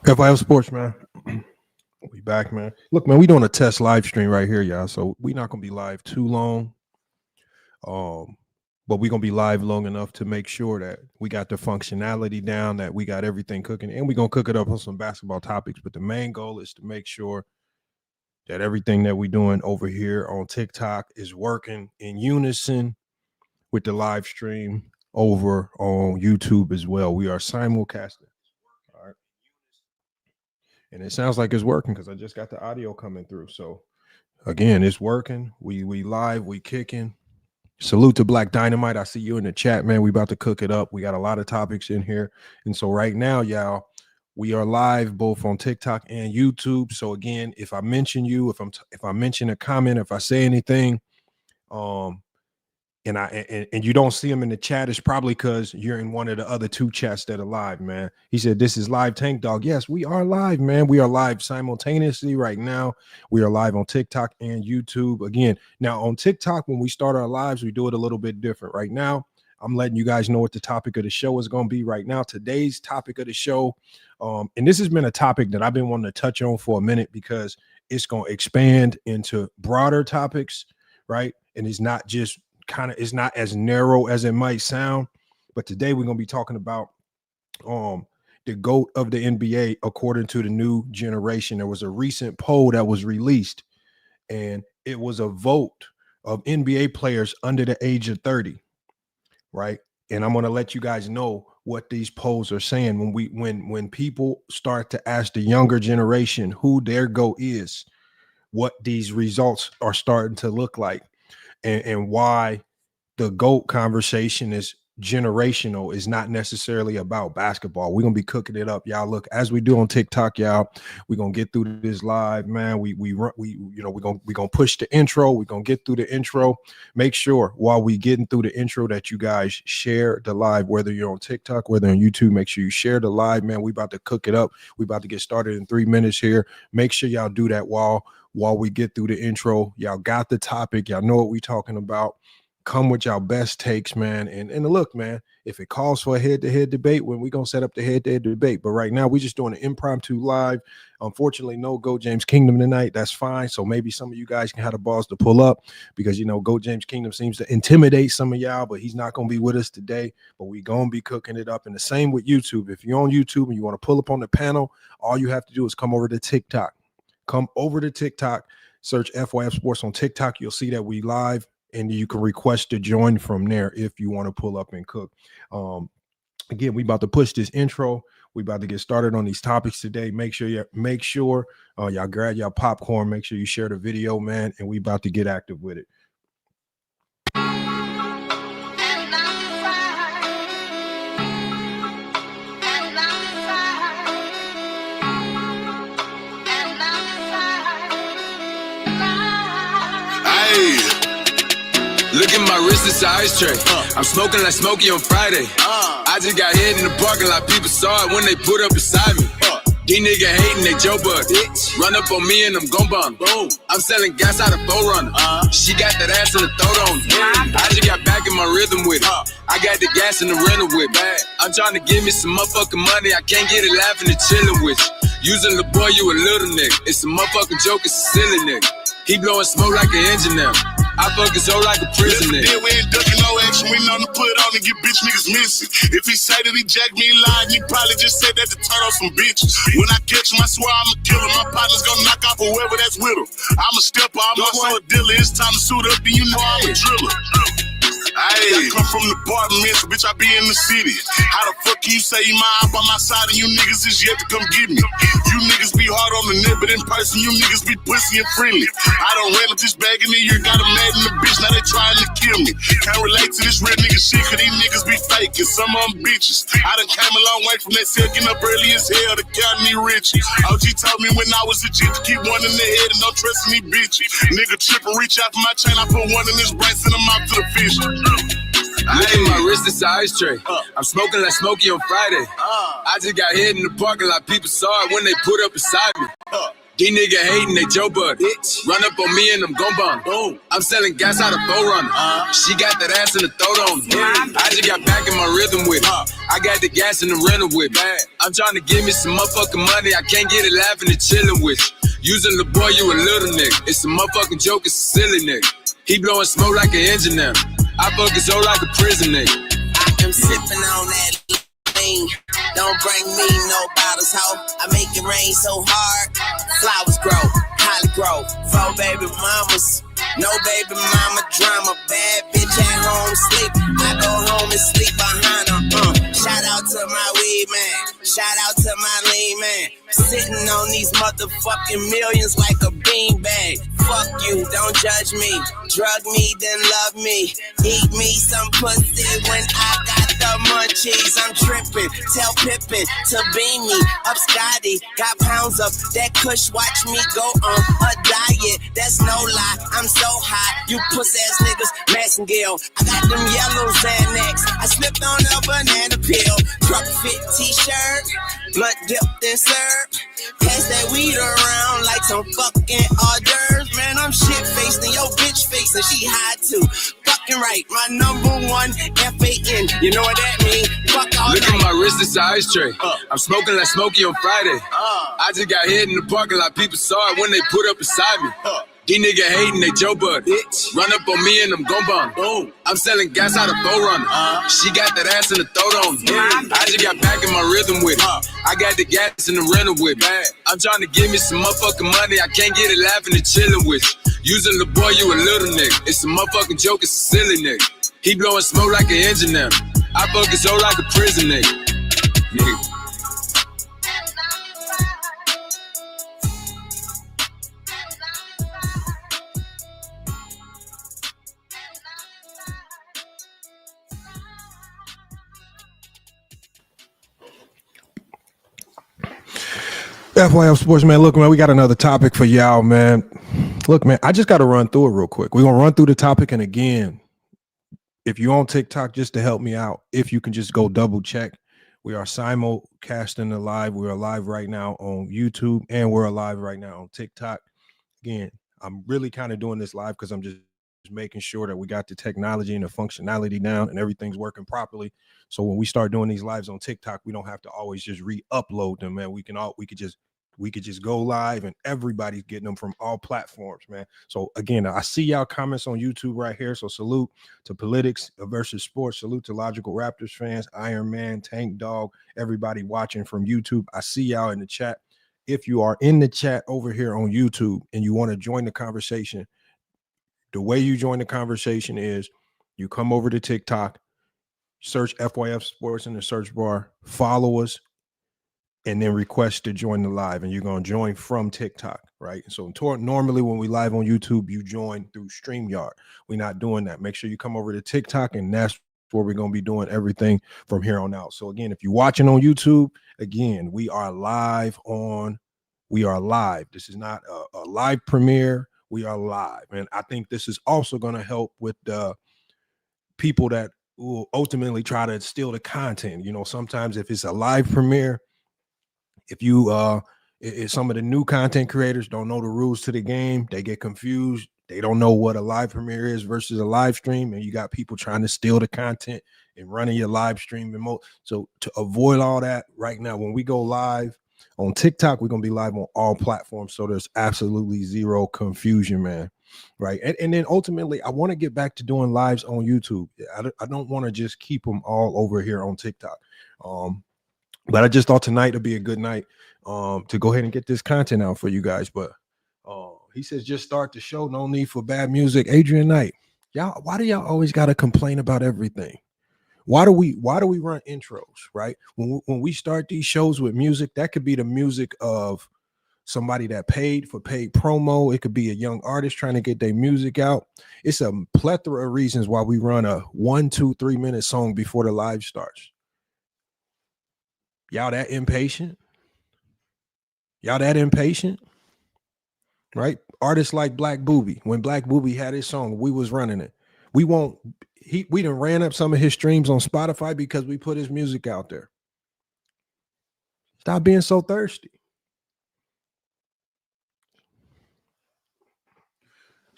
FIL Sports, man. We back, man. Look, man, we doing a test live stream right here, y'all. So we not gonna be live too long. But we're gonna be live long enough to make sure that we got the functionality down, that we got everything cooking, and we're gonna cook it up on some basketball topics. But the main goal is to make sure that everything that we're doing over here on TikTok is working in unison with the live stream over on YouTube as well. We are simulcasting. All right. And it sounds like it's working because I just got the audio coming through. So again, it's working. We live, we kicking. Salute to Black Dynamite. I see you in the chat, man. We about to cook it up. We got a lot of topics in here. And so right now, y'all, we are live both on TikTok and YouTube. So again, if I mention you, if I mention a comment, if I say anything, and you don't see him in the chat, it's probably because you're in one of the other two chats that are live, man. He said, this is live Tank Dog. Yes, we are live, man. We are live simultaneously right now. We are live on TikTok and YouTube. Again, now on TikTok, when we start our lives, we do it a little bit different. Right now, I'm letting you guys know what the topic of the show is going to be right now. Today's topic of the show, and this has been a topic that I've been wanting to touch on for a minute because it's going to expand into broader topics, right? And it's not just it's not as narrow as it might sound, but today we're going to be talking about the GOAT of the NBA according to the new generation. There was a recent poll that was released, and it was a vote of NBA players under the age of 30, right? And I'm going to let you guys know what these polls are saying when people start to ask the younger generation who their GOAT is, what these results are starting to look like. And why the GOAT conversation is generational, is not necessarily about basketball. We're gonna be cooking it up, y'all. Look, as we do on TikTok, y'all, we're gonna get through this live, man. We're gonna push the intro. We're gonna get through the intro. Make sure while we getting through the intro that you guys share the live, whether you're on TikTok, whether on YouTube. Make sure you share the live, man. We about to cook it up. We about to get started in 3 minutes here. Make sure y'all do that while we get through the intro. Y'all got the topic. Y'all know what we talking about. Come with y'all best takes, man. And look, man, if it calls for a head-to-head debate, when we going to set up the head-to-head debate. But right now, we're just doing an impromptu live. Unfortunately, no GOAT James Kingdom tonight. That's fine. So maybe some of you guys can have the balls to pull up because, you know, GOAT James Kingdom seems to intimidate some of y'all, but he's not going to be with us today. But we going to be cooking it up. And the same with YouTube. If you're on YouTube and you want to pull up on the panel, all you have to do is come over to TikTok. Come over to TikTok, search FYF Sports on TikTok. You'll see that we live, and you can request to join from there if you want to pull up and cook. Again, we about to push this intro. We about to get started on these topics today. Make sure y'all grab y'all popcorn. Make sure you share the video, man, and we about to get active with it. Look at my wrist, it's an ice tray. I'm smoking like Smokey on Friday. I just got hit in the parking lot. People saw it when they put up beside me. These niggas hating, they Joe Bug. Run up on me and I'm gon' bomb. I'm selling gas out of 4Runner. She got that ass in the throat on me. I just got back in my rhythm with it. I got the gas in the rental whip. I'm trying to give me some motherfucking money. I can't get it laughing and chilling with you. Using the boy, you a little nigga. It's a motherfucking joke, it's a silly nigga. He blowing smoke like an engineer. I fuck his hoe like a prison nigga. We ain't ducking no action, we know to put on and get bitch niggas missing. If he say that he jacked me lying, he probably just said that to turn off some bitches. When I catch him, I swear I'ma kill him. My partner's gonna knock off whoever that's with him. I'm a stepper, I'm also a dealer. It's time to suit up, and you know I'm a driller. I come from the apartments, bitch, I be in the city. How the fuck can you say you mine by my side and you niggas is yet to come get me? You niggas be hard on the net, but in person you niggas be pussy and friendly. I done ran up this bag in the year, got a mad in the bitch, now they trying to kill me. Can't relate to this real nigga shit, cause these niggas be faking, some of them bitches. I done came a long way from that cell, getting up early as hell to count me riches. OG told me when I was legit to keep one in the head and don't trust any bitches. Nigga trip and reach out for my chain, I put one in his brain, send him out to the fish. Look at my wrist, it's an ice tray. I'm smoking like Smokey on Friday. I just got hit in the parking lot. People saw it when they put up beside me. These niggas hating, they Joe Bud. Run up on me and I'm gon' bum. Boom. I'm selling gas out of Forerunner. She got that ass in the throat on me. I just got back in my rhythm with it. I got the gas in the rental with it. I'm trying to give me some motherfucking money. I can't get it laughing and chilling with you. Using the boy, you a little nigga. It's a motherfucking joke, it's a silly nigga. He blowing smoke like an engineer. I fuck his hoe like a prison nigga. I am sipping on that lean. Don't bring me no bottles, ho. I make it rain so hard. Flowers grow, holly grow. 4 baby mamas, no baby mama drama. Bad bitch at home sleep. I go home and sleep behind her. Shout out to my weed man. Shout out to my lean man. Sitting on these motherfucking millions like a beanbag. Fuck you, don't judge me. Drug me, then love me. Eat me some pussy when I got the munchies. I'm tripping, tell Pippin to beam me. Up Scotty, got pounds up. That kush watch me go on a diet. That's no lie, I'm so hot. You puss ass niggas, Massengale. I got them yellow Xanax. I slipped on a banana peel. Truck fit t-shirt, blunt dipped in syrup. Pass that weed around like some fucking hors d'oeuvres. Man, I'm shit-faced and your bitch face and she high too. Fucking right, my #1 FAN. You know what that mean? Fuck all Look night. at my wrist, it's an ice tray. I'm smoking like Smokey on Friday. I just got hit in the parking lot. People saw it when they put up beside me. These niggas hating, they Joe Bud. Run up on me and I'm gon' bum. Boom. I'm selling gas out of Forerunner. She got that ass in the throat on me. I just got back in my rhythm with it. I got the gas in the rental with it. I'm trying to give me some motherfucking money. I can't get it laughing and chilling with you. Using the boy, you a little nigga. It's a motherfucking joke, it's a silly nigga. He blowing smoke like an engineer. I fuck his hoe like a prison nigga. FYF Sports, man. Look, man, we got another topic for y'all, man. Look, man, I just got to run through it real quick. We're going to run through the topic. And again, if you're on TikTok, just to help me out, if you can just go double check, we are simulcasting the live. We're live right now on YouTube and we're live right now on TikTok. Again, I'm really kind of doing this live because I'm just making sure that we got the technology and the functionality down and everything's working properly. So when we start doing these lives on TikTok, we don't have to always just re-upload them, man. We could just go live and everybody's getting them from all platforms, man. So again, I see y'all comments on YouTube right here. So salute to Politics versus Sports. Salute to Logical Raptors fans, Iron Man, Tank Dog, everybody watching from YouTube. I see y'all in the chat. If you are in the chat over here on YouTube and you want to join the conversation, the way you join the conversation is you come over to TikTok, search FYF Sports in the search bar, follow us, and then request to join the live. And you're going to join from TikTok, right? So normally when we live on YouTube, you join through StreamYard. We're not doing that. Make sure you come over to TikTok, and that's where we're going to be doing everything from here on out. So again, if you're watching on YouTube, again, we are live. This is not a live premiere. We are live. And I think this is also going to help with the people that will ultimately try to steal the content. You know, sometimes if it's a live premiere, if you if some of the new content creators don't know the rules to the game, they get confused. They don't know what a live premiere is versus a live stream, and you got people trying to steal the content and running your live stream remote. So to avoid all that, right now, when we go live on TikTok, we're going to be live on all platforms. So there's absolutely zero confusion, man. Right. And then ultimately, I want to get back to doing lives on YouTube. I don't want to just keep them all over here on TikTok. But I just thought tonight would be a good night to go ahead and get this content out for you guys. But he says, just start the show. No need for bad music. Adrian Knight, y'all, why do y'all always got to complain about everything? Why do we run intros, right? When we start these shows with music, that could be the music of somebody that paid promo. It could be a young artist trying to get their music out. It's a plethora of reasons why we run a 1, 2, 3 minute song before the live starts. Y'all that impatient? Right? Artists like Black Booby. When Black Booby had his song, we was running it. We done ran up some of his streams on Spotify because we put his music out there. Stop being so thirsty.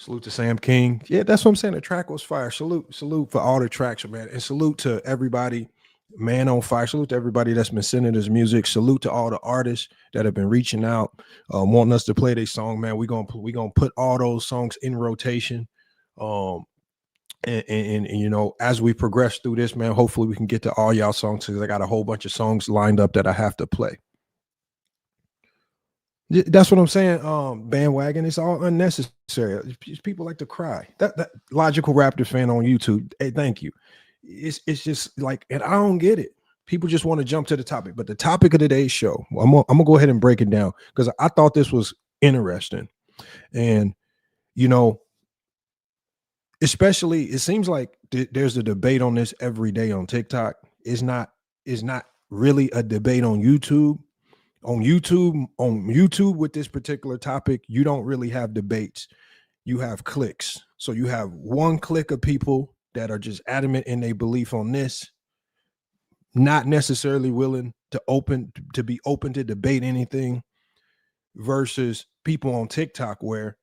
Salute to Sam King. Yeah, that's what I'm saying. The track was fire. Salute for all the tracks, man. And salute to everybody, man on fire. Salute to everybody that's been sending us music. Salute to all the artists that have been reaching out, wanting us to play their song, man. We're gonna put all those songs in rotation. And you know, as we progress through this, man, hopefully we can get to all y'all songs, because I got a whole bunch of songs lined up that I have to play. That's what I'm saying. Bandwagon, it's all unnecessary. People like to cry. That Logical Raptor fan on YouTube, hey, thank you. It's just like, and I don't get it. People just want to jump to the topic. But the topic of today's show, I'm gonna go ahead and break it down, because I thought this was interesting. And you know, especially, it seems like there's a debate on this every day on TikTok. It's not really a debate on YouTube. On YouTube with this particular topic, you don't really have debates. You have clicks. So you have one clique of people that are just adamant in their belief on this, not necessarily willing to be open to debate anything, versus people on TikTok, where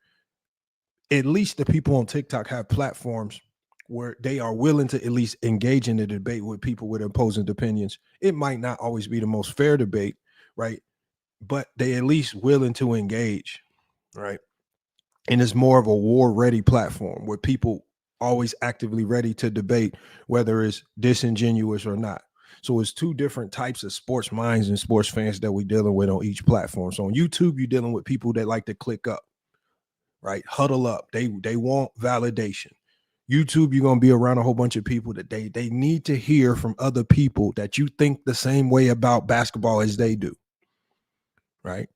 at least the people on TikTok have platforms where they are willing to at least engage in the debate with people with opposing opinions. It might not always be the most fair debate, right? But they at least willing to engage, right? And it's more of a war-ready platform where people always actively ready to debate, whether it's disingenuous or not. So it's two different types of sports minds and sports fans that we're dealing with on each platform. So on YouTube, you're dealing with people that like to click up, right? Huddle up. They want validation. YouTube, you're going to be around a whole bunch of people that they need to hear from other people that you think the same way about basketball as they do. Right?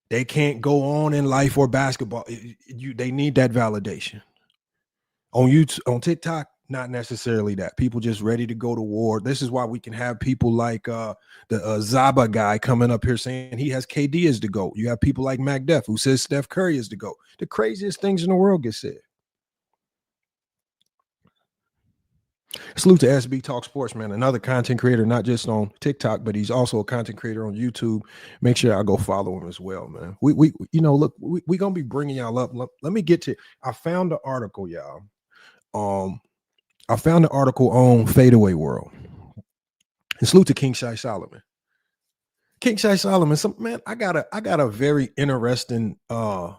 They can't go on in life or basketball. They need that validation. On YouTube, on TikTok, not necessarily that. People just ready to go to war. This is why we can have people like the Zaba guy coming up here saying he has KD as the GOAT. You have people like MacDef who says Steph Curry is the GOAT. The craziest things in the world get said. Salute to SB Talk Sports, man. Another content creator, not just on TikTok, but he's also a content creator on YouTube. Make sure I go follow him as well, man. We you know, look, we gonna be bringing y'all up. Let me get to. I found the article, y'all. I found the article on Fadeaway World. And salute to King Shai Solomon. King Shai Solomon, man, I got a very interesting DM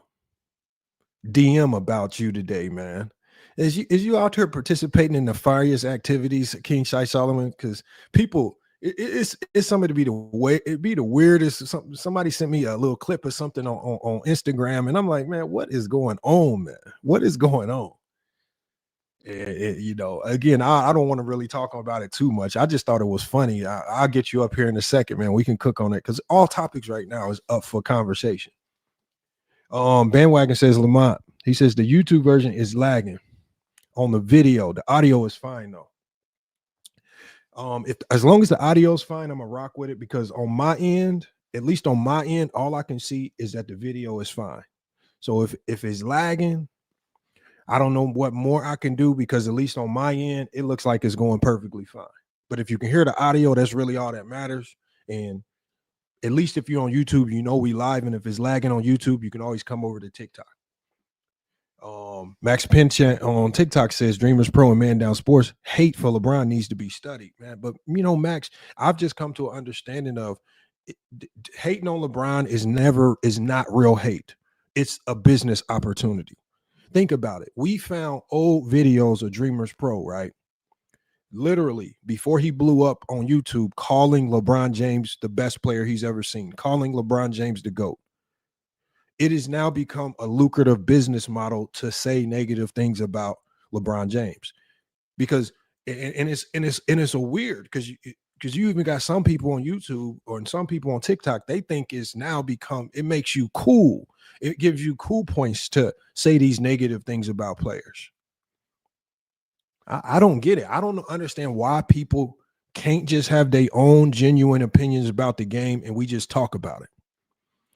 about you today, man. Is you out here participating in nefarious activities, King Shai Solomon? Because people, it's something to be it'd be the weirdest. Somebody sent me a little clip or something on Instagram, and I'm like, man, what is going on, man? What is going on? You know, again, I don't want to really talk about it too much. I just thought it was funny. I'll get you up here in a second, man. We can cook on it, because all topics right now is up for conversation. Bandwagon says Lamont. He says the YouTube version is lagging on the video. The audio is fine though. As long as the audio is fine, I'm gonna rock with it, because on my end, at least on my end, all I can see is that the video is fine. So if it's lagging, I don't know what more I can do, because at least on my end, it looks like it's going perfectly fine. But if you can hear the audio, that's really all that matters. And at least if you're on YouTube, you know we live. And if it's lagging on YouTube, you can always come over to TikTok. Max Pinchat on TikTok says Dreamers Pro and Man Down Sports hate for LeBron needs to be studied, man. But you know, Max, I've just come to an understanding of hating on LeBron is not real hate. It's a business opportunity. Think about it. We found old videos of Dreamers Pro, right? Literally before he blew up on YouTube, calling LeBron James the best player he's ever seen, calling LeBron James the GOAT. It has now become a lucrative business model to say negative things about LeBron James, because it's a weird, because you even got some people on YouTube or some people on TikTok, they think it's now become, it makes you cool. It gives you cool points to say these negative things about players. I don't get it. I don't understand why people can't just have their own genuine opinions about the game and we just talk about it.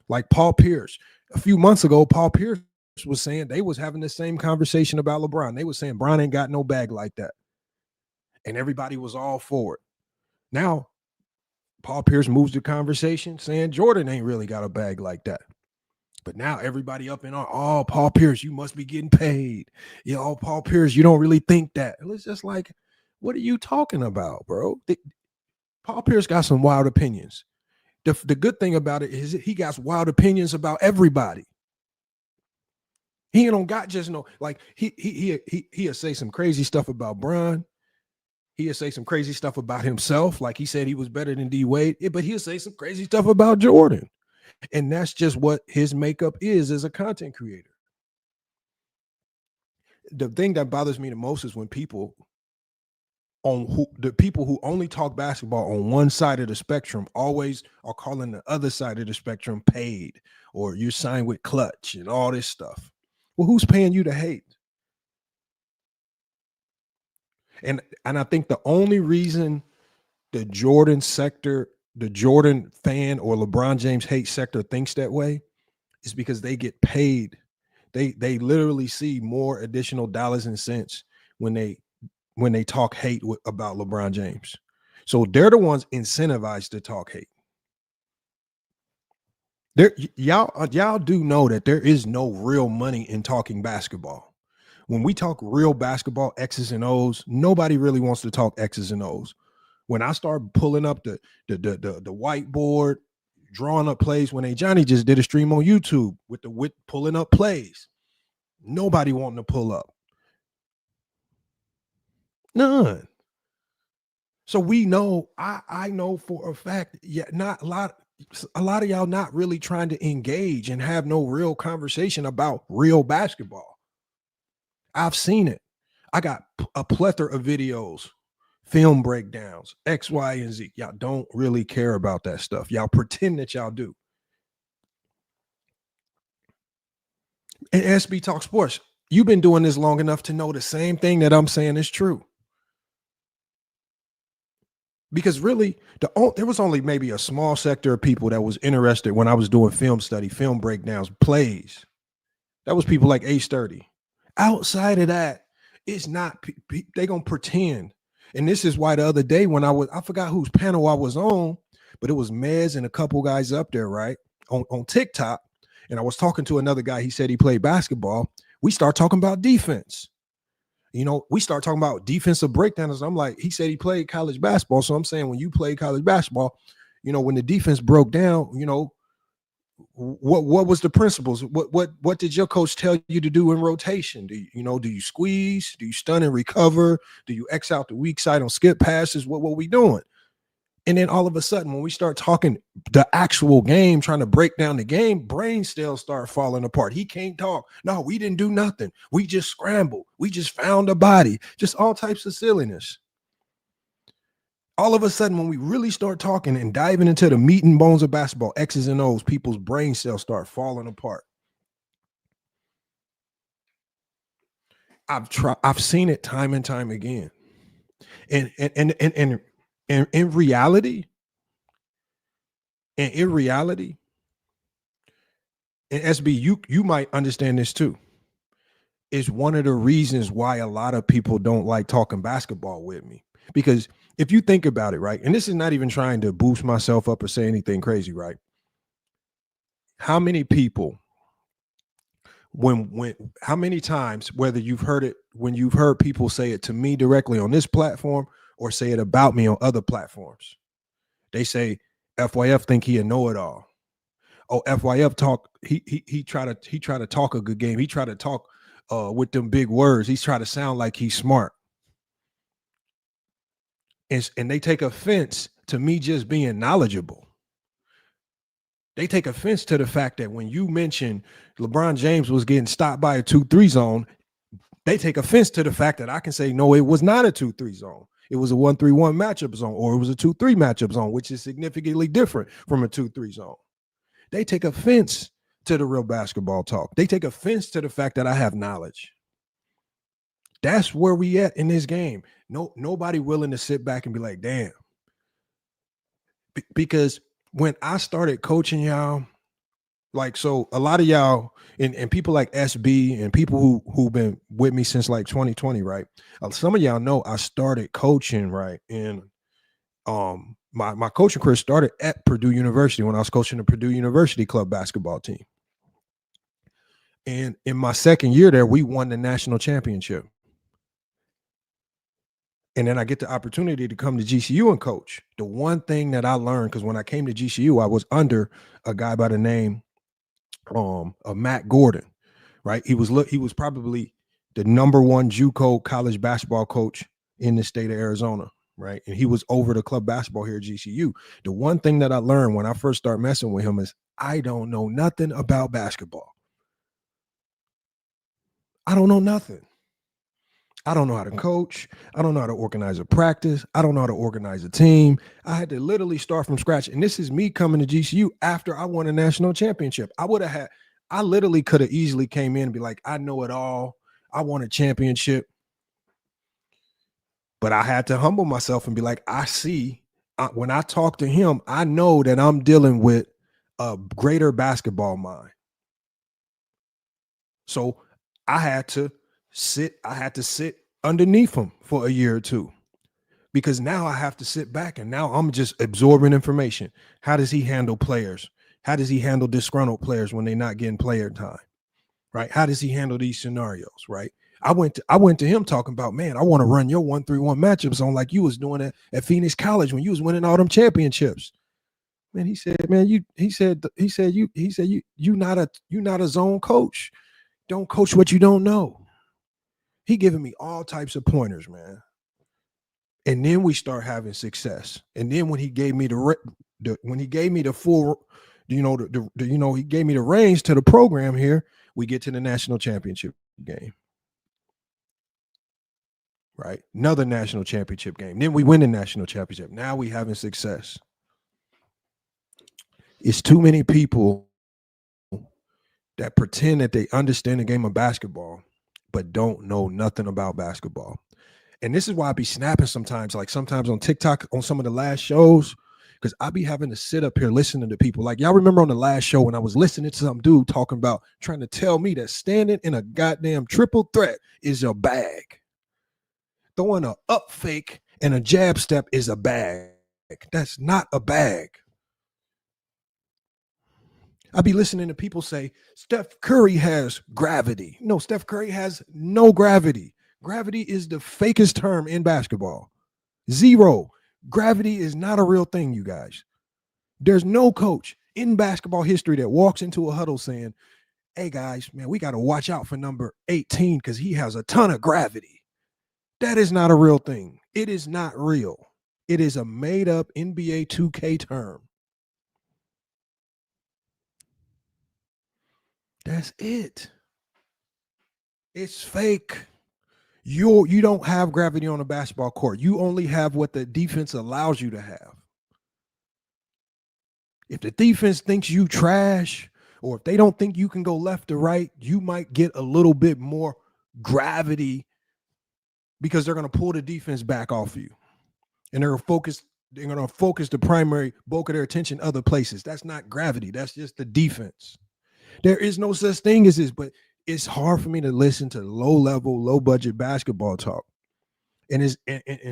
Like Paul Pierce. A few months ago, Paul Pierce was saying they was having the same conversation about LeBron. They was saying Bron ain't got no bag like that. And everybody was all for it. Now, Paul Pierce moves the conversation saying Jordan ain't really got a bag like that. But now everybody up in oh, Paul Pierce, you must be getting paid. Yeah, oh, Paul Pierce, you don't really think that. And it's just like, what are you talking about, bro? Paul Pierce got some wild opinions. The good thing about it is he got wild opinions about everybody. He don't got just no, like he'll say some crazy stuff about Bron. He'll say some crazy stuff about himself. Like he said he was better than D Wade, but he'll say some crazy stuff about Jordan. And that's just what his makeup is as a content creator. The thing that bothers me the most is when people the people who only talk basketball on one side of the spectrum always are calling the other side of the spectrum paid, or you're signed with Clutch and all this stuff. Well, who's paying you to hate? And I think the only reason the Jordan sector, the Jordan fan or LeBron James hate sector thinks that way is because they get paid. They literally see more additional dollars and cents when they talk hate about LeBron James. So they're the ones incentivized to talk hate. Y'all do know that there is no real money in talking basketball. When we talk real basketball, X's and O's, nobody really wants to talk X's and O's. When I start pulling up the whiteboard, drawing up plays, when Johnny just did a stream on YouTube with pulling up plays, nobody wanting to pull up. None. So we know, I know for a fact, yeah, not a lot of y'all not really trying to engage and have no real conversation about real basketball. I've seen it. I got a plethora of videos, film breakdowns, X, Y, and Z. Y'all don't really care about that stuff. Y'all pretend that y'all do. And SB Talk Sports, you've been doing this long enough to know the same thing that I'm saying is true. Because really, there was only maybe a small sector of people that was interested when I was doing film study, film breakdowns, plays. That was people like A30. Outside of that, it's not, they gonna pretend. And this is why the other day when I forgot whose panel I was on, but it was Mez and a couple guys up there, right, on TikTok. And I was talking to another guy. He said he played basketball. We start talking about defense. You know, we start talking about defensive breakdowns. I'm like, he said he played college basketball. So I'm saying when you played college basketball, you know, when the defense broke down, you know, what was the principles? What did your coach tell you to do in rotation? Do you squeeze? Do you stun and recover? Do you X out the weak side on skip passes? What we doing? And then all of a sudden, when we start talking the actual game, trying to break down the game, brain cells start falling apart. He can't talk. No, we didn't do nothing. We just scrambled. We just found a body. Just all types of silliness. All of a sudden, when we really start talking and diving into the meat and bones of basketball, X's and O's, people's brain cells start falling apart. I've seen it time and time again. And in reality, and SB, you might understand this too. It's one of the reasons why a lot of people don't like talking basketball with me. Because if you think about it, right, and this is not even trying to boost myself up or say anything crazy, right? How many people, how many times, whether you've heard it, when you've heard people say it to me directly on this platform or say it about me on other platforms, they say FYF think he a know-it-all. Oh, FYF talk, he try to talk a good game. He try to talk with them big words. He's trying to sound like he's smart. And they take offense to me just being knowledgeable. They take offense to the fact that when you mention LeBron James was getting stopped by a 2-3 zone, they take offense to the fact that I can say, no, it was not a 2-3 zone. It was a 1-3-1 matchup zone, or it was a 2-3 matchup zone, which is significantly different from a 2-3 zone. They take offense to the real basketball talk. They take offense to the fact that I have knowledge. That's where we at in this game. Nobody willing to sit back and be like, damn. Because when I started coaching y'all, like, so a lot of y'all and people like SB and people who've been with me since like 2020, right? Some of y'all know I started coaching, right? And my coaching career started at Purdue University when I was coaching the Purdue University club basketball team. And in my second year there, we won the national championship. And then I get the opportunity to come to GCU and coach. The one thing that I learned, because when I came to GCU, I was under a guy by the name of Matt Gordon, right? He was probably the #1 JUCO college basketball coach in the state of Arizona, right? And he was over the club basketball here at GCU. The one thing that I learned when I first started messing with him is I don't know nothing about basketball. I don't know nothing. I don't know how to coach. I don't know how to organize a practice. I don't know how to organize a team. I had to literally start from scratch. And this is me coming to GCU after I won a national championship. I literally could have easily came in and be like, I know it all. I won a championship. But I had to humble myself and be like, when I talk to him, I know that I'm dealing with a greater basketball mind. So I had to sit underneath him for a year or two, because now I have to sit back and now I'm just absorbing information. How does he handle players? How does he handle disgruntled players when they're not getting player time? Right? How does he handle these scenarios? Right? I went to him talking about, man, I want to run your 1-3-1 matchups on like you was doing at Phoenix College when you was winning all them championships. Man, he said, man, you not a zone coach. Don't coach what you don't know. He giving me all types of pointers, man. And then we start having success. And then when he gave me he gave me the reins to the program here, we get to the national championship game. Right? Another national championship game. Then we win the national championship. Now we having success. It's too many people that pretend that they understand the game of basketball, but don't know nothing about basketball. And this is why I be snapping sometimes, like sometimes on TikTok on some of the last shows, because I be having to sit up here listening to people. Like, y'all remember on the last show when I was listening to some dude talking about trying to tell me that standing in a goddamn triple threat is your bag. Throwing a up fake and a jab step is a bag. That's not a bag. I be listening to people say Steph Curry has gravity. No, Steph Curry has no gravity. Gravity is the fakest term in basketball. Zero. Gravity is not a real thing, you guys. There's no coach in basketball history that walks into a huddle saying, hey guys, man, we got to watch out for number 18 because he has a ton of gravity. That is not a real thing. It is not real. It is a made up NBA 2K term. That's it. It's fake. You don't have gravity on a basketball court. You only have what the defense allows you to have. If the defense thinks you trash, or if they don't think you can go left or right, you might get a little bit more gravity because they're going to pull the defense back off of you. And they're going to focus the primary bulk of their attention other places. That's not gravity. That's just the defense. There is no such thing as this, but it's hard for me to listen to low-level, low-budget basketball talk. And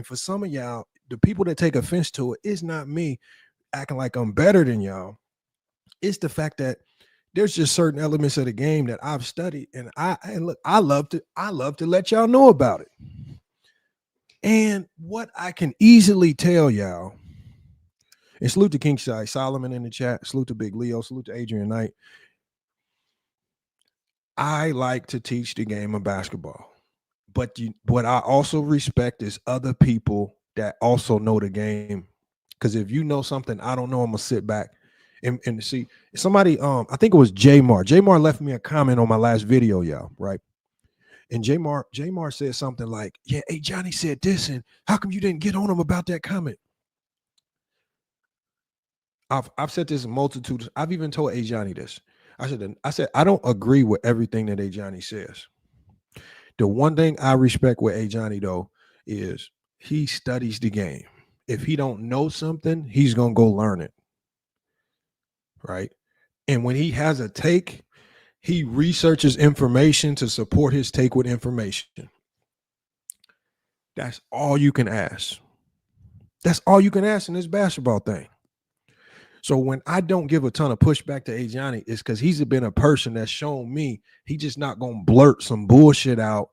for some of y'all, the people that take offense to it, it's not me acting like I'm better than y'all. It's the fact that there's just certain elements of the game that I've studied, and I love to let y'all know about it. And what I can easily tell y'all, and salute to Kingside Solomon in the chat, salute to Big Leo, salute to Adrian Knight. I like to teach the game of basketball, but what I also respect is other people that also know the game. Because if you know something I don't know, I'm gonna sit back and see somebody. I think it was Jamar. Jamar left me a comment on my last video, y'all. Right, and Jamar said something like, "Yeah, hey Johnny said this, and how come you didn't get on him about that comment?" I've said this multitudes. I've even told A Johnny this. I said I don't agree with everything that A Johnny says. The one thing I respect with A Johnny though is he studies the game. If he don't know something, he's gonna go learn it. Right? And when he has a take, he researches information to support his take with information. That's all you can ask. That's all you can ask in this basketball thing. So when I don't give a ton of pushback to Adriani, it's because he's been a person that's shown me he just not gonna blurt some bullshit out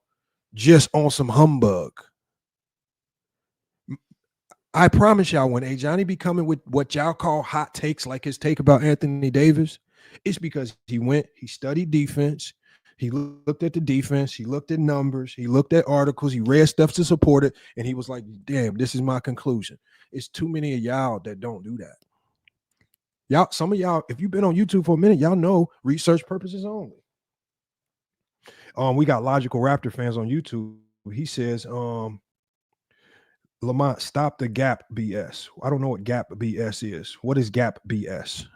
just on some humbug. I promise y'all, when Adriani be coming with what y'all call hot takes, like his take about Anthony Davis, it's because he studied defense, he looked at the defense, he looked at numbers, he looked at articles, he read stuff to support it, and he was like, damn, this is my conclusion. It's too many of y'all that don't do that. Y'all, some of y'all, if you've been on YouTube for a minute, y'all know research purposes only. We got Logical Raptor fans on YouTube. He says, Lamont, stop the gap BS. I don't know what gap BS is. What is gap BS?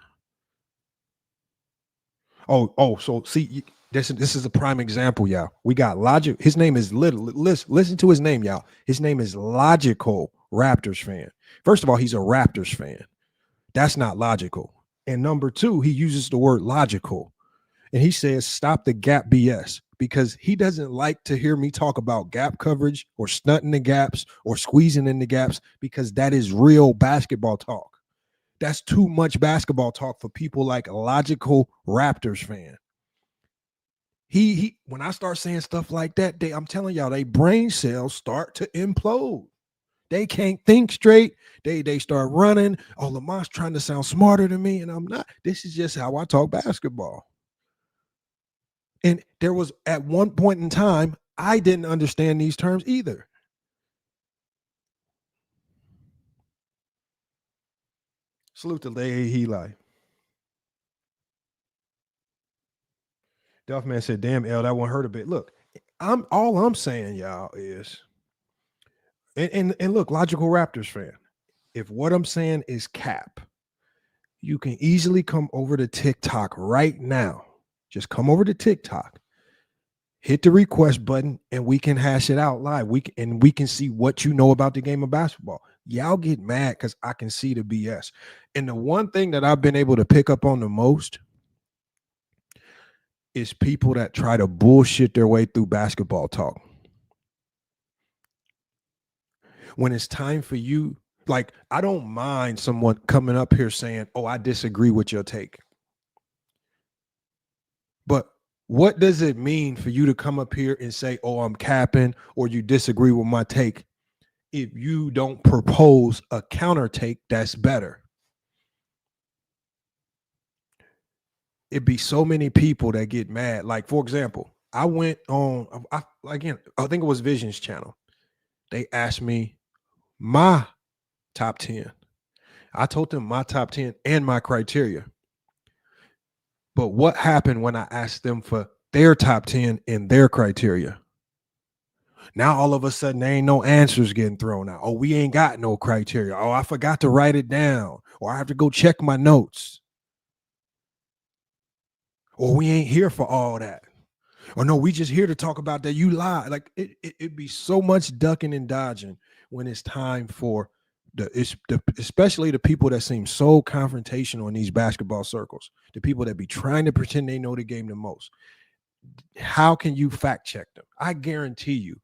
So see, this is a prime example, y'all. We got Logic. His name is listen to his name, y'all. His name is Logical Raptors fan. First of all, he's a Raptors fan. That's not logical. And number two, he uses the word logical. And he says, stop the gap BS, because he doesn't like to hear me talk about gap coverage or stunting the gaps or squeezing in the gaps, because that is real basketball talk. That's too much basketball talk for people like a Logical Raptors fan. He when I start saying stuff like that, I'm telling y'all, they brain cells start to implode. They can't think straight. They start running. Oh, Lamont's trying to sound smarter than me, and I'm not. This is just how I talk basketball. And there was, at one point in time, I didn't understand these terms either. Salute to Leahy Heli. Duffman said, damn, L, that one hurt a bit. Look, all I'm saying, y'all, is, and look, Logical Raptors fan, if what I'm saying is cap, you can easily come over to TikTok right now. Just come over to TikTok, hit the request button, and we can hash it out live. We can see what you know about the game of basketball. Y'all get mad because I can see the BS. And the one thing that I've been able to pick up on the most is people that try to bullshit their way through basketball talk. When it's time for you, like, I don't mind someone coming up here saying, oh, I disagree with your take. But what does it mean for you to come up here and say, oh, I'm capping, or you disagree with my take, if you don't propose a counter take that's better? It'd be so many people that get mad. Like, for example, I went on, I think it was Vision's channel. They asked me my top 10. I told them my top 10 and my criteria. But what happened when I asked them for their top 10 and their criteria? Now, all of a sudden, there ain't no answers getting thrown out. Oh, we ain't got no criteria. Oh, I forgot to write it down. Or I have to go check my notes. Or we ain't here for all that. Or no, we just here to talk about that you lie. Like, it'd be so much ducking and dodging when it's time for especially the people that seem so confrontational in these basketball circles, the people that be trying to pretend they know the game the most. How can you fact check them? I guarantee you,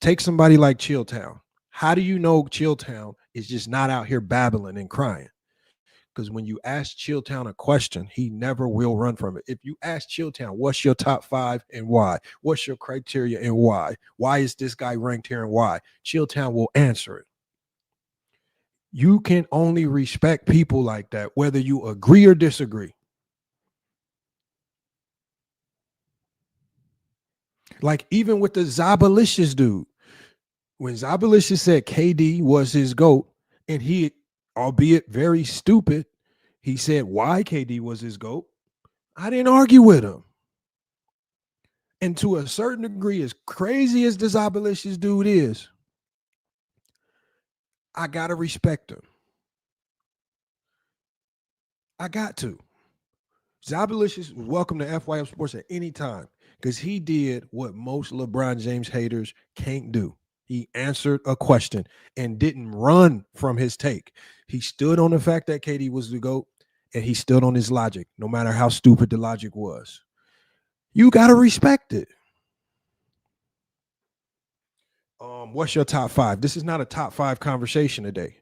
take somebody like Chilltown. How do you know Chilltown is just not out here babbling and crying? Because when you ask Chilltown a question, he never will run from it. If you ask Chilltown, what's your top 5 and why? What's your criteria and why? Why is this guy ranked here and why? Chilltown will answer it. You can only respect people like that, whether you agree or disagree. Like, even with the Zabalicious dude, when Zabalicious said KD was his GOAT, and he, albeit very stupid, he said why KD was his GOAT, I didn't argue with him. And to a certain degree, as crazy as the Zabalicious dude is, I got to respect him. I got to. Zabalicious was welcome to FYF Sports at any time, because he did what most LeBron James haters can't do. He answered a question and didn't run from his take. He stood on the fact that KD was the GOAT, and he stood on his logic, no matter how stupid the logic was. You got to respect it. What's your top 5? This is not a top 5 conversation today.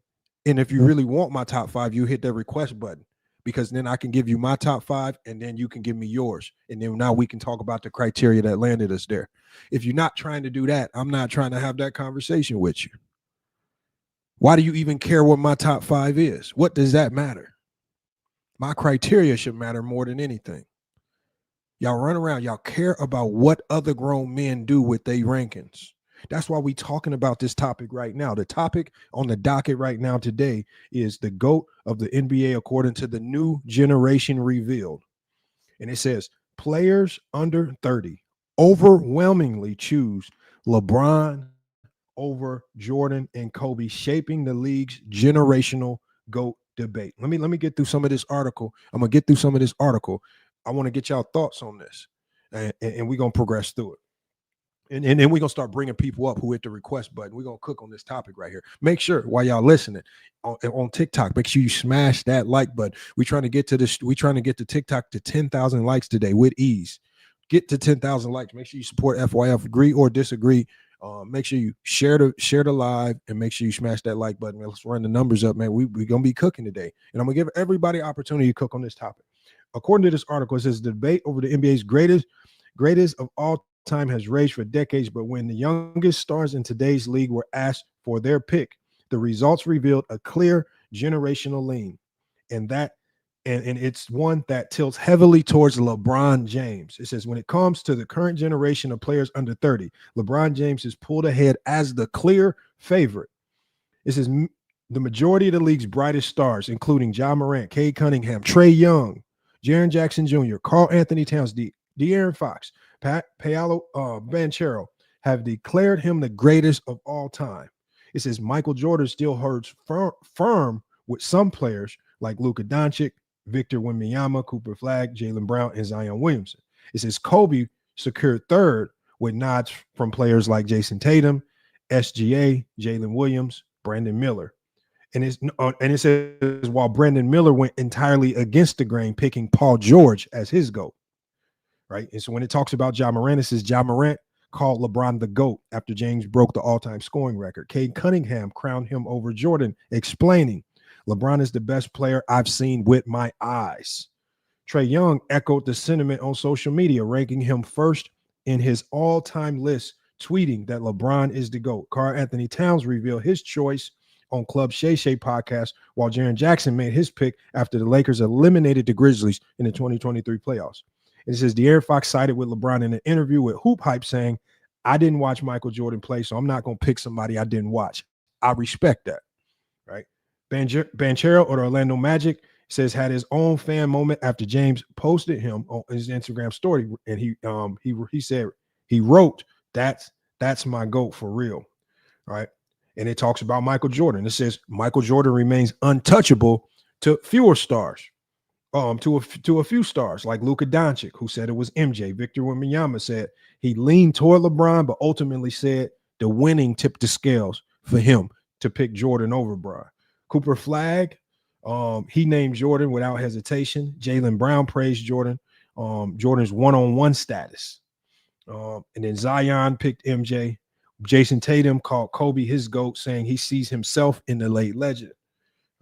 And if you really want my top 5, you hit that request button, because then I can give you my top 5 and then you can give me yours. And then now we can talk about the criteria that landed us there. If you're not trying to do that, I'm not trying to have that conversation with you. Why do you even care what my top 5 is? What does that matter? My criteria should matter more than anything. Y'all run around, y'all care about what other grown men do with their rankings. That's why we talking about this topic right now. The topic on the docket right now today is the GOAT of the NBA according to the new generation revealed. And it says players under 30 overwhelmingly choose LeBron over Jordan and Kobe, shaping the league's generational GOAT debate. Let me get through some of this article. I'm going to get through some of this article. I want to get y'all thoughts on this, and we're going to progress through it. And then we're going to start bringing people up who hit the request button. We're going to cook on this topic right here. Make sure while y'all listening on TikTok, make sure you smash that like button. We're trying to get to this. We're trying to get to TikTok to 10,000 likes today with ease. Get to 10,000 likes. Make sure you support FYF. Agree or disagree. Make sure you share the live and make sure you smash that like button. Let's run the numbers up, man. We're going to be cooking today. And I'm going to give everybody opportunity to cook on this topic. According to this article, it says the debate over the NBA's greatest of all time has raged for decades, but when the youngest stars in today's league were asked for their pick, the results revealed a clear generational lean, and it's one that tilts heavily towards LeBron James. It says when it comes to the current generation of players under 30, LeBron James is pulled ahead as the clear favorite. It says the majority of the league's brightest stars, including Ja Morant, Cade Cunningham, Trae Young, Jaren Jackson Jr., Karl-Anthony Towns, De'Aaron Fox, Paolo Banchero, have declared him the greatest of all time. It says Michael Jordan still holds firm with some players like Luka Dončić, Victor Wembanyama, Cooper Flagg, Jaylen Brown, and Zion Williamson. It says Kobe secured third with nods from players like Jason Tatum, SGA, Jalen Williams, Brandon Miller. And it says while Brandon Miller went entirely against the grain, picking Paul George as his GOAT. Right. And so when it talks about Ja Morant, it says Ja Morant called LeBron the GOAT after James broke the all-time scoring record. Cade Cunningham crowned him over Jordan, explaining, LeBron is the best player I've seen with my eyes. Trae Young echoed the sentiment on social media, ranking him first in his all-time list, tweeting that LeBron is the GOAT. Karl-Anthony Towns revealed his choice on Club Shay Shay podcast, while Jaren Jackson made his pick after the Lakers eliminated the Grizzlies in the 2023 playoffs. It says De'Aaron Fox sided with LeBron in an interview with Hoop Hype, saying, I didn't watch Michael Jordan play, so I'm not going to pick somebody I didn't watch. I respect that, right? Banchero or the Orlando Magic says had his own fan moment after James posted him on his Instagram story, and he said he wrote, that's my GOAT for real, right? And it talks about Michael Jordan. It says Michael Jordan remains untouchable to fewer stars. To a few stars like Luka Dončić, who said it was MJ. Victor Wembanyama said he leaned toward LeBron, but ultimately said the winning tipped the scales for him to pick Jordan over Bron. Cooper Flagg, he named Jordan without hesitation. Jaylen Brown praised Jordan, Jordan's one-on-one status. And then Zion picked MJ. Jason Tatum called Kobe his GOAT, saying he sees himself in the late legend.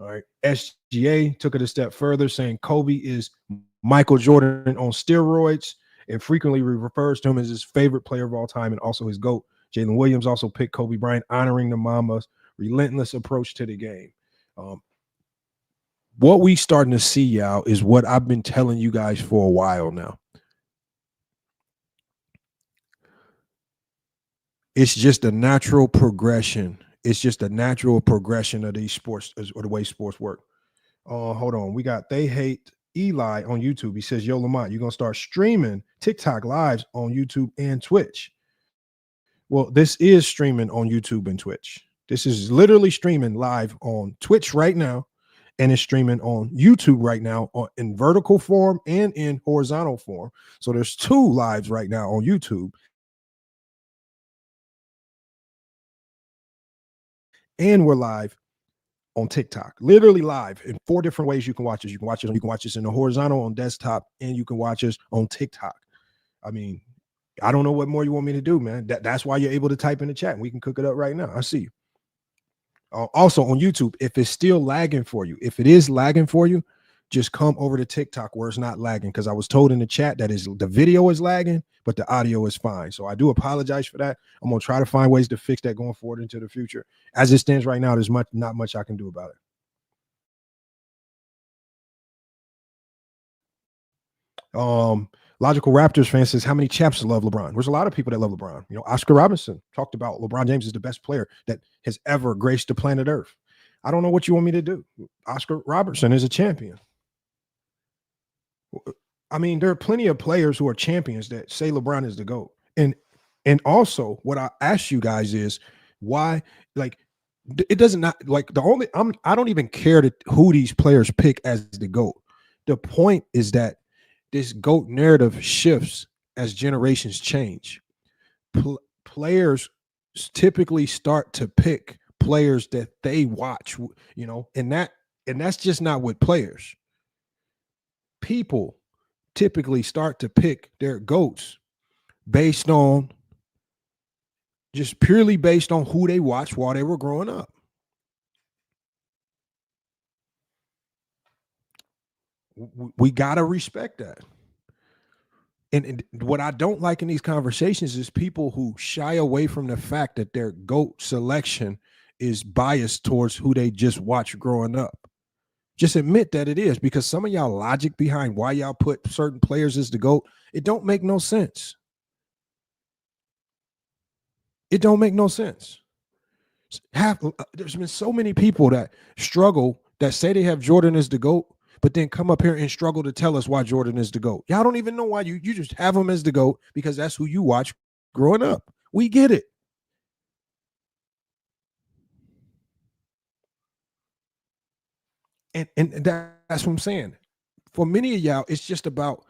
All right. SGA took it a step further, saying Kobe is Michael Jordan on steroids and frequently refers to him as his favorite player of all time and also his GOAT. Jalen Williams also picked Kobe Bryant, honoring the Mama's relentless approach to the game. What we starting to see, y'all, is what I've been telling you guys for a while now. It's just a natural progression. It's just a natural progression of these sports or the way sports work. Hold on. We got They Hate Eli on YouTube. He says, yo, Lamont, you're going to start streaming TikTok lives on YouTube and Twitch. Well, this is streaming on YouTube and Twitch. This is literally streaming live on Twitch right now, and it's streaming on YouTube right now in vertical form and in horizontal form. So there's 2 lives right now on YouTube. And we're live on TikTok, literally live in 4 different ways you can watch us. You can watch us in the horizontal on desktop, and you can watch us on TikTok. I mean, I don't know what more you want me to do, man. That's why you're able to type in the chat. We can cook it up right now. I see you. Also on YouTube, if it's still lagging for you, if it is lagging for you, just come over to TikTok where it's not lagging, because I was told in the chat that the video is lagging, but the audio is fine. So I do apologize for that. I'm going to try to find ways to fix that going forward into the future. As it stands right now, there's not much I can do about it. Logical Raptors fan says, how many chaps love LeBron? There's a lot of people that love LeBron. You know, Oscar Robinson talked about LeBron James is the best player that has ever graced the planet Earth. I don't know what you want me to do. Oscar Robertson is a champion. I mean, there are plenty of players who are champions that say LeBron is the GOAT. And also what I ask you guys is why, like, it doesn't not like I don't even care who these players pick as the GOAT. The point is that this GOAT narrative shifts as generations change. Players typically start to pick players that they watch, you know, and that's just not with players. People typically start to pick their GOATs based on just purely based on who they watched while they were growing up. We got to respect that. And what I don't like in these conversations is people who shy away from the fact that their GOAT selection is biased towards who they just watched growing up. Just admit that it is, because some of y'all logic behind why y'all put certain players as the GOAT, it don't make no sense. It don't make no sense. There's been so many people that struggle, that say they have Jordan as the GOAT, but then come up here and struggle to tell us why Jordan is the GOAT. Y'all don't even know why you just have him as the GOAT because that's who you watch growing up. We get it. And that's what I'm saying. For many of y'all, it's just about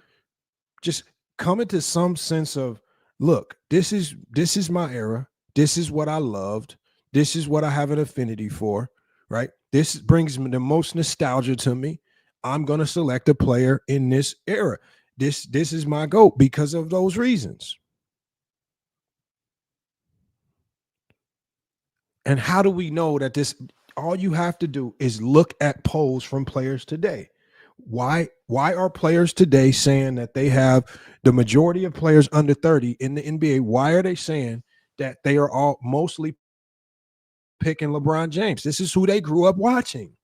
just coming to some sense of, look, this is my era. This is what I loved. This is what I have an affinity for, right? This brings me the most nostalgia to me. I'm going to select a player in this era. This is my GOAT because of those reasons. And how do we know that this? All you have to do is look at polls from players today. Why are players today saying that they have the majority of players under 30 in the NBA? Why are they saying that they are all mostly picking LeBron James? This is who they grew up watching.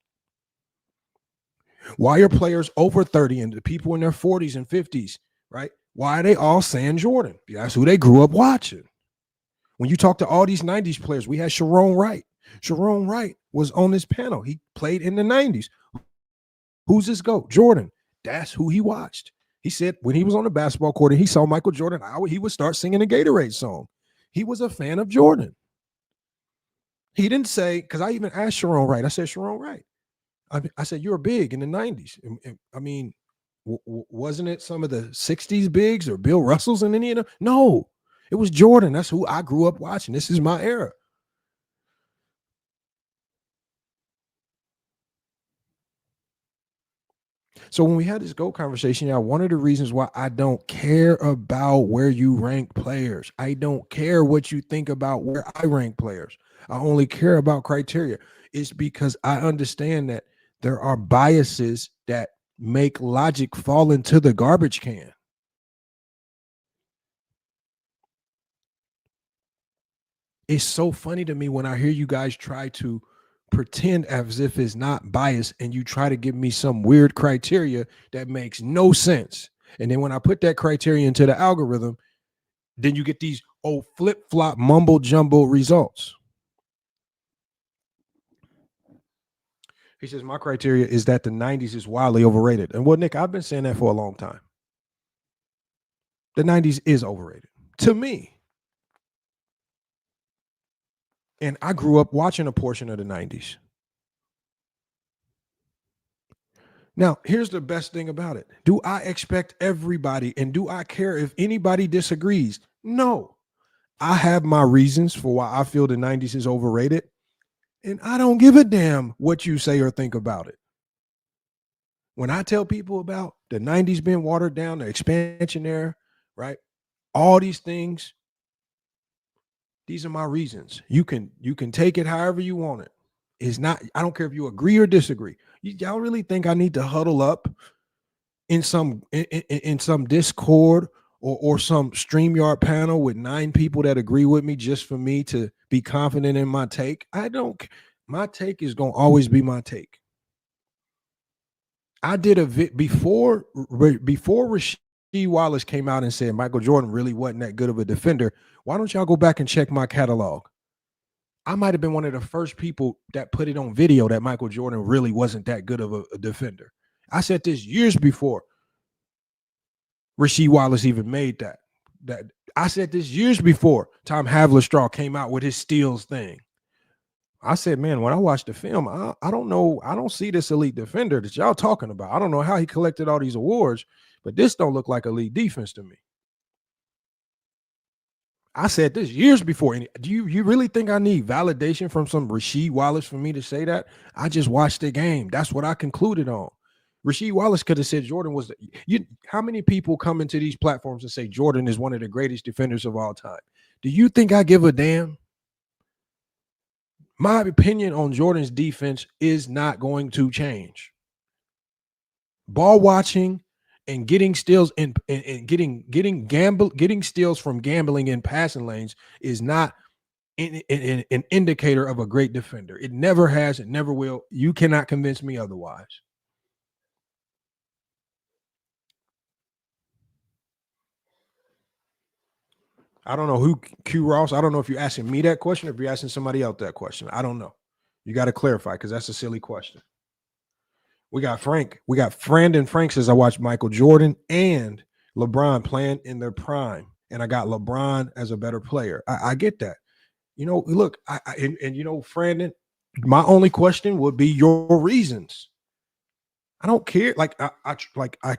Why are players over 30 and the people in their 40s and 50s, right? Why are they all saying Jordan? That's who they grew up watching. When you talk to all these 90s players, we had Sharon Wright. Sharon Wright was on this panel. He played in the 90s. Who's his GOAT? Jordan. That's who he watched. He said when he was on the basketball court and he saw Michael Jordan, he would start singing the Gatorade song. He was a fan of Jordan. He didn't say, because I even asked Sharon Wright. I said, Sharon Wright. I said, you're big in the 90s. I mean, wasn't it some of the 60s bigs or Bill Russells and any of them? No, it was Jordan. That's who I grew up watching. This is my era. So when we had this GOAT conversation, one of the reasons why I don't care about where you rank players, I don't care what you think about where I rank players. I only care about criteria. It's because I understand that there are biases that make logic fall into the garbage can. It's so funny to me when I hear you guys try to pretend as if it's not biased and you try to give me some weird criteria that makes no sense. And then when I put that criteria into the algorithm, then you get these flip-flop mumble jumbo results. He says, my criteria is that the 90s is wildly overrated. And well, Nick, I've been saying that for a long time. The 90s is overrated to me. And I grew up watching a portion of the 90s. Now, here's the best thing about it. Do I expect everybody, and do I care if anybody disagrees? No. I have my reasons for why I feel the 90s is overrated, and I don't give a damn what you say or think about it. When I tell people about the 90s being watered down, the expansion era, right? All these things, these are my reasons. You can take it however you want it. is not, I don't care if you agree or disagree. Y'all really think I need to huddle up in some Discord or some StreamYard panel with 9 people that agree with me just for me to be confident in my take? My take is going to always be my take. I did before Rasheed Wallace came out and said Michael Jordan really wasn't that good of a defender. Why don't y'all go back and check my catalog? I might have been one of the first people that put it on video that Michael Jordan really wasn't that good of a defender. I said this years before Rasheed Wallace even made that. I said this years before Tom Havlicek came out with his steals thing. I said, man, when I watched the film, I don't know. I don't see this elite defender that y'all talking about. I don't know how he collected all these awards, but this don't look like elite defense to me. I said this years before. And do you really think I need validation from some Rasheed Wallace for me to say that? I just watched the game. That's what I concluded on. Rasheed Wallace could have said Jordan was how many people come into these platforms and say Jordan is one of the greatest defenders of all time? Do you think I give a damn? My opinion on Jordan's defense is not going to change. Ball watching and getting steals and getting steals from gambling in passing lanes is not an indicator of a great defender. It never has, it never will. You cannot convince me otherwise. I don't know who Q Ross. I don't know if you're asking me that question or if you're asking somebody else that question. I don't know. You got to clarify because that's a silly question. We got Frank. We got Brandon Frank says I watched Michael Jordan and LeBron playing in their prime, and I got LeBron as a better player. I get that. You know, look, and you know, Brandon, my only question would be your reasons. I don't care. Like I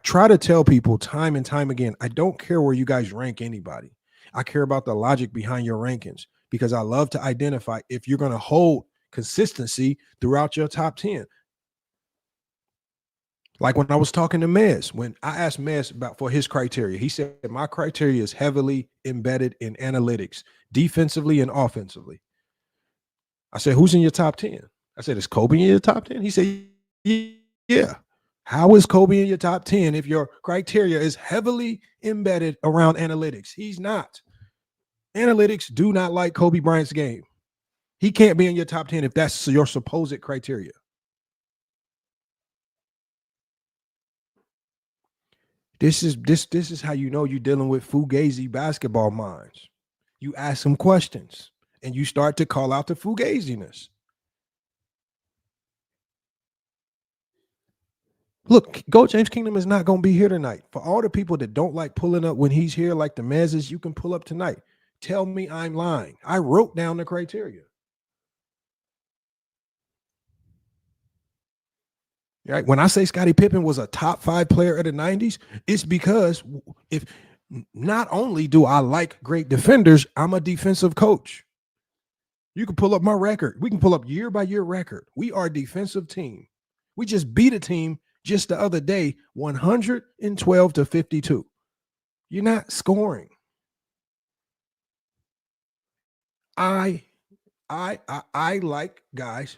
try to tell people time and time again, I don't care where you guys rank anybody. I care about the logic behind your rankings because I love to identify if you're going to hold consistency throughout your top 10. Like when I was talking to Mez, when I asked Mez for his criteria, he said, my criteria is heavily embedded in analytics, defensively and offensively. I said, who's in your top 10? I said, is Kobe in your top 10? He said, yeah. How is Kobe in your top 10 if your criteria is heavily embedded around analytics? He's not. Analytics do not like Kobe Bryant's game. He can't be in your top 10 if that's your supposed criteria. This is how you know you're dealing with fugazi basketball minds. You ask some questions and you start to call out the fugaziness. Look, Go James Kingdom is not going to be here tonight. For all the people that don't like pulling up when he's here, like the Mezes, you can pull up tonight. Tell me I'm lying. I wrote down the criteria. Right? When I say Scottie Pippen was a top 5 player of the 90s, it's because if not only do I like great defenders, I'm a defensive coach. You can pull up my record. We can pull up year by year record. We are a defensive team. We just beat a team just the other day, 112-52. You're not scoring. I like guys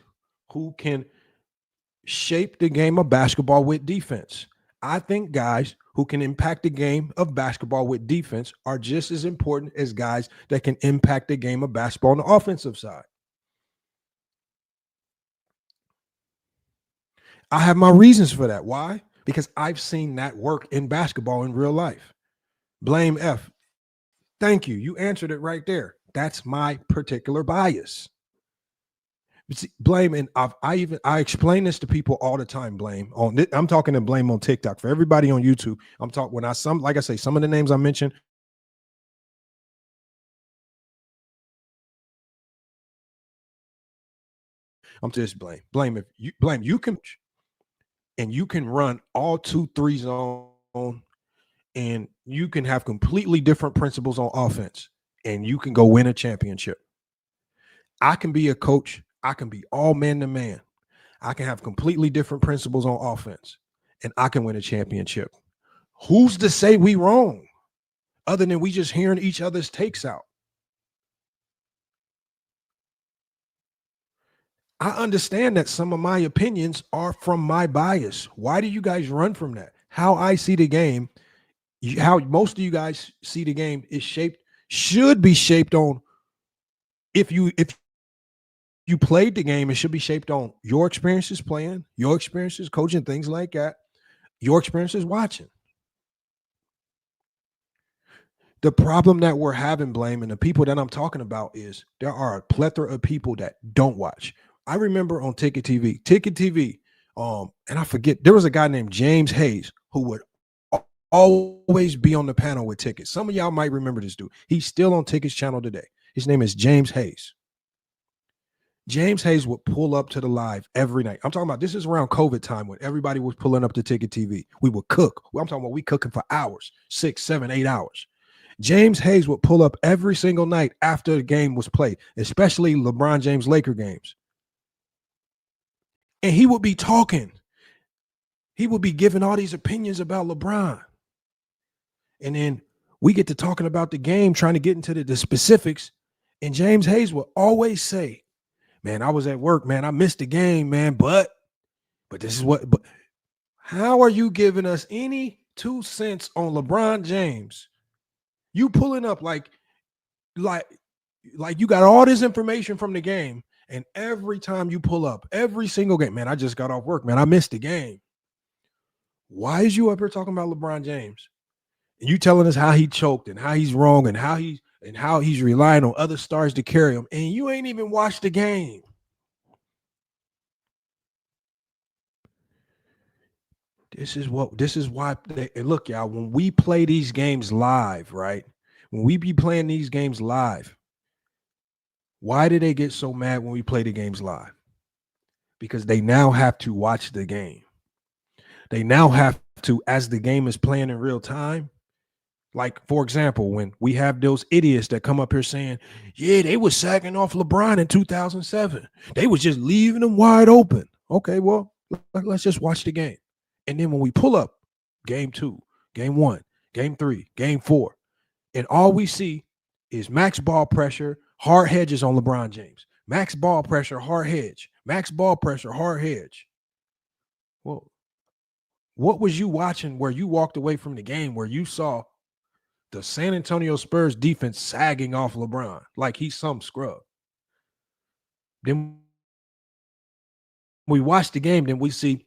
who can shape the game of basketball with defense. I think guys who can impact the game of basketball with defense are just as important as guys that can impact the game of basketball on the offensive side. I have my reasons for that. Why? Because I've seen that work in basketball in real life. Blame F. Thank you. You answered it right there. That's my particular bias. See, Blame, and I explain this to people all the time. Blame on I'm talking to Blame on TikTok. For everybody on YouTube, I'm talking when like I say, some of the names I mentioned. I'm just Blame if you can, and you can run all 2-3 zone, and you can have completely different principles on offense, and you can go win a championship. I can be a coach. I can be all man to man. I can have completely different principles on offense, and I can win a championship. Who's to say we wrong other than we just hearing each other's takes out? I understand that some of my opinions are from my bias. Why do you guys run from that? How I see the game, how most of you guys see the game is should be shaped on if you played the game, it should be shaped on your experiences playing, your experiences coaching, things like that, your experiences watching. The problem that we're having, Blame, and the people that I'm talking about is there are a plethora of people that don't watch. I remember on Ticket TV, and I forget, there was a guy named James Hayes who would always be on the panel with Tickets. Some of y'all might remember this dude. He's still on Tickets channel today. His name is James Hayes. James Hayes would pull up to the live every night. I'm talking about this is around COVID time when everybody was pulling up to Ticket TV. We would cook. I'm talking about we cooking for hours, 6, 7, 8 hours. James Hayes would pull up every single night after the game was played, especially LeBron James Laker games. And he would be talking. He would be giving all these opinions about LeBron. And then we get to talking about the game, trying to get into the specifics. And James Hayes would always say, man, I was at work, man. I missed the game, man. But this is what, but how are you giving us any 2 cents on LeBron James? You pulling up like you got all this information from the game, and every time you pull up, every single game, man, I just got off work, man, I missed the game. Why is you up here talking about LeBron James? And you telling us how he choked and how he's wrong and how he's relying on other stars to carry him, and you ain't even watched the game. This is why look, y'all, when we play these games live, right? When we be playing these games live, why do they get so mad when we play the games live? Because they now have to watch the game. They now have to, as the game is playing in real time. Like, for example, when we have those idiots that come up here saying, yeah, they was sagging off LeBron in 2007. They was just leaving him wide open. Okay, well, let's just watch the game. And then when we pull up game 2, game 1, game 3, game 4, and all we see is max ball pressure, hard hedges on LeBron James. Max ball pressure, hard hedge. Max ball pressure, hard hedge. Well, what was you watching where you walked away from the game where you saw the San Antonio Spurs defense sagging off LeBron like he's some scrub? Then we watch the game, then we see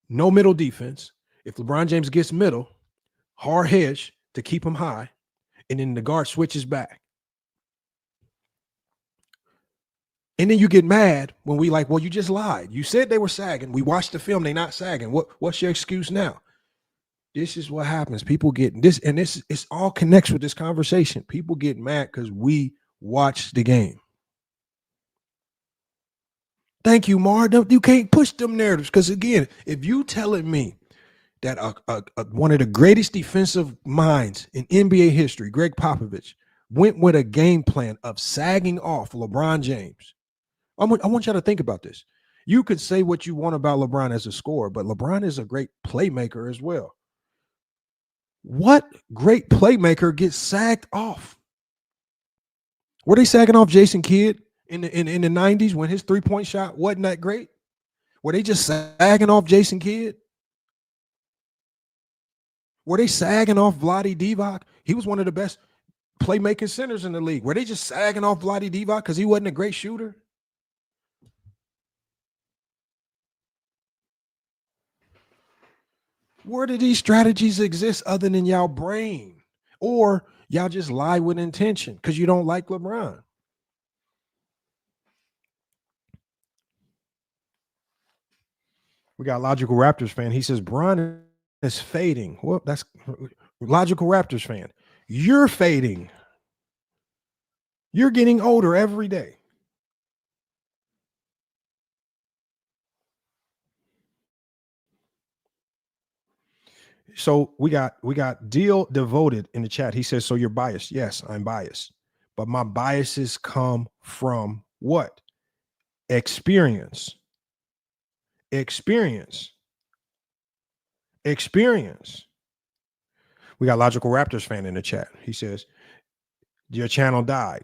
no middle defense. If LeBron James gets middle, hard hedge to keep him high, and then the guard switches back. And then you get mad when we like, well, you just lied. You said they were sagging. We watched the film. They're not sagging. What's your excuse now? This is what happens. People get this, and this it's all connects with this conversation. People get mad because we watch the game. Thank you, Mar. You can't push them narratives because, again, if you telling me that one of the greatest defensive minds in NBA history, Greg Popovich, went with a game plan of sagging off LeBron James, I want y'all to think about this. You could say what you want about LeBron as a scorer, but LeBron is a great playmaker as well. What great playmaker gets sagged off? Were they sagging off Jason Kidd in the 90s when his 3-point shot wasn't that great? Were they just sagging off Jason Kidd? Were they sagging off Vlade Divac? He was one of the best playmaking centers in the league. Were they just sagging off Vlade Divac because he wasn't a great shooter? Where do these strategies exist other than y'all brain? Or y'all just lie with intention because you don't like LeBron? We got Logical Raptors fan. He says, Bron is fading. Well, that's Logical Raptors fan. You're fading. You're getting older every day. So we got Deal Devoted in the chat. He says, so you're biased. Yes, I'm biased. But my biases come from what? Experience. We got Logical Raptors fan in the chat. He says, your channel died.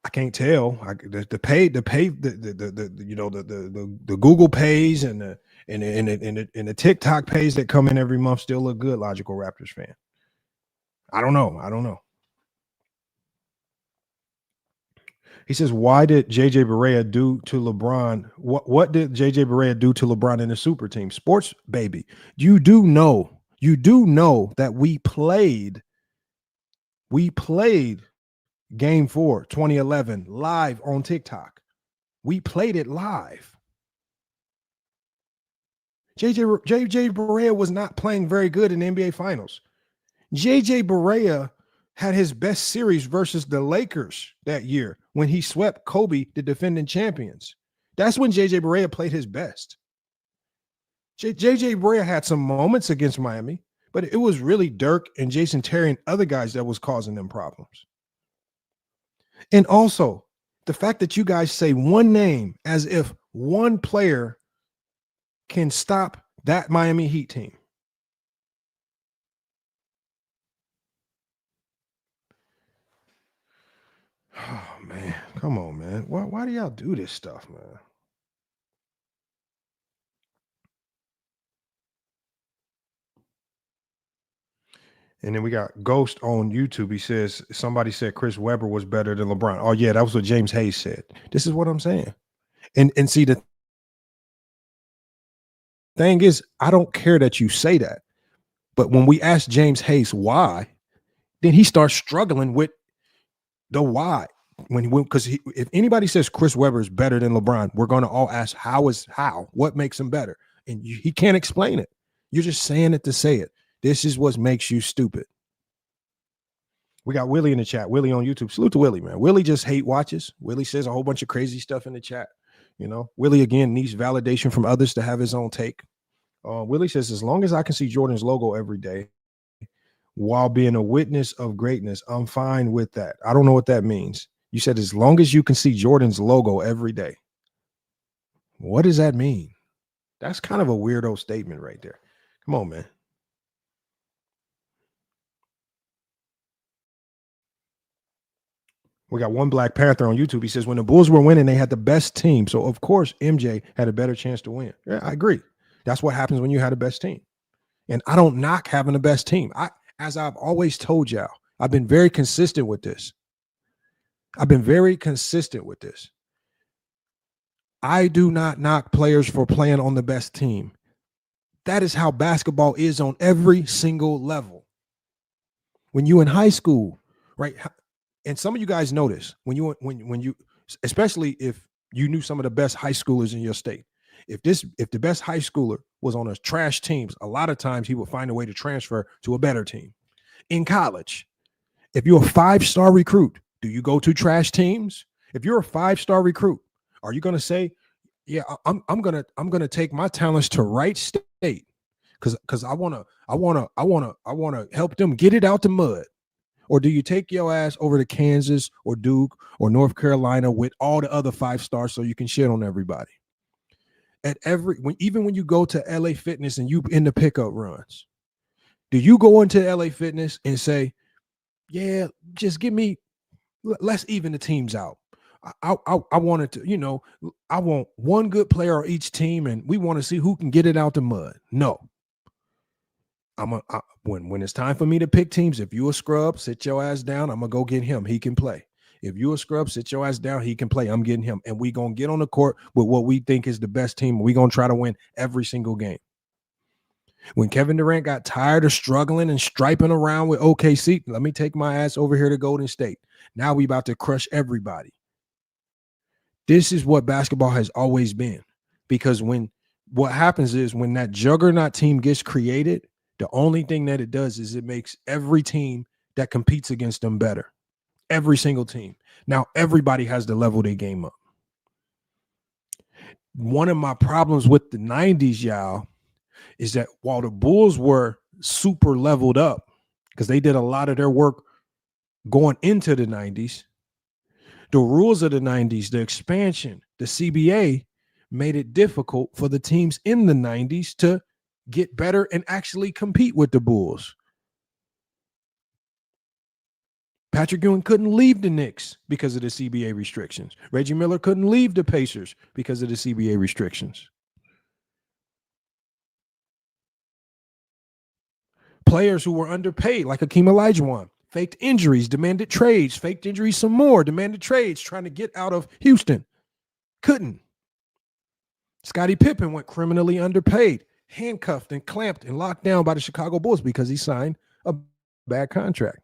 I can't tell. The Google pays and the TikTok pays that come in every month still look good. Logical Raptors fan. I don't know. He says, why did JJ Barea do to LeBron? What did JJ Barea do to LeBron in the super team? Sports, baby. You do know that we played Game 4, 2011, live on TikTok. We played it live. JJ Barea was not playing very good in the NBA Finals. JJ Barea had his best series versus the Lakers that year when he swept Kobe, the defending champions. That's when JJ Barea played his best. JJ Barea had some moments against Miami, but it was really Dirk and Jason Terry and other guys that was causing them problems. And also, the fact that you guys say one name as if one player can stop that Miami Heat team. Oh, man. Come on, man. Why do y'all do this stuff, man? And then we got Ghost on YouTube. He says, somebody said Chris Webber was better than LeBron. Oh, yeah, that was what James Hayes said. This is what I'm saying. And see, the thing is, I don't care that you say that. But when we ask James Hayes why, then he starts struggling with the why. Because if anybody says Chris Webber is better than LeBron, we're going to all ask how? What makes him better? And he can't explain it. You're just saying it to say it. This is what makes you stupid. We got Willie in the chat. Willie on YouTube. Salute to Willie, man. Willie just hate watches. Willie says a whole bunch of crazy stuff in the chat. You know, Willie, again, needs validation from others to have his own take. Willie says, as long as I can see Jordan's logo every day while being a witness of greatness, I'm fine with that. I don't know what that means. You said as long as you can see Jordan's logo every day. What does that mean? That's kind of a weirdo statement right there. Come on, man. We got one Black Panther on YouTube. He says, when the Bulls were winning, they had the best team. So, of course, MJ had a better chance to win. Yeah, I agree. That's what happens when you had the best team. And I don't knock having the best team. As I've always told y'all, I've been very consistent with this. I do not knock players for playing on the best team. That is how basketball is on every single level. When you in high school, right? And some of you guys know this when you, especially if you knew some of the best high schoolers in your state. If the best high schooler was on a trash teams, a lot of times he would find a way to transfer to a better team. In college, if you're a 5-star recruit, do you go to trash teams? If you're a 5-star recruit, are you going to say, yeah, I'm gonna take my talents to Wright State because I wanna help them get it out the mud? Or do you take your ass over to Kansas or Duke or North Carolina with all the other 5-stars so you can shit on everybody? Even when you go to LA Fitness and you in the pickup runs, do you go into LA Fitness and say, yeah, just let's even the teams out. I wanted to, I want one good player on each team and we want to see who can get it out the mud. No. When it's time for me to pick teams, if you a scrub, sit your ass down. I'm gonna go get him. He can play. If you a scrub, sit your ass down. He can play. I'm getting him, and we gonna get on the court with what we think is the best team. We gonna try to win every single game. When Kevin Durant got tired of struggling and striping around with OKC, let me take my ass over here to Golden State. Now we about to crush everybody. This is what basketball has always been, because what happens is when that juggernaut team gets created, the only thing that it does is it makes every team that competes against them better. Every single team. Now, everybody has to level their game up. One of my problems with the 90s, y'all, is that while the Bulls were super leveled up, because they did a lot of their work going into the 90s, the rules of the 90s, the expansion, the CBA made it difficult for the teams in the 90s to get better and actually compete with the Bulls. Patrick Ewing couldn't leave the Knicks because of the CBA restrictions. Reggie Miller couldn't leave the Pacers because of the CBA restrictions. Players who were underpaid, like Hakeem Olajuwon, faked injuries, demanded trades, faked injuries some more, demanded trades, trying to get out of Houston. Couldn't. Scottie Pippen went criminally underpaid, handcuffed and clamped and locked down by the Chicago Bulls because he signed a bad contract.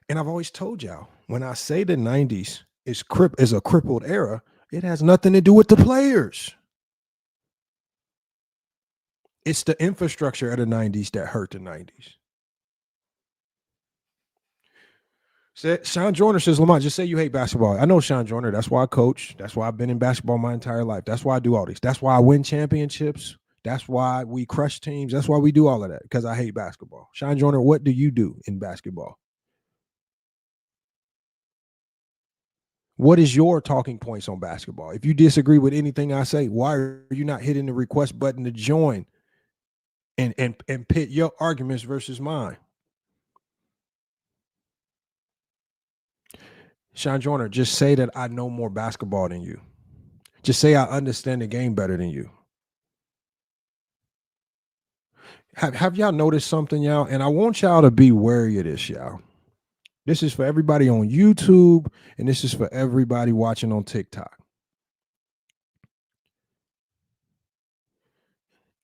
And I've always told y'all, when I say the 90s is a crippled era, it has nothing to do with the players. It's the infrastructure of the 90s that hurt the 90s. Sean Joyner says, Lamont, just say you hate basketball. I know Sean Joyner. That's why I coach. That's why I've been in basketball my entire life. That's why I do all this. That's why I win championships. That's why we crush teams. That's why we do all of that, because I hate basketball. Sean Joyner, what do you do in basketball? What is your talking points on basketball? If you disagree with anything I say, why are you not hitting the request button to join and pit your arguments versus mine? Sean Joyner, just say that I know more basketball than you. Just say I understand the game better than you. Have y'all noticed something, y'all? And I want y'all to be wary of this, y'all. This is for everybody on YouTube, and this is for everybody watching on TikTok.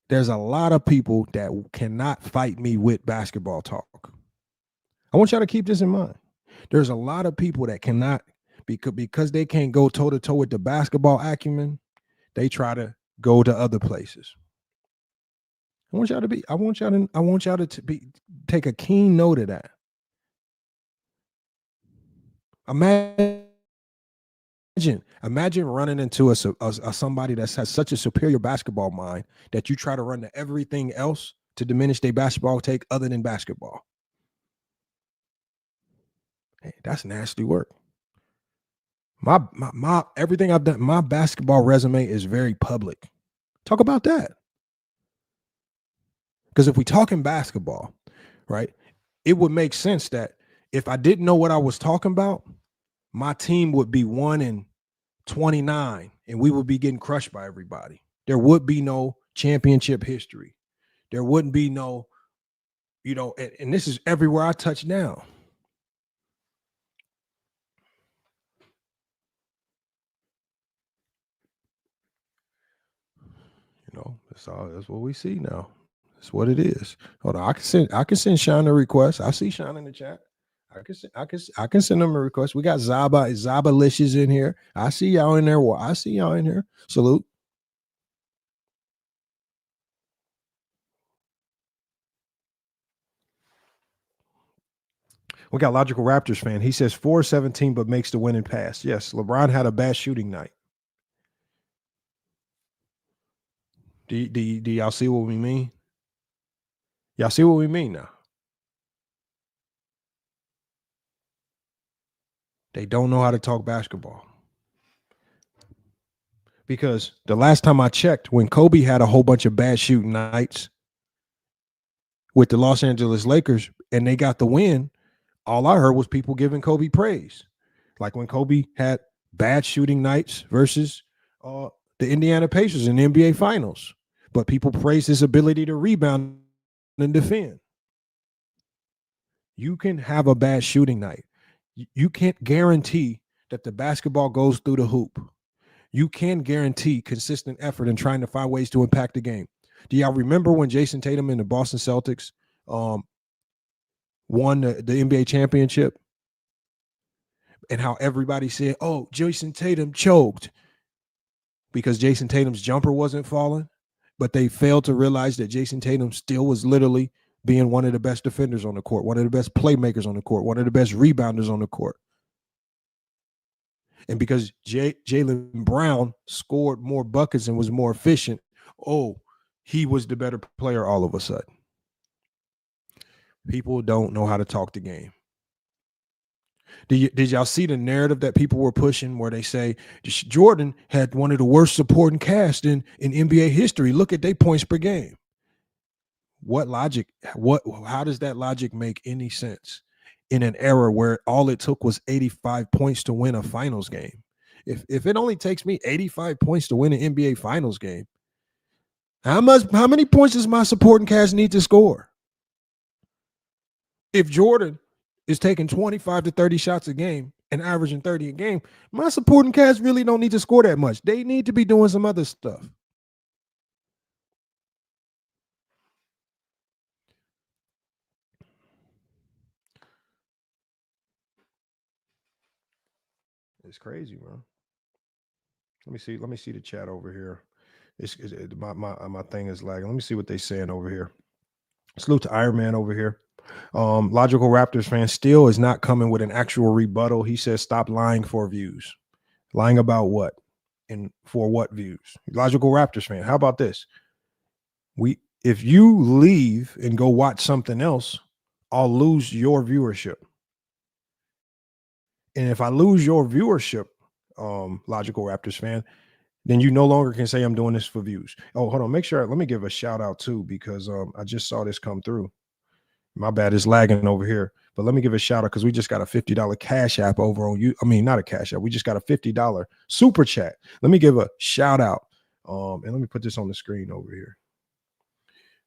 There's a lot of people that cannot fight me with basketball talk. I want y'all to keep this in mind. There's a lot of people that cannot, because they can't go toe-to-toe with the basketball acumen, they try to go to other places. I want y'all to take a keen note of that. Imagine running into a somebody that has such a superior basketball mind that you try to run to everything else to diminish their basketball take other than basketball. Hey, that's nasty work. My everything I've done, my basketball resume is very public. Talk about that. Because if we talk in basketball, right, it would make sense that if I didn't know what I was talking about, my team would be 1-29 and we would be getting crushed by everybody. There would be no championship history. There wouldn't be no, and this is everywhere I touch now. That's what we see now. That's what it is. Hold on, I can send Sean a request. I see Sean in the chat. I can send them a request. We got Zabalicious in here. I see y'all in there. Well, I see y'all in here. Salute. We got Logical Raptors fan. He says 4-17, but makes the winning pass. Yes, LeBron had a bad shooting night. Do y'all see what we mean? Y'all see what we mean now? They don't know how to talk basketball. Because the last time I checked, when Kobe had a whole bunch of bad shooting nights with the Los Angeles Lakers and they got the win, all I heard was people giving Kobe praise. Like when Kobe had bad shooting nights versus the Indiana Pacers in the NBA Finals. But people praise his ability to rebound and defend. You can have a bad shooting night. You can't guarantee that the basketball goes through the hoop. You can guarantee consistent effort and trying to find ways to impact the game. Do y'all remember when Jason Tatum and the Boston Celtics won the NBA championship? And how everybody said, oh, Jason Tatum choked because Jason Tatum's jumper wasn't falling. But they failed to realize that Jason Tatum still was literally being one of the best defenders on the court, one of the best playmakers on the court, one of the best rebounders on the court. And because Jaylen Brown scored more buckets and was more efficient, he was the better player all of a sudden. People don't know how to talk the game. Did y'all see the narrative that people were pushing where they say Jordan had one of the worst supporting cast in NBA history? Look at their points per game. what logic, how does that logic make any sense in an era where all it took was 85 points to win a finals game? If it only takes me 85 points to win an NBA finals game, how many points does my supporting cast need to score? If Jordan is taking 25 to 30 shots a game and averaging 30 a game, my supporting cast really don't need to score that much. They need to be doing some other stuff. It's crazy, man. Let me see the chat over here. My thing is lagging. Let me see what they're saying over here. Salute to Iron Man over here. Logical Raptors fan still is not coming with an actual rebuttal. He says stop lying for views. Lying about what? And for what views? Logical Raptors fan, how about this? If you leave and go watch something else, I'll lose your viewership. And if I lose your viewership, Logical Raptors fan, then you no longer can say I'm doing this for views. Oh, hold on. Let me give a shout out too, because I just saw this come through. My bad, it's lagging over here. But let me give a shout out because we just got a $50 cash app over on you. I mean, not a cash app. We just got a $50 super chat. Let me give a shout out. And let me put this on the screen over here.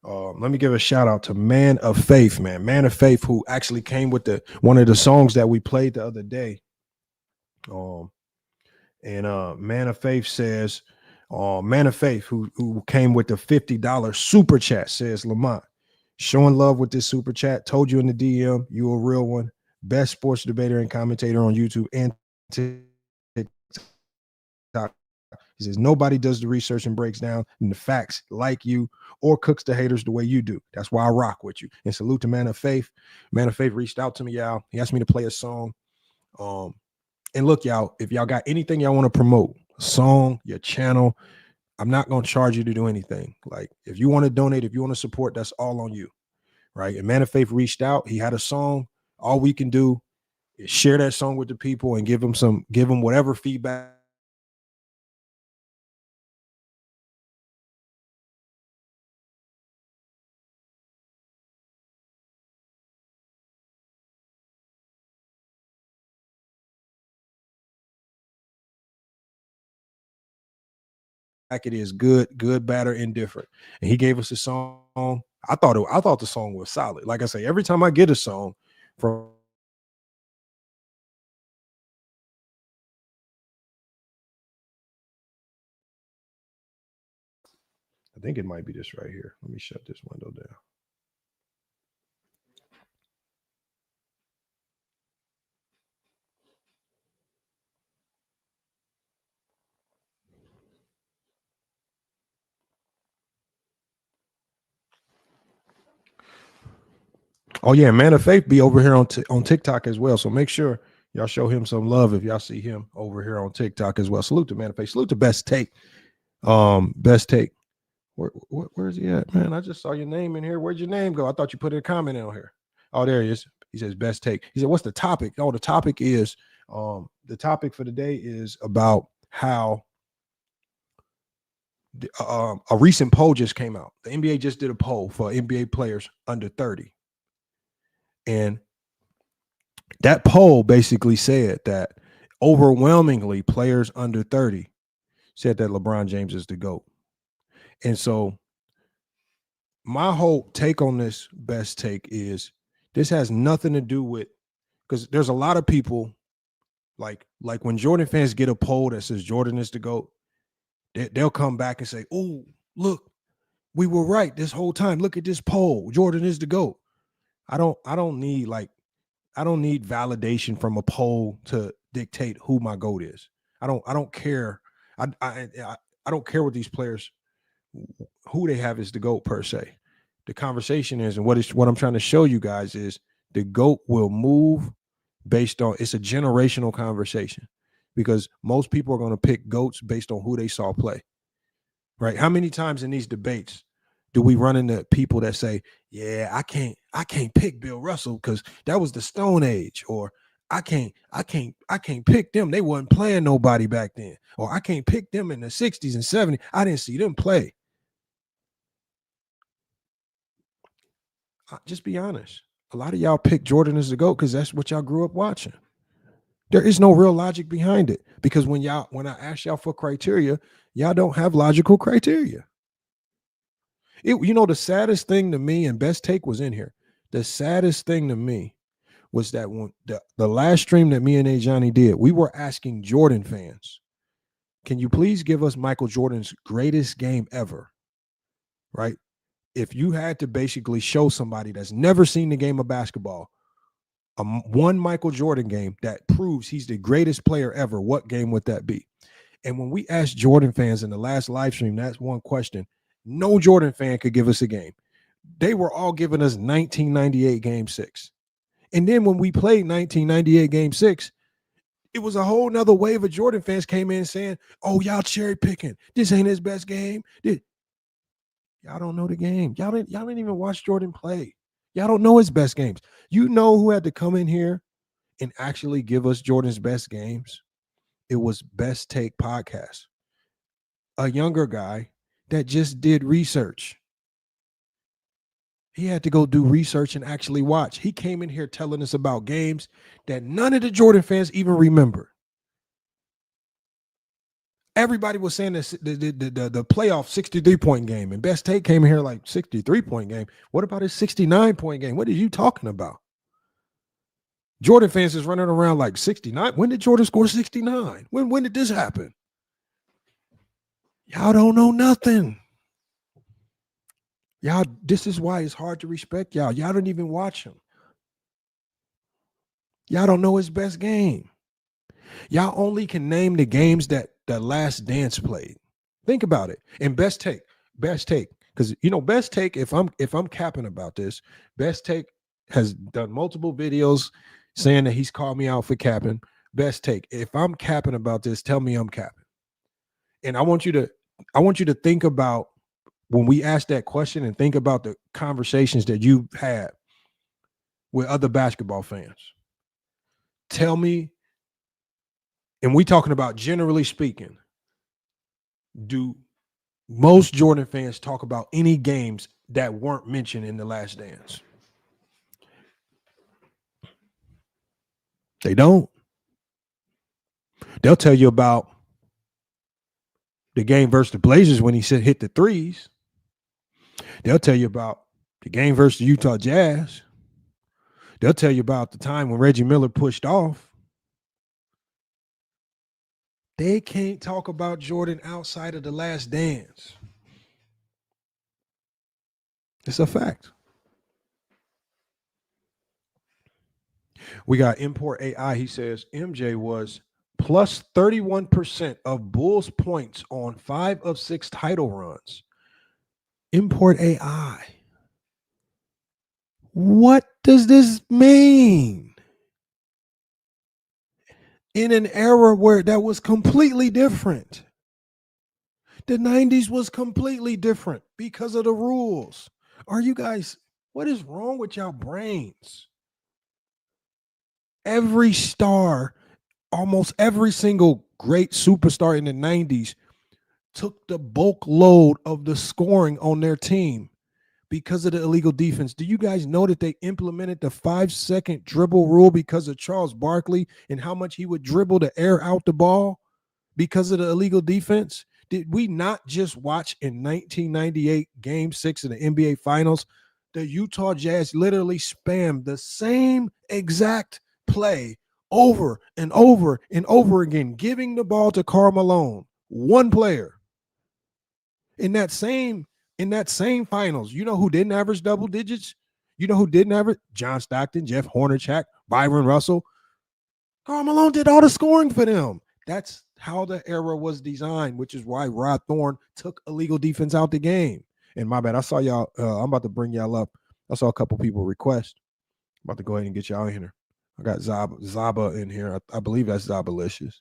Let me give a shout out to Man of Faith, man. Man of Faith, who actually came with one of the songs that we played the other day. Man of Faith says, Man of Faith, who came with the $50 super chat, says, Lamont, showing love with this super chat. Told you in the DM, you a real one. Best sports debater and commentator on YouTube and TikTok. He says, nobody does the research and breaks down the facts like you or cooks the haters the way you do. That's why I rock with you. And salute to Man of Faith. Man of Faith reached out to me, y'all. He asked me to play a song. And look, y'all, if y'all got anything y'all want to promote, a song, your channel, I'm not going to charge you to do anything. Like, if you want to donate, if you want to support, that's all on you, right? And Man of Faith reached out. He had a song. All we can do is share that song with the people and give them whatever feedback. It is good, bad, or indifferent. And he gave us a song. I thought the song was solid. Like I say, every time I get a song from I think it might be this right here. Let me shut this window down. Oh yeah, Man of Faith be over here on TikTok as well. So make sure y'all show him some love if y'all see him over here on TikTok as well. Salute to Man of Faith. Salute to Best Take. Best Take. Where's he at, man? I just saw your name in here. Where'd your name go? I thought you put a comment in on here. Oh, there he is. He says Best Take. He said, what's the topic? Oh, the topic is the topic for the day is about how a recent poll just came out. The NBA just did a poll for NBA players under 30. And that poll basically said that overwhelmingly players under 30 said that LeBron James is the GOAT. And so my whole take on this Best Take is this has nothing to do with, because there's a lot of people like when Jordan fans get a poll that says Jordan is the GOAT, they'll come back and say, oh, look, we were right this whole time. Look at this poll. Jordan is the GOAT. I don't need validation from a poll to dictate who my GOAT is. I don't care. I don't care what these players, who they have as the GOAT per se. The conversation is, and what I'm trying to show you guys is the GOAT will move based on, it's a generational conversation, because most people are going to pick GOATs based on who they saw play, right? How many times in these debates do we run into people that say, yeah, I can't pick Bill Russell because that was the Stone Age, or I can't pick them. They wasn't playing nobody back then, or I can't pick them in the 60s and 70s. I didn't see them play. Just be honest. A lot of y'all pick Jordan as the GOAT because that's what y'all grew up watching. There is no real logic behind it because when I ask y'all for criteria, y'all don't have logical criteria. The saddest thing to me, and Best Take was in here. The saddest thing to me was that when the last stream that me and Johnny did, we were asking Jordan fans, can you please give us Michael Jordan's greatest game ever? Right? If you had to basically show somebody that's never seen the game of basketball, one Michael Jordan game that proves he's the greatest player ever, what game would that be? And when we asked Jordan fans in the last live stream, that's one question. No Jordan fan could give us a game. They were all giving us 1998 Game 6. And then when we played 1998 Game 6, it was a whole nother wave of Jordan fans came in saying, oh, y'all cherry picking. This ain't his best game. Y'all don't know the game. Y'all didn't even watch Jordan play. Y'all don't know his best games. You know who had to come in here and actually give us Jordan's best games? It was Best Take Podcast. A younger guy that just did research. He had to go do research and actually watch. He came in here telling us about games that none of the Jordan fans even remember. Everybody was saying this, the playoff 63-point game, and Best Take came in here like 63-point game. What about his 69-point game? What are you talking about? Jordan fans is running around like 69. When did Jordan score 69? When did this happen? Y'all don't know nothing. Y'all, this is why it's hard to respect y'all. Y'all don't even watch him. Y'all don't know his best game. Y'all only can name the games that The Last Dance played. Think about it. And Best Take, because Best Take. If I'm capping about this, Best Take has done multiple videos saying that he's called me out for capping. Best Take. If I'm capping about this, tell me I'm capping. And I want you to think about when we ask that question and think about the conversations that you've had with other basketball fans. Tell me. And we talking about generally speaking, do most Jordan fans talk about any games that weren't mentioned in The Last Dance? They don't. They'll tell you about the game versus the Blazers when he hit the threes. They'll tell you about the game versus the Utah Jazz. They'll tell you about the time when Reggie Miller pushed off. They can't talk about Jordan outside of The Last Dance. It's a fact. We got Import AI. He says MJ was plus 31% of Bulls points on 5 of 6 title runs. Import AI. What does this mean? In an era where that was completely different. The 90s was completely different because of the rules. Are you guys, what is wrong with y'all brains? Every star, almost every single great superstar in the 90s took the bulk load of the scoring on their team because of the illegal defense. Do you guys know that they implemented the 5-second dribble rule because of Charles Barkley and how much he would dribble to air out the ball because of the illegal defense? Did we not just watch in 1998 Game 6 of the NBA Finals? The Utah Jazz literally spammed the same exact play over and over and over again, giving the ball to Karl Malone, one player. In that same finals, you know who didn't average double digits? You know who didn't average? John Stockton, Jeff Hornacek, Byron Russell. Karl Malone did all the scoring for them. That's how the era was designed, which is why Rod Thorne took illegal defense out the game. And my bad, I saw y'all. I'm about to bring y'all up. I saw a couple people request. I'm about to go ahead and get y'all in here. I got Zaba in here. I believe that's Zabalicious.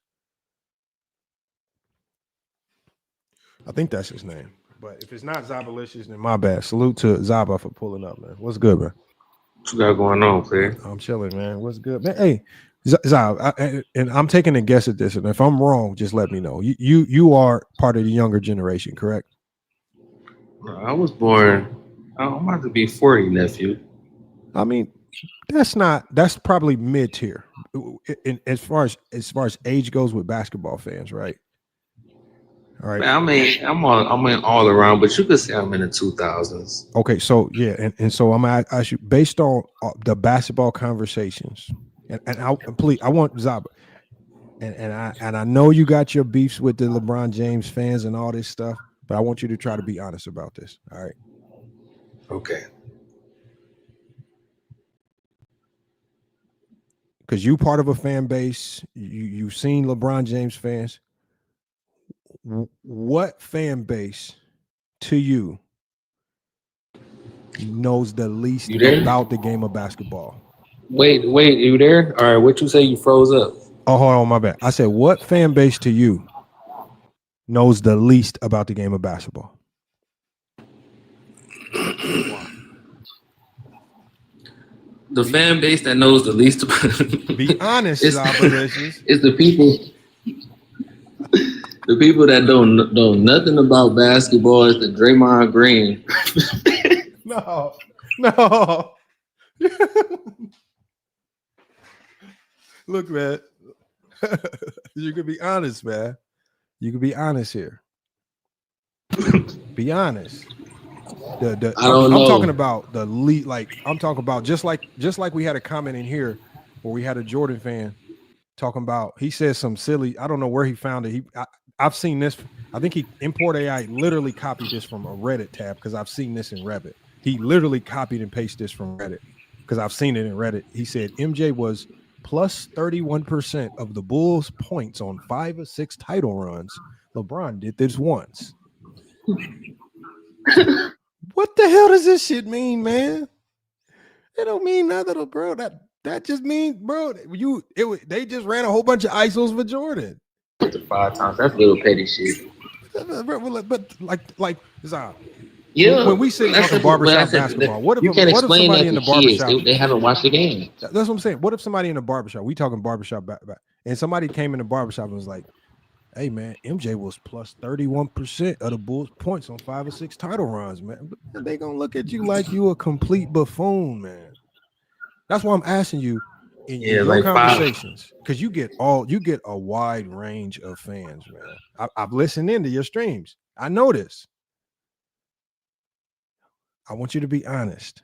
I think that's his name. But if it's not Zabalicious, then my bad. Salute to Zaba for pulling up, man. What's good, man? What you got going on, man? I'm chilling, man. What's good, man? Hey, Zab, and I'm taking a guess at this, and if I'm wrong, just let me know. You are part of the younger generation, correct? I was born. I'm about to be 40, nephew. I mean, that's probably mid tier as far as age goes with basketball fans, right? All right. I mean, I'm all around, but you could say I'm in the 2000s. Okay, so yeah, and so I'm gonna ask you based on the basketball conversations, and I want Zaba, and I know you got your beefs with the LeBron James fans and all this stuff, but I want you to try to be honest about this. All right. Okay. Because you part of a fan base, you've seen LeBron James fans. What fan base to you knows the least about the game of basketball? Wait, you there? All right, what you say? You froze up. Oh, hold on, my bad. I said, what fan base to you knows the least about the game of basketball? The fan base that knows the least about Be honest, it's the people that don't know nothing about basketball. Is the Draymond Green. No. Look, man. You can be honest, man. You can be honest here. Be honest. I don't know. I'm talking about the lead. Like I'm talking about just like we had a comment in here where we had a Jordan fan talking about. He said some silly. I don't know where he found it. I've seen this. I think he Import AI literally copied this from a Reddit tab because I've seen this in Reddit. He literally copied and pasted this from Reddit because I've seen it in Reddit. He said MJ was plus 31% of the Bulls' points on 5 or 6 title runs. LeBron did this once. What the hell does this shit mean, man? It don't mean nothing, bro. That just means, bro, they just ran a whole bunch of ISOs for Jordan. 5 times. That's little petty shit. But like Zah, yeah. When we sit in the barbershop basketball, what if somebody in the barbershop? They haven't watched the game. That's what I'm saying. What if somebody in the barbershop? We talking barbershop back, and somebody came in the barbershop and was like, "Hey man, MJ was plus 31% of the Bulls' points on 5 or 6 title runs, man." But they gonna look at you like you a complete buffoon, man. That's why I'm asking you in your like conversations, because you get a wide range of fans, man. I've listened into your streams. I know this. I want you to be honest.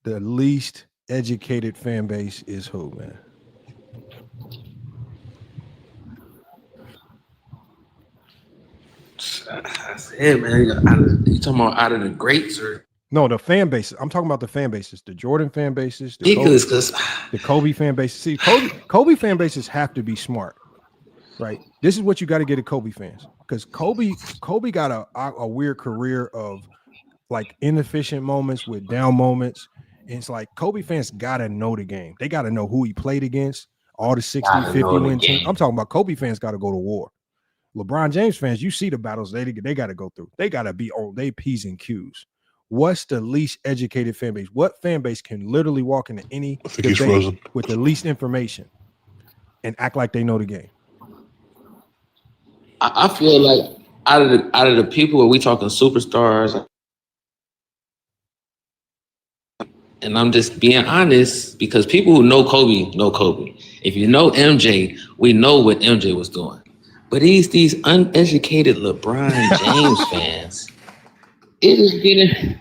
The least educated fan base is who, man? I said, man, you talking about out of the greats or? No, the fan bases. I'm talking about the fan bases, the Jordan fan bases, the Kobe fan bases. See, Kobe fan bases have to be smart, right? This is what you got to get at Kobe fans, because Kobe got a weird career of like inefficient moments with down moments. And it's like Kobe fans got to know the game. They got to know who he played against, all the 60, 50 win teams. I'm talking about Kobe fans got to go to war. LeBron James fans, you see the battles they got to go through. They got to be on their P's and Q's. What's the least educated fan base? What fan base can literally walk into any debate with the least information and act like they know the game? I feel like out of the people where we talking superstars, and I'm just being honest, because people who know Kobe know Kobe. If you know MJ, we know what MJ was doing. But these uneducated LeBron James fans, it is getting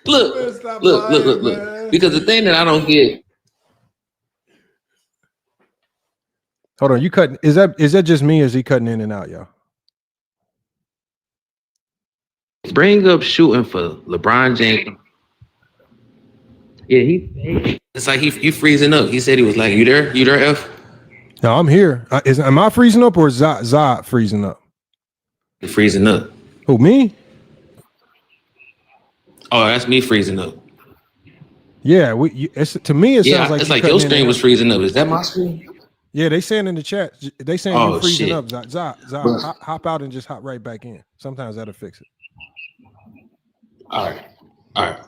look. Because the thing that I don't get. Hold on, you cutting? Is that just me? Or is he cutting in and out, y'all? Bring up shooting for LeBron James. Yeah, it's like he freezing up. He said he was like, "You there, F?" No, I'm here. Am I freezing up or is Zod freezing up? You're freezing up. Who, me? Oh, that's me freezing up. Yeah, to me it sounds like it's like your screen was freezing up. Is that my screen? Yeah, they saying in the chat. They saying you're freezing up. Zod, hop out and just hop right back in. Sometimes that'll fix it. All right.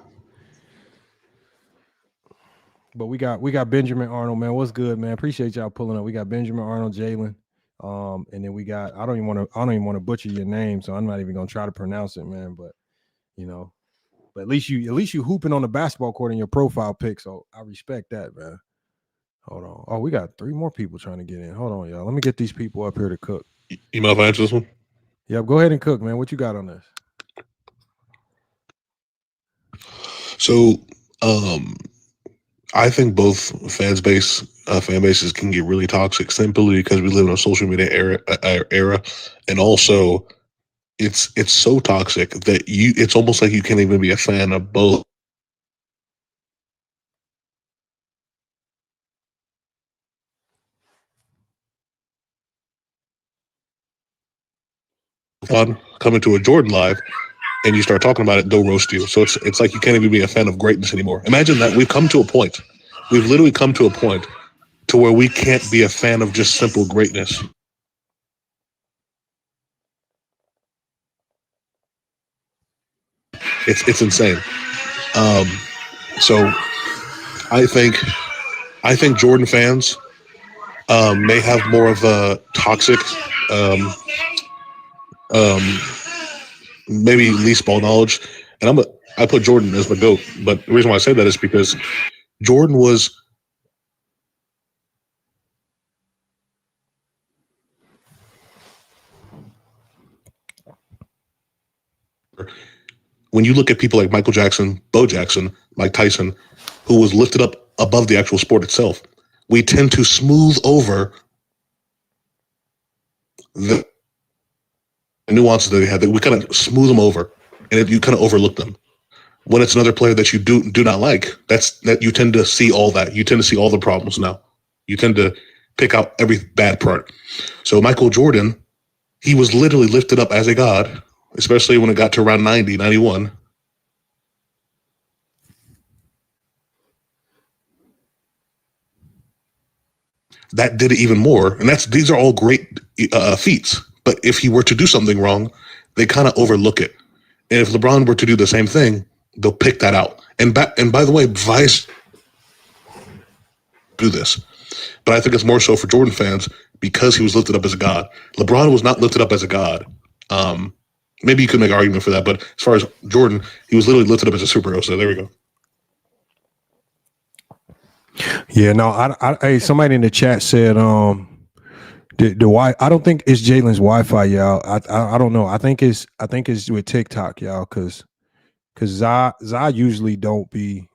But we got Benjamin Arnold, man. What's good, man? Appreciate y'all pulling up. We got Benjamin Arnold, Jaylen, and then we got I don't even want to butcher your name, so I'm not even gonna try to pronounce it, man. But But at least you hooping on the basketball court in your profile pic. So I respect that, man. Hold on. Oh, we got 3 more people trying to get in. Hold on, y'all. Let me get these people up here to cook. You mind if I answer this one? Yep, go ahead and cook, man. What you got on this? So, I think both fan bases can get really toxic simply because we live in a social media era, and also it's so toxic that it's almost like you can't even be a fan of both. Fun coming to a Jordan live and you start talking about it, they'll roast you. So it's like you can't even be a fan of greatness anymore. Imagine that. We've literally come to a point to where we can't be a fan of just simple greatness. It's insane. So I think Jordan fans may have more of a toxic maybe least ball knowledge, and I put Jordan as my GOAT. But the reason why I say that is because Jordan was when you look at people like Michael Jackson, Bo Jackson, Mike Tyson, who was lifted up above the actual sport itself, we tend to smooth over the nuances that they had. That we kind of smooth them over, and you kind of overlook them. When it's another player that you do not like, that you tend to see all that. You tend to see all the problems now. You tend to pick out every bad part. So Michael Jordan, he was literally lifted up as a god, especially when it got to around 90, 91. That did it even more. And these are all great feats. But if he were to do something wrong, they kind of overlook it. And if LeBron were to do the same thing, they'll pick that out. And by the way, Vice do this. But I think it's more so for Jordan fans because he was lifted up as a god. LeBron was not lifted up as a god. Maybe you could make an argument for that. But as far as Jordan, he was literally lifted up as a superhero. So there we go. Yeah, no, hey, somebody in the chat said, I don't think it's Jalen's Wi-Fi, y'all. I don't know. I think it's with TikTok, y'all, because Zai usually don't be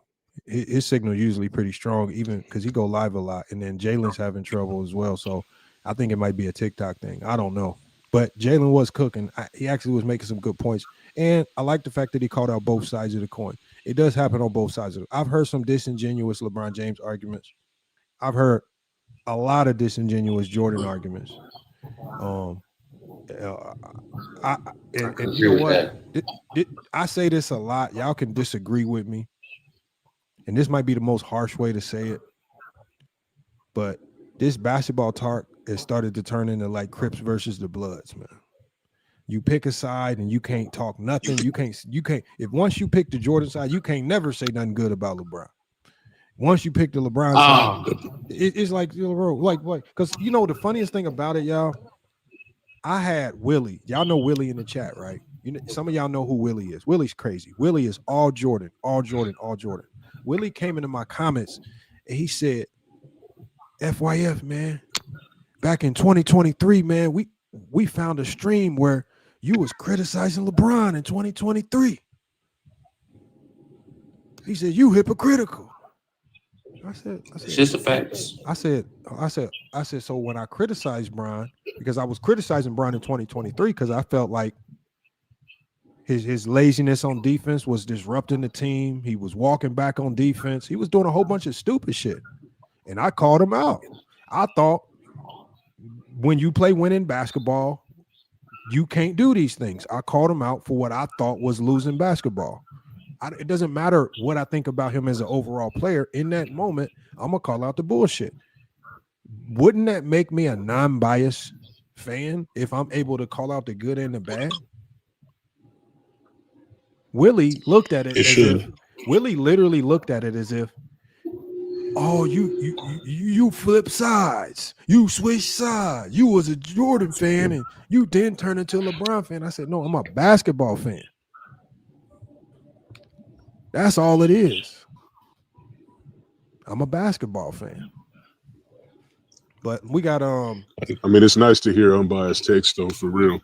his signal usually pretty strong, even because he go live a lot, and then Jalen's having trouble as well. So I think it might be a TikTok thing. I don't know, but Jalen was cooking. He actually was making some good points, and I like the fact that he called out both sides of the coin. It does happen on both sides of it. I've heard some disingenuous LeBron James arguments. I've heard a lot of disingenuous Jordan arguments. And you know what? I say this a lot. Y'all can disagree with me, and this might be the most harsh way to say it, but this basketball talk has started to turn into like Crips versus the Bloods, man. You pick a side and you can't talk nothing. You can't. If once you pick the Jordan side, you can't never say nothing good about LeBron. Once you pick the LeBron side, it's like because you know the funniest thing about it, y'all. I had Willie. Y'all know Willie in the chat, right? You know, some of y'all know who Willie is. Willie's crazy. Willie is all Jordan, all Jordan, all Jordan. Willie came into my comments and he said, "FYF, man, back in 2023, man, we found a stream where you was criticizing LeBron in 2023." He said, "You hypocritical." I said, it's just the facts. I said, so when I criticized Bron, because I was criticizing Bron in 2023 because I felt like his laziness on defense was disrupting the team. He was walking back on defense. He was doing a whole bunch of stupid shit. And I called him out. I thought when you play winning basketball, you can't do these things. I called him out for what I thought was losing basketball. It doesn't matter what I think about him as an overall player. In that moment, I'm going to call out the bullshit. Wouldn't that make me a non-biased fan if I'm able to call out the good and the bad? Willie looked at it as if Willie literally looked at it as if, oh, you flip sides, you switch sides, you was a Jordan fan and you then turn into a LeBron fan. I said, no, I'm a basketball fan. That's all it is. I'm a basketball fan. But we got I mean, it's nice to hear unbiased takes though, for real.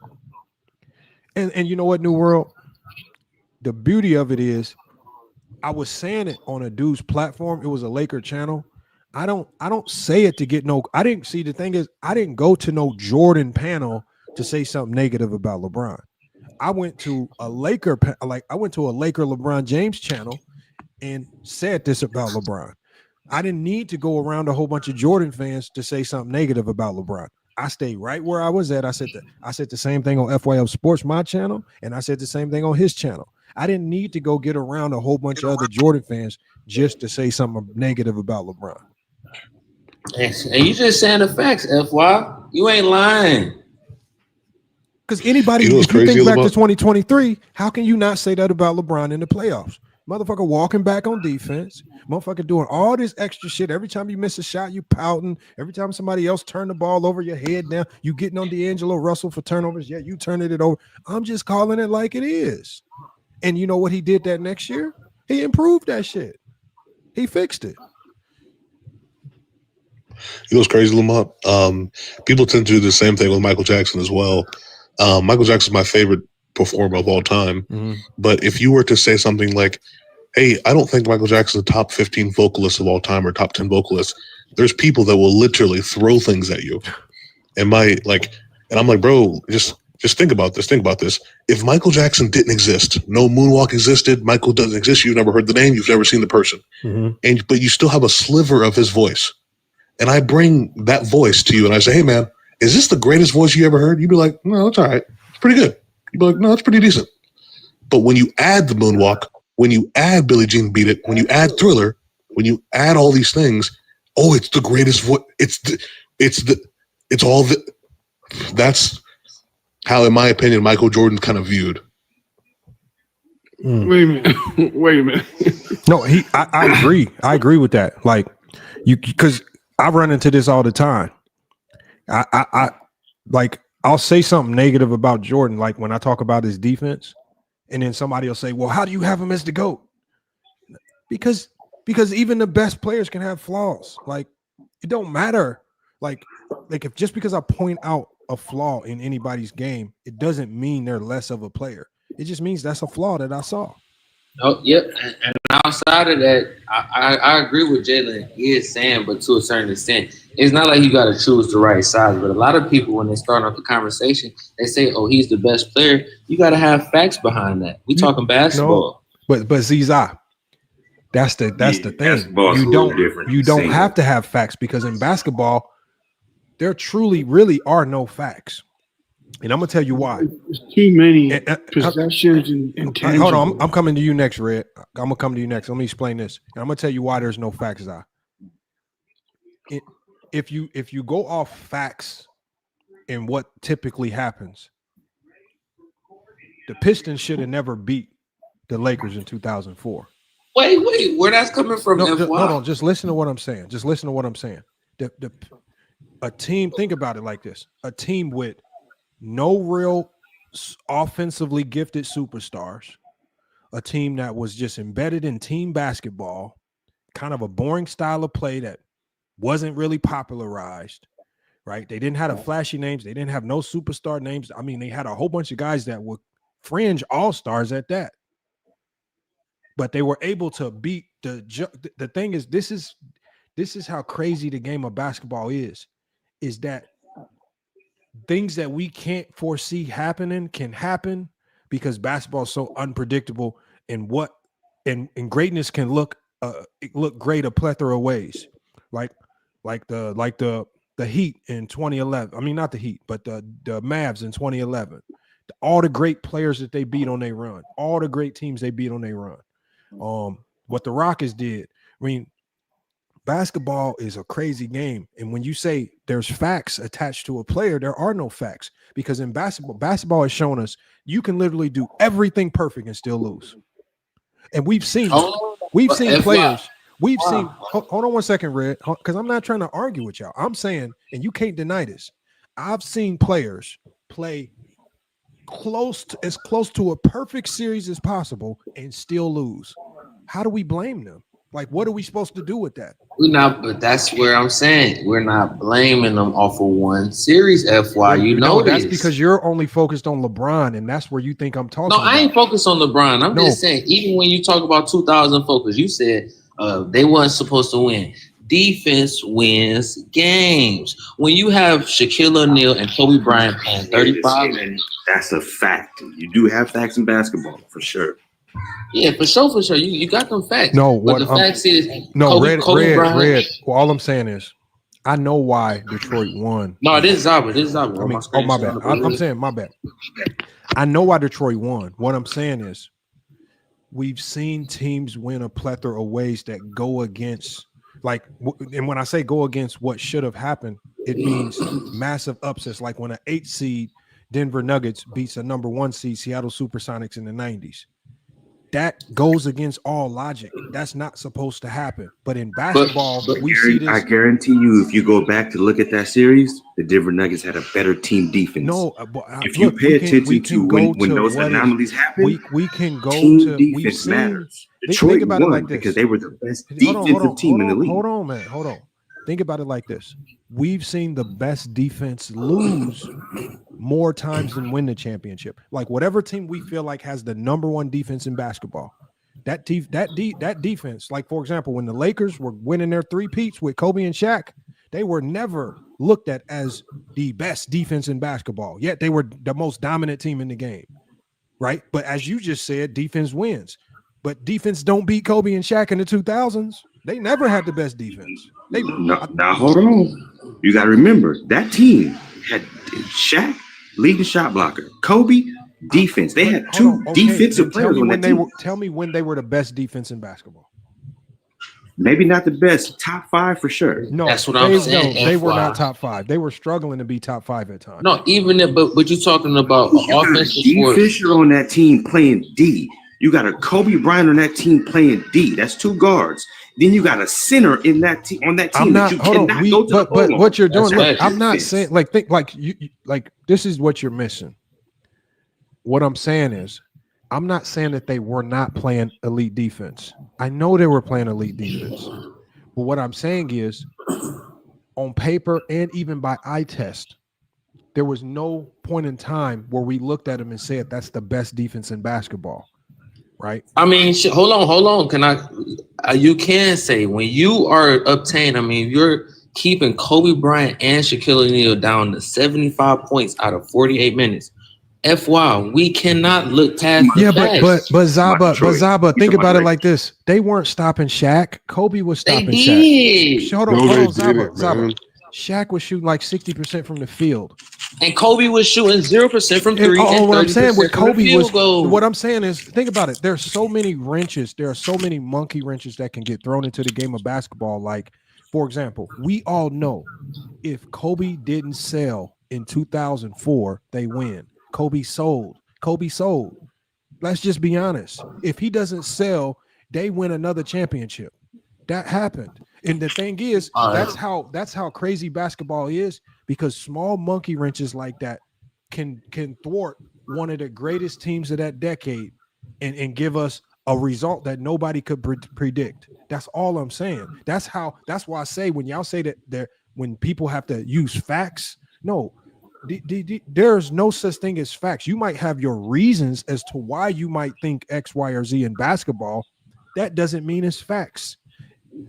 And you know what, New World? The beauty of it is I was saying it on a dude's platform. It was a Laker channel. I don't say it to get no. I didn't see the thing is I didn't go to no Jordan panel to say something negative about LeBron. I went to a Laker LeBron James channel and said this about LeBron. I didn't need to go around a whole bunch of Jordan fans to say something negative about LeBron. I stayed right where I was at. I said the same thing on FYL Sports, my channel, and I said the same thing on his channel. I didn't need to go get around a whole bunch of other Jordan fans just to say something negative about LeBron. And you just saying the facts, FY. You ain't lying. Because anybody, You know what's if you crazy think back to about- 2023, how can you not say that about LeBron in the playoffs? Motherfucker walking back on defense. Motherfucker doing all this extra shit. Every time you miss a shot, you pouting. Every time somebody else turn the ball over, your head down. You getting on D'Angelo Russell for turnovers. Yeah, you turning it over. I'm just calling it like it is. And you know what he did that next year? He improved that shit. He fixed it. You know what's crazy, Lamont? People tend to do the same thing with Michael Jackson as well. Michael Jackson's my favorite performer of all time. Mm-hmm. But if you were to say something like, hey, I don't think Michael Jackson's a top 15 vocalist of all time or top 10 vocalist, there's people that will literally throw things at you. And I'm like, bro, just think about this. Think about this. If Michael Jackson didn't exist, no moonwalk existed, Michael doesn't exist, you've never heard the name, you've never seen the person. Mm-hmm. But you still have a sliver of his voice. And I bring that voice to you and I say, hey, man, is this the greatest voice you ever heard? You'd be like, no, it's all right. It's pretty good. You'd be like, no, it's pretty decent. But when you add the moonwalk, when you add Billie Jean Beat It, when you add Thriller, when you add all these things, oh, it's the greatest voice. That's how, in my opinion, Michael Jordan kind of viewed. Wait a minute. No, I agree. I agree with that. Like because I run into this all the time. I'll say something negative about Jordan, like when I talk about his defense, and then somebody will say, well, how do you have him as the GOAT? Because even the best players can have flaws. Like, it don't matter. Like if just because I point out a flaw in anybody's game, it doesn't mean they're less of a player. It just means that's a flaw that I saw. Oh, yep. And outside of that, I agree with Jaylen is saying, but to a certain extent, it's not like you got to choose the right side. But a lot of people, when they start off the conversation, they say, "Oh, he's the best player." You got to have facts behind that. We talking basketball, but Ziza, that's the thing. Basketball's a little different. You don't have to have facts because in basketball, there truly, really are no facts. And I'm gonna tell you why. There's too many possessions and hold on, I'm coming to you next, Red. I'm gonna come to you next. Let me explain this, and I'm gonna tell you why there's no facts. If you go off facts and what typically happens, the Pistons should have never beat the Lakers in 2004. Wait, where that's coming from? No, hold on, just listen to what I'm saying. A team, think about it like this: a team with no real offensively gifted superstars, a team that was just embedded in team basketball, kind of a boring style of play that wasn't really popularized, right? They didn't have flashy names. They didn't have no superstar names. I mean, they had a whole bunch of guys that were fringe all-stars at that. But they were able to beat the thing is, this is how crazy the game of basketball is that things that we can't foresee happening can happen because basketball is so unpredictable, and greatness can look great a plethora of ways, like the Heat in 2011. I mean, not the Heat, but the Mavs in 2011. All the great players that they beat on their run, all the great teams they beat on their run. What the Rockets did. I mean, basketball is a crazy game, and when you say there's facts attached to a player, there are no facts, because in basketball has shown us you can literally do everything perfect and still lose. And we've seen players. Hold on one second, Red, because I'm not trying to argue with y'all. I'm saying, and you can't deny this, I've seen players play as close to a perfect series as possible and still lose. How do we blame them? Like, what are we supposed to do with that? We're not, but that's where I'm saying we're not blaming them off of one series. FY, that's because you're only focused on LeBron, and that's where you think I'm talking. No, I ain't focused on LeBron. I'm just saying, even when you talk about 2000 focus, you said they wasn't supposed to win. Defense wins games. When you have Shaquille O'Neal and Kobe Bryant playing 35 minutes, that's a fact. You do have facts in basketball for sure. Yeah, for sure. You got them facts. No, but the facts is Red. Bryant. Well, all I'm saying is, I know why Detroit won. No, this is Zaba. I mean, my bad. I'm saying my bad. I know why Detroit won. What I'm saying is, we've seen teams win a plethora of ways that go against, like, and when I say go against what should have happened, it means massive upsets. Like when an 8 seed Denver Nuggets beats a number 1 seed Seattle Supersonics in the 90s. That goes against all logic. That's not supposed to happen. But in basketball, we see this. I guarantee you, if you go back to look at that series, the Denver Nuggets had a better team defense. No, if you pay attention to when those anomalies happen, we can go team to defense matters. Detroit won because they were the best defensive team in the league. Hold on, man. Hold on. Think about it like this. We've seen the best defense lose more times than win the championship. Like whatever team we feel like has the number 1 defense in basketball, that defense, like for example, when the Lakers were winning their 3-peats with Kobe and Shaq, they were never looked at as the best defense in basketball. Yet they were the most dominant team in the game, right? But as you just said, defense wins. But defense don't beat Kobe and Shaq in the 2000s. They never had the best defense. Now hold on. You got to remember that team had Shaq, leading shot blocker, Kobe, defense. They had 2 defensive players on that team. Tell me when they were the best defense in basketball. Maybe not the best, top 5 for sure. No, that's what I'm saying. No, they were not top 5. They were struggling to be top 5 at times. No, even if, but you're talking about offensive D. Fisher on that team playing D. You got a Kobe Bryant on that team playing D. That's 2 guards. Then you got a center in that team on that team that you cannot go to. But what you're doing, look, I'm not saying like this is what you're missing. What I'm saying is, I'm not saying that they were not playing elite defense. I know they were playing elite defense. But what I'm saying is, on paper and even by eye test, there was no point in time where we looked at them and said that's the best defense in basketball. Right. I mean, hold on. Can you can say when you are obtained, I mean, you're keeping Kobe Bryant and Shaquille O'Neal down to 75 points out of 48 minutes. FY, we cannot look past. Yeah, but Zaba, think about it like this. They weren't stopping Shaq. Kobe was stopping Shaq. Hold on, Zaba. Shaq was shooting like 60% from the field. And Kobe was shooting 0% from 3. What I'm saying with Kobe was, what I'm saying is, think about it. There's so many wrenches. There are so many monkey wrenches that can get thrown into the game of basketball. Like, for example, we all know if Kobe didn't sell in 2004, they win. Kobe sold. Let's just be honest. If he doesn't sell, they win another championship. That happened. And the thing is, that's how crazy basketball is, because small monkey wrenches like that can thwart one of the greatest teams of that decade and give us a result that nobody could predict. That's all I'm saying. That's why I say when y'all say that when people have to use facts, no, there's no such thing as facts. You might have your reasons as to why you might think X, Y, or Z in basketball. That doesn't mean it's facts.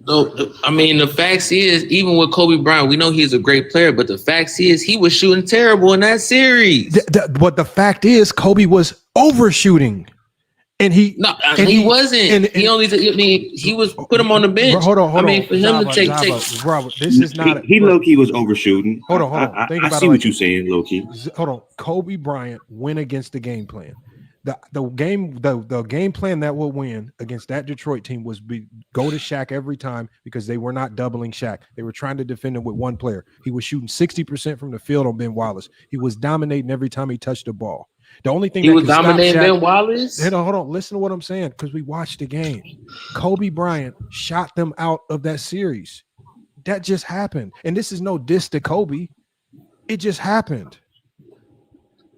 No, I mean, the facts is, even with Kobe Bryant, we know he's a great player, but the facts is he was shooting terrible in that series. But the fact is, Kobe was overshooting. And he wasn't. And he only. I mean, he was put him on the bench. Hold on. I mean, for him to take. Robert, this is not. He low key was overshooting. Hold on. I see what you're saying, low key. Hold on. Kobe Bryant went against the game plan. The game plan that would win against that Detroit team was go to Shaq every time, because they were not doubling Shaq. They were trying to defend him with one player. He was shooting 60% from the field on Ben Wallace. He was dominating every time he touched the ball. The only thing he was dominating Ben Wallace. Hold on. Listen to what I'm saying, because we watched the game. Kobe Bryant shot them out of that series. That just happened, and this is no diss to Kobe. It just happened.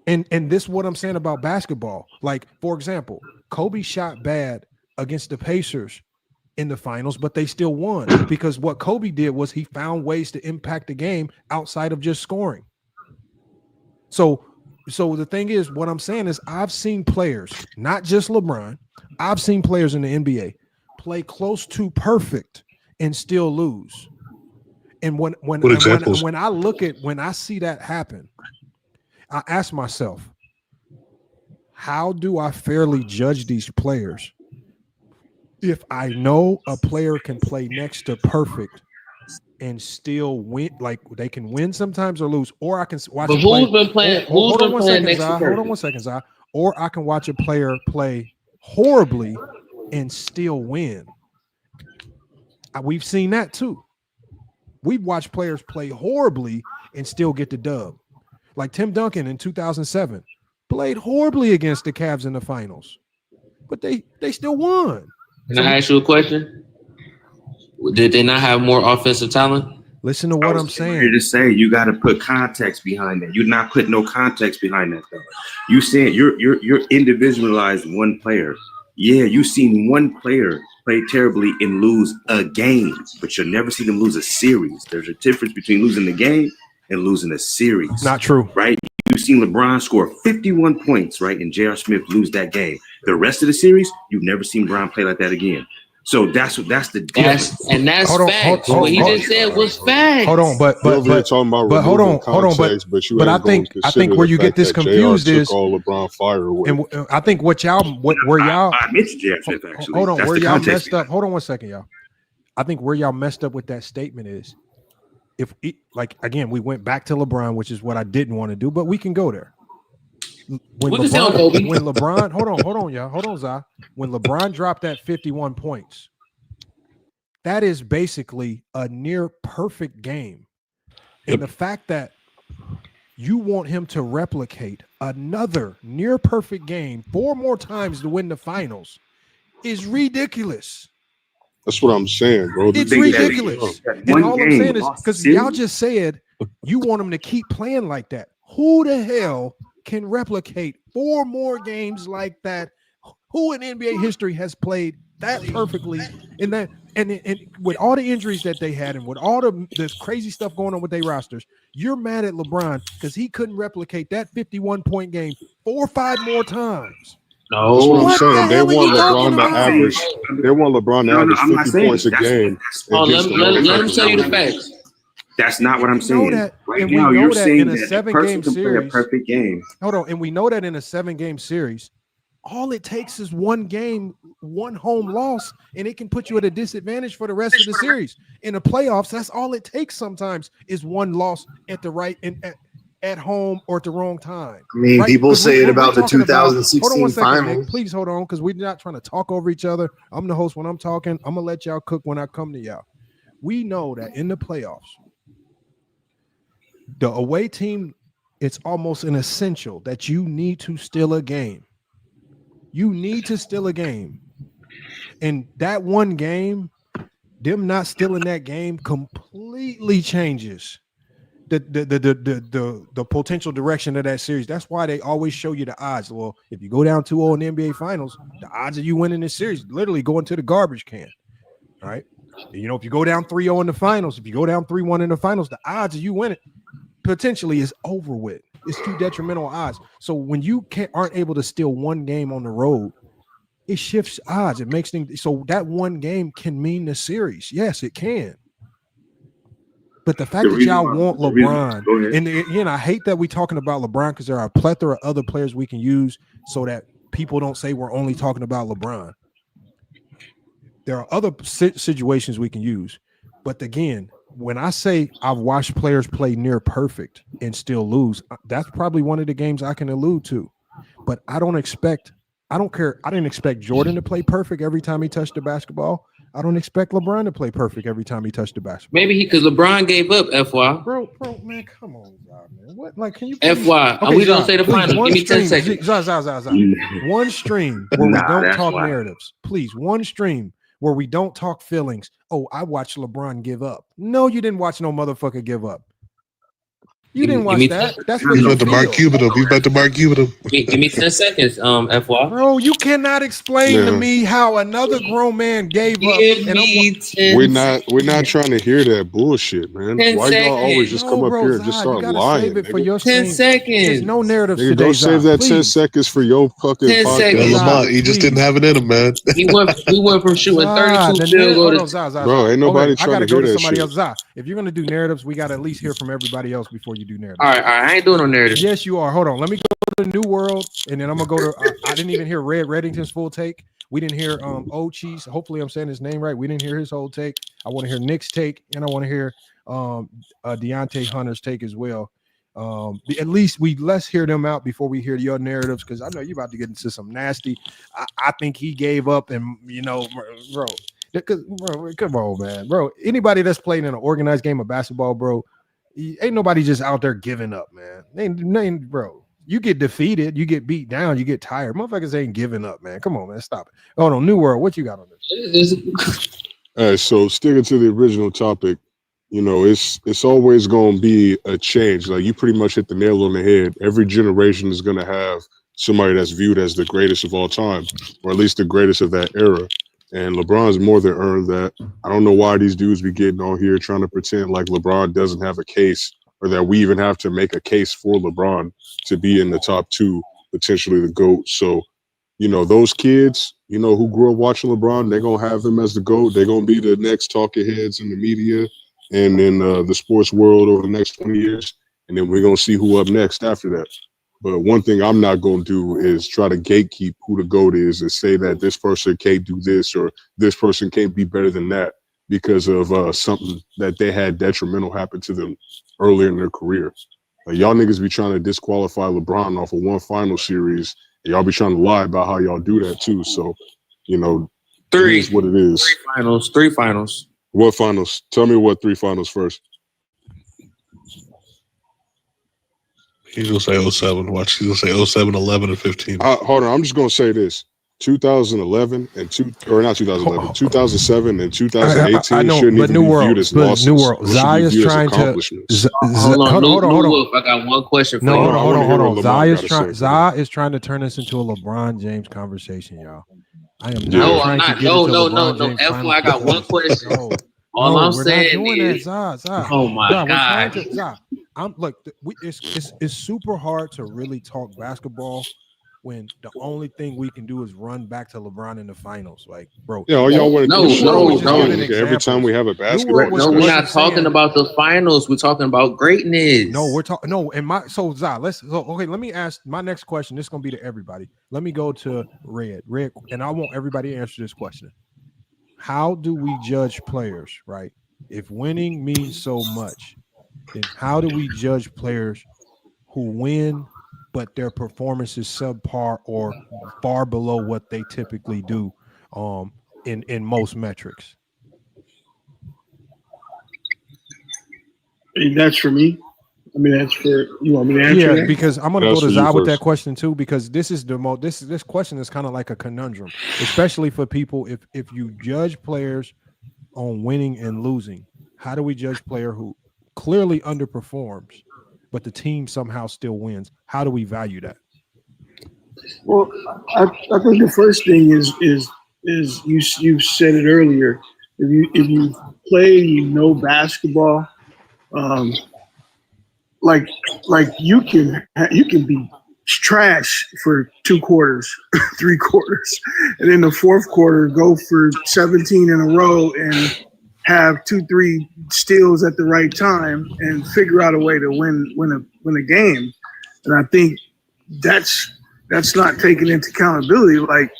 And this is what I'm saying about basketball. Like, for example, Kobe shot bad against the Pacers in the finals, but they still won because what Kobe did was he found ways to impact the game outside of just scoring. So the thing is, what I'm saying is I've seen players, not just LeBron, I've seen players in the NBA play close to perfect and still lose. And when I see that happen, I ask myself, how do I fairly judge these players if I know a player can play next to perfect and still win? Like they can win sometimes or lose, or I can watch. But who's been playing? Hold on 1 second, Zai. Or I can watch a player play horribly and still win. We've seen that too. We've watched players play horribly and still get the dub. Like Tim Duncan in 2007 played horribly against the Cavs in the finals, but they still won. Can I ask you a question? Did they not have more offensive talent? Listen to what I'm saying. Here to say you got to put context behind that. You're not putting no context behind that though. You saying you're individualized one player. Yeah, you've seen one player play terribly and lose a game, but you'll never see them lose a series. There's a difference between losing the game and losing a series. Not true, right? You've seen LeBron score 51 points, right, and J.R. Smith lose that game. The rest of the series, you've never seen Brown play like that again. So that's the difference. That's facts. What he just said was facts. Hold on, but hold on, but I think where you get this confused is LeBron fire away. And I think where y'all I mentioned J.R. Smith actually. Hold on, that's where y'all context. messed up. Hold on 1 second, y'all. I think where y'all messed up with that statement is again, we went back to LeBron, which is what I didn't want to do, but we can go there. When LeBron, hold on, y'all. Hold on, Zai. When LeBron dropped that 51 points, that is basically a near perfect game. And the fact that you want him to replicate another near perfect game 4 more times to win the finals is ridiculous. That's what I'm saying, bro. It's ridiculous. And all I'm saying is because y'all just said you want him to keep playing like that. Who the hell can replicate 4 more games like that? Who in NBA history has played that perfectly in that? And with all the injuries that they had and with all the crazy stuff going on with their rosters, you're mad at LeBron because he couldn't replicate that 51-point game 4 or 5 more times. No, that's what I'm saying. They want LeBron to average. They want LeBron to average 50 points a game. Let him tell you the facts. That's not what I'm saying. Right now, you're saying that a 7-game series, a perfect game. Hold on, and we know that in a 7-game series, all it takes is one game, one home loss, and it can put you at a disadvantage for the rest of the series. In the playoffs, that's all it takes. Sometimes is one loss at the right and at home or at the wrong time. I mean, right? People say it about the 2016 finals. Nick, please hold on, because we're not trying to talk over each other. I'm the host when I'm talking. I'm gonna let y'all cook when I come to y'all. We know that in the playoffs, the away team, it's almost an essential that you need to steal a game. You need to steal a game. And that one game, them not stealing that game completely changes the potential direction of that series. That's why they always show you the odds. Well, if you go down 2-0 in the NBA Finals, the odds of you winning this series literally go into the garbage can. All right. You know, if you go down 3-0 in the finals, if you go down 3-1 in the finals, the odds of you winning potentially is over with. It's too detrimental odds. So when you aren't able to steal one game on the road, it shifts odds. It makes things so that one game can mean the series. Yes, it can. But the fact that y'all want LeBron, and again, I hate that we're talking about LeBron because there are a plethora of other players we can use so that people don't say we're only talking about LeBron. There are other situations we can use. But again, when I say I've watched players play near perfect and still lose, that's probably one of the games I can allude to. But I don't care. I didn't expect Jordan to play perfect every time he touched the basketball. I don't expect LeBron to play perfect every time he touched the basketball. Maybe because LeBron gave up, FY. Bro, man, come on, man. What? Like, can you? FY. Okay, we don't say the final. Give me 10 seconds. One stream where we don't talk narratives. Please, one stream where we don't talk feelings. Oh, I watched LeBron give up. No, you didn't watch no motherfucker give up. You didn't watch that. That's He's about to Mark Cuban him. He's about to Mark Cuban him. Give me 10 seconds, FY. Bro, you cannot explain to me how another grown man gave up. And we're not trying to hear that bullshit, man. Why y'all always just come up here and just start lying? Save it for your 10 seconds. There's no narrative Nigga, today. don't save that 10 seconds for your fucking 10 podcast. seconds. Lamont, he just didn't have it in him, man. He went from shooting 32 field goals. Bro, ain't nobody trying to hear that shit. Else. If you're gonna do narratives, we gotta at least hear from everybody else before you do narratives. All right, I ain't doing no narrative. Yes, you are. Hold on. Let me go to New World, and then I'm gonna go to. I didn't even hear Reddington's full take. We didn't hear Ochi's. Hopefully, I'm saying his name right. We didn't hear his whole take. I want to hear Nick's take, and I want to hear Deontay Hunter's take as well. At least let's hear them out before we hear your narratives, because I know you're about to get into some nasty. I think he gave up, and bro. Come on, man, bro. Anybody that's playing in an organized game of basketball, bro, ain't nobody just out there giving up, man. Bro, you get defeated, you get beat down, you get tired. Motherfuckers ain't giving up, man. Come on, man, stop it. Hold on, New World, what you got on this? All right, so sticking to the original topic, it's always going to be a change. Like, you pretty much hit the nail on the head. Every generation is going to have somebody that's viewed as the greatest of all time, or at least the greatest of that era. And LeBron's more than earned that. I don't know why these dudes be getting on here trying to pretend like LeBron doesn't have a case, or that we even have to make a case for LeBron to be in the top two, potentially the GOAT. So, those kids, who grew up watching LeBron, they're going to have him as the GOAT. They're going to be the next talking heads in the media and in the sports world over the next 20 years. And then we're going to see who up next after that. But one thing I'm not going to do is try to gatekeep who the GOAT is and say that this person can't do this or this person can't be better than that because of something that they had detrimental happen to them earlier in their career. Like, y'all niggas be trying to disqualify LeBron off of one final series, and y'all be trying to lie about how y'all do that too. So, three is what it is. Three finals. What finals? Tell me what 3 finals first. He's going to say 07. Watch. He's going to say 07, 11, and 15. Hold on. I'm just going to say this. 2011 and 2007 and 2018 shouldn't even be viewed as losses. New World. Zai is trying to. Hold on. I got one question for you. Hold on. Zai is trying to turn this into a LeBron James conversation, y'all. I am not trying to get into LeBron James. I got one question. All I'm saying is, oh my God. I'm like, it's super hard to really talk basketball when the only thing we can do is run back to LeBron in the finals. Like, bro. Yeah, y'all want to no. Every time we have a basketball. No, we're not talking about the finals. We're talking about greatness. No, we're talking. No, and Zai, okay. Let me ask my next question. This is gonna be to everybody. Let me go to Red, and I want everybody to answer this question. How do we judge players, right? If winning means so much, then how do we judge players who win, but their performance is subpar or far below what they typically do in most metrics? That's for me. I mean, that's for you. Want me to answer? Yeah, that? Because I'm gonna go to Zai with that question too, because this is the most. This question is kind of like a conundrum, especially for people. If you judge players on winning and losing, how do we judge player who clearly underperforms, but the team somehow still wins? How do we value that? Well, I think the first thing is you said it earlier. If you play basketball, like you can be trash for 2 quarters, 3 quarters, and in the fourth quarter go for 17 in a row and have 2-3 steals at the right time and figure out a way to win a game. And I think that's not taken into accountability. Like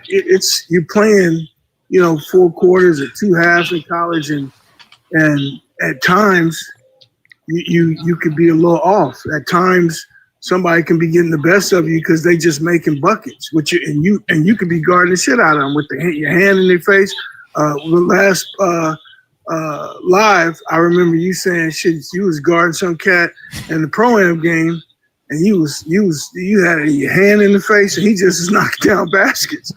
it's you playing 4 quarters or 2 halves in college, and at times you could be a little off. At times somebody can be getting the best of you because they just making buckets, and you could be guarding the shit out of them with your hand in their face. Last live, I remember you saying shit. You was guarding some cat in the pro-am game, and you had your hand in the face, and he just is knocking down baskets.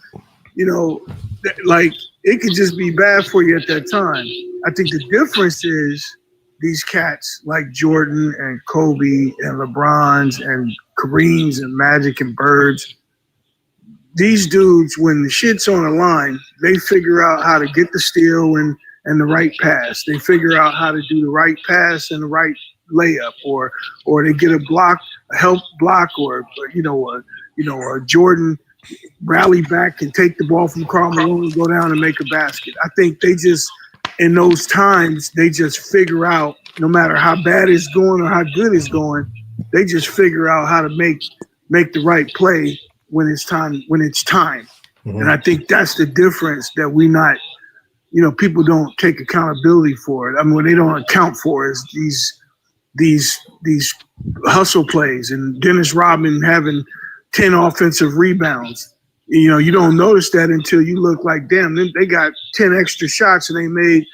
Like, it could just be bad for you at that time. I think the difference is these cats like Jordan and Kobe and LeBron's and Kareem's and Magic and Birds, these dudes, when the shit's on the line, they figure out how to get the steal and the right pass. They figure out how to do the right pass and the right layup, or they get a block, a help block, or a Jordan rally back and take the ball from Karl Malone and go down and make a basket. I think they just, in those times, they just figure out, no matter how bad it's going or how good it's going, they just figure out how to make the right play when it's time. Mm-hmm. And I think that's the difference that we not, people don't take accountability for it. I mean, what they don't account for is these hustle plays and Dennis Rodman having 10 offensive rebounds. You don't notice that until you look like, damn, they got 10 extra shots and they made,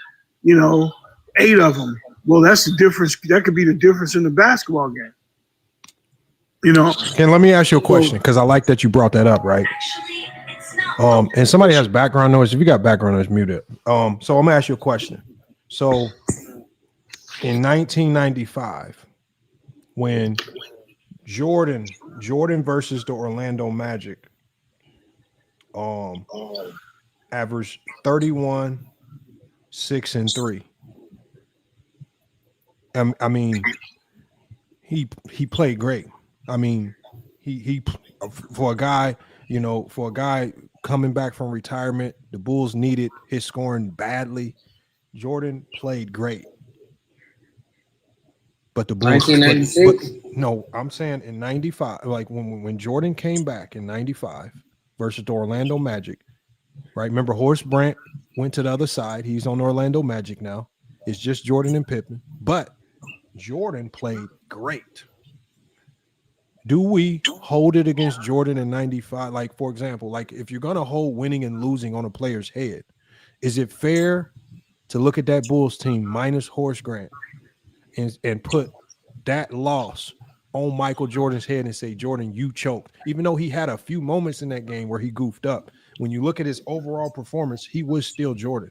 8 of them. Well, that's the difference. That could be the difference in the basketball game. And let me ask you a question, because I like that you brought that up, right? And somebody has background noise. If you got background noise, mute it. So I'm gonna ask you a question. So in 1995, when Jordan versus the Orlando Magic, averaged 31, 6, and 3. I mean, he played great. I mean, he for a guy coming back from retirement, the Bulls needed his scoring badly. Jordan played great. But the Bulls 1996? No, I'm saying in 95, like when Jordan came back in 95 versus the Orlando Magic, right? Remember, Horace Grant went to the other side. He's on the Orlando Magic now. It's just Jordan and Pippen. But Jordan played great. Do we hold it against Jordan in 95? Like, for example, like if you're going to hold winning and losing on a player's head, is it fair to look at that Bulls team minus Horace Grant and put that loss on Michael Jordan's head and say, Jordan, you choked? Even though he had a few moments in that game where he goofed up, when you look at his overall performance, he was still Jordan.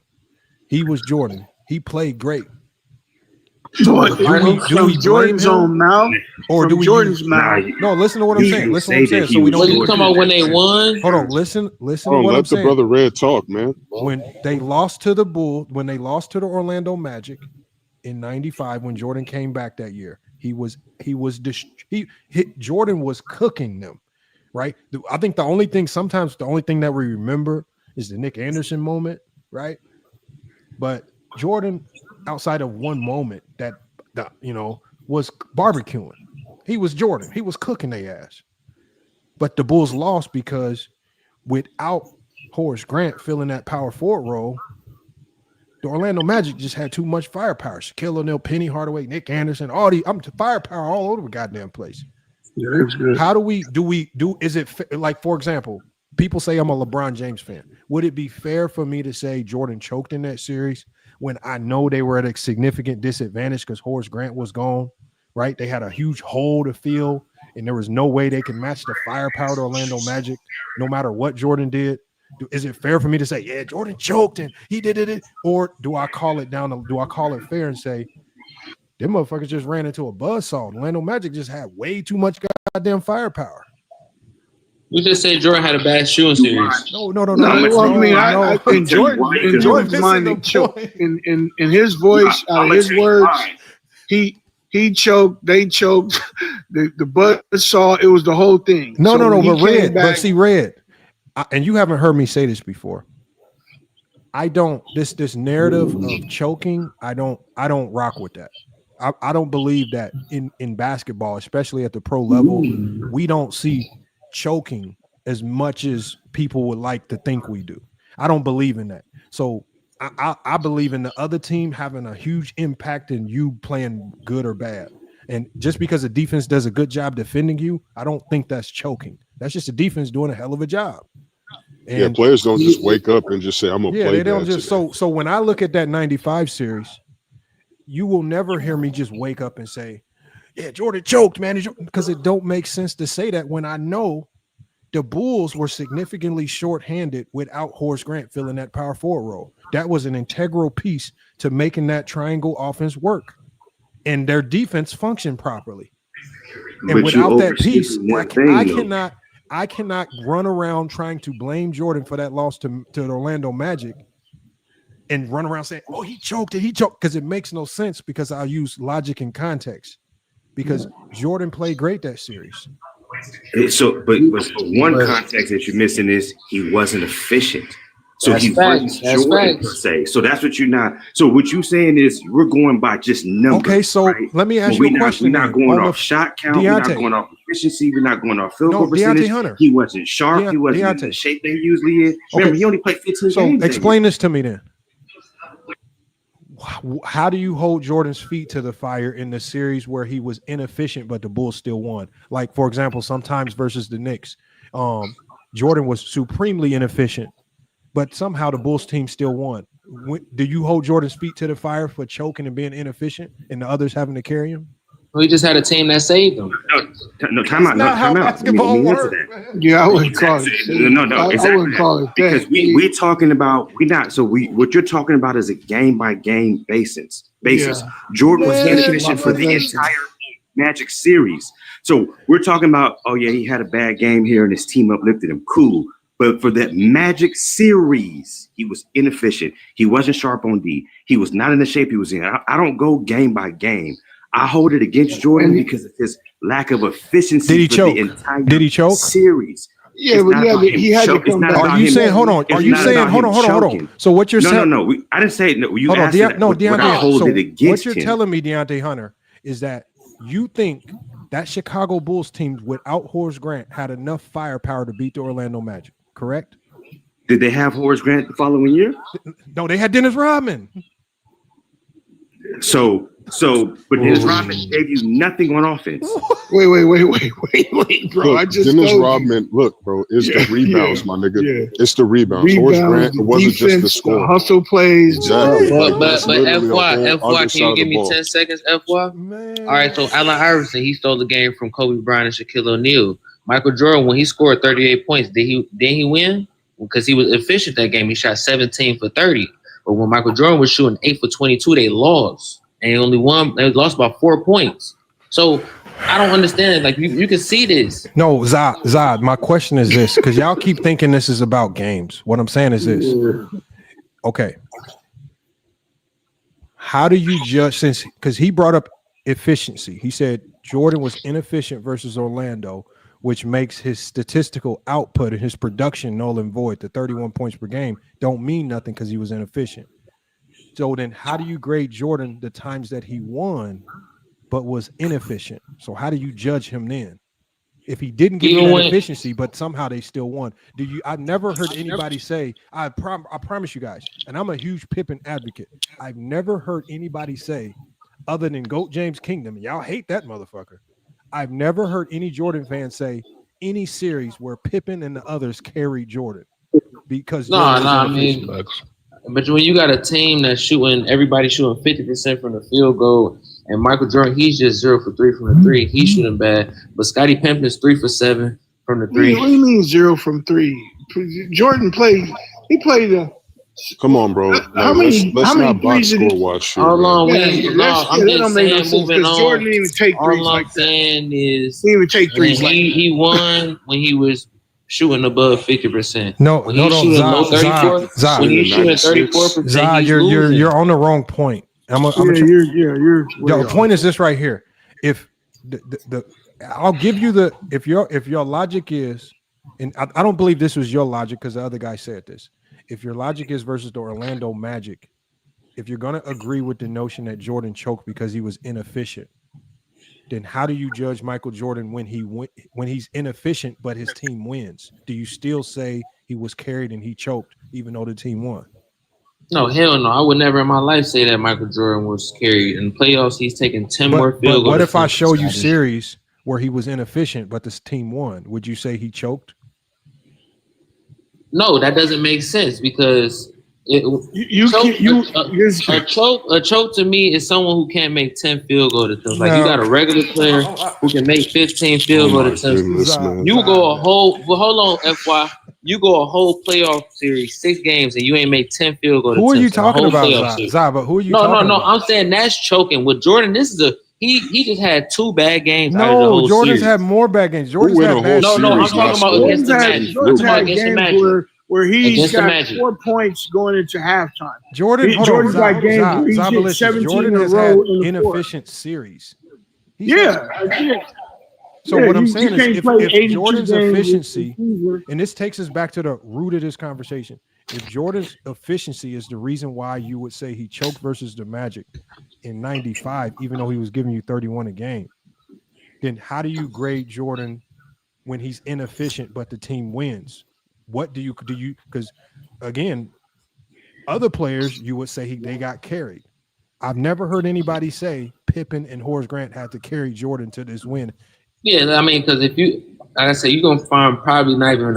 He was Jordan. He played great. Do we Jordan's own mouth, or do we Jordan's mouth? No, listen to what I'm saying. Listen to what I'm saying. So we don't. You talking about when they won? Hold on. Listen to what I'm saying. Let the brother Red talk, man. When they lost to the Bulls, when they lost to the Orlando Magic in '95, when Jordan came back that year, Jordan was cooking them, right? I think the only thing that we remember is the Nick Anderson moment, right? But Jordan, outside of one moment that was barbecuing, he was Jordan. He was cooking their ass. But the Bulls lost because without Horace Grant filling that power forward role, the Orlando Magic just had too much firepower. Shaquille O'Neal, Penny Hardaway, Nick Anderson, firepower all over the goddamn place. Yeah, it was good. How is it like, for example, people say I'm a LeBron James fan. Would it be fair for me to say Jordan choked in that series when I know they were at a significant disadvantage because Horace Grant was gone, right? They had a huge hole to fill, and there was no way they could match the firepower to Orlando Magic, no matter what Jordan did. Is it fair for me to say, yeah, Jordan choked and he did it? Or do I call it fair and say, them motherfuckers just ran into a buzzsaw? Orlando Magic just had way too much goddamn firepower. We just say Jordan had a bad shooting series. No. I think Jordan's mind, in his voice, his words, he choked, they choked, the buzz saw, it was the whole thing. But Red, and you haven't heard me say this before. I don't this narrative of choking. I don't rock with that. I don't believe that in basketball, especially at the pro level, we don't see choking as much as people would like to think we do. I don't believe in that. So I believe in the other team having a huge impact in you playing good or bad. And just because the defense does a good job defending you, I don't think that's choking. That's just the defense doing a hell of a job. And players don't just wake up and just say, I'm gonna play. They don't just so when I look at that 95 series, you will never hear me just wake up and say, yeah, Jordan choked, man, because it don't make sense to say that when I know the Bulls were significantly shorthanded without Horace Grant filling that power forward role. That was an integral piece to making that triangle offense work. and their defense functioned properly. And But without that you piece, overstated one thing, I cannot run around trying to blame Jordan for that loss to the Orlando Magic and run around saying, "Oh, he choked," because it makes no sense. Because I use logic and context. Because Jordan played great that series. So, but one context that you're missing is he wasn't efficient. So That's he facts. wasn't That's Jordan facts. per se. So that's what you're not. So what you're saying is we're going by just numbers. Okay, so right? let me ask But you a question. We're not then. going On off the- shot count. We're not Deontay. going off efficiency. We're not going off field No, goal percentage. Deontay Hunter. He wasn't sharp. He wasn't in Deontay. the shape that he usually is. Remember, Okay. he only played 15 So games. explain this to me then. How do you hold Jordan's feet to the fire in the series where he was inefficient, but the Bulls still won? Like, for example, sometimes versus the Knicks, Jordan was supremely inefficient, but somehow the Bulls team still won. Do you hold Jordan's feet to the fire for choking and being inefficient and the others having to carry him? We just had a team that saved him. No, time out. not how Time out. basketball Let me answer works, that. Yeah, I wouldn't call it. No, I exactly. wouldn't call it that. Because we're talking about what you're talking about is a game by game basis. Yeah. Jordan was Yeah, inefficient for the Monetization. entire Magic series. So we're talking about, oh yeah, he had a bad game here and his team uplifted him. Cool. But for that Magic series, he was inefficient. He wasn't sharp on D. He was not in the shape he was in. I don't go game by game. I hold it against Jordan because of his lack of efficiency. Did he for choke? the entire Did he choke? series. Yeah, It's but not about him he had to choke- it's come not back. about Are you him- saying, hold on, it's are you not saying, about hold him on. choking. So what you're saying? No. I didn't say no. You Hold on, asked that. no, What I Deontay. hold So it against what you're him. telling me, Deontay Hunter, is that you think that Chicago Bulls team without Horace Grant had enough firepower to beat the Orlando Magic, correct? Did they have Horace Grant the following year? No, they had Dennis Rodman. But Dennis Rodman gave you nothing on offense. Wait, bro. Look, I just Dennis told you. Rodman, look, bro, it's Yeah, the rebounds, yeah, my nigga. yeah. It's the rebounds. Horace Grant, Rebounds, it wasn't just the defense, score. hustle plays. Exactly. But Like, that's literally the whole FY, other can side you of give the me ball. 10 seconds, FY? Man. All right, so Allen Iverson, he stole the game from Kobe Bryant and Shaquille O'Neal. Michael Jordan, when he scored 38 points, did he win? Because he was efficient that game. He shot 17 for 30. But when Michael Jordan was shooting 8 for 22, they lost. And they lost by 4 points. So I don't understand. Like you can see this. No, Zod, my question is this, because y'all keep thinking this is about games. What I'm saying is this. Okay. How do you judge, because he brought up efficiency. He said Jordan was inefficient versus Orlando, which makes his statistical output and his production null and void. The 31 points per game don't mean nothing because he was inefficient. So then how do you grade Jordan the times that he won but was inefficient? So how do you judge him then? If he didn't give you that efficiency, but somehow they still won. I've never heard anybody say, I promise you guys, and I'm a huge Pippen advocate. I've never heard anybody say, other than GOAT James Kingdom, and y'all hate that motherfucker. I've never heard any Jordan fan say any series where Pippen and the others carried Jordan. Because I mean, but when you got a team that's everybody shooting 50% from the field goal, and Michael Jordan, he's just 0 for 3 from the three. He's shooting bad. But Scottie Pippen's 3 for 7 from the three. What do you mean 0 from 3? Jordan played. He played. Come on, bro. Like, How many let's not box threes did he- score watch shit. Hold man. on, Yeah, I'm that don't just make no saying, sense moving because on. Jordan didn't even take threes All like I'm that. saying is He didn't even take threes like that. he won when he was shooting above 50%. No, when no, he's shooting low 34, Zod. when he's shooting 34%, Zod, he's you're losing. on the wrong point. You're The point is this right here. If I'll give you if your logic is, and I don't believe this was your logic because the other guy said this. If your logic is versus the Orlando Magic, if you're gonna agree with the notion that Jordan choked because he was inefficient, then how do you judge Michael Jordan when he's inefficient but his team wins? Do you still say he was carried and he choked even though the team won? No, hell no. I would never in my life say that Michael Jordan was carried. In the playoffs, he's taking 10 more field goals. But what if I show you series where he was inefficient but this team won? Would you say he choked? No, that doesn't make sense because a choke to me is someone who can't make 10 field goal attempts. Like you got a regular player who can make 15 field goal attempts. You go hold on, FY. You go a whole playoff series, 6 games, and you ain't make 10 field goal attempts. Who are you talking about, series. Zaba? Who are you talking about? No. I'm saying that's choking. With Jordan, this is he just had 2 bad games. out of the No, whole Jordan's series. had more bad games. Jordan's had bad. No, I'm talking about against the Magic. Jordan's had games where he's Against the got Magic. 4 points going into halftime. Jordan's got games where he's hit 17 Jordan in a has row had in the inefficient series. So Yeah, what I'm you saying can't is, play if 82 Jordan's games with efficiency, receiver. and this takes us back to the root of this conversation, if Jordan's efficiency is the reason why you would say he choked versus the Magic in '95, even though he was giving you 31 a game, then how do you grade Jordan when he's inefficient but the team wins? What do you because again, other players you would say they got carried. I've never heard anybody say Pippen and Horace Grant had to carry Jordan to this win. Yeah, I mean, because if you, like I said, you're going to find probably not even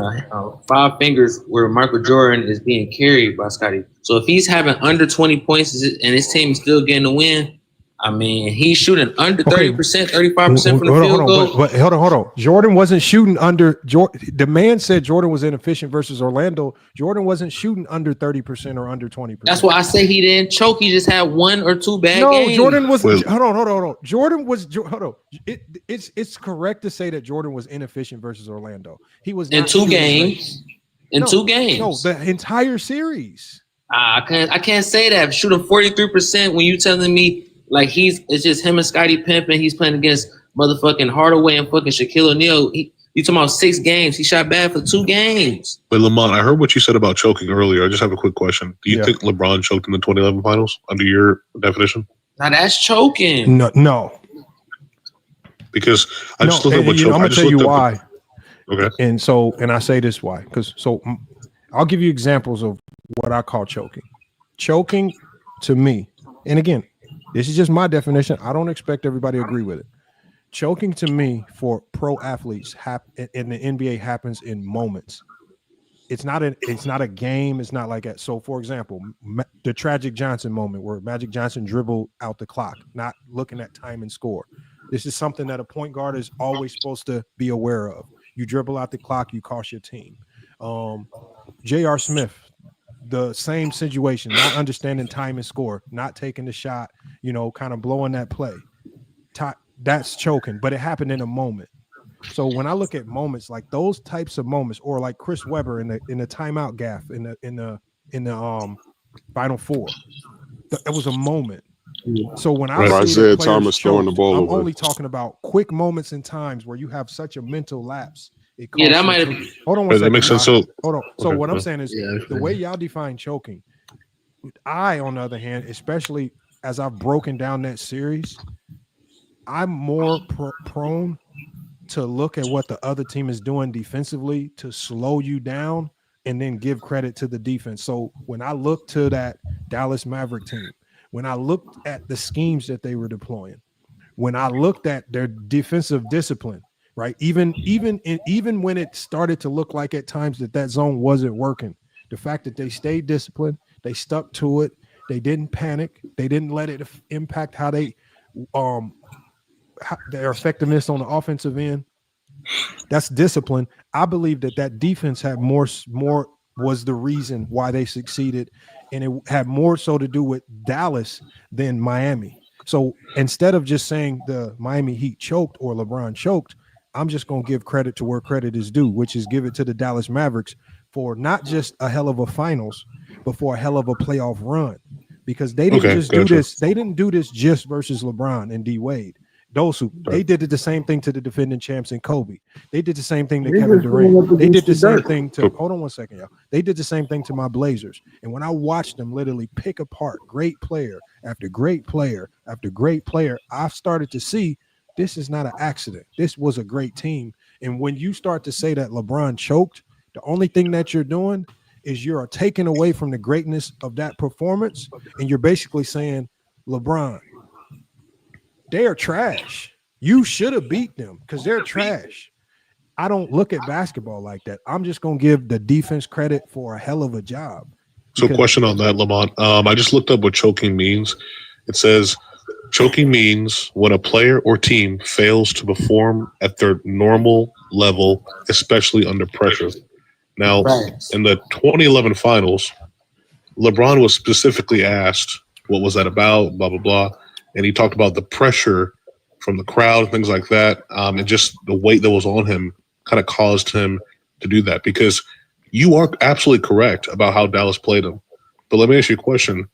5 fingers where Michael Jordan is being carried by Scottie. So if he's having under 20 points and his team is still getting the win, I mean, he's shooting under 30%, 35% from the field goal. But hold on. Jordan wasn't shooting under. The man said Jordan was inefficient versus Orlando. Jordan wasn't shooting under 30% or under 20%. That's why I say he didn't choke. He just had 1 or 2 bad games. No, Jordan was. Hold on. Jordan was. Hold on. It's correct to say that Jordan was inefficient versus Orlando. He was in 2 games. In 2 games. No, the entire series. I can't say that. Shooting 43% when you telling me. Like it's just him and Scottie Pippen. He's playing against motherfucking Hardaway and fucking Shaquille O'Neal. You talking about 6 games? He shot bad for 2 games. But Lamont, I heard what you said about choking earlier. I just have a quick question. Do you think LeBron choked in the 2011 finals under your definition? Now that's choking. No. Because I just looked at what choking. I'm gonna tell you why. Okay. And I say this why because I'll give you examples of what I call choking. Choking to me, and again. This is just my definition. I don't expect everybody to agree with it. Choking to me for pro athletes in the NBA happens in moments. It's not a game. It's not like that. So, for example, the Tragic Johnson moment where Magic Johnson dribbled out the clock, not looking at time and score. This is something that a point guard is always supposed to be aware of. You dribble out the clock, you cost your team. J.R. Smith. The same situation, not understanding time and score, not taking the shot, kind of blowing that play. That's choking, but it happened in a moment. So when I look at moments like those types of moments, or like Chris Webber in the timeout gaff in the Final Four, it was a moment. So when I see Isaiah Thomas throwing the ball I'm away. only talking about quick moments and times where you have such a mental lapse. That might have. Hold on one second. That makes sense. Hold on. So Okay, what I'm saying is the way y'all define choking, on the other hand, especially as I've broken down that series, I'm more prone to look at what the other team is doing defensively to slow you down and then give credit to the defense. So when I look to that Dallas Maverick team, when I looked at the schemes that they were deploying, when I looked at their defensive discipline, right? Even when it started to look like at times that zone wasn't working, the fact that they stayed disciplined, they stuck to it, they didn't panic, they didn't let it impact how they their effectiveness on the offensive end. That's discipline. I believe that defense had more was the reason why they succeeded, and it had more so to do with Dallas than Miami. So instead of just saying the Miami Heat choked or LeBron choked, I'm just going to give credit to where credit is due, which is give it to the Dallas Mavericks for not just a hell of a finals, but for a hell of a playoff run, because they didn't do this. They didn't do this just versus LeBron and D Wade. They did the same thing to the defending champs and Kobe. They did the same thing to Kevin Durant. They did the same thing to, hold on one second, y'all. They did the same thing to my Blazers. And when I watched them literally pick apart great player after great player after great player, I've started to see this is not an accident. This was a great team. And when you start to say that LeBron choked, the only thing that you're doing is you're taking away from the greatness of that performance. And you're basically saying, LeBron, they are trash. You should have beat them because they're trash. I don't look at basketball like that. I'm just going to give the defense credit for a hell of a job. So question on that, Lamont. I just looked up what choking means. It says choking means when a player or team fails to perform at their normal level, especially under pressure. Now, in the 2011 finals, LeBron was specifically asked, what was that about, blah, blah, blah. And he talked about the pressure from the crowd, things like that, and just the weight that was on him kind of caused him to do that. Because you are absolutely correct about how Dallas played him. But let me ask you a question.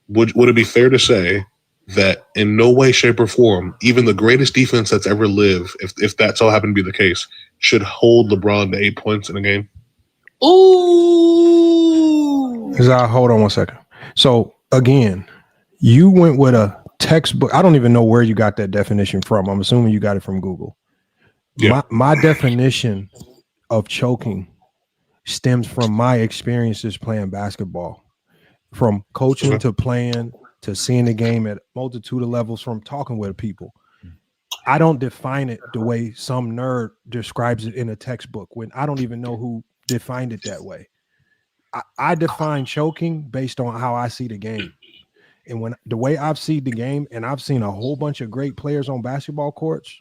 Would it be fair to say that in no way, shape, or form, even the greatest defense that's ever lived, if that so happened to be the case, should hold LeBron to 8 points in a game? Ooh. Hold on one second. So again, you went with a textbook. I don't even know where you got that definition from. I'm assuming you got it from Google. Yeah. My definition of choking stems from my experiences playing basketball, from coaching to playing to seeing the game at a multitude of levels, from talking with people. I don't define it the way some nerd describes it in a textbook when I don't even know who defined it that way. I define choking based on how I see the game. And when the way I've seen the game, and I've seen a whole bunch of great players on basketball courts,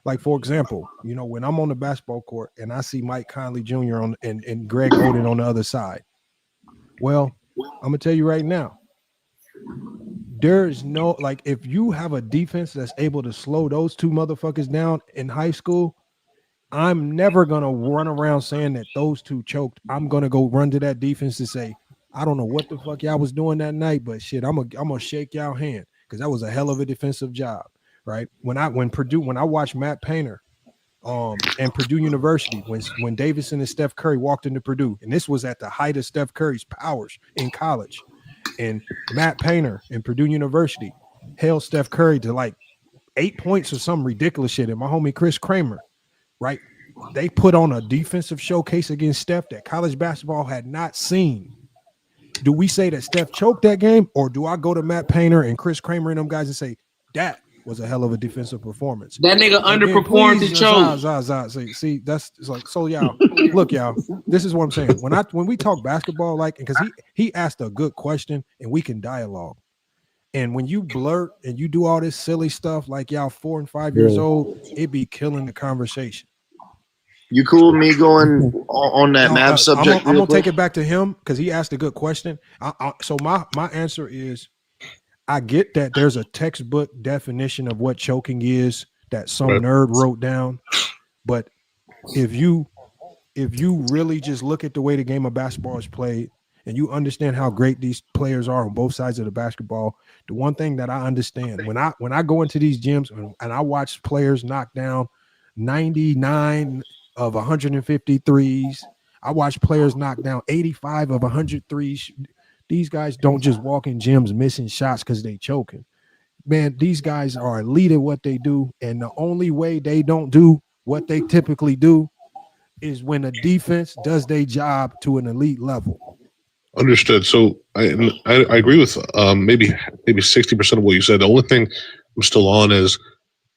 like, for example, when I'm on the basketball court and I see Mike Conley Jr. and Greg Oden on the other side, well, I'm going to tell you right now, there's no, like, if you have a defense that's able to slow those two motherfuckers down in high school, I'm never going to run around saying that those two choked. I'm going to go run to that defense and say, I don't know what the fuck y'all was doing that night, but shit, I'm gonna shake y'all hand because that was a hell of a defensive job, right? When I watched Matt Painter and Purdue University, when Davidson and Steph Curry walked into Purdue, and this was at the height of Steph Curry's powers in college, and Matt Painter and Purdue University held Steph Curry to like 8 points or some ridiculous shit, and my homie Chris Kramer, right? They put on a defensive showcase against Steph that college basketball had not seen. Do we say that Steph choked that game, or do I go to Matt Painter and Chris Kramer and them guys and say that was a hell of a defensive performance? That nigga underperformed the choke. See, that's like, so y'all, look, y'all, this is what I'm saying. When we talk basketball, like, because he asked a good question and we can dialogue. And when you blurt and you do all this silly stuff like y'all 4 and 5 years old, it be killing the conversation. You cool with me going on that map subject? I'm gonna take it back to him because he asked a good question. So my answer is, I get that there's a textbook definition of what choking is that some nerd wrote down, but if you really just look at the way the game of basketball is played and you understand how great these players are on both sides of the basketball, the one thing that I understand when I go into these gyms and I watch players knock down 99 of 150 threes. I watch players knock down 85 of 100 threes. These guys don't just walk in gyms missing shots because they choking. Man, these guys are elite at what they do, and the only way they don't do what they typically do is when a defense does their job to an elite level. Understood. So I agree with maybe 60% of what you said. The only thing I'm still on is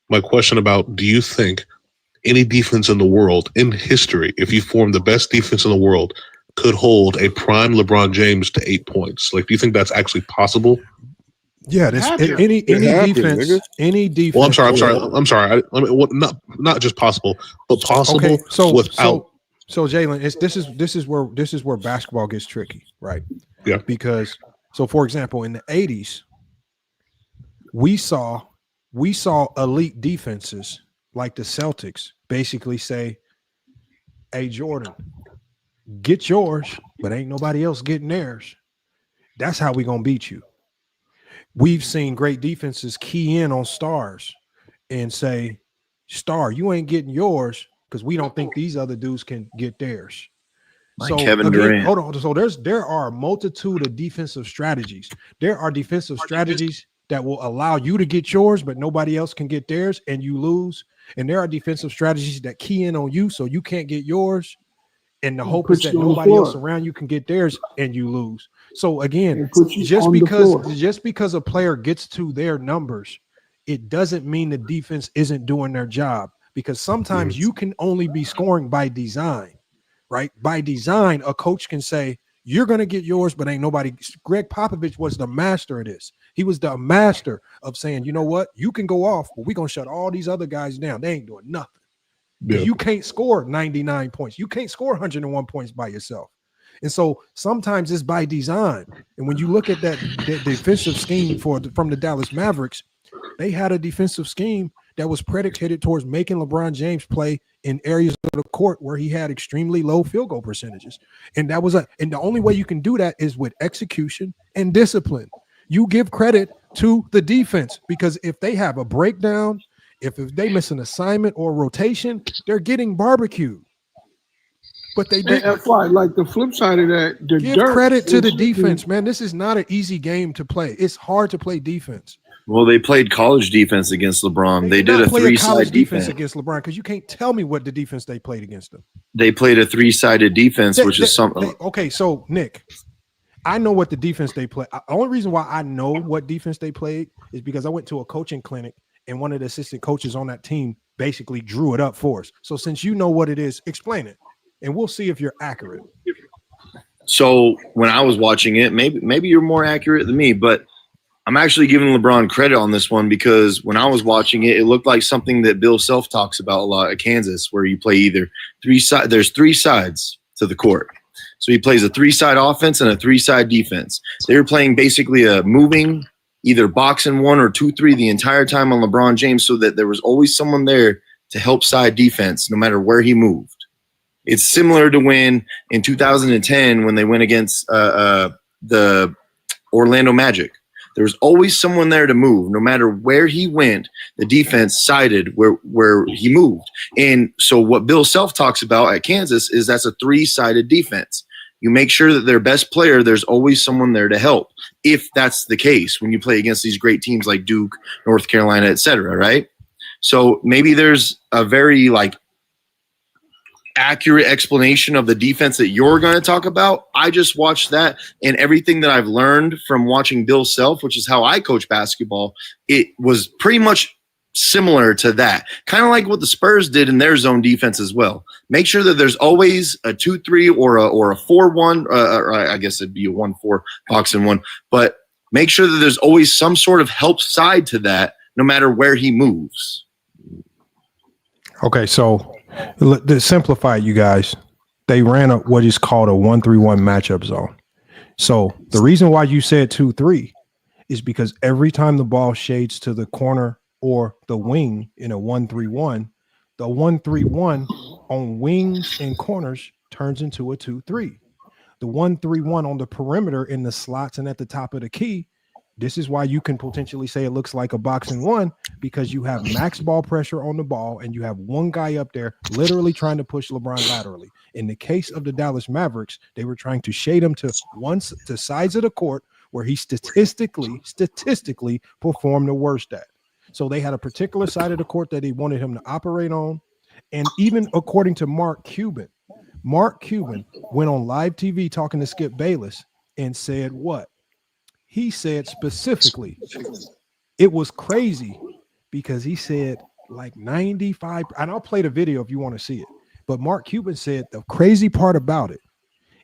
my question about, do you think any defense in the world, in history, if you form the best defense in the world, could hold a prime LeBron James to 8 points? Like, do you think that's actually possible? Yeah, any defense. Well, I'm sorry. Not just possible, but possible. Okay, without. So Jaylen, this is where basketball gets tricky, right? Yeah. Because for example, in the 80s, we saw elite defenses like the Celtics basically say, hey, Jordan, get yours, but ain't nobody else getting theirs. That's how we going to beat you. We've seen great defenses key in on stars and say, Star, you ain't getting yours because we don't think these other dudes can get theirs. Like Kevin Durant. Hold on. So there are a multitude of defensive strategies. There are defensive strategies that will allow you to get yours, but nobody else can get theirs and you lose. And there are defensive strategies that key in on you so you can't get yours. And the hope is that nobody else around you can get theirs and you lose. So again, just because a player gets to their numbers, it doesn't mean the defense isn't doing their job, because sometimes you can only be scoring by design, right? By design, a coach can say, you're going to get yours, but ain't nobody. Greg Popovich was the master of this. He was the master of saying, you know what? You can go off, but we're going to shut all these other guys down. They ain't doing nothing. Yeah. You can't score 99 points. You can't score 101 points by yourself. And so sometimes it's by design. And when you look at that defensive scheme from the Dallas Mavericks, they had a defensive scheme that was predicated towards making LeBron James play in areas of the court where he had extremely low field goal percentages. And and the only way you can do that is with execution and discipline. You give credit to the defense, because if they have a breakdown, if they miss an assignment or rotation, they're getting barbecued. But they didn't. That's why, like the flip side of that, Give credit to the defense, man. This is not an easy game to play. It's hard to play defense. Well, they played college defense against LeBron. They did a three-side defense against LeBron, because you can't tell me what the defense they played against them. They played a three-sided defense, which is something. Okay, so Nick, I know what the defense they play. The only reason why I know what defense they played is because I went to a coaching clinic and one of the assistant coaches on that team basically drew it up for us. So since you know what it is, explain it, and we'll see if you're accurate. So when I was watching it, maybe you're more accurate than me, but I'm actually giving LeBron credit on this one, because when I was watching it, it looked like something that Bill Self talks about a lot at Kansas, where you play either there's three sides to the court. So he plays a three-side offense and a three-side defense. They were playing basically a moving either box and 1 or 2-3 the entire time on LeBron James, so that there was always someone there to help side defense no matter where he moved. It's similar to when in 2010 when they went against the Orlando Magic. There was always someone there to move. No matter where he went, the defense sided where he moved. And so what Bill Self talks about at Kansas is that's a three-sided defense. You make sure that their best player, there's always someone there to help, if that's the case when you play against these great teams like Duke, North Carolina, et cetera, right? So maybe there's a very accurate explanation of the defense that you're going to talk about. I just watched that, and everything that I've learned from watching Bill Self, which is how I coach basketball, it was pretty much similar to that. Kind of like what the Spurs did in their zone defense as well. Make sure that there's always a 2-3 or a 4-1, or I guess it'd be a 1-4 box and 1, but make sure that there's always some sort of help side to that, no matter where he moves. Okay, so to simplify, you guys, they ran up what is called a 1-3-1 matchup zone. So the reason why you said 2-3 is because every time the ball shades to the corner or the wing in a 1-3-1, the 1-3-1 on wings and corners turns into a 2-3. The 1-3-1 on the perimeter in the slots and at the top of the key, this is why you can potentially say it looks like a box and 1, because you have max ball pressure on the ball and you have one guy up there literally trying to push LeBron laterally. In the case of the Dallas Mavericks, they were trying to shade him to sides of the court where he statistically performed the worst at. So they had a particular side of the court that they wanted him to operate on. And even according to Mark Cuban went on live TV talking to Skip Bayless and said what? He said specifically, it was crazy because he said like 95, and I'll play the video if you want to see it. But Mark Cuban said the crazy part about it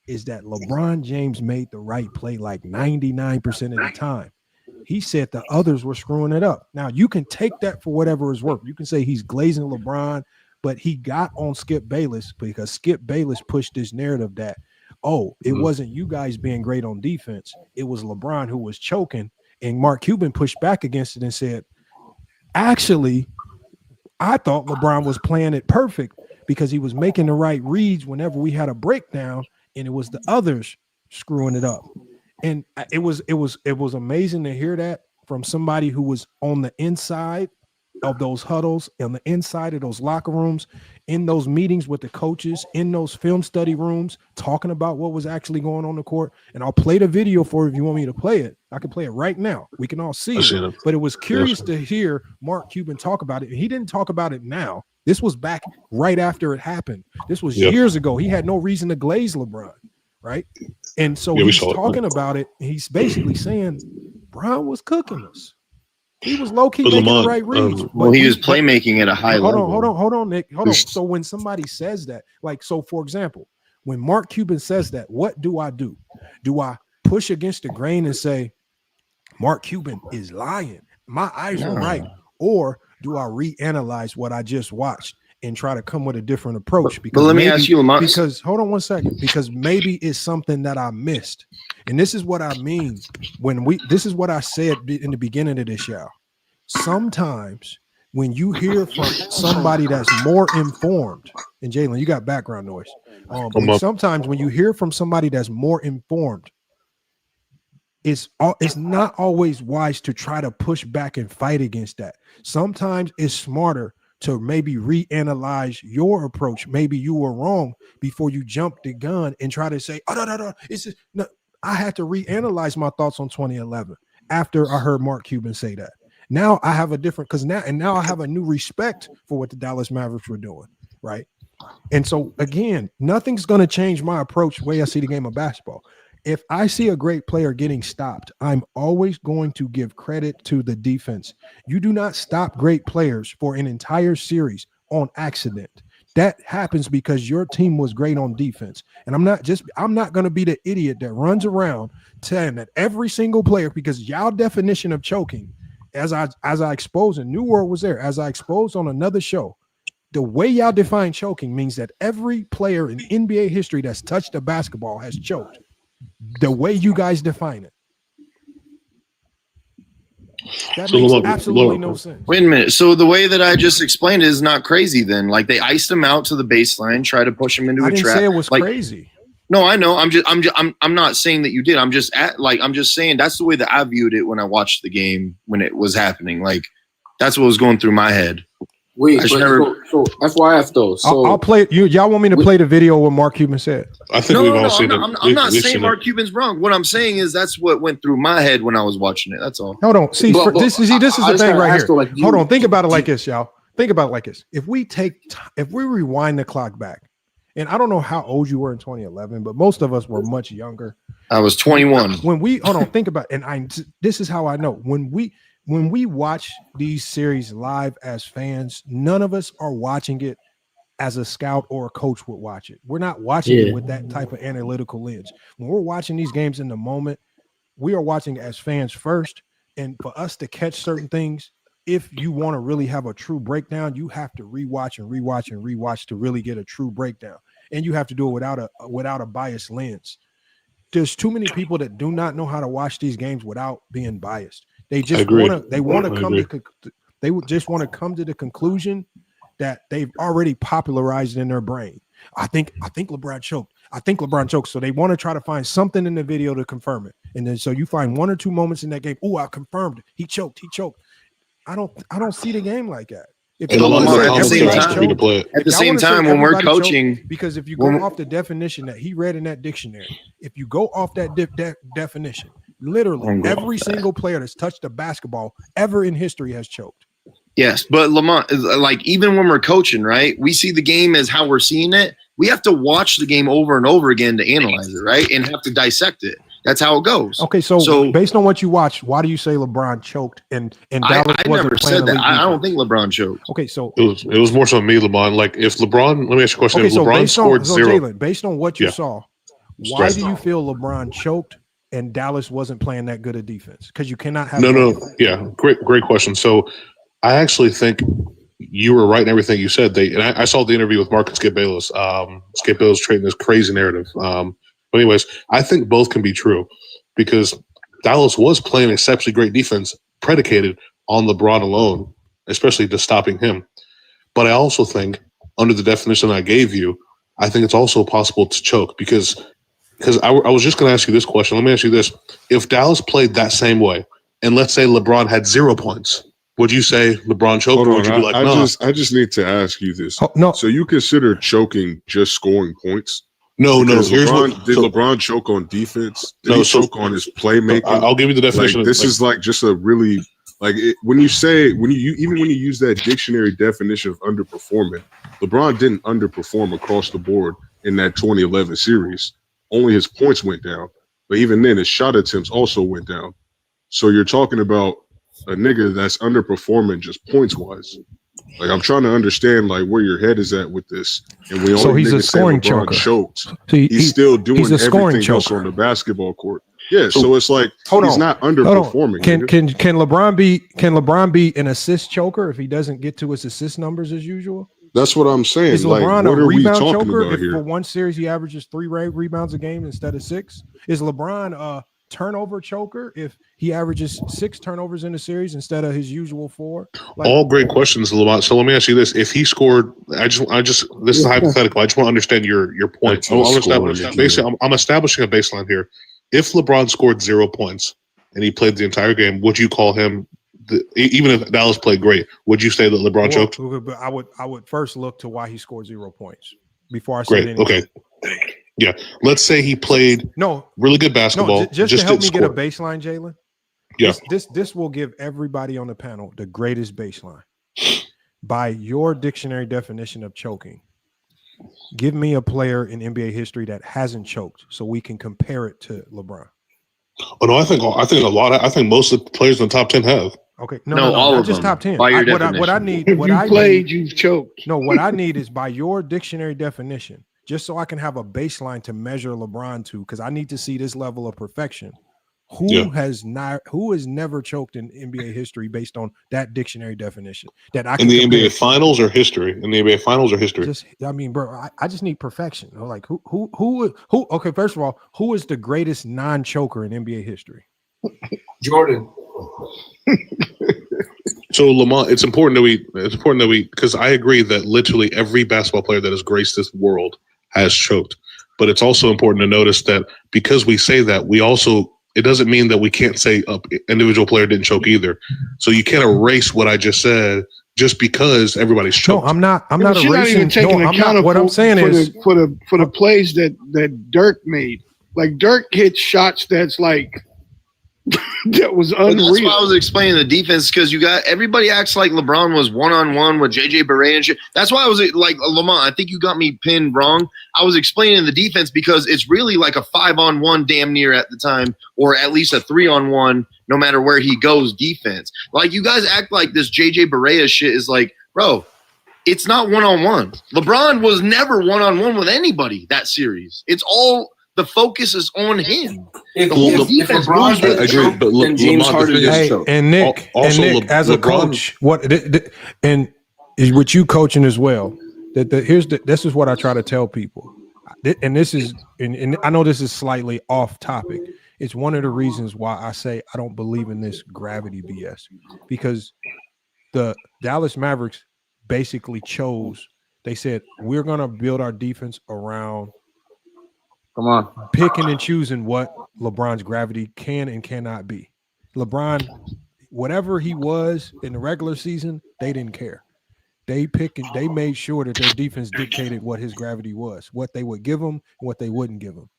is that LeBron James made the right play like 99% of the time. He said the others were screwing it up. Now, you can take that for whatever it's worth. You can say he's glazing LeBron, but he got on Skip Bayless because Skip Bayless pushed this narrative that, oh, it wasn't you guys being great on defense. It was LeBron who was choking. And Mark Cuban pushed back against it and said, actually, I thought LeBron was playing it perfect because he was making the right reads whenever we had a breakdown, and it was the others screwing it up. And it was amazing to hear that from somebody who was on the inside of those huddles, on the inside of those locker rooms, in those meetings with the coaches, in those film study rooms, talking about what was actually going on the court. And I'll play the video for you if you want me to play it. I can play it right now. We can all see it. But it was curious to hear Mark Cuban talk about it. And he didn't talk about it now. This was back right after it happened. This was years ago. He had no reason to glaze LeBron, right? And so he's talking about it. He's basically saying Brown was cooking us. He was low-key making the right reads. Well, he was playmaking at a high level. Hold on, Nick. Hold on. So when somebody says that, like, so for example, when Mark Cuban says that, what do I do? Do I push against the grain and say, Mark Cuban is lying, my eyes are right? Or do I reanalyze what I just watched and try to come with a different approach. But let me ask you, Lamont. Because hold on one second, because maybe it's something that I missed. And this is what I mean this is what I said in the beginning of this show. Sometimes when you hear from somebody that's more informed, and Jaylen, you got background noise. Sometimes when you hear from somebody that's more informed, it's not always wise to try to push back and fight against that. Sometimes it's smarter to maybe reanalyze your approach. Maybe you were wrong before you jumped the gun and try to say, no. I had to reanalyze my thoughts on 2011 after I heard Mark Cuban say that. Now I have a different, now I have a new respect for what the Dallas Mavericks were doing, right? And so again, nothing's going to change my approach the way I see the game of basketball. If I see a great player getting stopped, I'm always going to give credit to the defense. You do not stop great players for an entire series on accident. That happens because your team was great on defense. And I'm not going to be the idiot that runs around saying that every single player, because y'all definition of choking, as I exposed, and New World was there, as I exposed on another show, the way y'all define choking means that every player in NBA history that's touched a basketball has choked. The way you guys define it. That makes absolutely no sense. Wait a minute. So the way that I just explained it is not crazy then. Like they iced him out to the baseline, try to push him into a trap. I didn't say it was crazy. No, I know. I'm not saying that you did. I'm just saying that's the way that I viewed it when I watched the game when it was happening. Like that's what was going through my head. Wait, so that's why I asked though. So I'll play you. Y'all want me to play the video what Mark Cuban said? I think we've all seen it. I'm not saying Mark Cuban's wrong. What I'm saying is that's what went through my head when I was watching it. That's all. Hold on. See, this is the thing right here. Hold on. Think about it like this, y'all. Think about it like this. If we rewind the clock back, and I don't know how old you were in 2011, but most of us were much younger. I was 21. Think about it. And this is how I know. When we watch these series live as fans, none of us are watching it as a scout or a coach would watch it. We're not watching it with that type of analytical lens. When we're watching these games in the moment, we are watching as fans first. And for us to catch certain things, if you want to really have a true breakdown, you have to rewatch to really get a true breakdown. And you have to do it without a biased lens. There's too many people that do not know how to watch these games without being biased. They just want to come to the conclusion that they've already popularized in their brain. I think LeBron choked. I think LeBron choked. So they want to try to find something in the video to confirm it. And then so you find one or two moments in that game. Oh, I confirmed it. He choked. I don't see the game like that. At the same time, when we're coaching, because if you go off the definition that he read in that dictionary, if you go off that definition, literally every single player that's touched a basketball ever in history has choked. Yes, but Lamont, like even when we're coaching, right? We see the game as how we're seeing it. We have to watch the game over and over again to analyze it, right? And have to dissect it. That's how it goes. Okay, so based on what you watched, why do you say LeBron choked and Dallas I never said that. I don't think LeBron choked. Okay, so it was more so me, LeBron. Like if LeBron, let me ask you a question. Okay, if so LeBron scored zero, Jaylen, based on what you saw, why do you feel LeBron choked and Dallas wasn't playing that good a defense? Because you cannot have great question. So I actually think you were right in everything you said. I saw the interview with Mark and Skip Bayless. Skip Bayless trading this crazy narrative. But anyways, I think both can be true because Dallas was playing exceptionally great defense predicated on LeBron alone, especially just stopping him. But I also think under the definition I gave you, I think it's also possible to choke because I was just going to ask you this question. Let me ask you this. If Dallas played that same way and let's say LeBron had 0 points, would you say LeBron choked? Hold or on, would you be like, no? I just need to ask you this. No. So you consider choking just scoring points? No. Did LeBron choke on defense? Did he choke on his playmaking? I'll give you the definition. Like, this is like just a really when you use that dictionary definition of underperforming, LeBron didn't underperform across the board in that 2011 series. Only his points went down, but even then, his shot attempts also went down. So you're talking about a nigga that's underperforming just points wise. Like I'm trying to understand like where your head is at with this. And we so he's a scoring choker. Choked. So he's still doing everything else on the basketball court. Yeah, so it's like he's not underperforming. Can LeBron be an assist choker if he doesn't get to his assist numbers as usual? That's what I'm saying. Is Like, LeBron what a are we rebound talking choker about if here? for one series he averages 3 rebounds a game instead of 6? Is LeBron a turnover choker if he averages 6 turnovers in a series instead of his usual 4? Like, all great questions, Lamont. So let me ask you this: if he scored, this is hypothetical. I just want to understand your point. I'm establishing a baseline here. If LeBron scored 0 points and he played the entire game, would you call him? Even if Dallas played great, would you say that LeBron choked? But I would first look to why he scored 0 points before I said anything. Okay. Yeah. Let's say he played really good basketball. No, just to help me get a baseline, Jaylen. Yeah. This will give everybody on the panel the greatest baseline. By your dictionary definition of choking, give me a player in NBA history that hasn't choked so we can compare it to LeBron. Oh no, I think most of the players in the top 10 have. Okay, no, all of just them. Top 10. By your definition. What I need, if you played, you've choked. No, what I need is by your dictionary definition, just so I can have a baseline to measure LeBron to, because I need to see this level of perfection. Who has never choked in NBA history based on that dictionary definition? That I can in the NBA Finals or history? In the NBA Finals or history? Bro, I just need perfection. Like who? Okay, first of all, who is the greatest non-choker in NBA history? Jordan. So Lamont, it's important that we because I agree that literally every basketball player that has graced this world has choked. But it's also important to notice that because we say that, we also, it doesn't mean that we can't say individual player didn't choke either. So you can't erase what I just said just because everybody's choked. No, I'm not erasing. Not even taking account of what I'm saying is for the plays that Dirk made. Like Dirk hit shots that's like that was unreal. That's why I was explaining the defense, because you got everybody acts like LeBron was 1-on-1 with JJ Barea and shit. That's why I was like, Lamont, I think you got me pinned wrong. I was explaining the defense because it's really like a 5-on-1 damn near at the time, or at least a 3-on-1 no matter where he goes defense. Like, you guys act like this JJ Barea shit is like, bro, it's not 1-on-1. LeBron was never 1-on-1 with anybody that series. It's all the focus is on him. If LeBron I agree, but then James Harden hey, and Nick, as a coach, and with you coaching as well, this is what I try to tell people, and this is, and I know this is slightly off topic. It's one of the reasons why I say I don't believe in this gravity BS, because the Dallas Mavericks basically chose. They said we're gonna build our defense around. Come on. Picking and choosing what LeBron's gravity can and cannot be. LeBron, whatever he was in the regular season, they didn't care. They made sure that their defense dictated what his gravity was, what they would give him and what they wouldn't give him.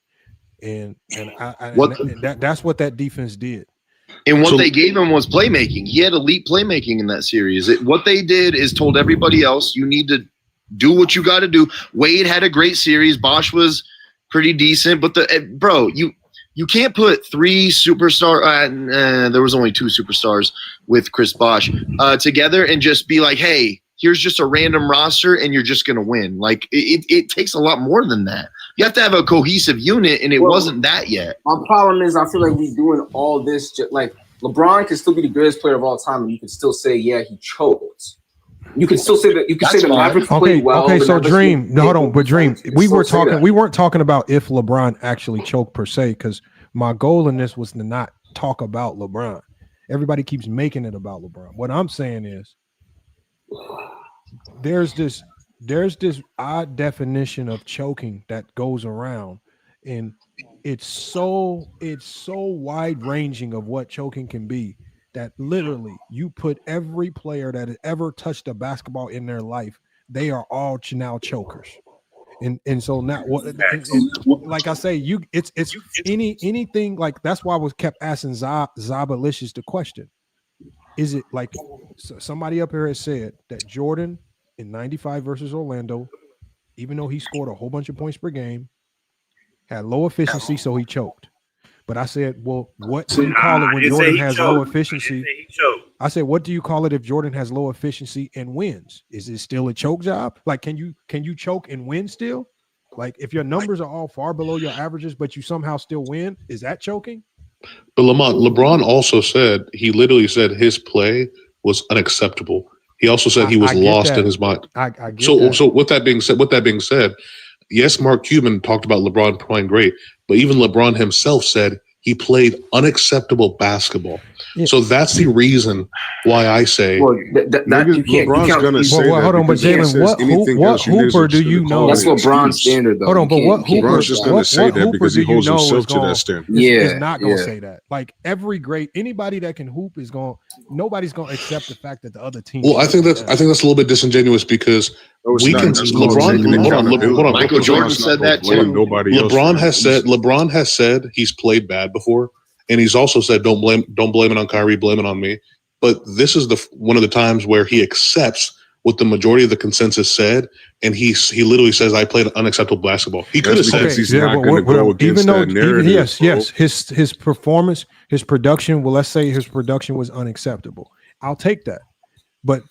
And that's what that defense did. And what they gave him was playmaking. He had elite playmaking in that series. What they did is told everybody else, you need to do what you got to do. Wade had a great series. Bosh was pretty decent, but you can't put 3 superstar. There was only 2 superstars with Chris Bosh together and just be like, hey, here's just a random roster and you're just gonna win. Like it takes a lot more than that. You have to have a cohesive unit, and it wasn't that yet. My problem is I feel like we're doing all this like LeBron can still be the greatest player of all time, and you can still say, yeah, he choked. You can still say that. You can say the Mavericks played well. Okay, so Dream, hold on, but Dream, we weren't talking about if LeBron actually choked per se, because my goal in this was to not talk about LeBron. Everybody keeps making it about LeBron. What I'm saying is, there's this odd definition of choking that goes around, and it's so wide ranging of what choking can be, that literally you put every player that has ever touched a basketball in their life, they are all now chokers. And so now like I say, it's anything like, that's why I was kept asking Zabalicious the question. Is it like somebody up here has said that Jordan in 95 versus Orlando, even though he scored a whole bunch of points per game, had low efficiency, so he choked. But I said, well, what do you call it when Jordan has low efficiency? I said, what do you call it if Jordan has low efficiency and wins? Is it still a choke job? Like, can you choke and win still? Like, if your numbers are all far below your averages, but you somehow still win, is that choking? But LeBron also said, he literally said his play was unacceptable. He also said he was lost in his mind. I get So that. so with that being said, yes, Mark Cuban talked about LeBron playing great, but even LeBron himself said he played unacceptable basketball. Yeah. So that's the reason why I say LeBron's gonna say hold on, but Jalen, what Hooper do you know? That's LeBron's standard, though. Hold on, but what Hooper? LeBron's just gonna say that because he holds himself to that standard. Is not gonna say that. Like anybody that can hoop is going. Nobody's gonna accept the fact that the other team. Well, I think that's a little bit disingenuous because we can LeBron. Hold on. Michael Jordan said that too. LeBron has said he's played bad before, and he's also said don't blame it on Kyrie, blame it on me. But this is one of the times where he accepts what the majority of the consensus said, and he literally says, "I played unacceptable basketball." He could have said he's not going to go against that narrative. Yes, his performance, his production. Well, let's say his production was unacceptable. I'll take that. But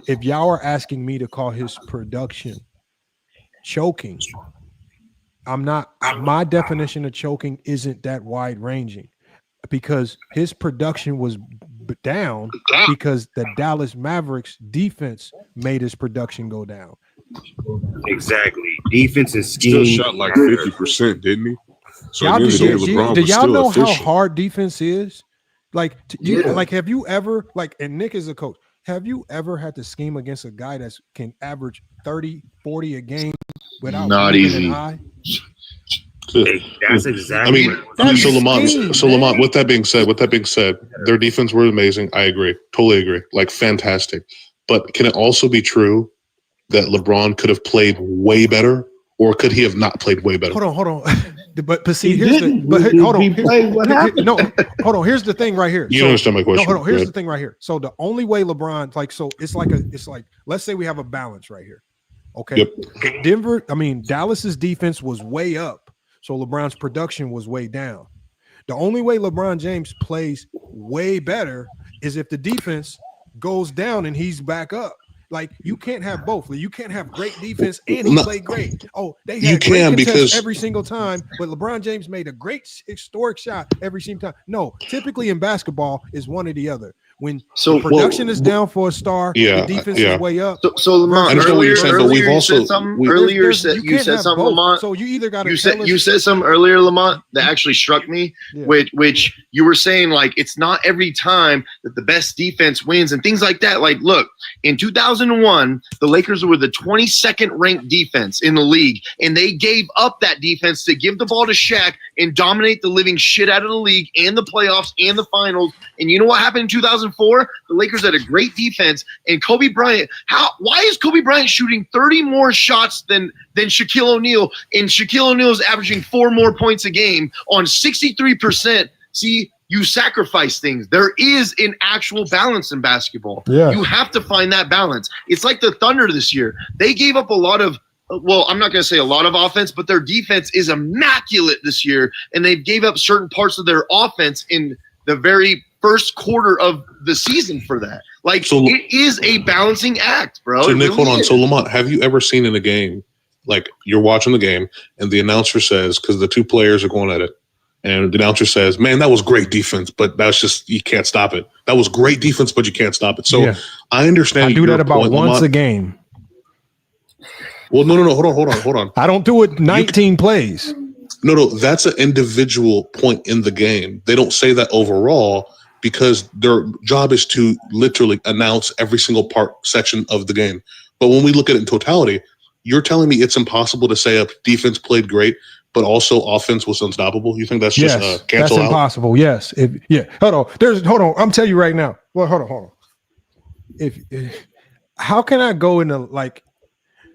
if y'all are asking me to call his production choking, I'm not. My definition of choking isn't that wide ranging, because his production was down because the Dallas Mavericks defense made his production go down. Exactly. Defense and scheme. Still shot like 50%, didn't he? So Y'all, LeBron do was y'all still know how efficient. hard defense is? Like, have you ever, like, and Nick is a coach, have you ever had to scheme against a guy that can average 30, 40 a game without Not blinking easy. an eye? That's exactly. So Lamont. With that being said, their defense were amazing. I agree, totally agree, like fantastic. But can it also be true that LeBron could have played way better, or could he have not played way better? Hold on. But see, Here's the thing right here. You don't understand my question. No, hold on. Here's the thing right here. So the only way LeBron, it's like let's say we have a balance right here. Okay. Yep. Dallas's defense was way up, so LeBron's production was way down. The only way LeBron James plays way better is if the defense goes down and he's back up. Like, you can't have both. You can't have great defense and he played great. Oh, they had great contests every single time, but LeBron James made a great historic shot every single time. No, typically in basketball is one or the other. When the production is down for a star, the defense is way up. So Lamont, you said something, Lamont. So you either got to you said something earlier, Lamont, that actually struck me, which you were saying, like, it's not every time that the best defense wins and things like that. Like, look, in 2001, the Lakers were the 22nd ranked defense in the league, and they gave up that defense to give the ball to Shaq and dominate the living shit out of the league and the playoffs and the finals. And you know what happened in 2004? The Lakers had a great defense, and Kobe Bryant. Why is Kobe Bryant shooting 30 more shots than Shaquille O'Neal, and Shaquille O'Neal is averaging 4 more points a game on 63%? See, you sacrifice things. There is an actual balance in basketball. Yeah. You have to find that balance. It's like the Thunder this year. They gave up a lot of, well, I'm not going to say a lot of offense, but their defense is immaculate this year, and they gave up certain parts of their offense in the very first quarter of the season for that. Like, it is a balancing act, bro. So Nick, hold on. So Lamont, have you ever seen in a game, like, you're watching the game and the announcer says, because the two players are going at it, and the announcer says, "Man, that was great defense, but that's just, you can't stop it. That was great defense, but you can't stop it." So I understand. I do that about point, once Lamont. a game. Well, no. Hold on. I don't do it 19 plays. No, that's an individual point in the game. They don't say that overall, because their job is to literally announce every single section of the game. But when we look at it in totality, you're telling me it's impossible to say a defense played great, but also offense was unstoppable? You think that's just cancel that's out? Impossible. Yes. Hold on. I'm telling you right now. Well, hold on. If how can I go into like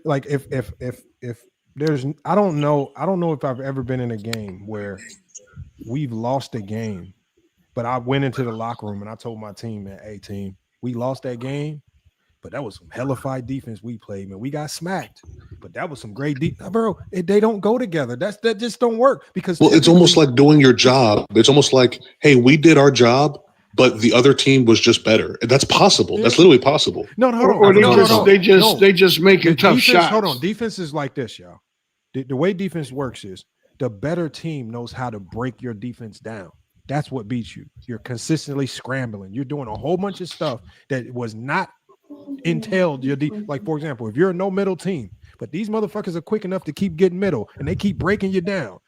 if there's, I don't know if I've ever been in a game where we've lost a game, but I went into the locker room and I told my team, man, hey team, we lost that game, but that was some hellified defense we played, man. We got smacked, but that was some great defense, bro. They don't go together. That just don't work, because it's almost like doing your job. It's almost like, hey, we did our job, but the other team was just better. That's possible. That's literally possible. No, They just making tough shots. Hold on. Defense is like this, y'all. The way defense works is the better team knows how to break your defense down. That's what beats you. You're consistently scrambling. You're doing a whole bunch of stuff that was not entailed your like, for example, if you're a no middle team, but these motherfuckers are quick enough to keep getting middle and they keep breaking you down.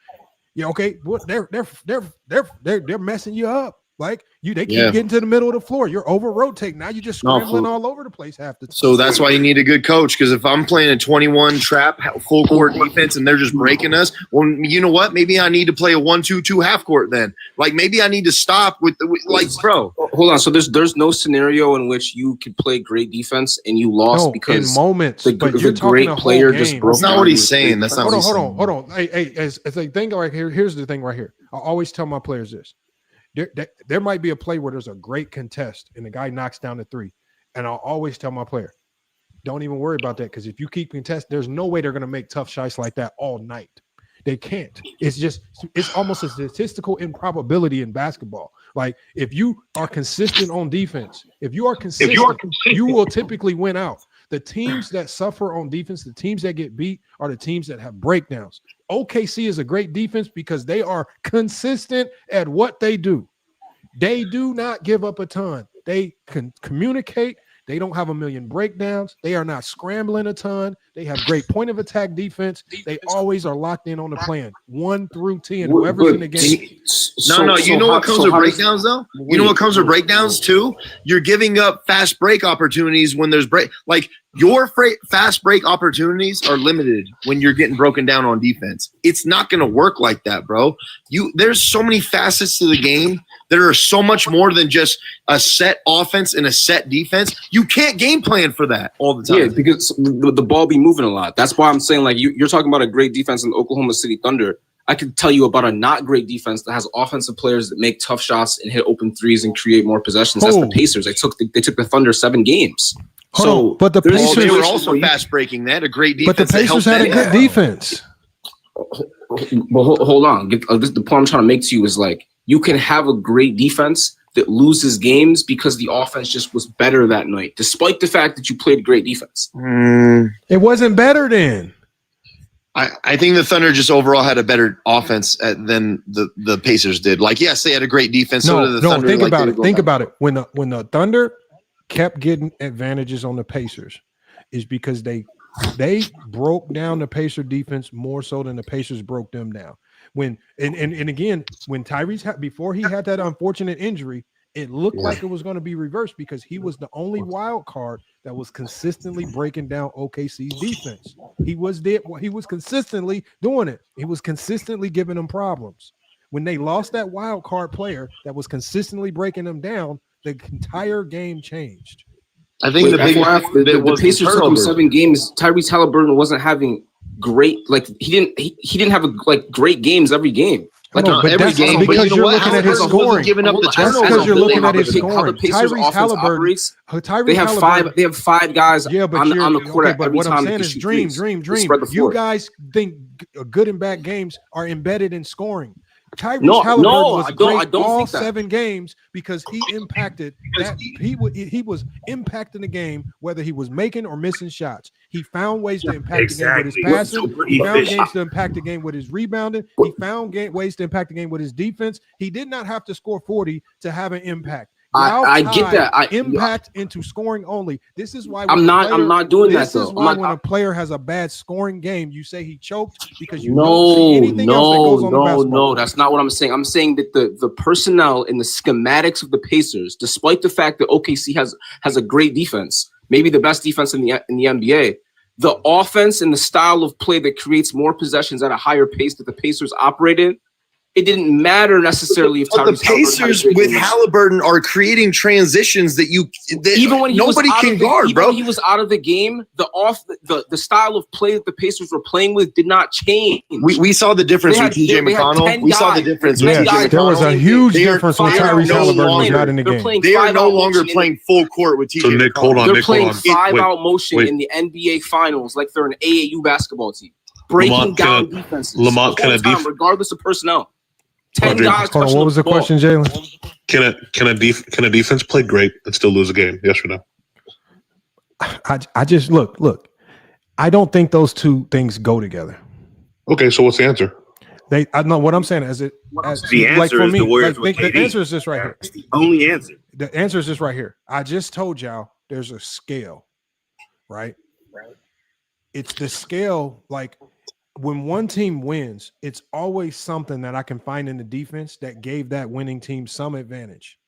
Yeah, okay, well, they're messing you up. Like they keep getting to the middle of the floor. You're over rotating. Now you're just scrambling all over the place half the time. So that's why you need a good coach. Because if I'm playing a 21 trap full court defense and they're just breaking us, well, you know what? Maybe I need to play a 1-2-2 half court then. Like maybe I need to stop with bro. Hold on. So there's no scenario in which you could play great defense and you lost because in moments. But you're talking great player just broke. That's not what he's saying. That's not what he's saying. Hold on. Hey, it's a thing right here. Here's the thing right here. I always tell my players this. There might be a play where there's a great contest and the guy knocks down the three. And I'll always tell my player, don't even worry about that, because if you keep contesting, there's no way they're going to make tough shots like that all night. They can't. It's almost a statistical improbability in basketball. Like if you are consistent on defense, you will typically win out. The teams that suffer on defense, the teams that get beat are the teams that have breakdowns. OKC is a great defense because they are consistent at what they do. They do not give up a ton. They can communicate. They don't have a million breakdowns. They are not scrambling a ton. They have great point of attack defense. They always are locked in on the plan 1 through 10. Whoever's in the game. You know what comes with breakdowns though? You know what comes with breakdowns too? You're giving up fast break opportunities when there's break. Like your fast break opportunities are limited when you're getting broken down on defense. It's not going to work like that, bro. There's so many facets to the game. There are so much more than just a set offense and a set defense. You can't game plan for that all the time. Yeah, because the ball be moving a lot. That's why I'm saying, like, you're talking about a great defense in the Oklahoma City Thunder. I could tell you about a not great defense that has offensive players that make tough shots and hit open threes and create more possessions. That's the Pacers. They took the Thunder 7 games. But the Pacers they were also fast breaking. They had a great defense. But the Pacers had a good defense. But hold on. The point I'm trying to make to you is, like, you can have a great defense that loses games because the offense just was better that night, despite the fact that you played great defense. It wasn't better then. I think the Thunder just overall had a better offense than the Pacers did. Like, yes, they had a great defense. Think about it. When the Thunder kept getting advantages on the Pacers, is because they broke down the Pacer defense more so than the Pacers broke them down. When Tyrese before he had that unfortunate injury, it looked like it was going to be reversed because he was the only wild card that was consistently breaking down OKC's defense. He was consistently doing it. He was consistently giving them problems. When they lost that wild card player that was consistently breaking them down, the entire game changed. I think the Pacers took them 7 games. Tyrese Halliburton wasn't having great, like he didn't have great games every game. Like every game, because you're looking at his scoring. That's because you're looking at his scoring. Tyrese Halliburton. They have 5 guys on the court every time. But what I'm saying is dream. You guys think good and bad games are embedded in scoring. Tyrese Halliburton was great all 7 games because he impacted that. He was impacting the game whether he was making or missing shots. He found ways to impact the game with his passing. He found games to impact the game with his rebounding. He found ways to impact the game with his defense. He did not have to score 40 to have an impact. I get that. Impact into scoring only. This is why I'm not doing that. This is why when a player has a bad scoring game, you say he choked because you don't see anything else that goes on the basketball. No, that's not what I'm saying. I'm saying that the personnel and the schematics of the Pacers, despite the fact that OKC has a great defense, maybe the best defense in the NBA, the offense and the style of play that creates more possessions at a higher pace that the Pacers operate in, it didn't matter necessally if the Pacers with Halliburton are creating transitions that even when nobody can guard, bro. When he was out of the game, the style of play that the Pacers were playing with did not change. We saw the difference with TJ McConnell. We saw the difference. There was a huge difference when Tyrese Halliburton was not in the game. They are no longer playing full court with TJ. So Nick, hold on. They're playing 5-out motion in the NBA Finals like they're an AAU basketball team, breaking down defenses. Lamont, regardless of personnel. 10 guys. Hold on, what was the question, Jaylen? Can a defense play great and still lose a game? Yes or no? I just look. I don't think those two things go together. Okay, so what's the answer? I know what I'm saying. The answer is the Warriors with KD. The answer is this right here. That's the only answer. The answer is this right here. I just told y'all there's a scale. right? It's the scale. Like when one team wins, it's always something that I can find in the defense that gave that winning team some advantage,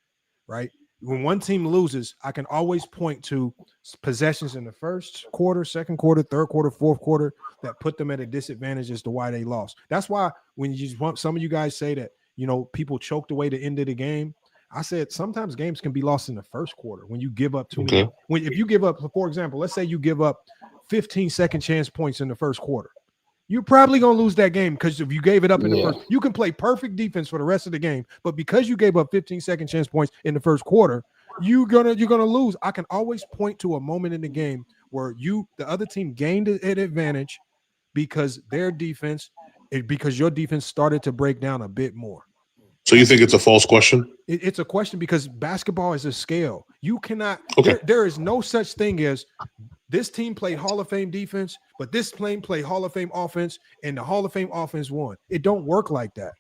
right? When one team loses, I can always point to possessions in the first quarter, second quarter, third quarter, fourth quarter that put them at a disadvantage as to why they lost. That's why when you want some of you guys say that, you know, people choked away the end of the game. I said sometimes games can be lost in the first quarter when you give up too many. If you give up, for example, let's say you give up 15 second chance points in the first quarter. You're probably going to lose that game because if you gave it up in the first, you can play perfect defense for the rest of the game. But because you gave up 15 second chance points in the first quarter, you're gonna lose. I can always point to a moment in the game where the other team gained an advantage because their defense, because your defense started to break down a bit more. So you think it's a false question? It's a question because basketball is a scale. You cannot. There is no such thing as this team played Hall of Fame defense, but this team played Hall of Fame offense, and the Hall of Fame offense won. It don't work like that.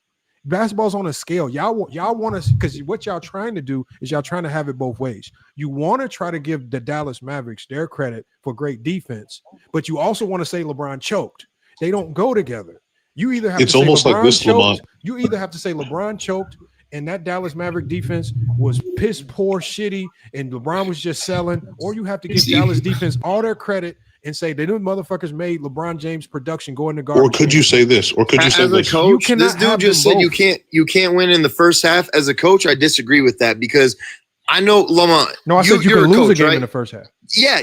Basketball's on a scale. Y'all want to, because what y'all trying to do is y'all trying to have it both ways. You want to try to give the Dallas Mavericks their credit for great defense, but you also want to say LeBron choked. They don't go together. You either have it's to say almost LeBron like this, choked. Lamont. You either have to say LeBron choked, and that Dallas Maverick defense was piss poor, shitty, and LeBron was just selling, or you have to give Dallas defense all their credit and say they them motherfuckers made LeBron James production go in the garbage. Or could you say this? Or could you say as this? a coach, this dude just said you can't win in the first half. As a coach, I disagree with that because I know Lamont. No, I said you can lose a game in the first half. Yeah.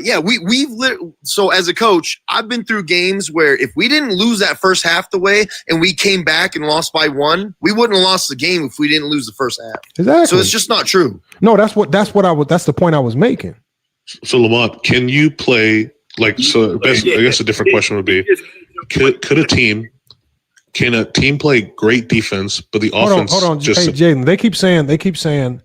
So as a coach, I've been through games where if we didn't lose that first half the way and we came back and lost by 1, we wouldn't have lost the game if we didn't lose the first half. Exactly. So it's just not true. No, that's the point I was making. So Lamont, can you play like so? I guess a different question would be: Can a team play great defense, but the offense? Hold on. Hey, Jaylen, they keep saying.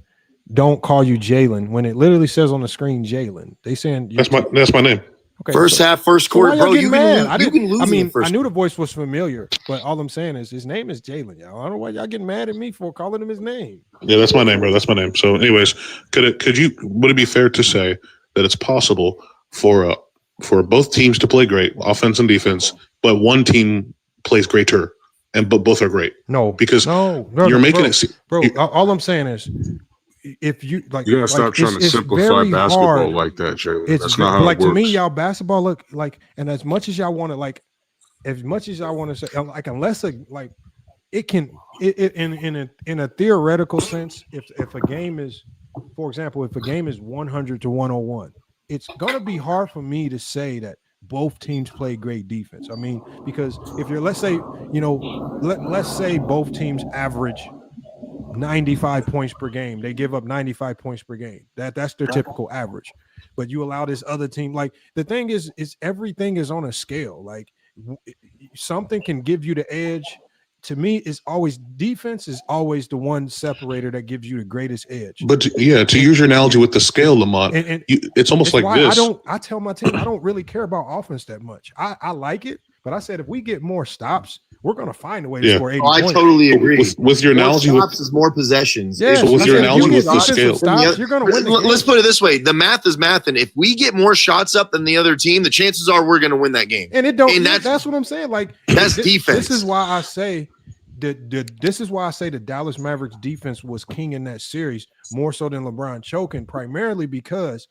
Don't call you Jaylen when it literally says on the screen Jaylen. They saying that's my name. Okay, first half, first quarter, bro. You can lose. I mean, I knew the voice was familiar, but all I'm saying is his name is Jaylen. Y'all, I don't know why y'all getting mad at me for calling him his name. Yeah, that's my name, bro. That's my name. So, anyways, would it be fair to say that it's possible for both teams to play great offense and defense, but one team plays greater, but both are great? No, because you're making it. Bro, all I'm saying is. If you like, you gotta stop trying to simplify basketball like that, Jaylen. That's not how it works. To me, y'all basketball look like, and as much as y'all want to say, like, unless it can, in a theoretical sense, if a game is, for example, if a game is 100 to 101, it's gonna be hard for me to say that both teams play great defense. I mean, because if you're, let's say, let's say both teams average 95 points per game. They give up 95 points per game. That's their typical average. But you allow this other team, like the thing is everything is on a scale. Like something can give you the edge. To me, it's always defense is always the one separator that gives you the greatest edge. But to use your analogy with the scale, Lamont, it's almost like this. I tell my team I don't really care about offense that much. I like it, but I said if we get more stops, we're going to find a way to score 80 points. I totally agree. With your analogy, stops is more possessions. Yeah, so with your analogy with the scale, stops, you're going to win. Let's put it this way: the math is math, and if we get more shots up than the other team, the chances are we're going to win that game. And it don't. And that's what I'm saying. Like that's defense. This is why I say the Dallas Mavericks defense was king in that series more so than LeBron choking, primarily because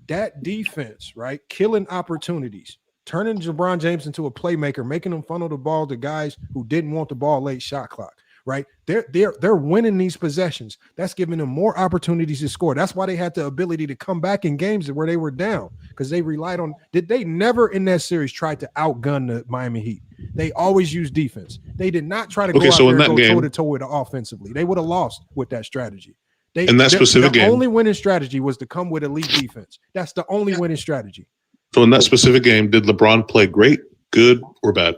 that defense, right, killing opportunities. Turning LeBron James into a playmaker, making him funnel the ball to guys who didn't want the ball late shot clock, right? They're winning these possessions. That's giving them more opportunities to score. That's why they had the ability to come back in games where they were down because they relied on. Did they never in that series try to outgun the Miami Heat? They always used defense. They did not try to go out there and go toe to toe with it offensively. They would have lost with that strategy. The only winning strategy was to come with elite defense. That's the only winning strategy. So in that specific game, did LeBron play great, good, or bad?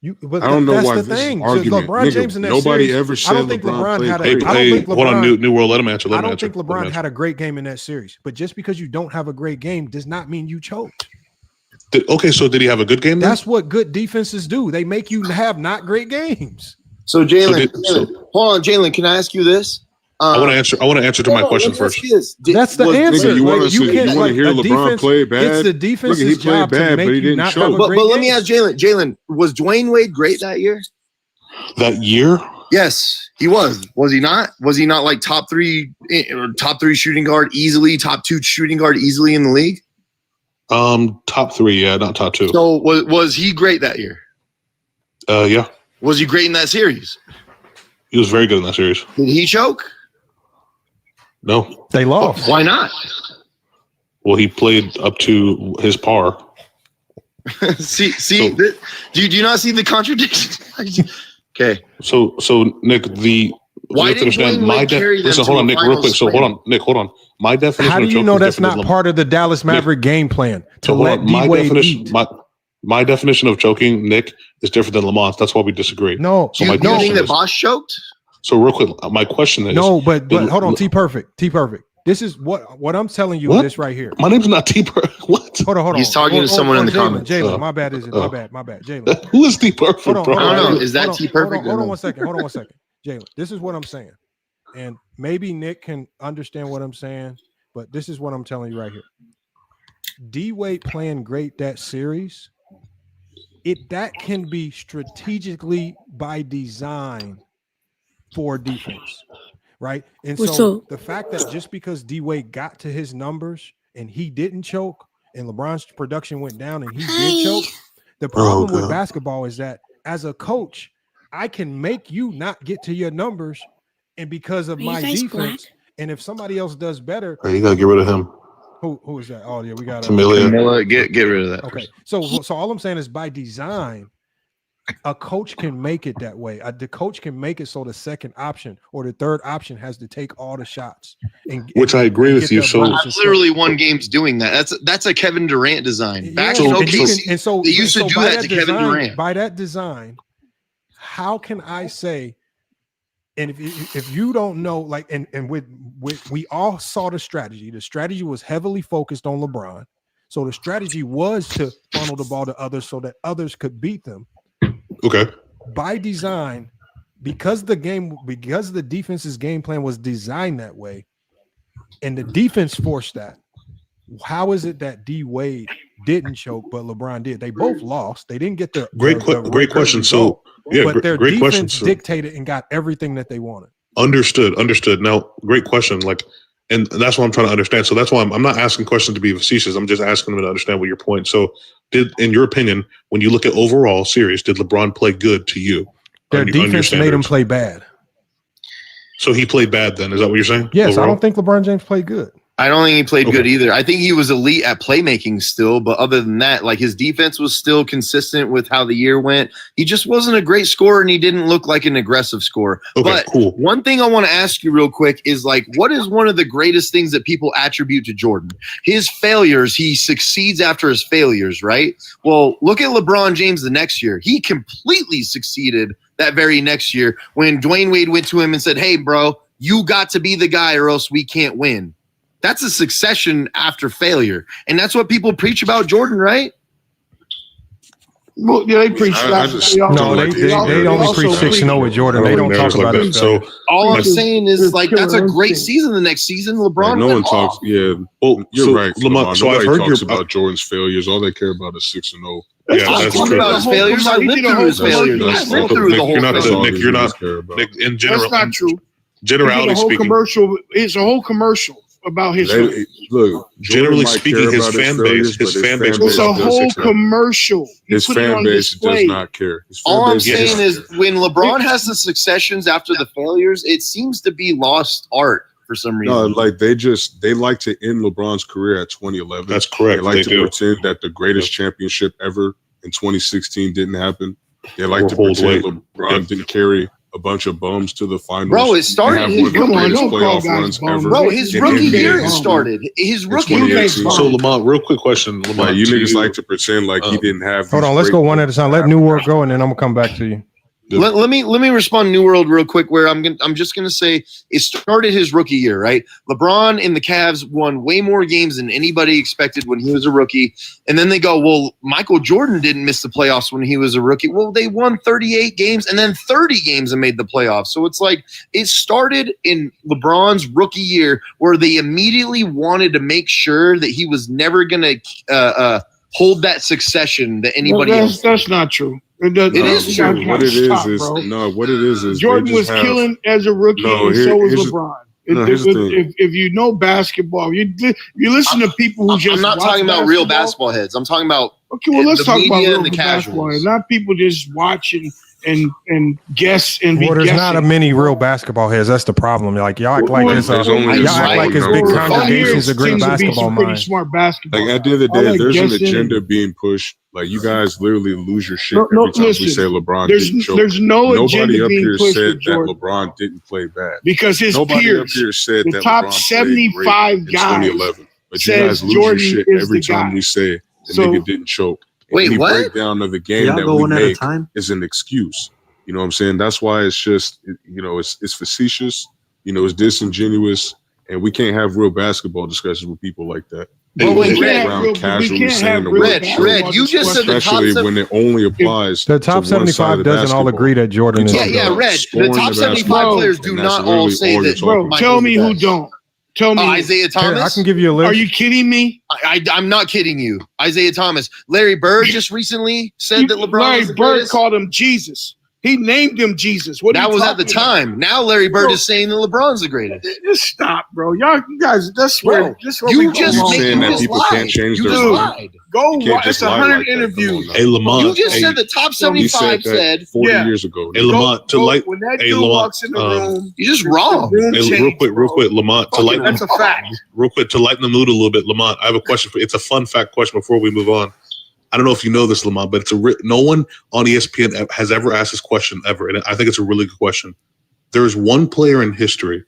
I don't know why this is argument. LeBron James in that nobody series, ever said LeBron had a. Hold on, New World. Let him answer. I don't think LeBron had a great game in that series. But just because you don't have a great game does not mean you choked. So did he have a good game then? That's what good defenses do. They make you have not great games. So Jaylen, hold on, Jaylen. Can I ask you this? I want to answer to my question first. That's the answer. Nigga, you want to hear LeBron defense, play bad? It's the defense's job to make you not have a But great let me game. ask Jaylen. Jaylen, was Dwayne Wade great that year? That year? Yes, he was. Was he not? Was he not like top three shooting guard easily, top 2 shooting guard easily in the league? Top 3, yeah, not top 2. So was he great that year? Yeah. Was he great in that series? He was very good in that series. Did he choke? No. They lost. Why not? Well, he played up to his par. do you not see the contradiction? Okay. So Nick, why didn't Dwayne Wade carry them listen, to hold on, the Nick, real quick. finals So win? hold on, Nick, hold on. My definition. How do of you choking know is that's different not than part of the Dallas Maverick game plan to So hold let on, my D-Wade definition, eat? my definition of choking, Nick, is different than Lamont's. That's why we disagree. No, So Do my you think question that is, Bosch choked? so real quick, my question is no, but hold on, T Perfect. This is what I'm telling you. What? This right here. My name's not T Perfect. What? Hold on. He's talking to someone in the Jaylen, comments. Jaylen, my bad. My bad. Jaylen. Who is T Perfect, Hold on, bro? hold on, I don't know. Jaylen, Is that hold on, T Perfect? Hold on 1 second. Hold on 1 second. Jaylen, this is what I'm saying. And maybe Nick can understand what I'm saying, but this is what I'm telling you right here. D-Wade playing great that series, that can be strategically by design for defense, right? And so the fact that just because D-Wade got to his numbers and he didn't choke and LeBron's production went down and he did choke, the problem with basketball is that as a coach, I can make you not get to your numbers, and because of my defense, and if somebody else does better, Hey, you gotta get rid of him. who is that? Oh yeah, we got Camilla. Get rid of that. Okay, so all I'm saying is by design, a coach can make it that way. The coach can make it so the second option or the third option has to take all the shots. Which I agree with you. So I've literally won games doing that. That's a Kevin Durant design. Back in OKC, they used to do that to Kevin Durant. By that design, how can I say? And if you don't know, like, and with we all saw the strategy. The strategy was heavily focused on LeBron. So the strategy was to funnel the ball to others so that others could beat them. Okay. By design, because the defense's game plan was designed that way, and the defense forced that. How is it that D-Wade didn't choke, but LeBron did? They both lost. They didn't get the great question. So yeah, but their great defense question. dictated and got everything that they wanted. Understood. Now, great question. Like, and that's what I'm trying to understand. So that's why I'm not asking questions to be facetious. I'm just asking them to understand what your point. So, in your opinion, when you look at overall series, did LeBron play good to you? Their defense made him play bad. So he played bad. Then is that what you're saying? Yes, overall? I don't think LeBron James played good. I don't think he played good either. I think he was elite at playmaking still, but other than that, like his defense was still consistent with how the year went. He just wasn't a great scorer, and he didn't look like an aggressive scorer. Okay, but cool. One thing I want to ask you real quick is like, what is one of the greatest things that people attribute to Jordan? His failures. He succeeds after his failures, right? Well, look at LeBron James the next year. He completely succeeded that very next year when Dwayne Wade went to him and said, "Hey, bro, you got to be the guy or else we can't win." That's a succession after failure. And that's what people preach about Jordan, right? Well, yeah, they preach that. They only preach 6-0 with Jordan. They don't talk about it. So all I'm saying is like that's a great season the next season. LeBron no one went talks. off. Yeah, well, you're so, right. Lamont, so Nobody I've heard talks about Jordan's failures. All they care about is 6-0. Yeah, I'm that's talking true. about his failures. I lived through his failures. I lived through the whole thing. Nick, you're not. Nick, in general, That's not true. Generality speaking, it's a whole commercial about his. Look, generally speaking, his fan base. It's a whole commercial. His fan base does not care. All I'm saying is when LeBron has the successions after the failures, it seems to be lost art for some reason. No, like they like to end LeBron's career at 2011. That's correct. They like to pretend that the greatest championship ever in 2016 didn't happen. They like to pretend LeBron didn't carry a bunch of bums to the finals. Bro, it started. His playoff runs ever. Bro, his rookie year it started. His rookie year. So Lamont, real quick question. Lamont, you niggas like to pretend like he didn't have. Hold on, let's go one at a time. Let New World go, and then I'm gonna come back to you. Let me respond New World real quick. Where I'm just gonna say it started his rookie year, right? LeBron and the Cavs won way more games than anybody expected when he was a rookie, and then they go, well, Michael Jordan didn't miss the playoffs when he was a rookie. Well, they won 38 games and then 30 games and made the playoffs. So it's like it started in LeBron's rookie year, where they immediately wanted to make sure that he was never gonna hold that succession that anybody else. That's not true. It is true. What it is Jordan was killing as a rookie, and so was LeBron. If you know basketball, you listen to people who just. I'm not talking about real basketball heads. I'm talking about let's talk about real the basketball casuals. heads, not people just watching and guess and be there's guessing. not a many real basketball heads. That's the problem. Like y'all act like it's big congregations of great basketball pretty minds. smart basketball. Like at the end of the day, there's an agenda being pushed. Like you guys literally lose your shit every time we say LeBron didn't choke. There's no Nobody agenda up being here pushed said for Jordan. that LeBron didn't play bad. Because his Nobody peers, up here said the that top LeBron 75 played great guys, in 2011. But you says guys lose Jordan your shit is every the time guy. we say the So- nigga didn't choke. Wait, Any what? breakdown of the game Y'all that go we one at a make time? is an excuse. You know what I'm saying? That's why it's just, it's facetious. It's disingenuous, and we can't have real basketball discussions with people like that. Well, wait, Red, Red, you just said the top especially when it only applies. The top to one side 75 of doesn't all basketball. agree that Jordan is. Yeah, Red. The Scoring top the 75 basketball, players do and that's not all literally say all that. you're talking Michael's Tell me the who best. don't. Tell me. Isaiah Thomas. Here, I can give you a list. Are you kidding me? I'm not kidding you. Isaiah Thomas. Larry Bird just recently said that LeBron Larry was the Bird greatest. called him Jesus. He named him Jesus. What? That are you was at the talking about? time. Now Larry Bird is saying that LeBron's the greatest. Just stop, bro. You guys, that's where. You just saying that people lied. can't change You their just mind. lied. Go You can't watch. just It's lie 100 like that. interviews. Come on now. Hey, Lamont. You just said the top He 75 said said. that 40 Yeah. years ago. Hey, Lamont, to light. when that Hey, dude Lamont, walks in the room, You just wrong. the room Hey, changed, real bro. quick, Lamont, to lighten, That's a fact. real quick, to lighten the mood a little bit, Lamont, I have a question for. It's a fun fact question before we move on. I don't know if you know this, Lamont, but no one on ESPN has ever asked this question ever, and I think it's a really good question. There is one player in history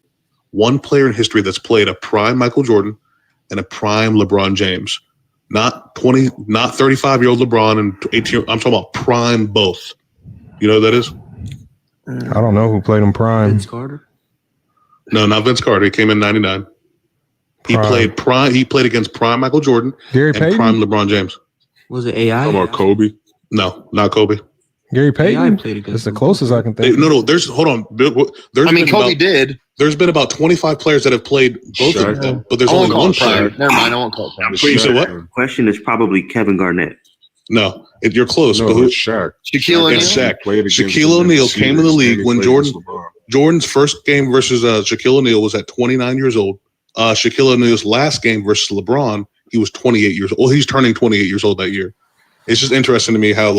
that's played a prime Michael Jordan and a prime LeBron James. Not 35-year-old LeBron and 18. I'm talking about prime both. You know who that is? I don't know who played him prime. Vince Carter. No, not Vince Carter. He came in '99. He played prime. He played against prime Michael Jordan Gary and Payton? prime LeBron James. Was it AI? Talking about Kobe. No, not Kobe. Gary AI Payton. played against That's the him. closest I can think. No. There's hold on. There's I mean, been Kobe about, did. There's been about 25 players that have played both Shaq. of them, but there's I won't only call one it prime. player. Never mind. I won't call it prime. I'm pretty You said sure what? the question is probably Kevin Garnett. No, you're close. No, but who? it's Shaq. Shaquille O'Neal. It's Shaq. Played against Shaquille him in O'Neal the came in the series, league and he when played against LeBron. Jordan's first game versus Shaquille O'Neal was at 29 years old. Shaquille O'Neal's last game versus LeBron, he was 28 years old. Well, he's turning 28 years old that year. It's just interesting to me how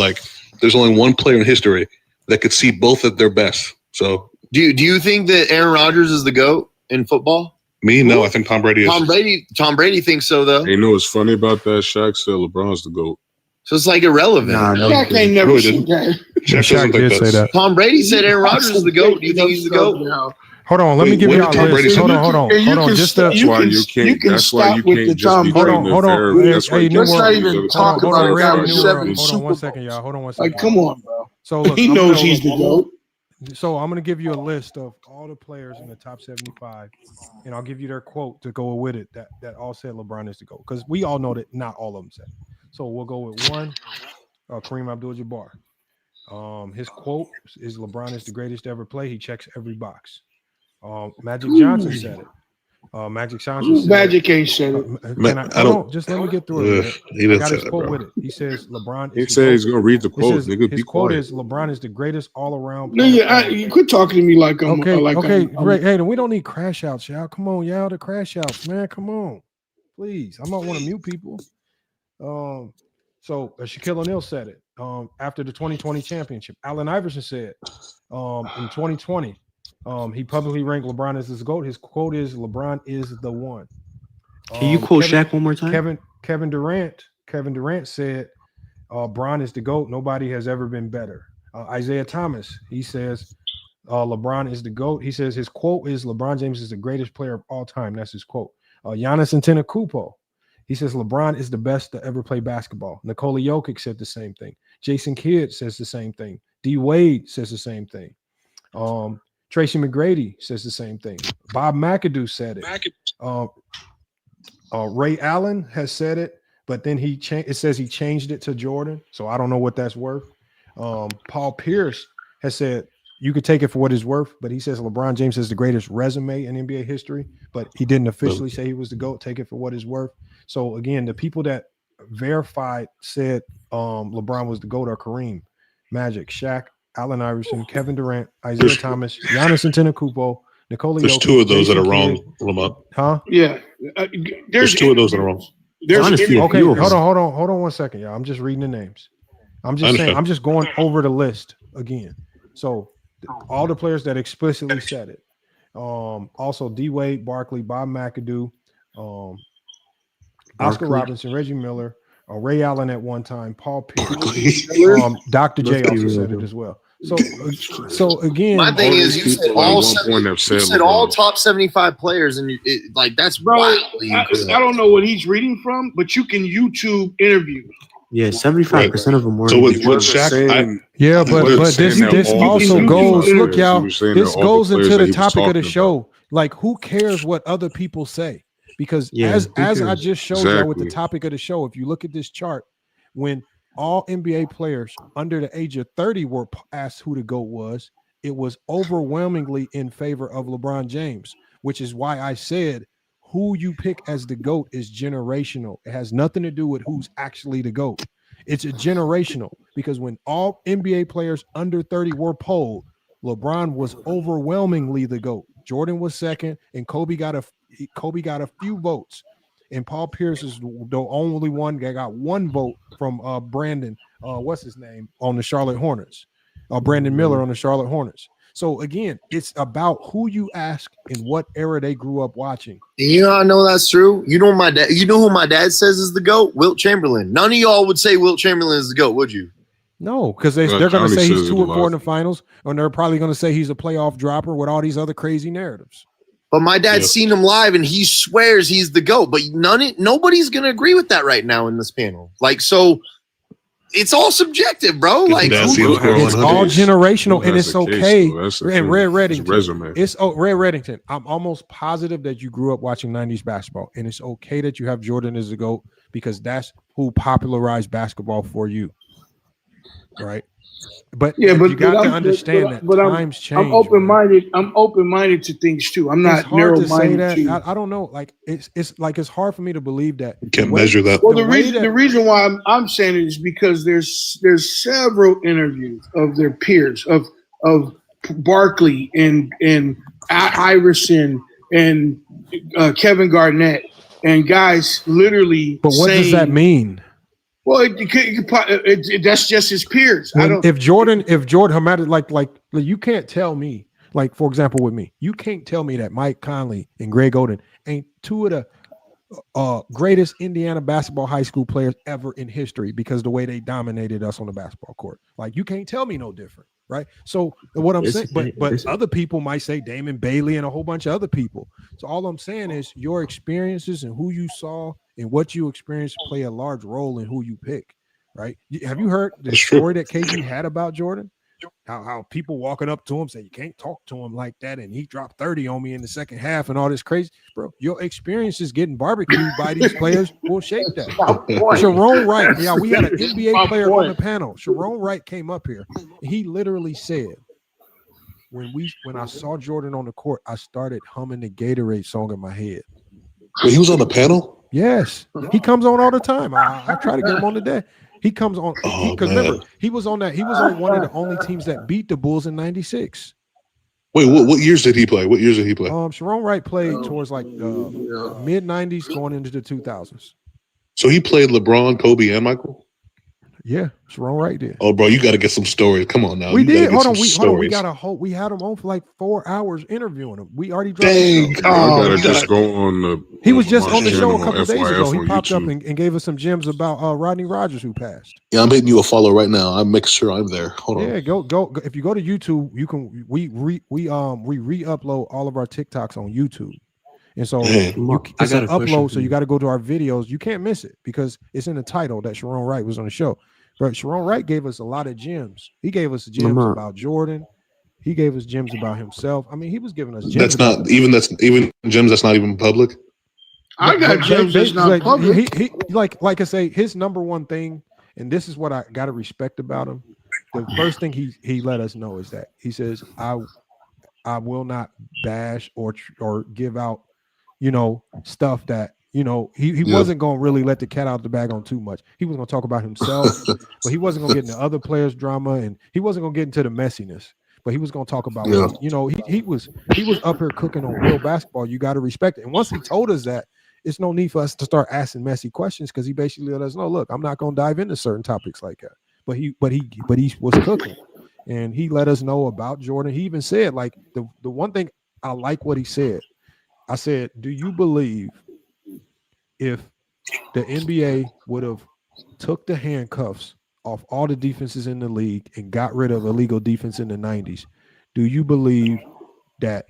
there's only one player in history that could see both at their best. So Do you think that Aaron Rodgers is the GOAT in football? me, no, I think Tom Brady is. Tom Brady thinks so though. Hey, you know what's funny about that? Shaq said LeBron's the GOAT. So it's like irrelevant. Nah, no, Shaq ain't never Really seen that. Shaq Shaq doesn't did think say that. Tom Brady said Aaron Rodgers is the GOAT. Do you think he's the GOAT? Hold on, let me Wait, give when y'all did a Tom Brady list. say Hold that? on. Just to That's why you can't. That's why you can't just be Hold on, putting hold the on. fair. That's why Hey, you New Let's can't not World. use even it. talk Hold about on, a guy Red, with New 7 World. Hold on Super one second, y'all. Hold on one second. Like, come on, bro. So look, He knows he's the GOAT. So I'm going to give you a list of all the players in the top 75, and I'll give you their quote to go with it that all said LeBron is the GOAT, because we all know that not all of them said. So we'll go with one, Kareem Abdul-Jabbar. His quote is LeBron is the greatest to ever play. He checks every box. Magic Johnson said it. Magic Johnson said Magic ain't said it. I don't just let me get through it. He I didn't got say his that, quote bro. with it. He says LeBron He is said he's gonna read the He quote. says, Nigga, his be quote quiet. is LeBron is the greatest all-around Nigga, you quit talking to me like I'm okay. I'm- Right. Hey, we don't need crash outs, y'all. Come on, y'all. The crash outs, man. Come on, please. I might want to mute people. So Shaquille O'Neal said it. After the 2020 championship, Allen Iverson said, in 2020, he publicly ranked LeBron as his GOAT. His quote is, "LeBron is the one." Can you quote Shaq one more time? Kevin Durant said, "Bron is the GOAT. Nobody has ever been better." Isaiah Thomas, he says, LeBron is the GOAT. He says his quote is, "LeBron James is the greatest player of all time." That's his quote. Giannis Antetokounmpo, he says LeBron is the best to ever play basketball. Nikola Jokic said the same thing. Jason Kidd says the same thing. D Wade says the same thing. Tracy McGrady says the same thing. Bob McAdoo said it. Ray Allen has said it, but then it says he changed it to Jordan, so I don't know what that's worth. Paul Pierce has said you could take it for what it's worth, but he says LeBron James has the greatest resume in NBA history, but he didn't officially say he was the GOAT. Take it for what it's worth. So again, the people that verified said LeBron was the GOAT are Kareem, Magic, Shaq, Allen Iverson, Kevin Durant, Isaiah Thomas, Giannis Antetokounmpo, Nikola There's Jokic, two of those that are Jason wrong, Kidd. Lamont. Huh? Yeah. There's two of those that are wrong. Honestly, Okay, hold on 1 second, y'all. I'm just reading the names. I'm just saying, I'm just going over the list again. So all the players that explicitly said it. Also D Wade, Barkley, Bob McAdoo, Oscar Robinson, Reggie Miller, Ray Allen at one time, Paul Pierce, Dr. J also said it as well. So again, my thing is, you said all top 75 players, and that's wildly I don't know what he's readking from, but you can YouTube interviews. Yeah, 75% of them were. So with Shaq, but this also goes. Look, y'all, this goes into the topic of the show. Like, who cares what other people say? Because as I just showed y'all with the topic of the show, if you look at this chart, when all NBA players under the age of 30 were asked who the GOAT was, it was overwhelmingly in favor of LeBron James, which is why I said who you pick as the GOAT is generational. It has nothing to do with who's actually the GOAT. It's a generational, because when all NBA players under 30 were polled, LeBron was overwhelmingly the GOAT. Jordan was second, and Kobe got a few votes. And Paul Pierce is the only one that got one vote from Brandon, what's his name, on the Charlotte Hornets. Brandon Miller on the Charlotte Hornets. So again, it's about who you ask and what era they grew up watching. You know, I know that's true. You know my dad. You know who my dad says is the GOAT? Wilt Chamberlain. None of y'all would say Wilt Chamberlain is the GOAT, would you? No, because they're going to say he's 2 or 4 in the finals, and they're probably going to say he's a playoff dropper with all these other crazy narratives. But my dad's seen him live, and he swears he's the GOAT. But nobody's going to agree with that right now in this panel. So it's all subjective, bro. Like, it's all generational, and it's okay. And Red Reddington, resume. Red Reddington. I'm almost positive that you grew up watching 90s basketball, and it's okay that you have Jordan as the GOAT, because that's who popularized basketball for you, right? But you got to understand that times change. I'm open-minded. I'm open-minded to things too. I'm not narrow-minded. I don't know. Like it's hard for me to believe that you can't measure that. Well, the reason why I'm saying it is because there's several interviews of their peers of Barkley and Iverson and Kevin Garnett and guys literally. But what does that mean? Well, that's just his peers. If Jordan, like you can't tell me, like, for example, with me, you can't tell me that Mike Conley and Greg Oden ain't 2 of the greatest Indiana basketball high school players ever in history, because the way they dominated us on the basketball court. Like, you can't tell me no different, right? So what I'm saying, but other people might say Damon Bailey and a whole bunch of other people. So all I'm saying is your experiences and who you saw and what you experienced play a large role in who you pick, right? Have you heard the story that KG had about Jordan? How people walking up to him say, you can't talk to him like that, and he dropped 30 on me in the second half and all this crazy. Bro, your experiences getting barbecued by these players will shape that. Sharon Wright, we had an NBA player on the panel. Sharon Wright came up here, and he literally said, when I saw Jordan on the court, I started humming the Gatorade song in my head. Wait, he was on the panel? Yes, he comes on all the time. I try to get him on today. He comes on because remember, he was on one of the only teams that beat the Bulls in '96. Wait, what years did he play? Sharon Wright played towards like mid '90s, going into the 2000s. So he played LeBron, Kobe, and Michael. Yeah, Sharon Wright did. Oh, bro, you got to get some stories. Come on now. We did. Hold on. We had him on for like 4 hours interviewing him. We already dropped. I gotta just go on the. He was just on the show a couple days ago. He popped up and gave us some gems about Rodney Rogers, who passed. Yeah, I'm hitting you a follow right now. I'm making sure I'm there. Hold on. Yeah, go. If you go to YouTube, you can. We re-upload all of our TikToks on YouTube. And so it's an upload, so you got to go to our videos. You can't miss it because it's in the title that Sharon Wright was on the show. But Sharon Wright gave us a lot of gems. He gave us gems about Jordan. He gave us gems about himself. I mean, he was giving us gems. That's even gems that's not even public. I got gems that's not public. He like I say, his number one thing, and this is what I gotta respect about him. The first thing he let us know is that he says, I will not bash or give out, stuff that, he wasn't going to really let the cat out the bag on too much. He was going to talk about himself, but he wasn't going to get into other players' drama, and he wasn't going to get into the messiness. But he was going to talk about, he was up here cooking on real basketball. You got to respect it. And once he told us that, it's no need for us to start asking messy questions, because he basically let us know, look, I'm not going to dive into certain topics like that. But he was cooking, and he let us know about Jordan. He even said, like, the one thing I like what he said. I said, do you believe if the NBA would have took the handcuffs off all the defenses in the league and got rid of illegal defense in the 90s, do you believe that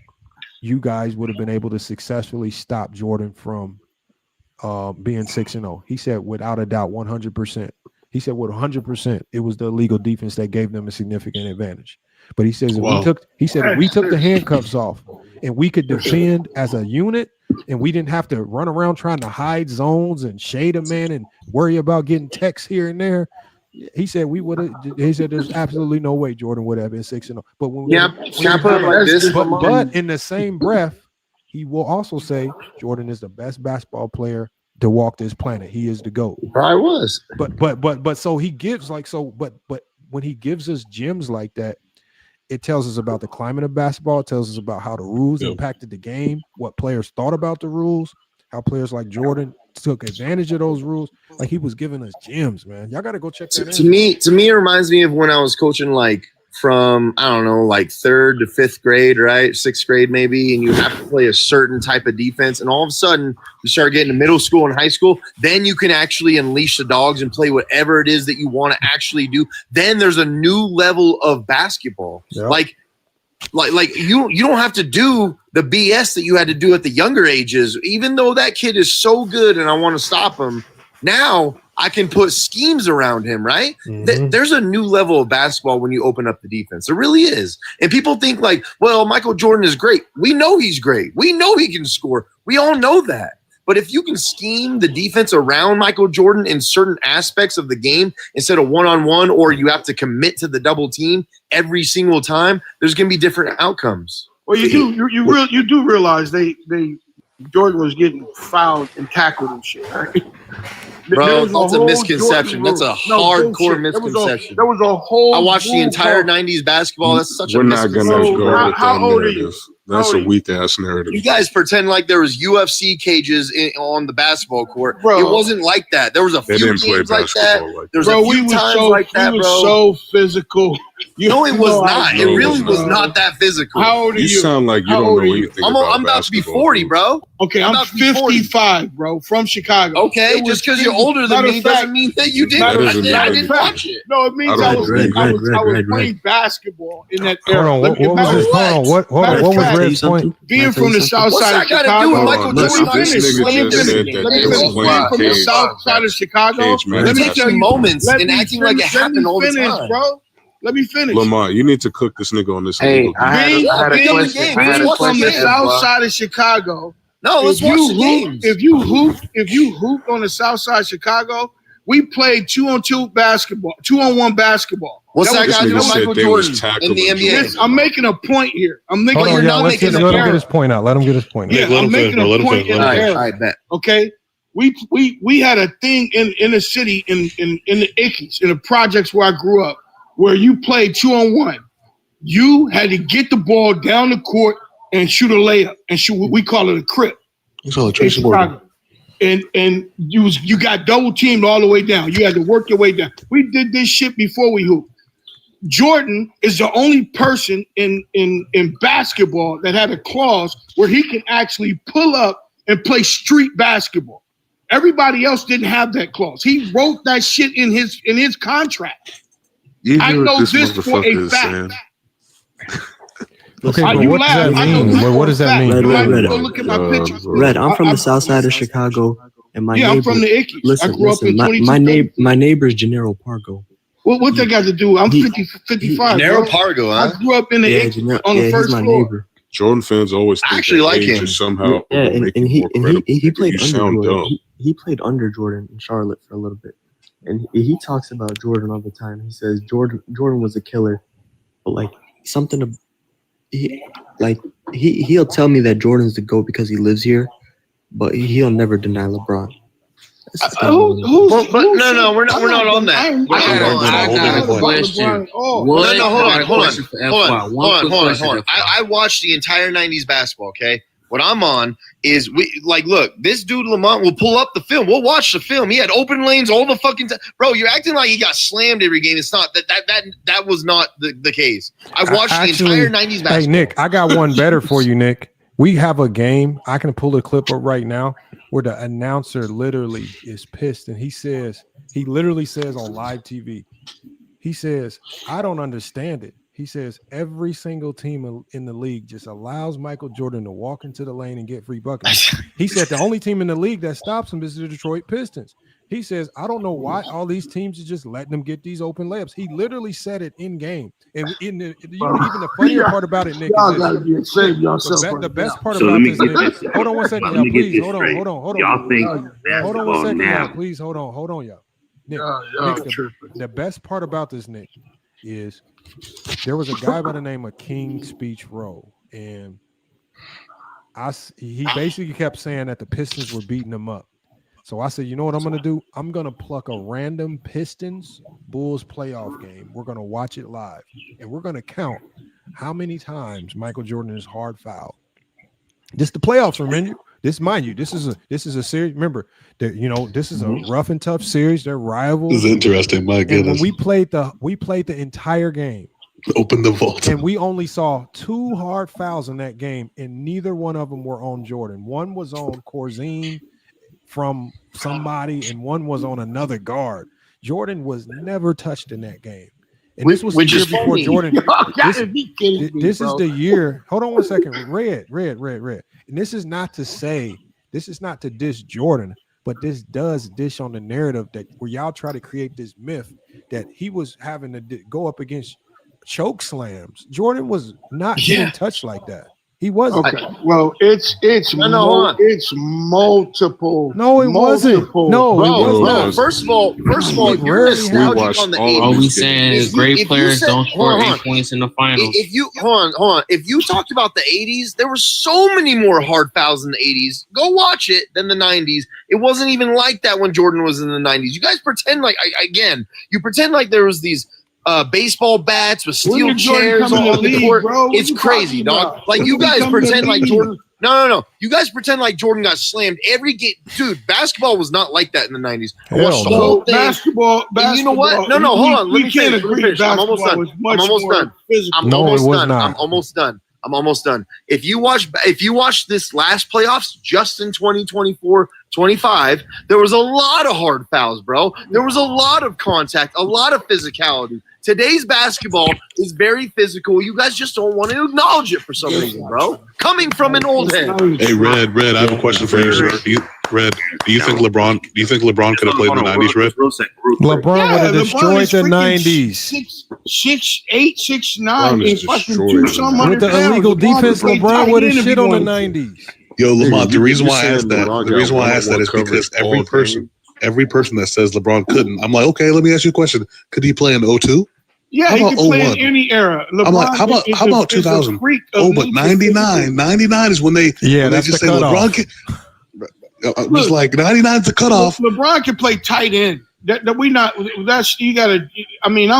you guys would have been able to successfully stop Jordan from being 6-0? He said, without a doubt, 100%. He said, with 100%, it was the illegal defense that gave them a significant advantage. But he says, if we took the handcuffs off and we could defend as a unit, and we didn't have to run around trying to hide zones and shade a man and worry about getting texts here and there, he said we would have. He said there's absolutely no way Jordan would have been 6-0. But but in the same breath, he will also say Jordan is the best basketball player to walk this planet. He is the GOAT. Probably was. But so he gives but when he gives us gems like that, it tells us about the climate of basketball. It tells us about how the rules impacted the game, what players thought about the rules, how players like Jordan took advantage of those rules. Like, he was giving us gems, man. Y'all got to go check that out. To me, it reminds me of when I was coaching, like, from, I don't know, like 3rd to 5th grade, right? 6th grade maybe, and you have to play a certain type of defense. And all of a sudden, you start getting to middle school and high school. Then you can actually unleash the dogs and play whatever it is that you want to actually do. Then there's a new level of basketball. Yep. Like you don't have to do the BS that you had to do at the younger ages. Even though that kid is so good and I want to stop him, now I can put schemes around him, right? Mm-hmm. There's a new level of basketball when you open up the defense. There really is. And people think like, well, Michael Jordan is great. We know he's great. We know he can score. We all know that. But if you can scheme the defense around Michael Jordan in certain aspects of the game instead of one-on-one, or you have to commit to the double team every single time, there's going to be different outcomes. Well, you do realize Jordan was getting fouled and tackled and shit, right? Bro, that's a misconception. That's a hardcore misconception. There was a whole. I watched the entire 90s basketball. That's such a misconception. We're not going to go with how old are you? That's a weak ass narrative. You guys pretend like there was UFC cages on the basketball court. Bro, it wasn't like that. There was a few games like that. There's a few times like that, bro. We were so physical. No, it was not. It really was not that physical. How old are you? You sound like you don't know anything about I'm about to be 40, bro. Okay, I'm 55, bro, from Chicago. Okay, just because you're older than me doesn't mean that you didn't. I didn't watch it. No, it means I was playing basketball in that era. Hold on, what was Red's point? Being from the south side of Chicago. Let me finish. South side of Chicago. Let me tell you moments and acting like it happened all the time, bro. Let me finish. Lamar, you need to cook this nigga on this. Hey, I had a question. From the south side of Chicago. No, let's watch the games. If you hooped on the south side of Chicago, we played 2-on-2 basketball, 2-on-1 basketball. What's that got to do with Michael Jordan in the NBA? I'm making a point here. Let him get his point out. Let him get his point out. Yeah, I'm making a point in there. I bet. Okay. We had a thing in the city in the Ickies, in the projects where I grew up, where you played 2-on-1. You had to get the ball down the court and shoot a layup, and we call it a crip. It's all Tracy Morgan. And you got double teamed all the way down. You had to work your way down. We did this shit before we hooped. Jordan is the only person in basketball that had a clause where he can actually pull up and play street basketball. Everybody else didn't have that clause. He wrote that shit in his contract. I know this for a fact. Okay, but what does that mean? What does that mean? Go look at my pictures. Red, I'm from the south side of Chicago, and my neighbor. I'm from the Ickies. Listen, I grew up in 22. my neighbor's Gennaro Pargo. What they got to do? I'm 55. Narrow bro. Pargo, huh? I grew up in the on the first he's my floor. neighbor. Jordan fans always think actually that like age him. is somehow Yeah, make and you more credible. he played You under sound Jordan. dumb. He played under Jordan in Charlotte for a little bit, and he talks about Jordan all the time. He says Jordan was a killer, but like something. He'll tell me that Jordan's the GOAT because he lives here, but he'll never deny LeBron. No, we're not on that. I got a question. Hold on. I watched the entire 90s basketball, okay? What I'm on is look, this dude Lamont will pull up the film. We'll watch the film. He had open lanes all the fucking time. Bro, you're acting like he got slammed every game. It's not that was not the case. I watched the entire 90s basketball. Hey, Nick, I got one better for you, Nick. We have a game. I can pull the clip up right now where the announcer literally is pissed. And he literally says on live TV, he says, I don't understand it. He says every single team in the league just allows Michael Jordan to walk into the lane and get free buckets. He said the only team in the league that stops him is the Detroit Pistons. He says, I don't know why all these teams are just letting them get these open layups. He literally said it in game. And even the funnier part about it, Nick, the best part about this, Nick. Hold on one second, y'all. Please, hold on. Y'all think hold on one second, now. y'all. Please, hold on, y'all. Nick, the best part about this, Nick, is there was a guy by the name of King Speech Rowe, and he basically kept saying that the Pistons were beating him up. So I said, you know what I'm going to do? I'm going to pluck a random Pistons Bulls playoff game. We're going to watch it live, and we're going to count how many times Michael Jordan is hard fouled. This the playoffs, remember? This, mind you, this is a series. Remember that this is a rough and tough series. They're rivals. This is interesting. My goodness. And when we played the entire game. Open the vault. And we only saw 2 hard fouls in that game, and neither one of them were on Jordan. One was on Corzine from somebody, and one was on another guard. Jordan was never touched in that game. And this was the year before Jordan. This is the year. Hold on one second. Red. And this is not to diss Jordan, but this does dish on the narrative that where y'all try to create this myth that he was having to go up against choke slams. Jordan was not getting touched like that. He wasn't. Okay. Well, it's multiple. No, it wasn't. No, it was not. First of all, you're nostalgic on the 80s. All we saying is great players don't score 8 points in the finals. If you hold on, if you talked about the 80s, there were so many more hard fouls in the 80s. Go watch it than the 90s. It wasn't even like that when Jordan was in the 90s. You guys pretend like you pretend like there was these baseball bats with steel chairs on the court. Bro, it's crazy, dog. Like you guys pretend like Jordan. No. You guys pretend like Jordan got slammed every game. Dude, basketball was not like that in the 90s. I watched the whole thing. Basketball. You know what? No, hold on. Let me finish. I'm almost done. If you watch this last playoffs just in 2024-25, there was a lot of hard fouls, bro. There was a lot of contact, a lot of physicality. Today's basketball is very physical. You guys just don't want to acknowledge it for some reason, bro. Coming from an old head. Hey, Red, I have a question for you, sir. Do you think LeBron could have played in the 90s, Red? LeBron would have destroyed the 90s. 6'8", 6'9", and fucking 2-some with the illegal defense, LeBron would have shit on the 90s. Yo, Lamont, the reason why I asked that is because every person that says LeBron couldn't, I'm like, okay, let me ask you a question. Could he play in 02? Yeah, he can play in any era. LeBron, I'm like, how about 2000? Oh, but 99 is when they just say LeBron can. Just like 99 is the cutoff. LeBron can play tight end. I'm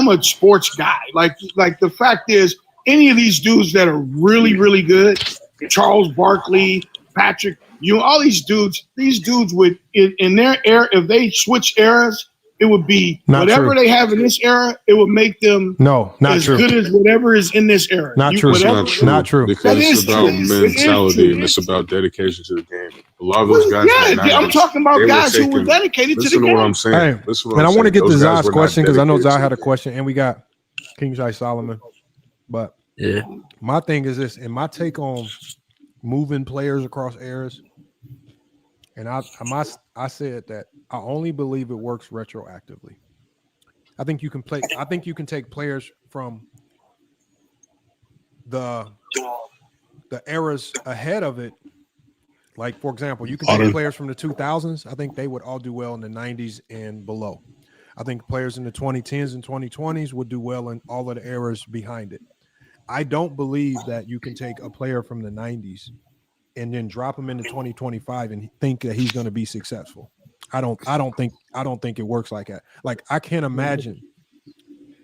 a sports guy. Like the fact is, any of these dudes that are really, really good, Charles Barkley, Patrick, all these dudes would in their era, if they switch eras, it would be whatever they have in this era, it would make them as good as whatever is in this era. Not true. Because it's about mentality and it's about dedication to the game. A lot of those guys. Yeah, I'm talking about guys who were dedicated to the game. Listen to what I'm saying. And I want to get to Zai's question because I know Zai had a question, and we got King Jai Solomon. But my thing is this, and my take on moving players across eras, and I said that I only believe it works retroactively. I think you can take players from the eras ahead of it. Like, for example, you can take players from the 2000s. I think they would all do well in the 90s and below. I think players in the 2010s and 2020s would do well in all of the eras behind it. I don't believe that you can take a player from the 90s and then drop him into 2025 and think that he's going to be successful. I don't think it works like that. Like, I can't imagine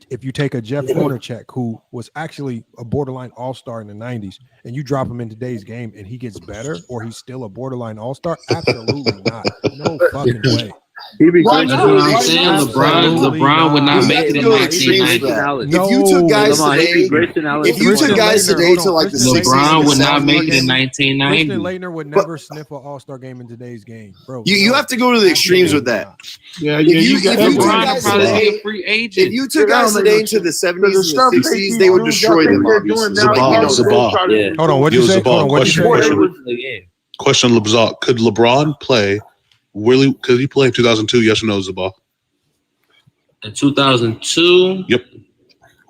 if you take a Jeff Hornacek, who was actually a borderline all-star in the 90s, and you drop him in today's game and he gets better, or he's still a borderline all-star, absolutely not. No fucking way. He be That's what I'm saying. LeBron would not make it in 1990. If you took guys today, to like the 60s, LeBron would not make it in 1990. Christian Laettner would never sniff an all-star game in today's game, bro. You have to go to the extremes with that. Yeah, If you took guys today into the 70s and the 60s, they would destroy them. Zabah. Hold on, what you say? Question, LeBron. Could LeBron play? Really? Could he play in 2002? Yes or no, Zabah? In 2002? Yep.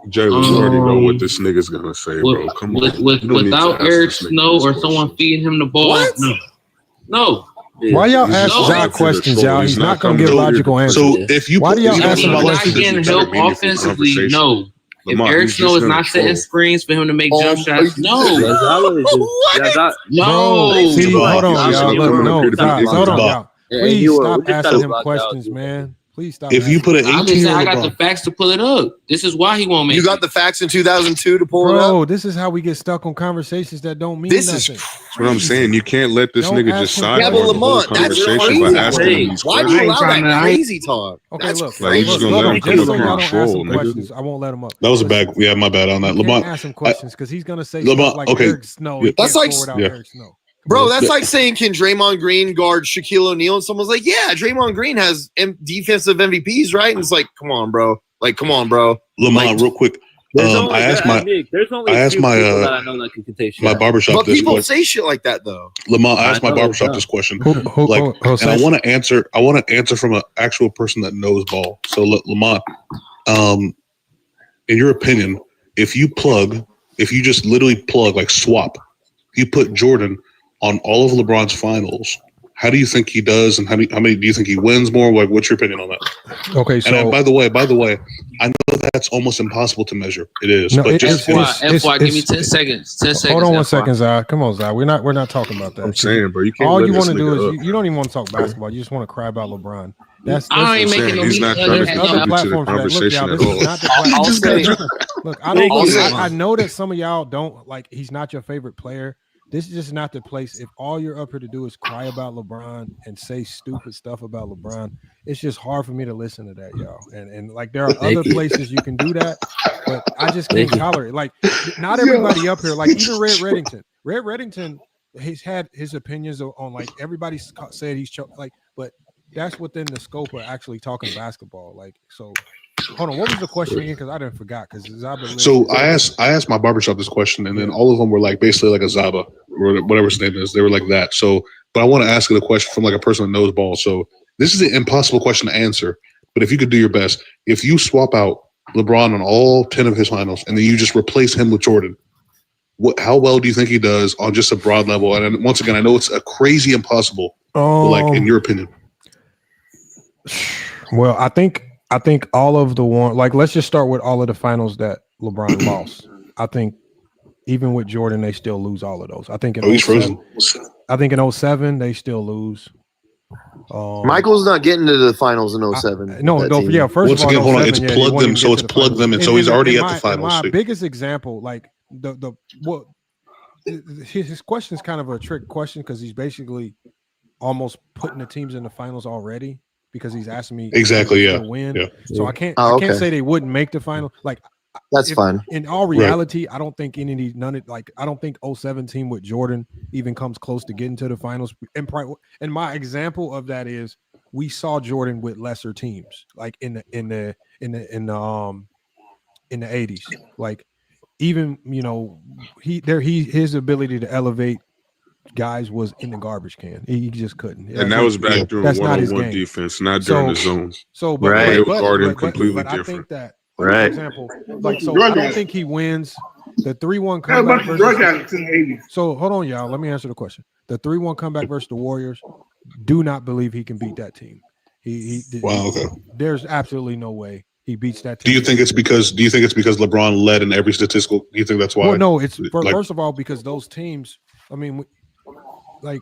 Jalen, you already know what this nigga's gonna say, bro. Come on. Without Eric Snow or someone feeding him the ball? What? No. Why y'all ask y'all questions, y'all? He's not gonna give logical answers. So if you why do y'all ask him Not questions? getting help offensively, no. If Eric Snow is not setting screens for him to make jump shots, no. No. See, hold on, y'all. Look, no, hold on, y'all. Please stop asking him questions, man. Please stop. If you put an 18, I got the facts to pull it up. This is why he won't make it. You got the facts in 2002 to pull it up? Bro, this is how we get stuck on conversations that don't mean nothing. That's what I'm saying. You can't let this nigga just side but Lamont, that's crazy. Why do you allow that crazy talk? Okay, look. Like, just gonna let him come Just so up y'all and don't ask control, him questions, I won't let him up. That was a bad. Yeah, my bad on that. You can't LeBron, ask him questions because he's gonna say LeBron, stuff like okay. Eric Snow. Yeah. That's like- Eric Snow. Bro, that's like saying, can Draymond Green guard Shaquille O'Neal? And someone's like, yeah, Draymond Green has defensive MVPs, right? And it's like, come on, bro. Lamont, real quick. I asked my barbershop But this people question. say shit like that, though. Lamont, I asked my barbershop this question. And I want to answer. I want to answer from an actual person that knows ball. So, Lamont, in your opinion, if you just literally plug, like swap, you put Jordan on all of LeBron's finals, how do you think he does, and how many do you think he wins more? Like, what's your opinion on that? Okay, so and by the way, I know that's almost impossible to measure. It is, No, but FY, give me 10 seconds. 10 seconds. hold on 1 FY. second, Zai. Come on, Zai. We're not talking about that. I'm saying, bro, you can't. All let you this want to do nigga is you don't even want to talk basketball. You just want to cry about LeBron. That's I ain't what I'm making no saying. He's not trying to There's other contribute to the platforms that look, y'all. conversation at This all. is not the platform. Look, I Also- know that some of y'all don't like. He's not your favorite player. This is just not the place. If all you're up here to do is cry about LeBron and say stupid stuff about LeBron, it's just hard for me to listen to that, y'all. And like there are other places you can do that, but I just can't tolerate. Like not everybody up here, like even Red Reddington. Red Reddington, he's had his opinions on like everybody said he's like, but that's within the scope of actually talking basketball. Like so. Hold on, what was the question again? Because I didn't forgot. So I asked my barbershop this question, and then all of them were like basically like a Zaba or whatever his name is. They were like that. So, but I want to ask the question from like a person that knows ball. So this is an impossible question to answer. But if you could do your best, if you swap out LeBron on all 10 of his finals, and then you just replace him with Jordan, how well do you think he does on just a broad level? And once again, I know it's a crazy impossible. But like in your opinion. Well, I think all of the one, like let's just start with all of the finals that LeBron lost. I think even with Jordan, they still lose all of those. I think in he's frozen. I think in 07, they still lose. Michael's not getting to the finals in 07. No, yeah. First once of all, again, hold on. 07, It's yeah, plugged them, so it's plugged them, and so he's already at the finals. My biggest example, like his question is kind of a trick question because he's basically almost putting the teams in the finals already. Because he's asking me exactly, to win, so I can't say they wouldn't make the final. Like that's fine. In all reality, I don't think I don't think 07 team with Jordan even comes close to getting to the finals. And my example of that is we saw Jordan with lesser teams, like in the 80s. Like even his ability to elevate guys was in the garbage can. He just couldn't. And that was back during one-on-one defense, not during the zones. So, but they would but, guard him but, completely but I different. think that, Right. for example, like so, I don't think he wins the 3-1 comeback versus. So hold on, y'all. Let me answer the question. The 3-1 comeback versus the Warriors. Do not believe he can beat that team. Wow. Okay. There's absolutely no way he beats that team. Do you think it's because LeBron led in every statistical? Do you think that's why? Well, no. It's first of all because those teams. I mean, like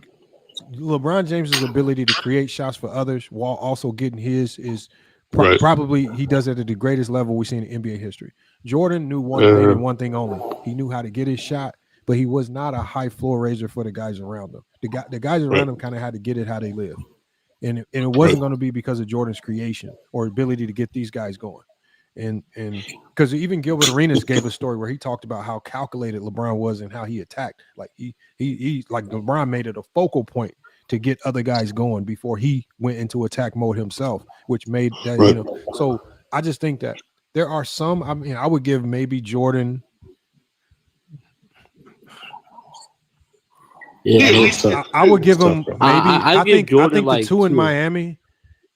LeBron James's ability to create shots for others while also getting his is probably he does it at the greatest level we've seen in NBA history. Jordan knew one thing and one thing only. He knew how to get his shot, but he was not a high floor raiser for the guys around him. The guys around him kind of had to get it how they live. And it wasn't going to be because of Jordan's creation or ability to get these guys going. And because even Gilbert Arenas gave a story where he talked about how calculated LeBron was and how he attacked. Like he like LeBron made it a focal point to get other guys going before he went into attack mode himself, which made that, So I just think that there are some, I mean, I would give maybe Jordan. Yeah, I would give him maybe. I think like the two in 2. Miami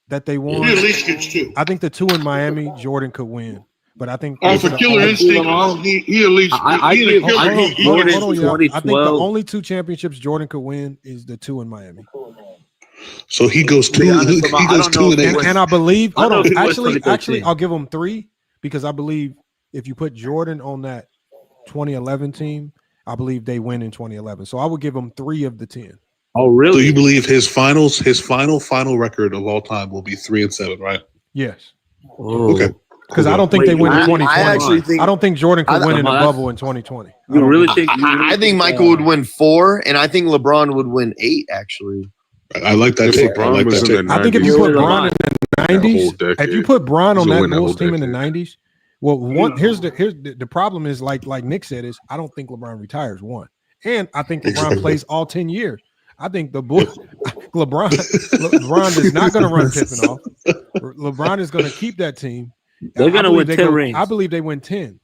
that they won. He at least gets 2. I think the 2 in Miami, Jordan could win. But I think for Killer Instinct, he at least. I give Jordan 2012. I think the only 2 championships Jordan could win is the 2 in Miami. So he goes 2. He goes 2 and I believe. Hold on. Actually, I'll give him 3 because I believe if you put Jordan on that 2011 team, I believe they win in 2011. So I would give him 3 of the 10. Oh, really? So you believe his final record of all time will be 3-7, right? Yes. Oh. Okay. Because I don't think they win in 2020. I actually think I don't think Jordan could win in the bubble in 2020. You really think? I think Michael would win 4, and I think LeBron would win 8. Actually, I like that take. I like that take. I think if you put Bron in the 90s, if you put Bron on that Bulls team in the 90s, well, here's the problem is like Nick said is I don't think LeBron retires 1, and I think LeBron plays all 10 years. I think the Bulls, LeBron is not going to run Pippen off. LeBron is going to keep that team. They're going to win 10 rings. I believe they win 10.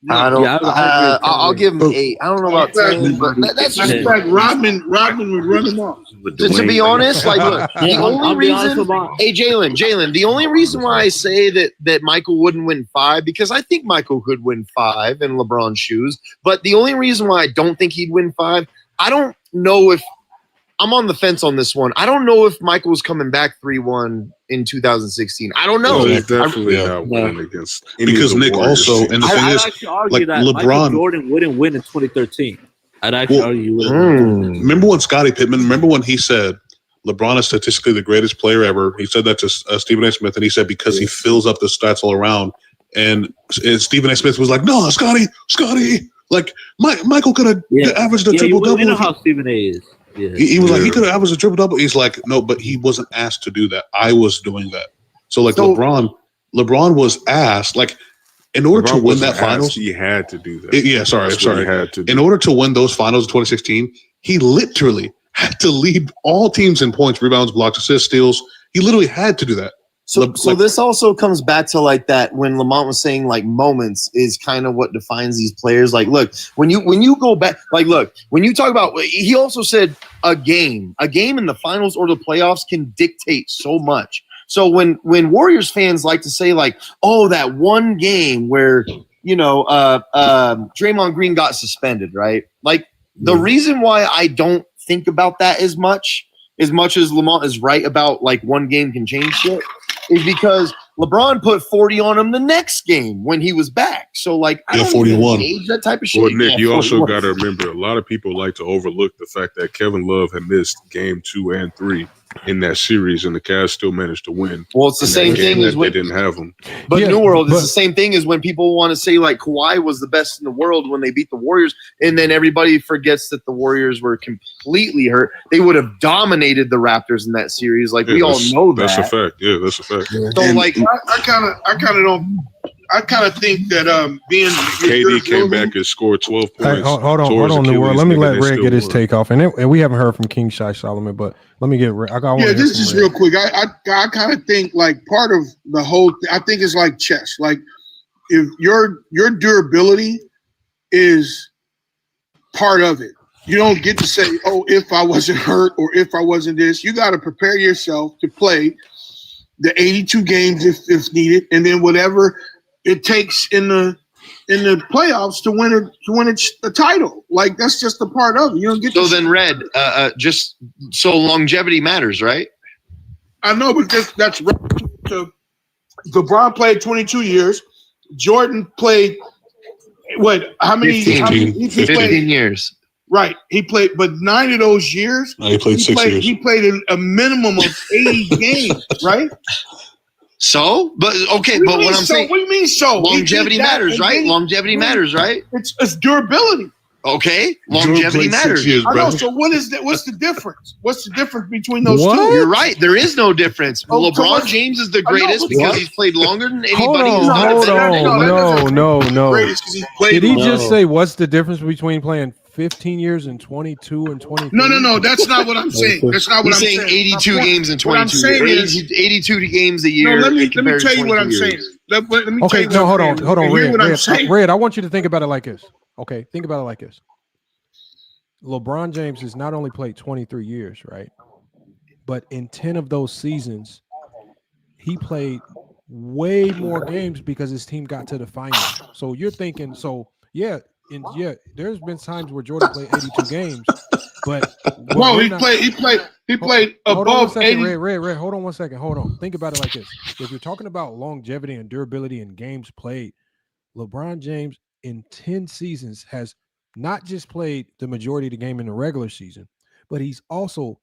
I'll give him 8. I don't know about 10, but that's just like Rodman would run him off. To be honest, like look, the only reason, Jaylen, the only reason why I say that Michael wouldn't win 5 because I think Michael could win 5 in LeBron's shoes, but the only reason why I don't think he'd win 5, I don't know if I'm on the fence on this one. I don't know if Michael's coming back 3-1 in 2016. I don't know. He's definitely not winning against because Nick also, and the thing I'd is, actually argue like that LeBron, Michael Jordan wouldn't win in 2013. I'd actually argue with remember when Scottie Pippen? Remember when he said LeBron is statistically the greatest player ever? He said that to Stephen A. Smith, and he said because he fills up the stats all around. And Stephen A. Smith was like, "No, Scottie, like Michael could have averaged a triple double." You know how Stephen A. is. Yeah. He was like, he could have averaged a triple double. He's like, no, but he wasn't asked to do that. I was doing that. So LeBron was asked, like, in order to win that finals, he had to do that. Sorry. He had to in order to win those finals in 2016, he literally had to lead all teams in points, rebounds, blocks, assists, steals. He literally had to do that. So this also comes back to like that when Lamont was saying like moments is kind of what defines these players. Like, look, when you go back, like, look, when you talk about, he also said a game in the finals or the playoffs can dictate so much. So when Warriors fans like to say like, oh, that one game where, Draymond Green got suspended, right? Like the reason why I don't think about that as much as Lamont is right about like one game can change shit is because LeBron put 40 on him the next game when he was back. So like, I don't 41. age that type of shit. Well, Nick, you also got to remember a lot of people like to overlook the fact that Kevin Love had missed game 2 and 3 in that series, and the Cavs still managed to win. Well, it's the same thing as when they didn't have him. But New World, it's the same thing as when people want to say like Kawhi was the best in the world when they beat the Warriors, and then everybody forgets that the Warriors were completely hurt. They would have dominated the Raptors in that series. Like we all know that. That's a fact. Yeah, that's a fact. So like, I kind of think that being KD came back and scored 12 points. Hey, hold on, New World. Let me let Red get his take off, and we haven't heard from King Shai Solomon, but let me get Red. This is real quick. I kind of think like part of the whole I think it's like chess. Like if your durability is part of it. You don't get to say, "Oh, if I wasn't hurt or if I wasn't this." You got to prepare yourself to play the 82 games if needed, and then whatever it takes in the playoffs to win a title. Like that's just a part of it. You don't get. So then, Red, just so longevity matters, right? I know, but that's to LeBron played 22 years. Jordan played what? How many? 15 years. Right. He played, but 9 of those years. No, he played 6 years. He played a minimum of 80 games, right? So, but okay, but what I'm saying, what do you mean so? Longevity matters, right? Longevity matters, right? It's durability. Okay, longevity matters. Years, I know. So what's the difference? What's the difference between those What? two? You're right. There is no difference. Oh, so LeBron what- James is the I know, greatest but because what? he's played longer than Hold anybody. He's not a on, veteran. no. Greatest 'cause he played Did he longer. just say what's the difference between playing 15 years and 22 and 23? No. That's not what I'm saying. That's not what He's I'm saying saying. 82 games in What I'm 22 saying years. is- 82 games a No, year. let me compared to tell you what 22 I'm saying. years. Let me tell Okay, you what no, I'm hold saying. on, Hear Red. what I'm saying. Red, I want you to think about it like this. Okay, think about it like this. LeBron James has not only played 23 years, right? But in 10 of those seasons, he played way more games because his team got to the finals. So you're thinking, there's been times where Jordan played 82 games, but Whoa, he played hold on one above second, 80. Red. Hold on one second. Hold on. Think about it like this. If you're talking about longevity and durability in games played, LeBron James in 10 seasons has not just played the majority of the game in the regular season, but he's also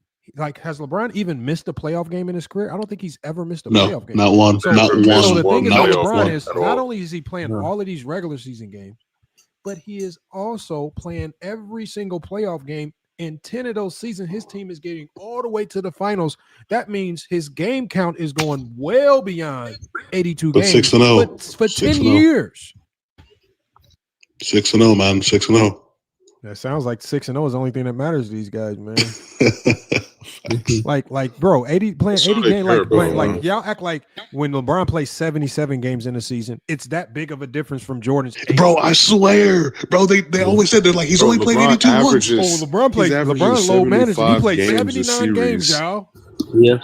has LeBron even missed a playoff game in his career? I don't think he's ever missed a playoff game. Not one. So, Not so one. the thing is Not with one LeBron is at not all. only is he playing all of these regular season games, but he is also playing every single playoff game. In 10 of those seasons, his team is getting all the way to the finals. That means his game count is going well beyond 82 But games. 6-0. But for 10 6-0. years. 6-0, man. 6-0. That sounds like 6-0 is the only thing that matters to these guys, man. like, bro, 80 playing 80 games, like y'all act like when LeBron plays 77 games in a season, it's that big of a difference from Jordan's 80. Bro, I swear. Bro, they always said they're like, he's only played 82 once. Oh, LeBron low managed. He played 79 games, y'all. Yeah. And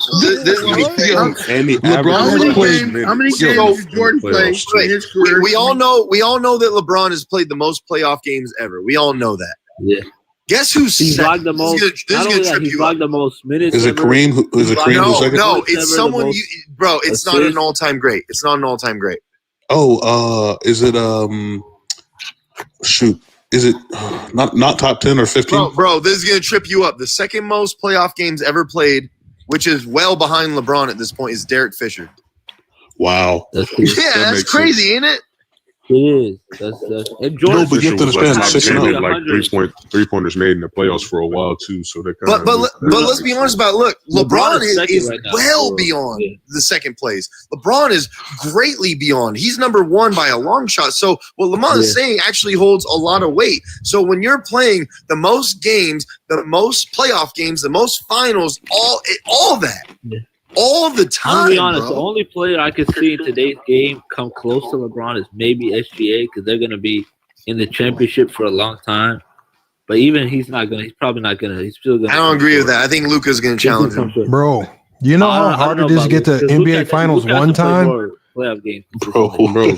the LeBron How many games did Jordan play in his career? We all know that LeBron has played the most playoff games ever. We all know that. Yeah. Guess who's He's second? logged the most. This is Not gonna only that, trip he's you logged up. the most minutes. Is it ever. Kareem? Is it Kareem who's second? No, it's Ever someone the you, most bro. It's not an assists. all-time great. It's not an all-time great. Oh, is it shoot? Is it not top 10 or 15? Bro, this is gonna trip you up. The second most playoff games ever played, which is well behind LeBron at this point, is Derek Fisher. Wow. That's That's crazy, ain't it? It is. That's and Jordan. No, but you have to understand, Like 6-0. like three-pointers made in the playoffs for a while too. So they kind But let's be honest about it. Look, LeBron is second is right now. well beyond Yeah. the second place. LeBron is greatly beyond. He's number one by a long shot. So what Lamont is saying actually holds a lot of weight. So when you're playing the most games, the most playoff games, the most finals, all that. Yeah. All the I'm time, gonna be honest. bro. The only player I could see in today's game come close to LeBron is maybe SGA because they're gonna be in the championship for a long time. But even he's probably not gonna. He's still gonna. I don't agree with that. I think Luka's going to challenge him. Bro, you know how hard it is to get to NBA Finals one time? Playoff game. Bro,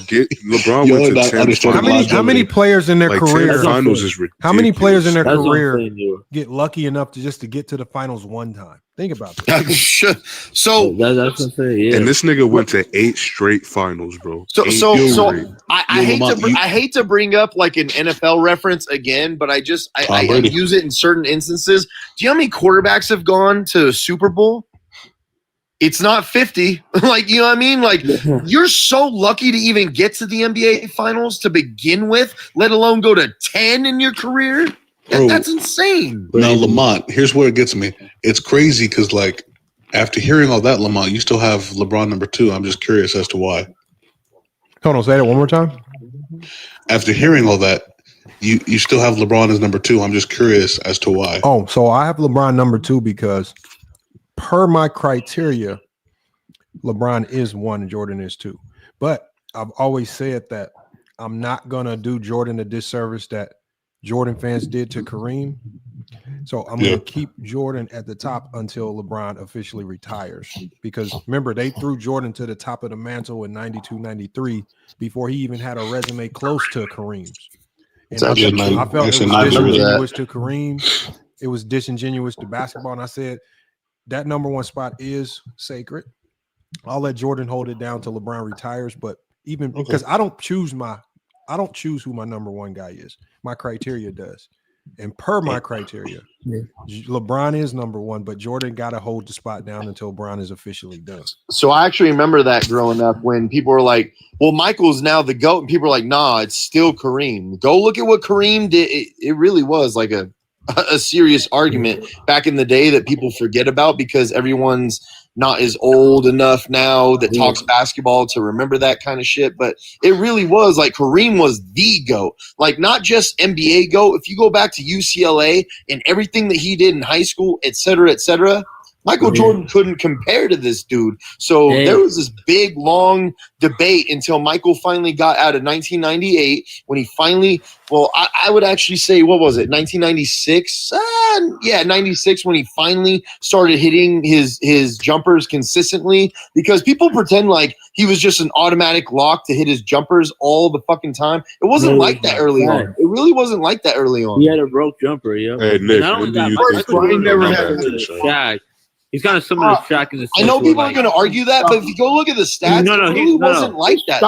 get LeBron You're went not to 10 understanding How many players in their like career? 10 finals is ridiculous. How many players in their That's what I'm career saying, you. get lucky enough to get to the finals one time? Think about this. So That's what I'm saying. Yeah. And this nigga went to 8 straight finals, bro. So 8 I Yo, hate Lamont, to I hate to bring up like an NFL reference again, but I Brady. use it in certain instances. Do you know how many quarterbacks have gone to Super Bowl? It's not 50. Like, you know what I mean? Like, you're so lucky to even get to the NBA Finals to begin with, let alone go to 10 in your career. Bro. That's insane. Now, Lamont, here's where it gets me. It's crazy because, like, after hearing all that, Lamont, you still have LeBron number 2. I'm just curious as to why. Hold on, say that one more time. After hearing all that, you still have LeBron as number 2. I'm just curious as to why. Oh, so I have LeBron number 2 because per my criteria, LeBron is 1 and Jordan is 2. But I've always said that I'm not going to do Jordan a disservice that Jordan fans did to Kareem. So I'm going to keep Jordan at the top until LeBron officially retires. Because remember, they threw Jordan to the top of the mantle in 92, 93 before he even had a resume close to Kareem's. And I felt it was disingenuous to Kareem. It was disingenuous to basketball. And I said, that number one spot is sacred. I'll let Jordan hold it down till LeBron retires. But even because I don't choose who my number one guy is. My criteria does. And per my criteria, LeBron is number one, but Jordan got to hold the spot down until Brown is officially done. So I actually remember that growing up when people were like, well, Michael's now the GOAT. And people were like, nah, it's still Kareem. Go look at what Kareem did. It really was like a serious argument back in the day that people forget about because everyone's not as old enough now that talks basketball to remember that kind of shit. But it really was like Kareem was the GOAT, like not just NBA GOAT. If you go back to UCLA and everything that he did in high school, et cetera, Michael Jordan couldn't compare to this dude. So there was this big, long debate until Michael finally got out of 1998 when he finally, I would actually say, what was it, 1996? 96 when he finally started hitting his jumpers consistently because people pretend like he was just an automatic lock to hit his jumpers all the fucking time. It wasn't like that early on. It really wasn't like that early on. He had a broke jumper, yeah. Hey, Nick, when do you think Jordan never had Shaq. He's kind of similar to Shaq in the sense I know people where, are going to argue that, but if you go look at the stats, it really wasn't like that.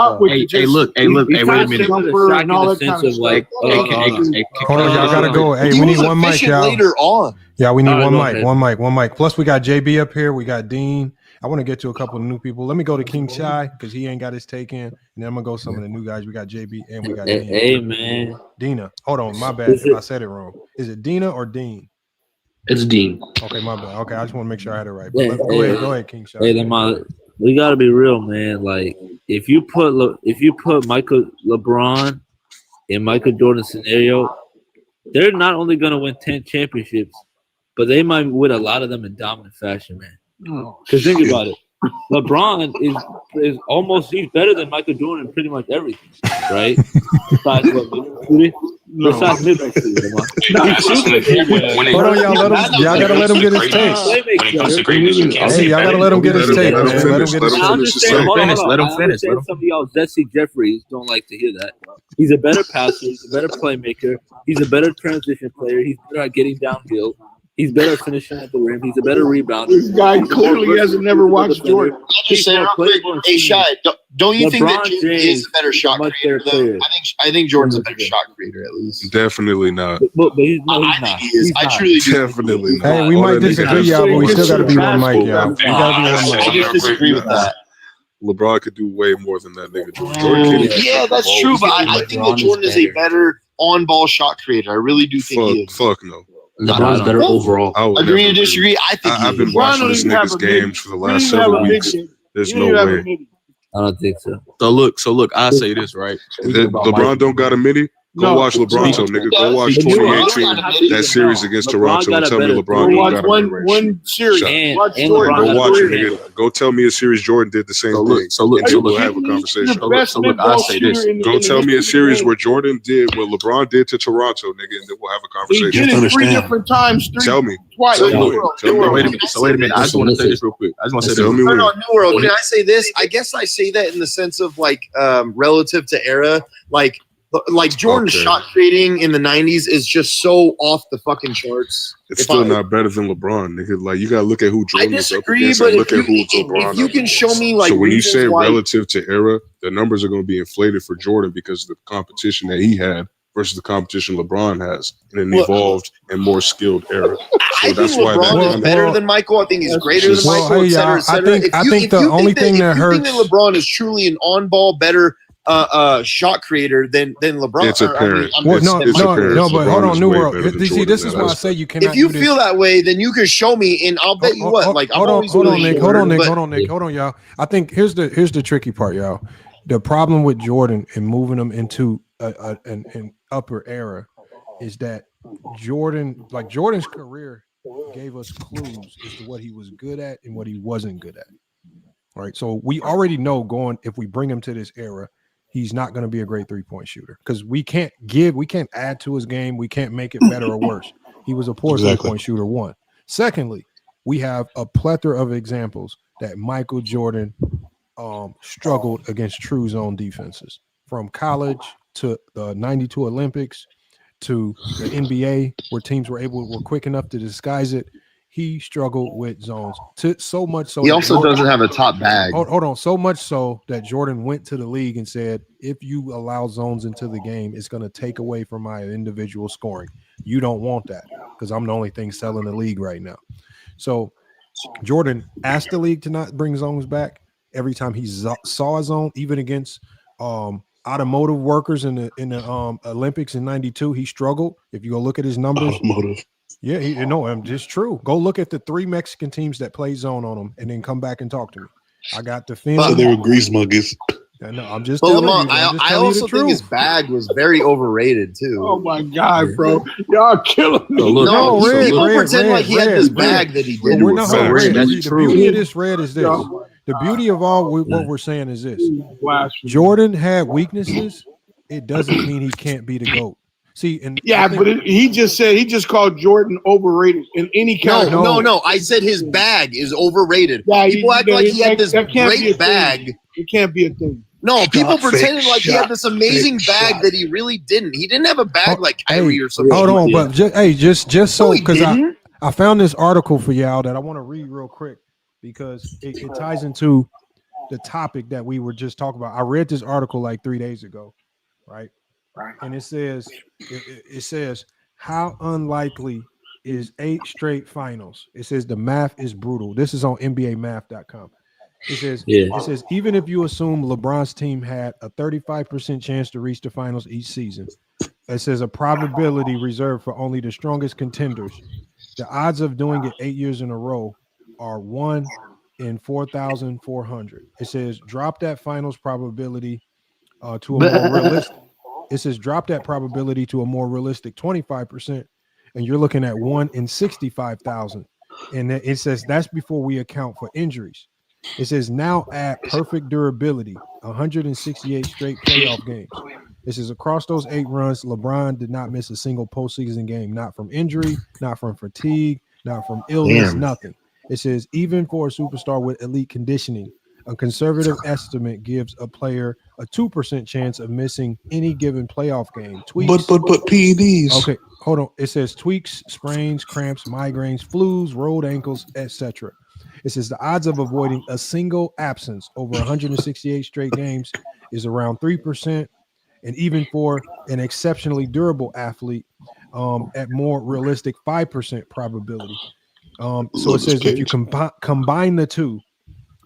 Hey, look. Hey, wait a minute. Shaq in the sense of like, Hold on, y'all gotta go. Hey, we need one mic, y'all. Later on. Yeah, we need one mic. Plus, we got JB up here. We got Dean. I want to get to a couple of new people. Let me go to King Shy because he ain't got his take in, and then I'm gonna go some of the new guys. We got JB and we got Dean. Hey, man. Dina. Hold on, my bad. I said it wrong. Is it Dina or Dean? It's Dean. Okay, my bad. Okay, I just want to make sure I had it right. But go ahead, King Shy. Hey, we gotta be real, man. Like, if you put LeBron in Michael Jordan's scenario, they're not only gonna win 10 championships, but they might win a lot of them in dominant fashion, man. Because think about it, LeBron is almost he's better than Michael Jordan in pretty much everything, right? Besides Hold on, y'all gotta let him get his take. Hey, y'all gotta let him get his take, man. Let him finish. Some of y'all Jesse Jeffries don't like to hear that. He's a better passer. He's a better playmaker. He's a better transition player. He's better at getting downhill. He's better finishing at the rim. He's a better rebounder. This guy clearly hasn't never watched Jordan. I'll just say real quick, hey, Shy, don't you think that Jordan is a better shot creator? I think Jordan's a better shot creator, at least. Definitely not. But he's not. I think he is. I truly do. Definitely not. Hey, we might disagree, y'all, but we still got to be one mic, y'all. We got to be one mic. I just disagree with that. LeBron could do way more than that nigga Jordan. Yeah, that's true, but I think that Jordan is a better on-ball shot creator. I really do think he is. Fuck no. LeBron's better overall. Agree to disagree? I think I've been watching this nigga's games for the last several weeks. There's no way. I don't think so. So look, I say this, right? LeBron don't got a mini? Go watch LeBron, so nigga. Go watch 2018, that series against Toronto, and tell me LeBron don't got a mini. One series. Watch Jordan. Go watch it, nigga. Go tell me a series Jordan did the same thing. So look, we'll have a conversation. So look, I say this. Go tell me a series where Jordan did what LeBron did to Toronto, nigga, and then we'll have a conversation. He did it 3 different times. Tell me. Twice. Wait a minute. I just want to say this real quick. New World. Can I say this? I guess I say that in the sense of like relative to era, like Jordan's shot creating in the 90s is just so off the fucking charts. It's still not better than LeBron, nigga. Like, you gotta look at who Jordan is up against but and look at who LeBron if you can show me like so when you say relative to era, the numbers are gonna be inflated for Jordan because of the competition that he had versus the competition LeBron has in an evolved and more skilled era. So I think LeBron is better than Michael. I think he's greater than Michael, et cetera, et cetera. I think the only thing that hurts. If you think that LeBron is truly an on-ball better shot creator than LeBron. It's apparent. But hold on, New World. See, this is why I say you cannot. If you feel that way, then you can show me, and I'll bet you what. Like, hold on, Nick. Hold on, y'all. I think here's the tricky part, y'all. The problem with Jordan and moving him into an upper era is that Jordan's career gave us clues as to what he was good at and what he wasn't good at. All right, so we already know if we bring him to this era, he's not going to be a great 3-point shooter because we can't add to his game. We can't make it better or worse. He was a poor 3-point shooter, one. Secondly, we have a plethora of examples that Michael Jordan struggled against true zone defenses, from college to the 92 Olympics to the NBA, where teams were quick enough to disguise it. He struggled with zones so much so. He also doesn't have a top bag. Hold on. So much so that Jordan went to the league and said, if you allow zones into the game, it's going to take away from my individual scoring. You don't want that because I'm the only thing selling the league right now. So Jordan asked the league to not bring zones back. Every time he saw a zone, even against automotive workers in the Olympics in 92, he struggled. If you go look at his numbers. Automotive. Yeah, it's true. Go look at the 3 Mexican teams that play zone on them, and then come back and talk to me. I got the feeling. So they were grease monkeys. No, I'm just But telling Lamont, you. I also think his bag was very overrated too. Oh my God, bro, y'all killing me. People pretend like he had this bag that he did. The beauty of this, Red, is this. The beauty of what we're saying is this. Jordan had weaknesses. It doesn't mean he can't be the GOAT. See, he just called Jordan overrated in any kind. No. I said his bag is overrated. Yeah, people act like he had this great bag. It can't be a thing. No, people pretended like he had this amazing bag that he really didn't. He didn't have a bag like Kyrie or something. Hold on, but just so, because I found this article for y'all that I want to read real quick because it ties into the topic that we were just talking about. I read this article like 3 days ago, right? And it says how unlikely is 8 straight finals. It says the math is brutal. This is on NBAmath.com. It says even if you assume LeBron's team had a 35% chance to reach the finals each season, it says a probability reserved for only the strongest contenders. The odds of doing it 8 years in a row are 1 in 4,400. It says drop that finals probability to a more realistic. It says drop that probability to a more realistic 25%, and you're looking at 1 in 65,000. And it says that's before we account for injuries. It says now add perfect durability, 168 straight playoff games. This is across those 8 runs. LeBron did not miss a single postseason game, not from injury, not from fatigue, not from illness, nothing. It says even for a superstar with elite conditioning, a conservative estimate gives a player a 2% chance of missing any given playoff game. Tweaks, but PEDs. Okay, hold on. It says tweaks, sprains, cramps, migraines, flus, rolled ankles, etc. It says the odds of avoiding a single absence over 168 straight games is around 3%, and even for an exceptionally durable athlete, at more realistic 5% probability. So it says if you combine the two,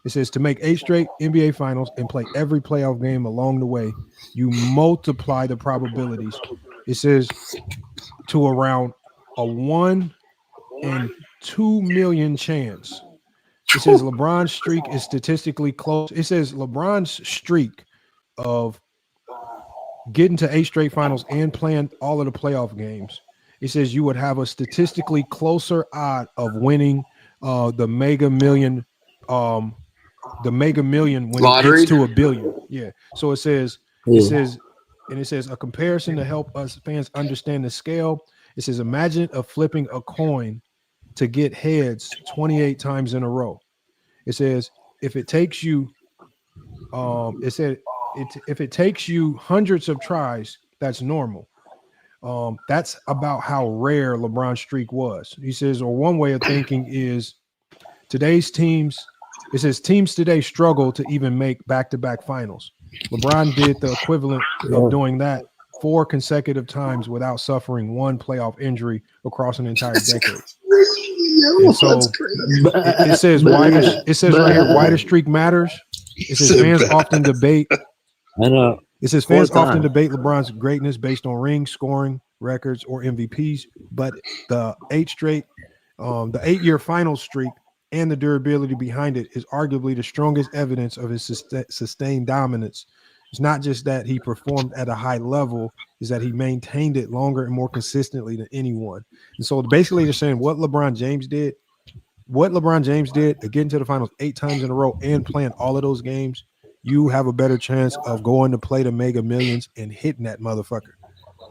it says to make 8 straight NBA finals and play every playoff game along the way, you multiply the probabilities. It says to around a 1 in 2 million chance. It says LeBron's streak is statistically close. It says LeBron's streak of getting to 8 straight finals and playing all of the playoff games. It says you would have a statistically closer odd of winning the Mega Million when lottery? it gets to $1 billion. Yeah. So it says a comparison to help us fans understand the scale. It says imagine flipping a coin to get heads 28 times in a row. It says if it takes you if it takes you hundreds of tries, that's normal. That's about how rare LeBron's streak was. He says, or one way of thinking is today's teams. It says teams today struggle to even make back-to-back finals. LeBron did the equivalent of doing that 4 consecutive times without suffering one playoff injury across an entire decade. And so it says why right here why the streak matters. It says fans often debate. It says fans often debate LeBron's greatness based on rings, scoring records, or MVPs, but the 8-year final streak and the durability behind it is arguably the strongest evidence of his sustained dominance. It's not just that he performed at a high level, is that he maintained it longer and more consistently than anyone. And so basically they're saying what LeBron James did getting to the finals 8 times in a row and playing all of those games, you have a better chance of going to play the Mega Millions and hitting that motherfucker,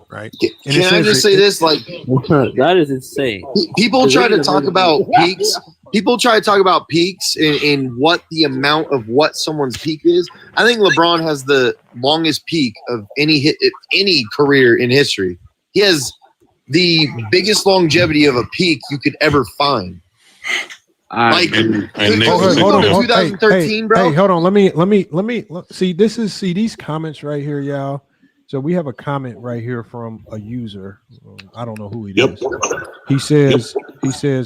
right? And Can I just say this? Like, that is insane. People try to talk about peaks. People try to talk about peaks in what the amount of what someone's peak is. I think LeBron has the longest peak of any career in history. He has the biggest longevity of a peak you could ever find. Like, hold on, 2013, bro. Hey, hold on. Let me see. See these comments right here, y'all. So we have a comment right here from a user. I don't know who he is. He says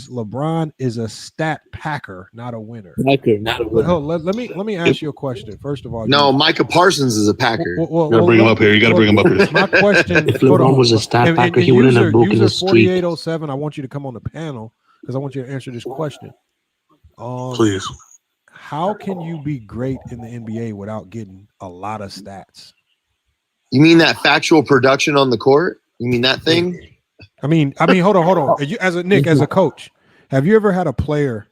LeBron is a stat packer, not a winner. Not a winner. Let me ask you a question. First of all, no, Micah Parsons is a packer. You gotta bring him up here. You gotta bring him up here. My question: If LeBron was a stat packer, he wouldn't have broken his streak. 4807. I want you to come on the panel because I want you to answer this question. Please. How can you be great in the NBA without getting a lot of stats? You mean that factual production on the court? You mean that thing? I mean, hold on. As a coach, have you ever had a player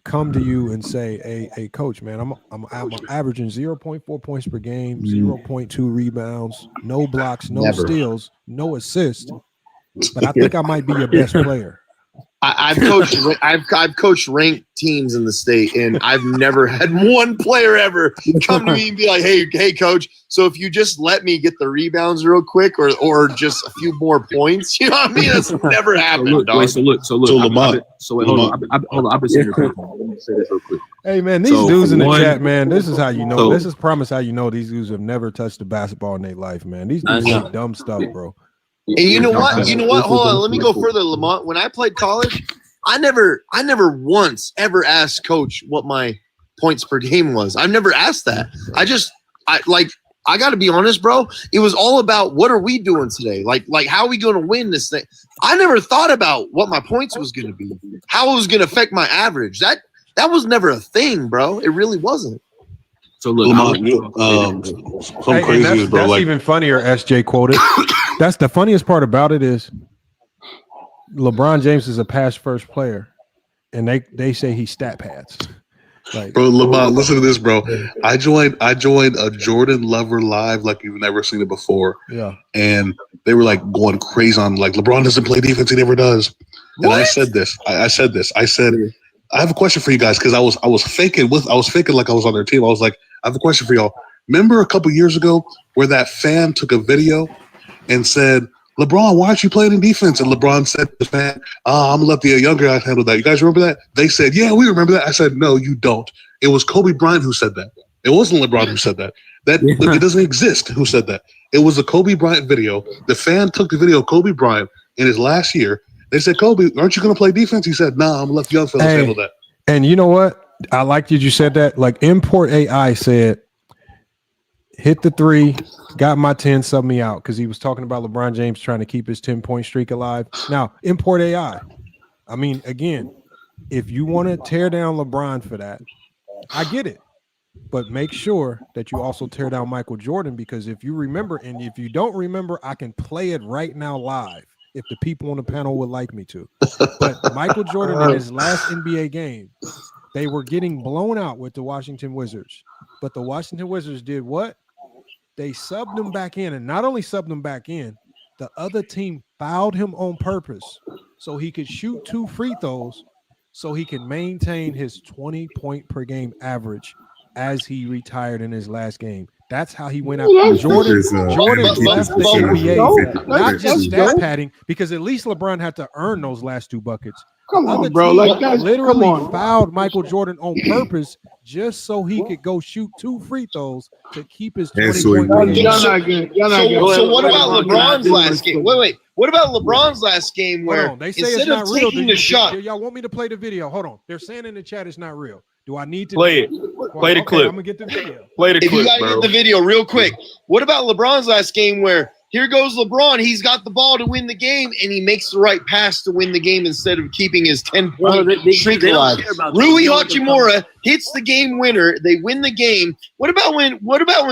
come to you and say, "Hey, coach, man, I'm averaging 0.4 points per game, 0.2 rebounds, no blocks, no steals, no assists, but I think I might be your best player." I've coached ranked teams in the state, and I've never had one player ever come to me and be like, "Hey, coach. So if you just let me get the rebounds real quick, or just a few more points, you know what I mean? That's never happened." So look. Lamont. Hold on. I've been saying this. Let me say this real quick. Hey man, these dudes in the chat, man. This is how you know. This is promise how you know these dudes have never touched a basketball in their life, man. These dudes say dumb stuff, bro. And you know what? Hold on. Let me go further, Lamont. When I played college, I never once ever asked coach what my points per game was. I've never asked that. I got to be honest, bro. It was all about what are we doing today? Like how are we going to win this thing? I never thought about what my points was going to be, how it was going to affect my average. That was never a thing, bro. It really wasn't. So look, that's even funnier. SJ quoted. That's the funniest part about it is LeBron James is a pass first player, and they say he stat pads. Like, bro, LeBron, listen to this, bro. I joined a Jordan Lover live like you've never seen it before. Yeah, and they were like going crazy on like LeBron doesn't play defense, he never does. And I said this. I said I have a question for you guys because I was faking like I was on their team. I was like, I have a question for y'all. Remember a couple years ago where that fan took a video and said, "LeBron, why aren't you playing in defense?" And LeBron said to the fan, "I'm gonna let the younger guys handle that." You guys remember that? They said, "Yeah, we remember that." I said, "No, you don't." It was Kobe Bryant who said that. It wasn't LeBron who said that. It doesn't exist who said that. It was a Kobe Bryant video. The fan took the video of Kobe Bryant in his last year. They said, "Kobe, aren't you gonna play defense?" He said, "No, I'm gonna let the young fellas handle that." And you know what? I like that you said that. Like Import AI said, hit the three, got my 10, sub me out, because he was talking about LeBron James trying to keep his 10-point streak alive. Now, Import AI. I mean, again, if you want to tear down LeBron for that, I get it. But make sure that you also tear down Michael Jordan, because if you remember, and if you don't remember, I can play it right now live if the people on the panel would like me to. But Michael Jordan in his last NBA game, they were getting blown out with the Washington Wizards. But the Washington Wizards did what? They subbed him back in, and not only subbed him back in, the other team fouled him on purpose so he could shoot 2 free throws so he can maintain his 20-point per game average as he retired in his last game. That's how he went out. Jordan left the NBA, not just stat padding, because at least LeBron had to earn those last 2 buckets. Come on, bro. Like that, literally fouled Michael Jordan on purpose just so he could go shoot 2 free throws to keep his 20-point game. So what about LeBron's last game? Wait. What about LeBron's last game where they say it's not real? Y'all want me to play the video? Hold on. They're saying in the chat it's not real. Do I need to play it? Play the clip. I'm gonna get the video. Play the clip. You gotta get the video real quick. What about LeBron's last game where here goes LeBron, he's got the ball to win the game, and he makes the right pass to win the game instead of keeping his 10-point streak alive. Rui Hachimura hits the game winner. They win the game. What about when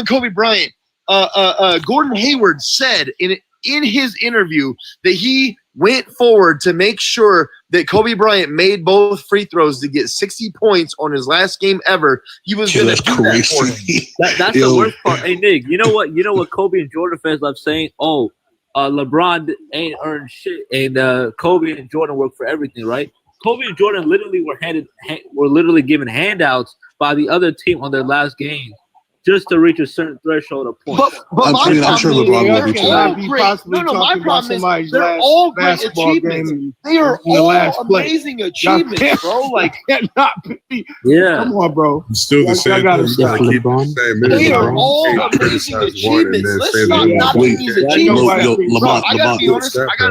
Kobe Bryant, Gordon Hayward said in his interview that he went forward to make sure that Kobe Bryant made both free throws to get 60 points on his last game ever, he was going to do that for him. That's the worst part. Hey, Nick, you know what Kobe and Jordan fans love saying? Oh, LeBron ain't earned shit, and Kobe and Jordan work for everything, right? Kobe and Jordan literally were literally given handouts by the other team on their last game just to reach a certain threshold of points. But I'm sure LeBron will be too. My problem is they're all great achievements. They are all amazing achievements, bro. Like, cannot be. Yeah. Come on, bro. It's still the same thing. They are all amazing achievements. Let's not do these achievements. Bro, I gotta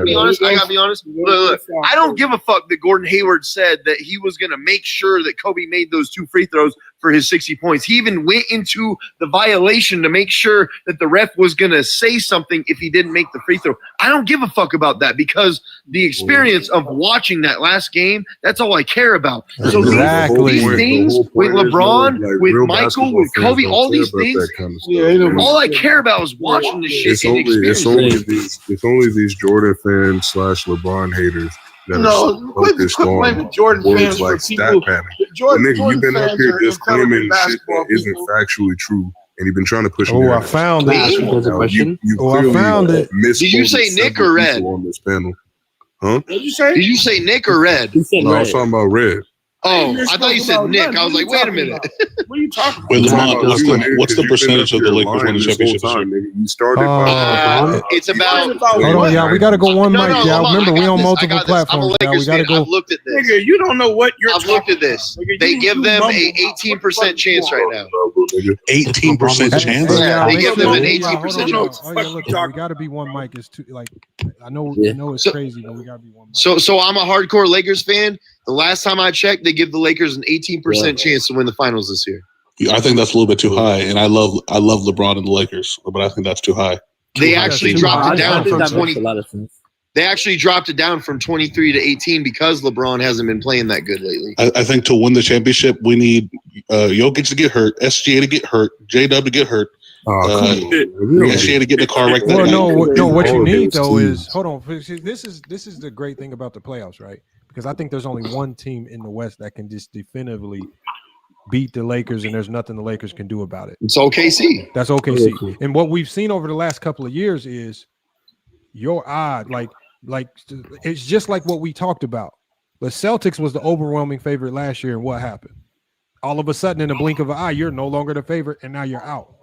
be honest. Look, I don't give a fuck that Gordon Hayward said that he was gonna make sure that Kobe made those 2 free throws for his 60 points. He even went into the violation to make sure that the ref was going to say something if he didn't make the free throw. I don't give a fuck about that because the experience of watching that last game, that's all I care about. So these things with LeBron, with Michael, with Kobe, all these things, all I care about is watching this shit. It's only these Jordan fans / LeBron haters that quit blaming Jordan fans for people. Nigga, you've been up here just claiming shit that isn't factually true, and you've been trying to push. I found it. I found it. Did you say Nick or Red? On this panel, huh? Did you say? Did you say Nick or Red? No, I was talking about Red. Oh, I thought you said Nick. I was like, wait a minute. What are you talking about? Wait, Lamont, what's the percentage of the Lakers winning the championship this year? You started it's about. Hold on, y'all. We got to go one mic, y'all. Remember, we on multiple platforms. Y'all. We got to go. I've looked at this. Nigga, you don't know what you're. I've looked at this. They give them a 18% chance right now. 18% chance. Yeah, they give them an 18% chance. We got to be one mic. It's too like I know it's crazy, but we got to be one mic. So I'm a hardcore Lakers fan. The last time I checked, they give the Lakers an 18% chance to win the finals this year. I think that's a little bit too high, and I love LeBron and the Lakers, but I think that's too high. They actually dropped it down from 20. A lot of sense. They actually dropped it down from 23 to 18 because LeBron hasn't been playing that good lately. I think to win the championship, we need Jokic to get hurt, SGA to get hurt, J-Dub to get hurt. SGA to get in the car right there. Well, no. What you need though is hold on. This is the great thing about the playoffs, right? Because I think there's only one team in the West that can just definitively beat the Lakers, and there's nothing the Lakers can do about it. It's OKC. That's OKC. And what we've seen over the last couple of years is your odd, like it's just like what we talked about. The Celtics was the overwhelming favorite last year, and what happened? All of a sudden, in a blink of an eye, you're no longer the favorite, and now you're out.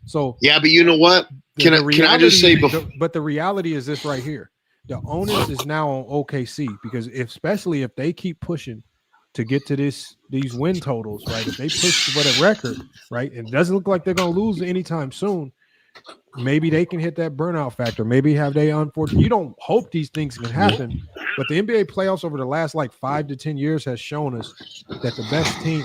So yeah, but you know what? Can I just say? But the reality is this right here. The onus is now on OKC because especially if they keep pushing to get to these win totals, right? If they push for the record, right, it doesn't look like they're going to lose anytime soon. Maybe they can hit that burnout factor. Maybe have they unfortunate. You don't hope these things can happen, but the NBA playoffs over the last 5 to 10 years has shown us that the best team,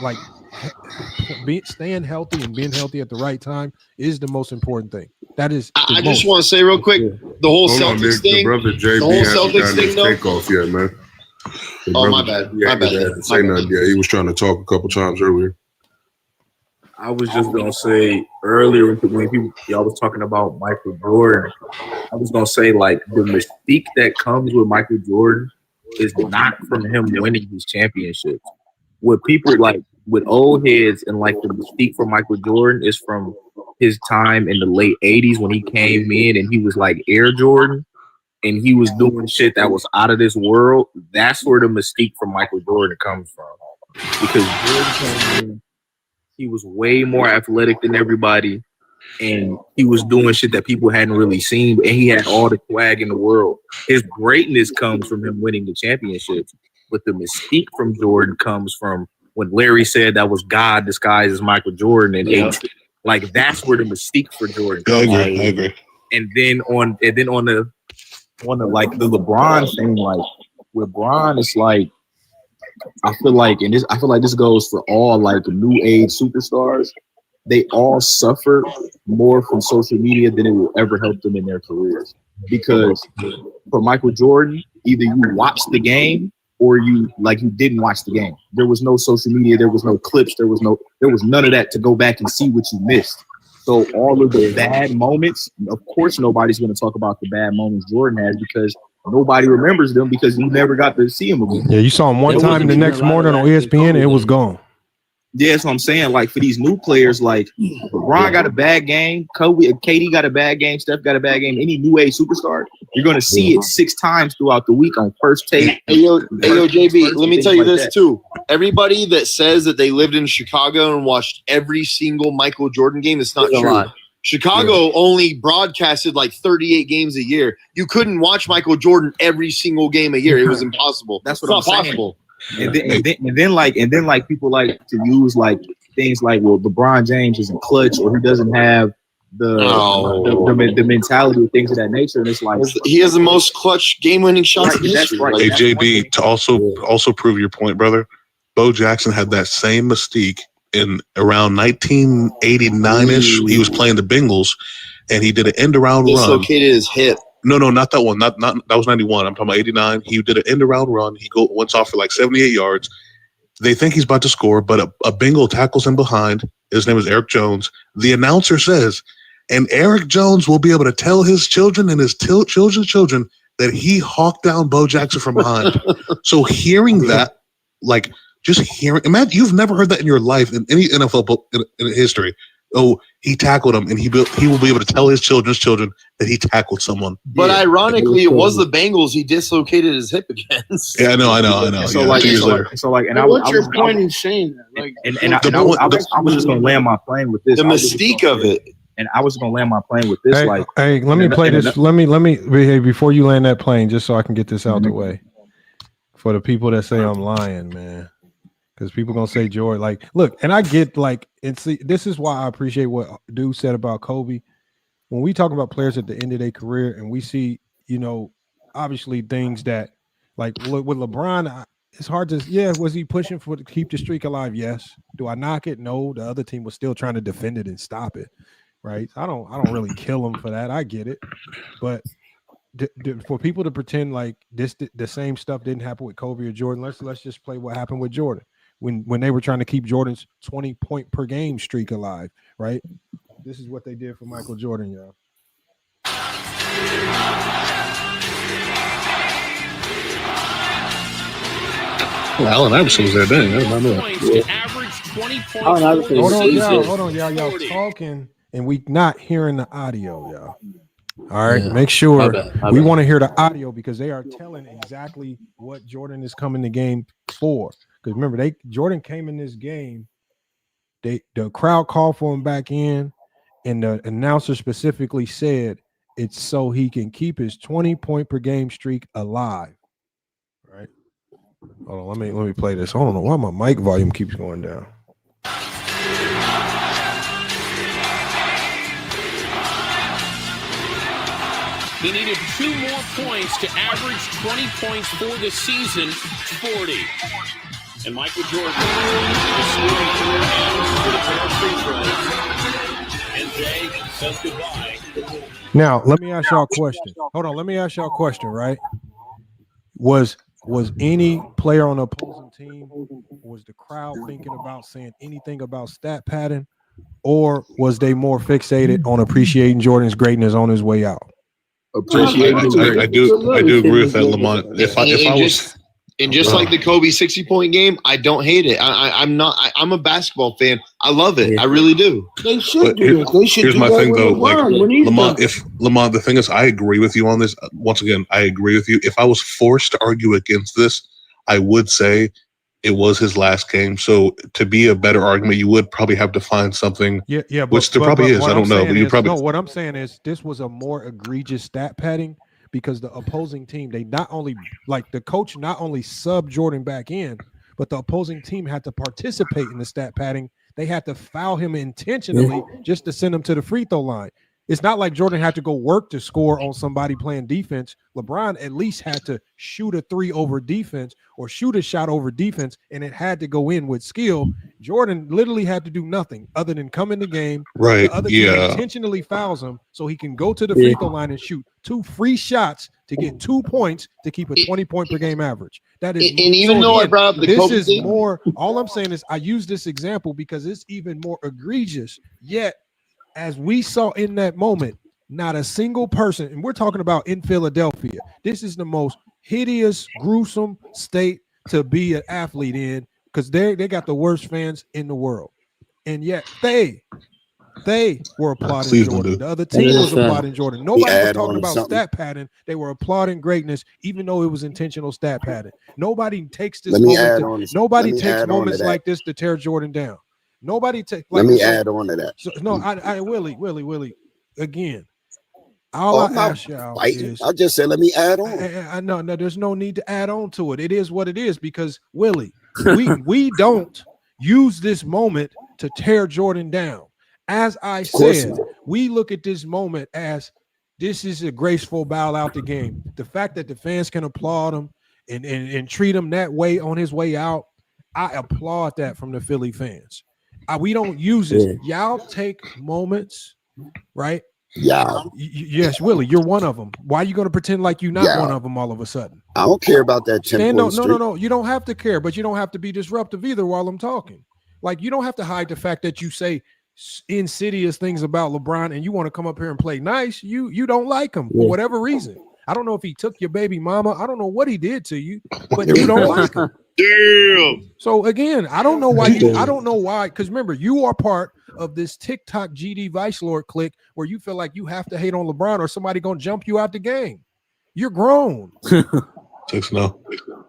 staying healthy and being healthy at the right time, is the most important thing. That is. I just want to say real quick, the whole Celtics thing. The brother JB hasn't got his takeoff yet, man. My bad. Say nothing. Yeah, he was trying to talk a couple times earlier. I was just gonna say earlier when y'all was talking about Michael Jordan, I was gonna say the mystique that comes with Michael Jordan is not from him winning these championships. What people with old heads and the mystique for Michael Jordan is from his time in the late 80s when he came in and he was like Air Jordan and he was doing shit that was out of this world. That's where the mystique from Michael Jordan comes from. Because Jordan came in, he was way more athletic than everybody, and he was doing shit that people hadn't really seen, and he had all the swag in the world. His greatness comes from him winning the championships, but the mystique from Jordan comes from when Larry said that was God disguised as Michael Jordan, and that's where the mystique for Jordan comes. I agree. And then on the LeBron thing, with Bron, it's I feel like this goes for all new age superstars. They all suffer more from social media than it will ever help them in their careers. Because for Michael Jordan, either you watched the game or you didn't watch the game. There was no social media, there was no clips, there was none of that to go back and see what you missed. So all of the bad moments, of course, nobody's going to talk about the bad moments Jordan has because nobody remembers them because you never got to see them again. Yeah, you saw him one There time wasn't the even next a lot of morning on that in ESPN, and it Kobe was days. gone. Yeah, that's what I'm saying. Like for these new players, like LeBron got a bad game, Kobe, KD got a bad game, Steph got a bad game. Any new age superstar, you're gonna see it 6 times throughout the week on first take. Hey yo, JB, let me tell you this too. Everybody that says that they lived in Chicago and watched every single Michael Jordan game, it's not There's a true. lot. Chicago only broadcasted like 38 games a year. You couldn't watch Michael Jordan every single game a year. It was impossible. That's what It's I'm not saying. possible. And then like people like to use like things like, well, LeBron James isn't clutch or he doesn't have the mentality of things of that nature. And it's like He has the most clutch game-winning shots in Right, that's history. right. Like, Hey that's one JB, thing. to also prove your point, brother, Bo Jackson had that same mystique in around 1989-ish. He was playing the Bengals, and he did an end-around run. dislocated his hip. No, not that one. Not that was 91. I'm talking about 89. He did an end-around run. He went off for like 78 yards. They think he's about to score, but a Bengal tackles him behind. His name is Eric Jones. The announcer says, and Eric Jones will be able to tell his children and his children's children that he hawked down Bo Jackson from behind. So hearing that, like just hearing, imagine you've never heard that in your life in any NFL book in history. Oh, he tackled him, and he will be able to tell his children's children that he tackled someone. But ironically, it was the Bengals he dislocated his hip against. Yeah, I know. So Yeah, like, 2 years so later. like, so like, and Like, I was, what's your point in saying that? Like, I was just gonna land my plane with this. The mystique of it. And I was gonna land my plane with this. Hey, let me play this. Let me before you land that plane, just so I can get this out the way. For the people that say I'm lying, man. Because people gonna say Jordan, like, look, and I get like, and see, this is why I appreciate what Dude said about Kobe. When we talk about players at the end of their career, and we see, obviously things that, like, with LeBron, it's hard to, was he pushing to keep the streak alive? Yes. Do I knock it? No. The other team was still trying to defend it and stop it, right? I don't really kill him for that. I get it, but for people to pretend like the same stuff didn't happen with Kobe or Jordan, let's just play what happened with Jordan. When they were trying to keep Jordan's 20-point per game streak alive, right? This is what they did for Michael Jordan, y'all. Well, Allen Iverson was there then. I remember that. Average 20 points. Hold on, y'all talking, and we not hearing the audio, y'all. All right, make sure we want to hear the audio because they are telling exactly what Jordan is coming to game for. Because remember, Jordan came in this game. The crowd called for him back in, and the announcer specifically said it's so he can keep his 20-point per game streak alive. Right? Hold on, let me play this. I don't know why my mic volume keeps going down. He needed 2 more points to average 20 points for the season, 40. And Michael Jordan is scoring career ends with a pair of free throws. And Jay says goodbye. Now, let me ask y'all a question. Hold on, let me ask y'all a question, right? Was any player on the opposing team, was the crowd thinking about saying anything about stat padding, or was they more fixated on appreciating Jordan's greatness on his way out? I do agree with that, Lamont. If I was, and just like the Kobe 60-point game, I don't hate it. I'm a basketball fan. I love it. I really do. They should do it. They should. Here's do my that thing with though, LeBron, Lamont, the thing is, I agree with you on this. Once again, I agree with you. If I was forced to argue against this, I would say it was his last game. So to be a better argument, you would probably have to find something. Yeah, which there probably is. I don't know, but you probably what I'm saying is this was a more egregious stat padding because the opposing team, they not only the coach not only subbed Jordan back in, but the opposing team had to participate in the stat padding. They had to foul him intentionally just to send him to the free throw line. It's not like Jordan had to go work to score on somebody playing defense. LeBron at least had to shoot a 3 over defense or shoot a shot over defense, and it had to go in with skill. Jordan literally had to do nothing other than come in the game. Right. The other team intentionally fouls him so he can go to the free throw line and shoot 2 free shots to get 2 points to keep a 20-point per game average. That is, and even though I brought up the this Kobe is thing, more. All I'm saying is I use this example because it's even more egregious. Yet, as we saw in that moment, Not a single person, and we're talking about in Philadelphia. This is the most hideous, gruesome state to be an athlete in because they got the worst fans in the world. And yet they were applauding Cleveland, Jordan. dude. The other team was applauding Jordan. Nobody was add talking on about something? stat padding. They were applauding greatness, even though it was intentional stat padding. Nobody takes this Let me moment. add To, on to- nobody let me takes add on to moments that. like this to tear Jordan down. Nobody takes. Let me add on to that. So, no, I Willie. Again, Oh, all I'm I not ask y'all fighting. is. I just said let me add on. I know. No, there's no need to add on to it. It is what it is because Willie, we don't use this moment to tear Jordan down. As I said, we look at this moment as this is a graceful bow out the game. The fact that the fans can applaud him and treat him that way on his way out, I applaud that from the Philly fans. We don't use this. Y'all take moments, right? Yeah. Yes, Willie, you're one of them. Why are you going to pretend like you're not one of them all of a sudden? I don't care about that 10 point streak. No. You don't have to care, but you don't have to be disruptive either while I'm talking. Like, you don't have to hide the fact that you say insidious things about LeBron and you want to come up here and play nice. You don't like him for whatever reason. I don't know if he took your baby mama. I don't know what he did to you, but you don't like him. Damn. So again, I don't know why because remember, you are part of this TikTok GD Vice Lord clique where you feel like you have to hate on LeBron or somebody gonna jump you out the game. You're grown. No.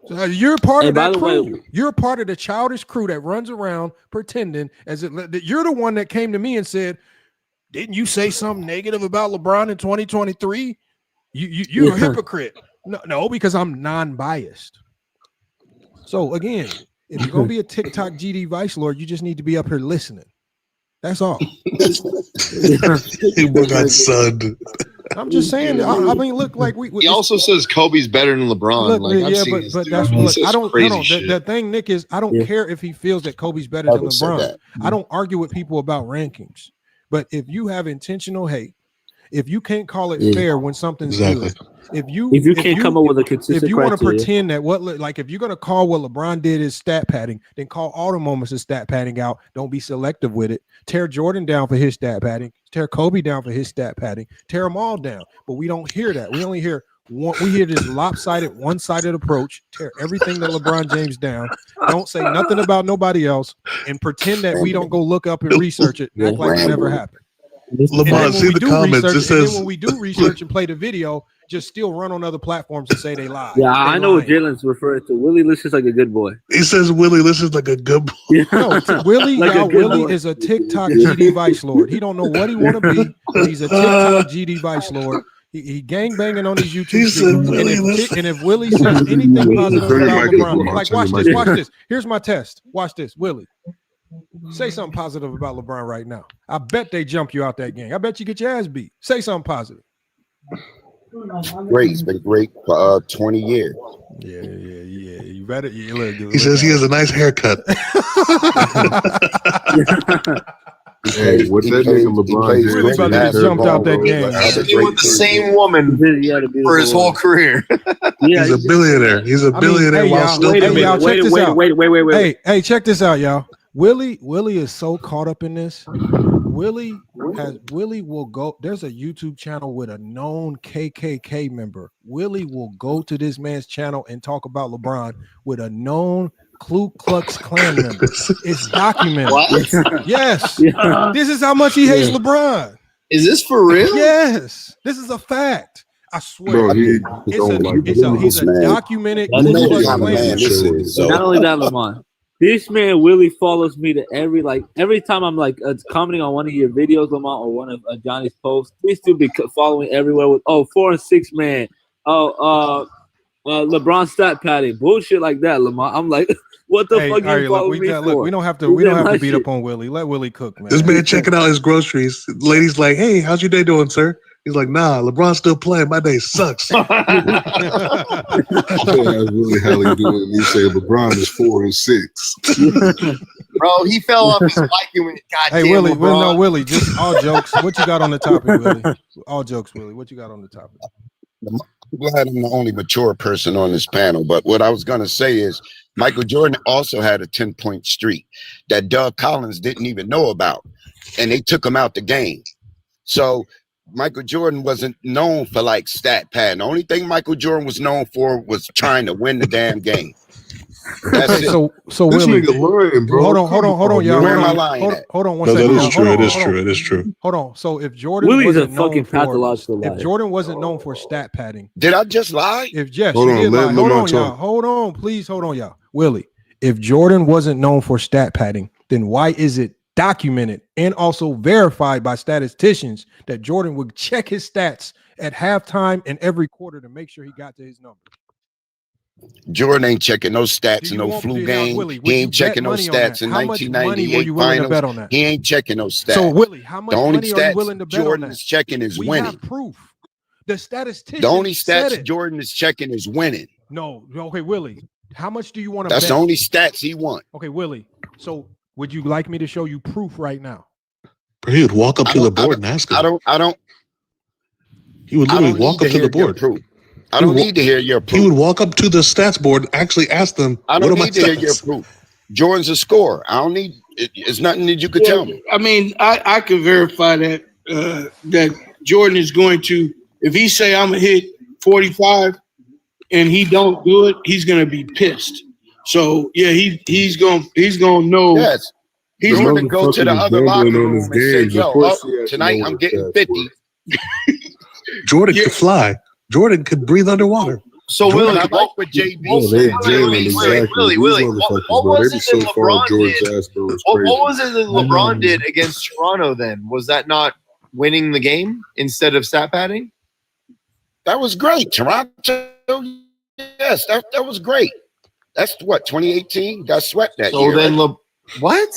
So you're part of by that the crew. way- You're part of the childish crew that runs around pretending that you're the one that came to me and said, "Didn't you say something negative about LeBron in 2023?" You're a hypocrite. No, because I'm non-biased. So again, if you're gonna be a TikTok GD Vice Lord, you just need to be up here listening. That's all. He got sunned. I'm just saying. I mean, look, like He also says Kobe's better than LeBron. Look, like, I've yeah, seen this but dude. that's He what says I don't. crazy No, shit. the thing, Nick, is I don't care if he feels that Kobe's better than Never said LeBron. that. I don't argue with people about rankings, but if you have intentional hate, if you can't call it fair when something's good, if you can't come up with a consistent if you want to criteria. pretend that like if you're gonna call what LeBron did as stat padding, then call all the moments as stat padding out. Don't be selective with it. Tear Jordan down for his stat padding. Tear Kobe down for his stat padding. Tear them all down. But we don't hear that. We only hear one. We hear this lopsided, one-sided approach. Tear everything that LeBron James down. Don't say nothing about nobody else, and pretend that we don't go look up and research it. And act like it never happened. LeBron, see the comments. It And then says when we do research and play the video, just still run on other platforms and say they lied. Yeah, They I know what lying. Jalen's referring to. Willie listens like a good boy. he says Willie listens like a good boy. No, Willie, Like a y'all, good Willie boy. is a TikTok GD Vice Lord. He don't know what he want to be, but he's a TikTok GD Vice Lord. He gang banging on these YouTube He said, videos. Willie, And if Willie says anything positive Turn your about mic up, LeBron, LeBron. like Turn watch your this, mic watch up. this. Here's my test. Watch this, Willie. Say something positive about LeBron right now. I bet they jump you out that game. I bet you get your ass beat. Say something positive. Great. It's been great for 20 years. Yeah. You better. Yeah, look, He says he has a nice haircut. Hey, what that nigga LeBron James Really about to get did jumped out that bro. game. He was the same woman for his whole career. He's a billionaire. He's a billionaire hey, while y'all, still hey, doing y'all, it. check this out. Wait. Hey, check this out, y'all. Willie is so caught up in this. Willie will go. There's a YouTube channel with a known KKK member. Willie will go to this man's channel and talk about LeBron with a known Ku Klux Klan member. It's documented. What? Yes. Yeah. This is how much he hates LeBron. Is this for real? Yes. This is a fact. I swear. Bro, he He's a documented You Ku know what Klux kind of man Klan. this is. So. Not only that, Lamont. This man Willie follows me to every time I'm commenting on one of your videos, Lamont, or one of Johnny's posts. This dude be following everywhere with 4 and 6 man. LeBron stat padding, bullshit like that, Lamont. I'm like, what the fuck you following me for? Look, we don't have to beat up on Willie. Let Willie cook, man. This man checking out his groceries. Lady's like, "Hey, how's your day doing, sir?" He's like, "Nah, LeBron's still playing. My day sucks." That's really how he doing. He said LeBron is 4 and 6. Bro, he fell off his bike and went, Hey, goddamn Willie, LeBron. Willie, just all jokes. What you got on the topic, Willie? All jokes, Willie. What you got on the topic? I'm glad I'm the only mature person on this panel, but what I was going to say is Michael Jordan also had a 10-point streak that Doug Collins didn't even know about, and they took him out the game. So Michael Jordan wasn't known for like stat padding. The only thing Michael Jordan was known for was trying to win the damn game. That's Okay, it. so This Willie, nigga lying, bro. hold on, y'all. Where am I Hold lying on, at? hold on one No, second. that y'all. is true. Hold It on, is hold true. on. It is true. Hold on. So if Jordan Willie's a wasn't known fucking for, pathological if liar. Jordan wasn't known for stat padding, Did I just lie? if yes, Hold you on, did let lie. Hold Lamont on, y'all. talk. Hold on, please. Hold on, y'all. Willie, if Jordan wasn't known for stat padding, then why is it documented and also verified by statisticians that Jordan would check his stats at halftime and every quarter to make sure he got to his number? Jordan ain't checking no Do stats in you no want flu now, game. Willie, He would you ain't bet checking no money on stats that? in How much money were 1998 you willing to finals. bet on that? He ain't checking no stats. So Willie, how much The only money are you stats willing to bet Jordan on that? is checking is We winning. have proof. The statistician The only said stats it. Jordan is checking is winning. No, okay, Willie. How much do you want to That's bet? the only stats he won. Okay, Willie. So would you like me to show you proof right now? He would walk up I to the don't- I board don't- and ask him. I don't He would I literally don't walk need up to to the hear your board. proof. I He don't would- need to hear your He proof. would walk up to the stats board and actually ask them, I what don't are my need to hear your stats? proof. Jordan's a scorer. I don't need it's nothing that you could tell me. I mean, I can verify that that Jordan is going to, if he say I'm gonna hit 45 and he don't do it, he's gonna be pissed. So yeah, he's gonna know. Yes. He's Jordan gonna go to the other locker room and say, yo, tonight I'm getting 50. Jordan could fly. Jordan could breathe underwater. So Jordan, Willie, I like what JB Oh, they said. Jalen, exactly. Willie, These motherfuckers, what bro. They was be it so that far LeBron George's did? ass, bro. It's What crazy. was it that LeBron did against Toronto then? Was that not winning the game instead of stat padding? That was great. Toronto, yes, that was great. That's what, 2018? Got swept that So year. then, right? what?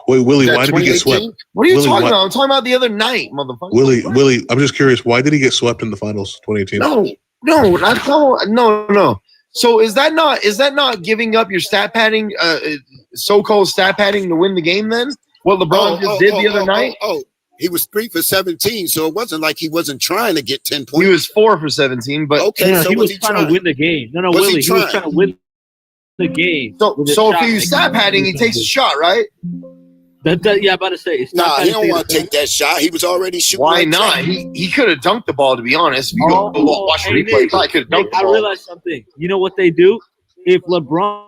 Wait, Willie, Is that why did he get 2018? swept? What are you Willie, talking why- about? I'm talking about the other night, motherfucker. Willie, I'm just curious. Why did he get swept in the finals 2018? No. So is that not giving up your stat padding, so-called stat padding to win the game then? What LeBron just did the other night? He was 3 for 17, so it wasn't like he wasn't trying to get 10 points. He was 4 for 17, but okay, No, so he was he trying to win the game. No, Was he Willie, he was trying? trying to win the game. So with a if shot he's making stat padding, he takes a shot, right? Yeah, I'm about to say. It's Nah, not he don't want to take that shot. He was already shooting. Why like not? crap. He could have dunked the ball, to be honest. If you go watch the hey, replay, he Nick, probably could have Nick, dunked the I ball. realized something. You know what they do? If LeBron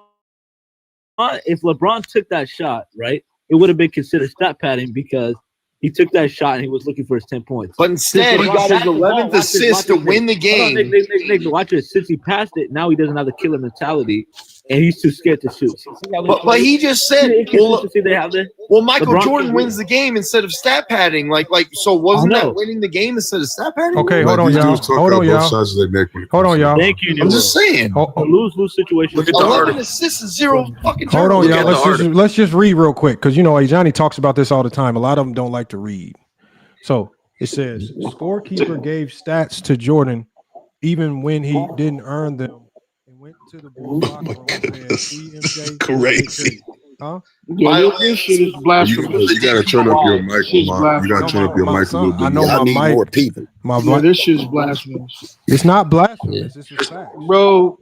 took that shot, right, it would have been considered stat padding because he took that shot and he was looking for his 10 points. But instead, he got his 11th assist to win the game. Hold on, Nick, watch it. Since he passed it, now he doesn't have the killer mentality, and he's too scared to shoot. But he just said, they have there. well, Michael LeBron Jordan can wins the game instead of stat padding. So wasn't that winning the game instead of stat padding? Okay, Like, hold on, these y'all. dudes talk Hold out on, both y'all. sides of their neck when it Hold comes on, to y'all. Thank you, I'm just saying. Hold A lose-lose situation. Look at the 11 article. assists and 0 fucking on, turnovers. y'all. Let's just read real quick because Johnny talks about this all the time. A lot of them don't like to read. So it says scorekeeper gave stats to Jordan even when he didn't earn them and went to the Bulls locker room and said, "See, MJ, Crazy. Huh? Yeah, this shit is blasphemous. You gotta turn up your mic, Lamont. You gotta turn up your mic a little bit I know more. I need my more mic. people. Yeah, this shit is blasphemous, It's not blasphemous. It's just fact. bro.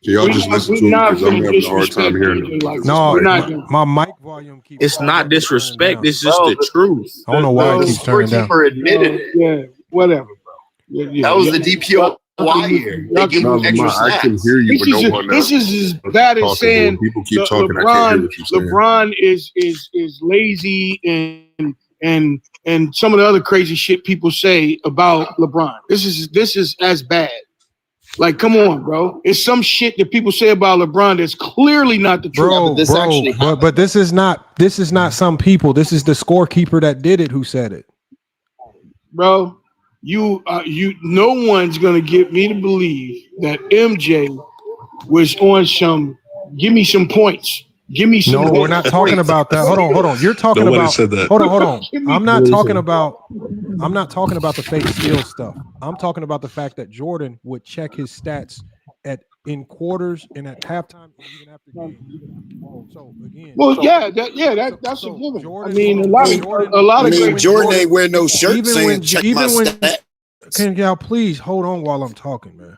Can y'all just listen to him because I'm having a hard time hearing him. Like, No, we're not gonna. my mic volume keeps. It's not disrespect. down. It's just the truth. I don't know why it The keeps turning down. scorekeeper admitted it. Yeah, whatever, bro. Yeah, That was the y'all- DPOY here. They give No, him extra Lamont, I can stats. hear you, but no one This else. is as bad as Talking, saying when people keep Le- talking, I can't hear what you're saying. LeBron is lazy and some of the other crazy shit people say about LeBron. This is as bad. Like, come on, bro. It's some shit that people say about LeBron that's clearly not the truth. But this is not some people. This is the scorekeeper that did it who said it. Bro, no one's gonna get me to believe that MJ was on some give me some points. Give me some No, we're not talking about that. Hold on. You're talking Nobody about said that. Hold on. I'm not talking about the fake steal stuff. I'm talking about the fact that Jordan would check his stats in quarters and at halftime and even after game. So again, that's a given. I mean, a lot of Jordan ain't wear no shirt saying check my stats. Can y'all please hold on while I'm talking, man?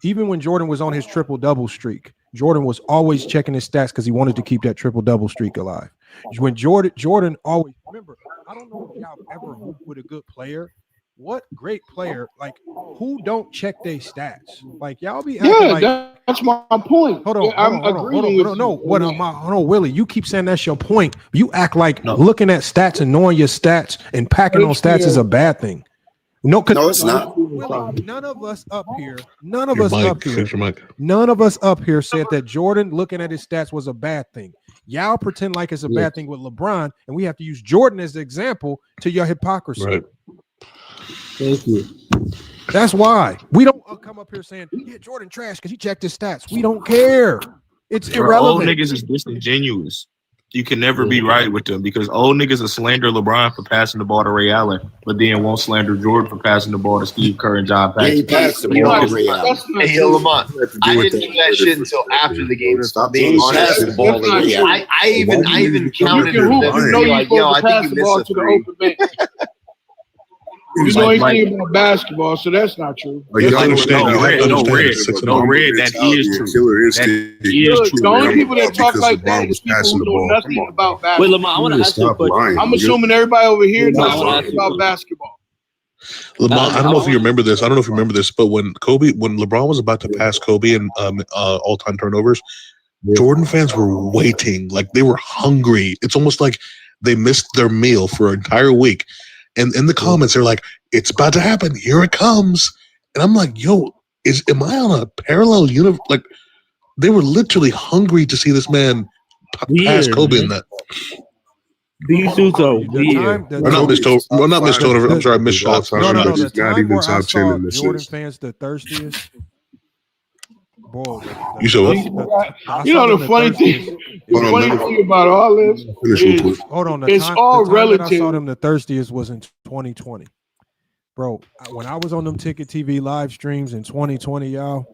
Even when Jordan was on his triple-double streak, Jordan was always checking his stats because he wanted to keep that triple-double streak alive. When Jordan always, remember, I don't know if y'all ever hooped with a good player. What great player, like who don't check their stats? Like y'all be acting like that's my point. Hold on, Yeah, I'm hold agreeing with on. you. No, what am I? Hold on, Willie. You keep saying that's your point. You act like looking at stats and knowing your stats and packing on stats is a bad thing. No, No, it's not. Willie, none of us up here said that Jordan looking at his stats was a bad thing. Y'all pretend like it's a bad thing with LeBron, and we have to use Jordan as the example to your hypocrisy. Right. Thank you. That's why we don't come up here saying, "Yeah, Jordan trash" because he checked his stats. We don't care. It's Bro, irrelevant. old niggas is disingenuous. You can never be right with them because old niggas will slander LeBron for passing the ball to Ray Allen, but then won't slander Jordan for passing the ball to Steve Kerr and John Paxson. He passed the ball to Ray Allen. Hey, yo, Lamont, I didn't do that shit until after the game. Stop being honest. I even counted You it. know you're Like, yo, supposed I to pass think the you ball missed to a the three. open man. You know anything about basketball, so that's not true. You have to understand. You have to understand. That is true. Killer instinct. The only people that talk like that is people who know nothing about basketball. Wait, Lamar, I want to ask you a question. I'm assuming everybody over here knows something about basketball. Lamont, I don't know if you remember this. But when LeBron was about to pass Kobe in all-time turnovers, Jordan fans were waiting, like they were hungry. It's almost like they missed their meal for an entire week. And in the comments, they're like, "It's about to happen. Here it comes." And I'm like, "Yo, am I on a parallel universe?" Like they were literally hungry to see this man pass Kobe in that. These dudes are weird. Not missed turnover. I'm sorry, missed shots. No. The He's not time even where I top 10 saw in the Jordan assists. fans the thirstiest. Boy, You said what? You know the funny thing. The funny thing about all this is hold on. It's all the time that I saw relative. them the thirstiest was in 2020. Bro, when I was on them Ticket TV live streams in 2020, y'all,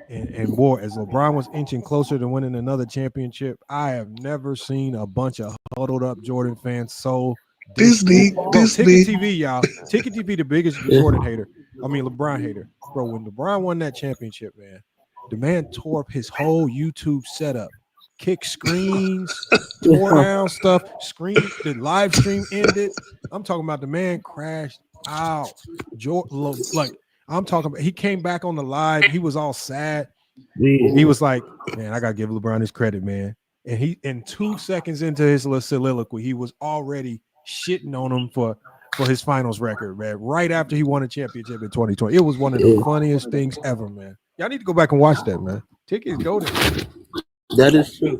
and boy, as LeBron was inching closer to winning another championship, I have never seen a bunch of huddled up Jordan fans so Disney. Ticket TV, y'all. Ticket TV, the biggest Jordan hater. I mean, LeBron hater. Bro, when LeBron won that championship, man, the man tore up his whole YouTube setup. Kick screens, tore down stuff, the live stream ended. I'm talking about the man crashed out. Like, I'm talking about, he came back on the live. He was all sad. He was like, "Man, I gotta give LeBron his credit, man." And he, in 2 seconds into his little soliloquy, he was already shitting on him for his finals record, man. Right after he won a championship in 2020, it was one of the funniest things ever, man. Y'all need to go back and watch that, man. Tickets go there. That is true.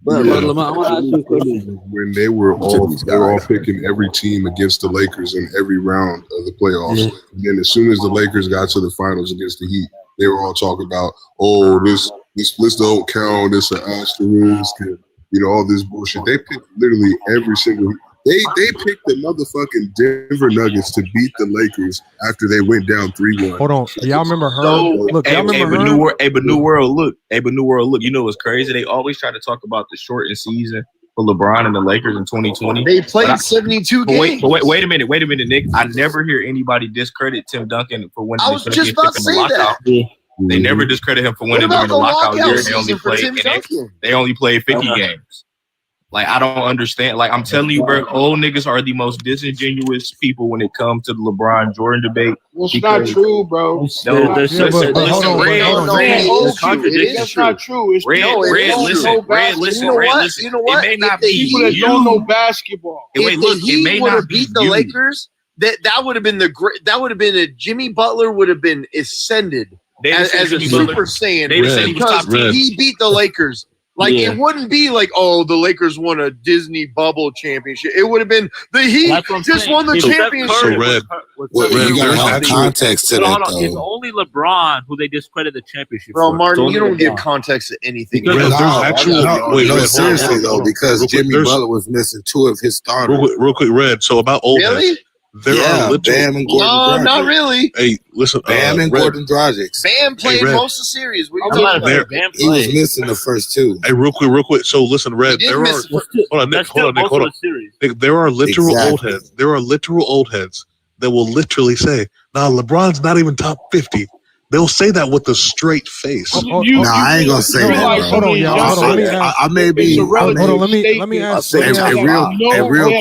But Lamar, I want to ask you a question. When they were all picking every team against the Lakers in every round of the playoffs. And then as soon as the Lakers got to the finals against the Heat, they were all talking about, "Oh, this list don't count, it's an asterisk," and all this bullshit. They picked literally every single. They picked the motherfucking Denver Nuggets to beat the Lakers after they went down 3-1. Hold on, y'all remember her? Look, Hey, y'all remember her? New World, look. You know what's crazy? They always try to talk about the shortened season for LeBron and the Lakers in 2020. They played 72 games. Wait a minute, Nick. I never hear anybody discredit Tim Duncan for winning the championship in the lockout. They never discredit him for winning during the lockout year. They only played 50 games. Like, I don't understand. Like, I'm telling you, bro, old niggas are the most disingenuous people when it comes to the LeBron Jordan debate. Well, it's not true, bro. No, That's Red, not true. It's listen. You know what? It may not be people that don't know basketball. If the Heat would have beat the Lakers, that would have been that would have been a Jimmy Butler would have been ascended as a Super Saiyan because he beat the Lakers. Like, it wouldn't be like, "Oh, the Lakers won a Disney bubble championship." It would have been the Heat just won the championship. You gotta have context to that, though. It's only LeBron who they discredit the championship. Bro, Martin, you don't give context to anything. Seriously though, because Jimmy Butler was missing 2 of his starters. Real quick, Red. So about old heads. There are literal. Bam and Gordon Dragic. Not really. Hey, listen. Bam and Gordon Dragic. Bam played most of the series. He was missing the first 2. Hey, real quick. So listen, Red. There are. Hold on, Nick. Hold on. There are literal old heads. There are literal old heads that will literally say, "Nah, LeBron's not even top 50." They'll say that with a straight face. I ain't gonna say that, bro. Hold on, y'all. Hold on. I may be. Hold on. Let me ask. Real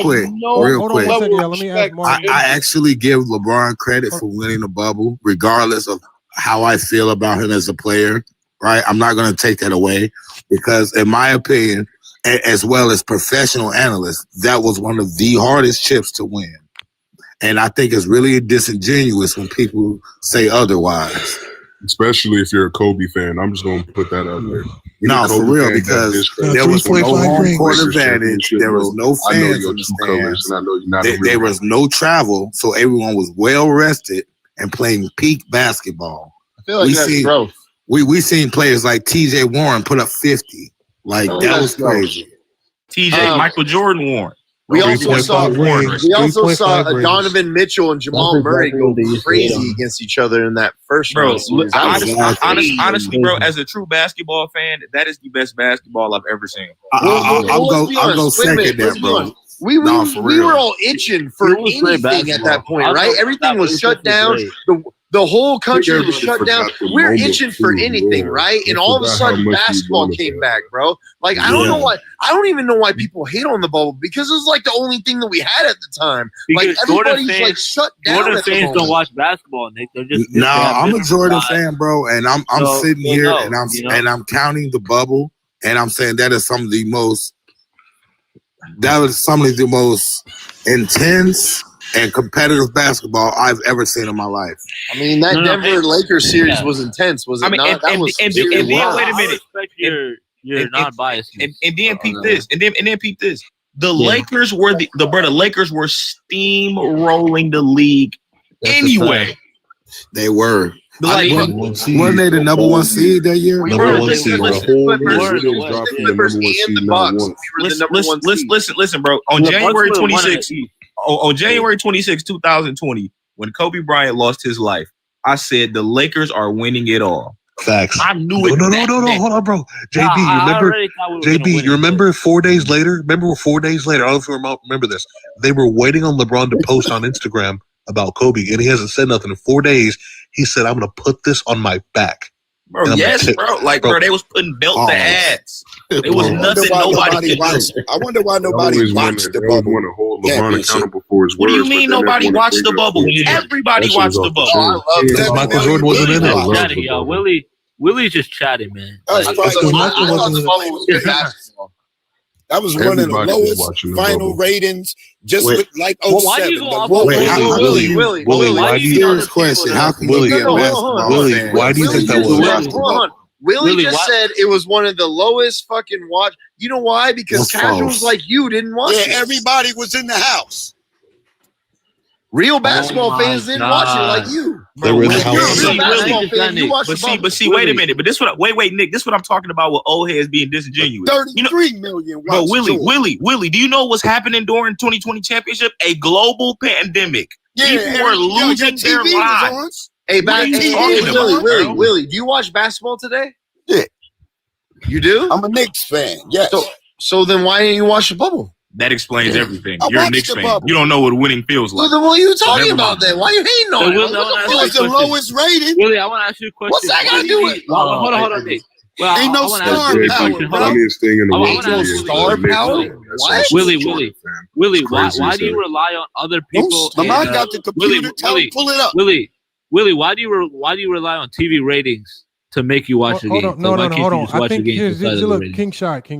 quick. Let me ask Mark. I actually give LeBron credit for winning the bubble, regardless of how I feel about him as a player. Right? I'm not gonna take that away because, in my opinion, as well as professional analysts, that was one of the hardest chips to win. And I think it's really disingenuous when people say otherwise. Especially if you're a Kobe fan. I'm just going to put that out there. No, for real, because there was no home court advantage. There was no fans in the stands. There was no travel, so everyone was well rested and playing peak basketball. I feel like that's growth. We seen players like T.J. Warren put up 50. Like, that was crazy. TJ, Michael Jordan Warren. We also saw Donovan Mitchell and Jamal Murray go crazy against each other in that first round. Honestly, bro, as a true basketball fan, that is the best basketball I've ever seen. I'll go second there, bro. We were all itching for anything at that point, right? Everything was shut down. The whole country was shut down. We're itching for anything, right? And all of a sudden, basketball came back, bro. Like, I don't know why. I don't even know why people hate on the bubble, because it was like the only thing that we had at the time. Like, everybody's like shut down. Jordan fans don't watch basketball, Nick. They're just I'm a Jordan fan, bro, and I'm sitting here and I'm counting the bubble, and I'm saying that was some of the most intense and competitive basketball I've ever seen in my life. I mean, that Denver Lakers series was intense, was it not? And then wait a minute. You're not biased. And then peep this. And then peep this. The Lakers were the Lakers were steamrolling the league anyway. They were. Wasn't they the number one seed that year? Number one seed. Listen, bro. On January 26, 2020, when Kobe Bryant lost his life, I said the Lakers are winning it all. Facts. I knew it. No. Hold on, bro. JB, you remember 4 days later? I don't know if you remember this. They were waiting on LeBron to post on Instagram about Kobe, and he hasn't said nothing in 4 days. He said, "I'm going to put this on my back." Bro, yes, bro. Like, bro, they was putting belt to ads. It was nothing nobody could do. I wonder why nobody watched the bubble. What do you mean nobody watched the bubble? Everybody watched the bubble. Because Michael Jordan wasn't in it. Willie's just chatting, man. That was one of the lowest final ratings. Just with like 07. Why do you go off Willie, why do you serious question? How can you get Willie, why do you think that was? Willie just said it was one of the lowest fucking watch. You know why? Because casuals like you didn't watch it. Everybody was in the house. Real basketball fans didn't watch it like you. They were in the house. But see, wait a minute. But this what wait, Nick. This what I'm talking about with old heads being disingenuous. 33 million. Bro, Willie, do you know what's happening during 2020 championship? A global pandemic. People were losing their lives. Hey, Willie, do you watch basketball today? Yeah. You do? I'm a Knicks fan. Yes. So then why didn't you watch the bubble? That explains everything. You're a Knicks fan. You don't know what winning feels like. Well, then what are you talking about then? Why are you hating on it? It was the lowest rating. Willie, I want to ask you a question. What's that got to do with it? Hold on, Nick. Well, ain't no star power. What? Willie, why do you rely on other people? Lamont got the computer. Tell him pull it up. Willie, why do you rely on TV ratings to make you watch the game? Hold on. I think here's look, King shot. Hey,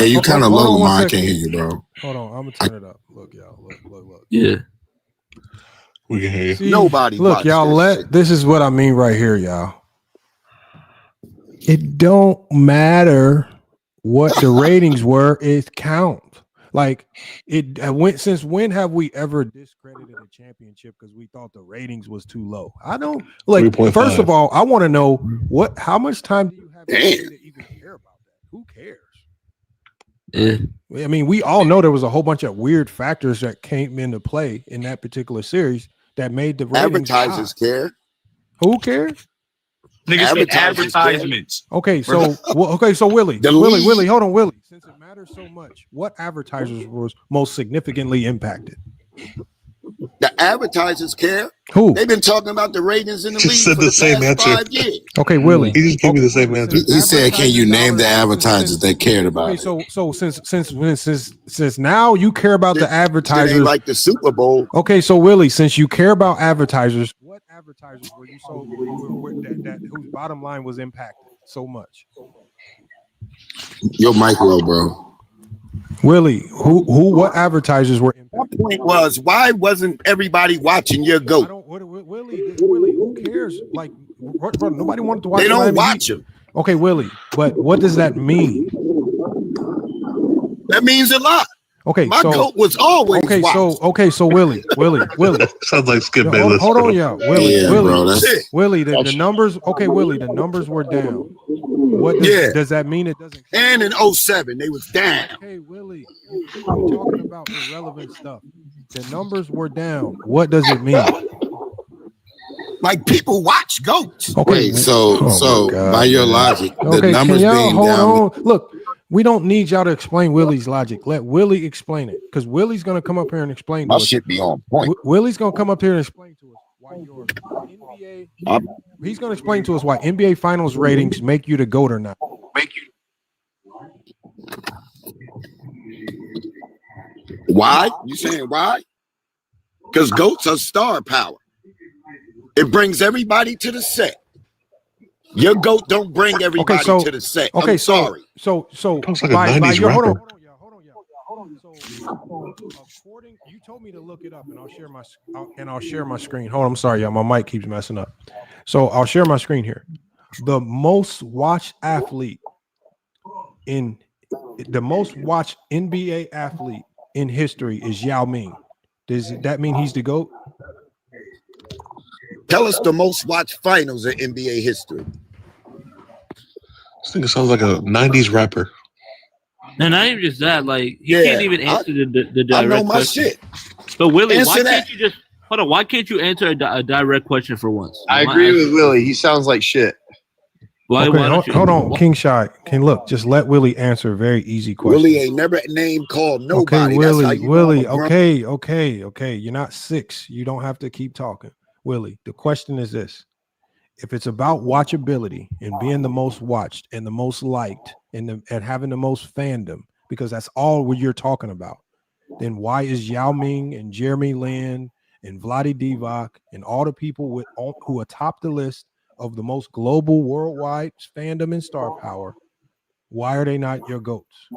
you kind of low, Lamont. I can't hear you, bro. Hold on, I'm gonna turn it up. Look, y'all. Look. Yeah. We can hear you. See, nobody. Look, y'all. This is what I mean right here, y'all. It don't matter what the ratings were. It count. Like it went. Since when have we ever discredited a championship because we thought the ratings was too low? I don't like. 3.5. First of all, I want to know how much time do you have to even care about that? Who cares? I mean, we all know there was a whole bunch of weird factors that came into play in that particular series that made the ratings advertisers high. care. Who cares? Niggas advertisements. Okay, so Willie, hold on, Willie. Since it matters so much, what advertisers was most significantly impacted? The advertisers care. Who? They've been talking about the ratings in the league Just said for the the same past answer. 5 years. Okay, Willie. He just gave me the same answer. He said, "Can you name the advertisers that cared about Okay, it?" since now you care about the It ain't advertisers. like the Super Bowl. Okay, so Willie, since you care about advertisers, what advertisers were you so whose bottom line was impacted so much? Your mic low, bro. Willie, what advertisers were impacted? My point was, why wasn't everybody watching your GOAT? Willie, who cares? Like, nobody wanted to watch. They don't Miami watch Heat. him. Okay, Willie, but what does that mean? That means a lot. Okay, my GOAT was always watched. So Willie. Sounds like Skip Hold Bayless. on, yeah, Willie, Yeah, bro, that's- Willie, the numbers. Okay, Willie, the numbers were down. What does that mean? It doesn't. And in 07, they was down. Okay, Willie, you're talking about irrelevant stuff. The numbers were down. What does it mean? Like people watch GOATs. Okay, Wait, so by your logic, the okay, numbers can y'all being hold down. on? Look, we don't need y'all to explain Willie's logic. Let Willie explain it, because Willie's gonna come up here and explain. My to us. shit be on point. Willie's gonna come up here and explain to us why your NBA. He's gonna explain to us why NBA Finals ratings make you the GOAT or not. Why? You saying why? Because GOATs are star power. It brings everybody to the set. Your GOAT don't bring everybody to the set. I'm sorry. So Sounds like a 90s hold rapper. on. So according, you told me to look it up, and I'll share my screen. Hold on, I'm sorry, y'all. My mic keeps messing up. So I'll share my screen here. The most watched athlete in the most watched NBA athlete in history is Yao Ming. Does that mean he's the GOAT? Tell us the most watched finals in NBA history. This thing sounds like a 90s rapper. And not even just that, like he Yeah, can't even answer the direct I know my question. shit. So Willie, Answer why that. can't you just hold on? Why can't you answer a direct question for once? I Why agree ask- with Willie. He sounds like shit. Why, Okay, why don't you, hold on, King Shy. Can look, just let Willie answer a very easy question. Willie ain't never name called nobody. Okay, That's how Willie, you Willie. know I'm a Okay. You're not 6. You don't have to keep talking, Willie. The question is this: if it's about watchability and being the most watched and the most liked and having the most fandom, because that's all what you're talking about, then why is Yao Ming and Jeremy Lin and Vlade Divac and all the people who atop the list of the most global worldwide fandom and star power, why are they not your GOATs?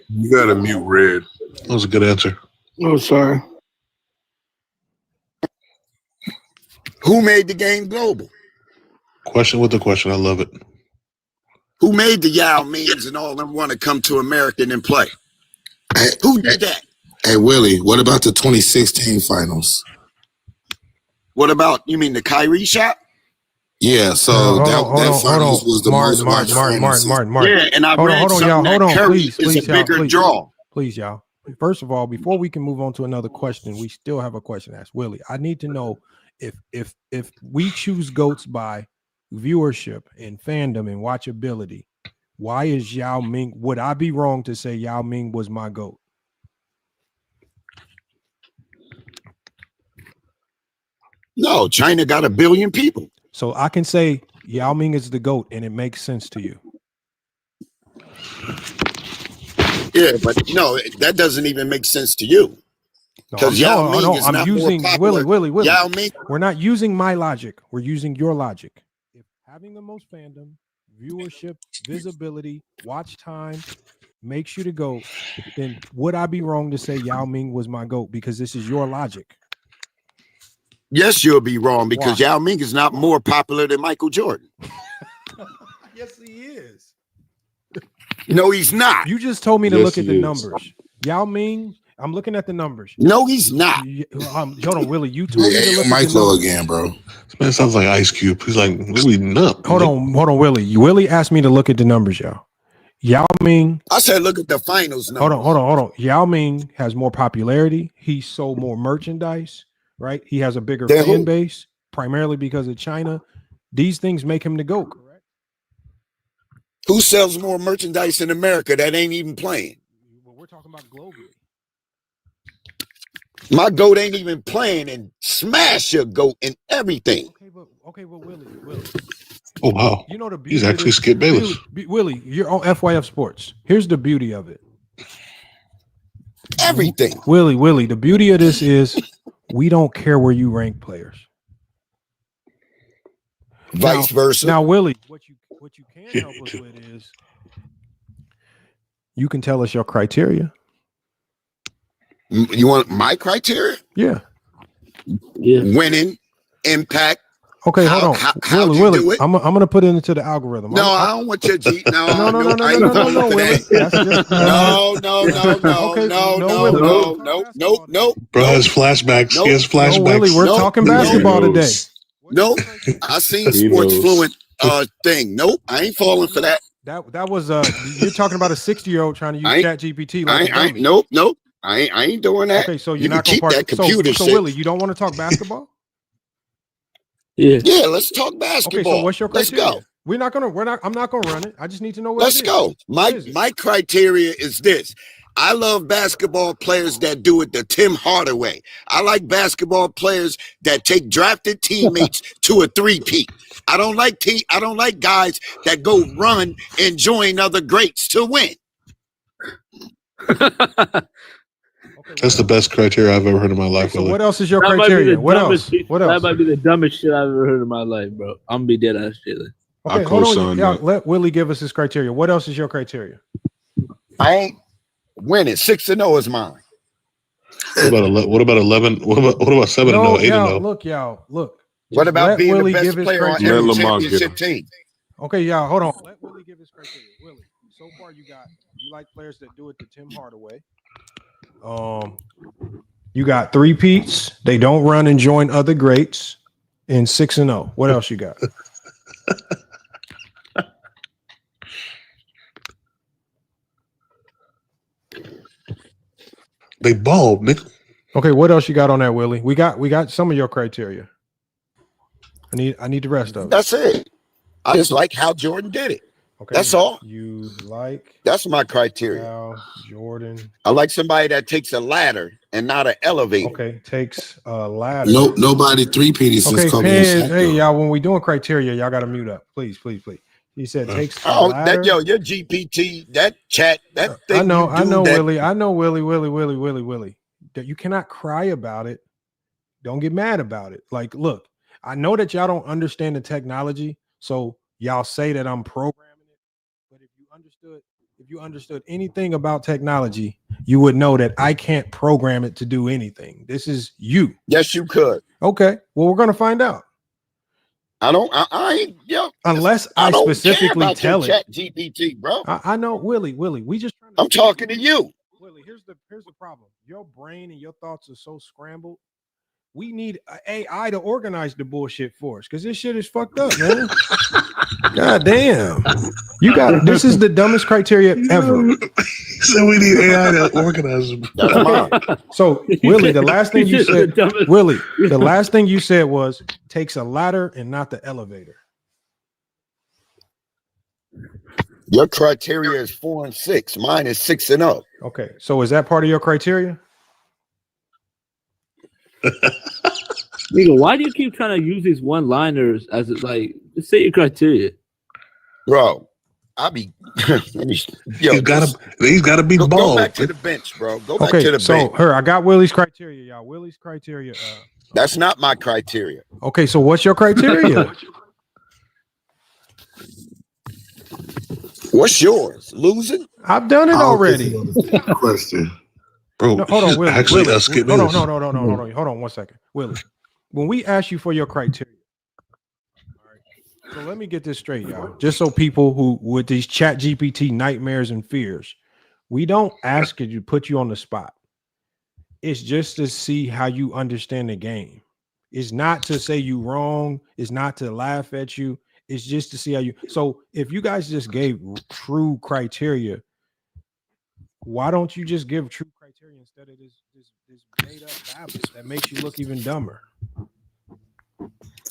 You gotta mute Red. That was a good answer. Oh, sorry. Who made the game global? Question with the question. I love it. Who made the Yao Mings and all them want to come to America and play? Who did that? Hey Willie, what about the 2016 finals? What about, you mean the Kyrie shot? Yeah, so that finals was the most watched finals. Martin. Yeah, and I hold read on, something y'all. that Hold on, Curry please, is a y'all, bigger draw. Please, y'all. First of all, before we can move on to another question, we still have a question to ask Willie. I need to know if we choose GOATs by viewership and fandom and watchability, why is Yao Ming? Would I be wrong to say Yao Ming was my GOAT? No, China got 1 billion people. So I can say Yao Ming is the GOAT, and it makes sense to you. Yeah, but no, that doesn't even make sense to you. Because Yao Ming is not using more popular. Willie. Yao Ming. We're not using my logic. We're using your logic. If having the most fandom, viewership, visibility, watch time makes you the GOAT, then would I be wrong to say Yao Ming was my GOAT? Because this is your logic. Yes, you'll be wrong because Why? Yao Ming is not more popular than Michael Jordan. Yes, he is. No, he's not. You just told me to Yes, look at he the is. numbers. Yao Ming, I'm looking at the numbers. No, he's not. Hold on, Willie. You told me to Yeah, look Mike at the low numbers. again, bro. This man sounds like Ice Cube. He's like, what are we up? Hold on, Willie. Willie asked me to look at the numbers, y'all. Yao Ming. I said, look at the finals numbers. Hold on. Yao Ming has more popularity. He sold more merchandise, right? He has a bigger Then fan who? base, primarily because of China. These things make him the GOAT, correct? Who sells more merchandise in America that ain't even playing? Well, we're talking about globally. My GOAT ain't even playing and smash your GOAT and everything. Okay, but Willie. Oh wow. You know the beauty. He's actually Skip Bayless. Willie, you're on FYF Sports. Here's the beauty of it. Everything. Willie, the beauty of this is we don't care where you rank players. Vice versa. Now, Willie, what you can help us with is you can tell us your criteria. You want my criteria? Yeah. Winning, impact. Okay, hold on. Willie, I'm gonna put it into the algorithm. No, I don't want your G. No, no, Willie. No. Bro has flashbacks. He has flashbacks. No, Willie, we're talking basketball today. Nope. I seen Sports Fluent thing. Nope, I ain't falling for that. That was you're talking about a 60-year-old trying to use ChatGPT. Nope. I ain't doing that. Okay, so you're you not can keep that computer. So Willie, you don't want to talk basketball? Yeah, let's talk basketball. Okay, so what's your criteria? Let's go. I'm not gonna run it. I just need to know what. Let's go. My criteria is this. I love basketball players that do it the Tim Hardaway. I like basketball players that take drafted teammates to a three-peat. I don't like guys that go run and join other greats to win. That's the best criteria I've ever heard in my life. So what else is your criteria? What else? That might be the dumbest shit I've ever heard in my life, bro. I'm gonna be dead ass shit. Okay, hold on. Let Willie give us his criteria. What else is your criteria? I ain't winning. 6-0 is mine. What about 11? What about 7-0, 8-0? Look. What about being Willie the best player on every championship team? Okay, y'all, hold on. Let Willie give his criteria. Willie, so far you like players that do it to Tim Hardaway. You got 3-peats. They don't run and join other greats. And 6-0. What else you got? They bald, Nick. Okay, what else you got on that, Willie? We got some of your criteria. I need the rest of it. That's it. I just like how Jordan did it. Okay, that's all. You like? That's my criteria. How Jordan. I like somebody that takes a ladder and not an elevator. Okay, takes a ladder. Nobody 3-peated since Kobe. Hey, y'all, when we doing criteria, y'all got to mute up, please. He said takes. A ladder. Your GPT, that chat, that thing. I know, Willie. I know, Willie. That you cannot cry about it. Don't get mad about it. Like, look, I know that y'all don't understand the technology, so y'all say that I'm programming it. But if you understood anything about technology, you would know that I can't program it to do anything. This is you. Yes, you could. Okay. Well, we're gonna find out. Unless I specifically tell it. Chat GPT, bro. I know, Willie. We just. I'm talking to you. Willie, here's the problem. Your brain and your thoughts are so scrambled. We need AI to organize the bullshit for us because this shit is fucked up, man. God damn. This is the dumbest criteria ever. So we need AI to organize them. So, Willie, the last thing you said, the last thing you said was takes a ladder and not the elevator. Your criteria is 4 and 6. Mine is 6-0. Okay. So is that part of your criteria? Nigga, why do you keep trying to use these one-liners as it's like, just say your criteria? Bro, I'll be he's gotta be bald. Go back to the bench, bro. Go back to the bench. I got Willie's criteria, y'all. Willie's criteria. That's not my criteria. Okay, so what's your criteria? What's yours? Losing? I've done it already. Question. Bro, no, hold on, Willie. Actually, Hold on 1 second. Willie, when we ask you for your criteria, all right, so let me get this straight, y'all. Just so people who with these chat GPT nightmares and fears, we don't ask you to put you on the spot. It's just to see how you understand the game. It's not to say you wrong. It's not to laugh at you. It's just to see how you. So if you guys just gave true criteria, why don't you just give true criteria instead of this made up babble that makes you look even dumber?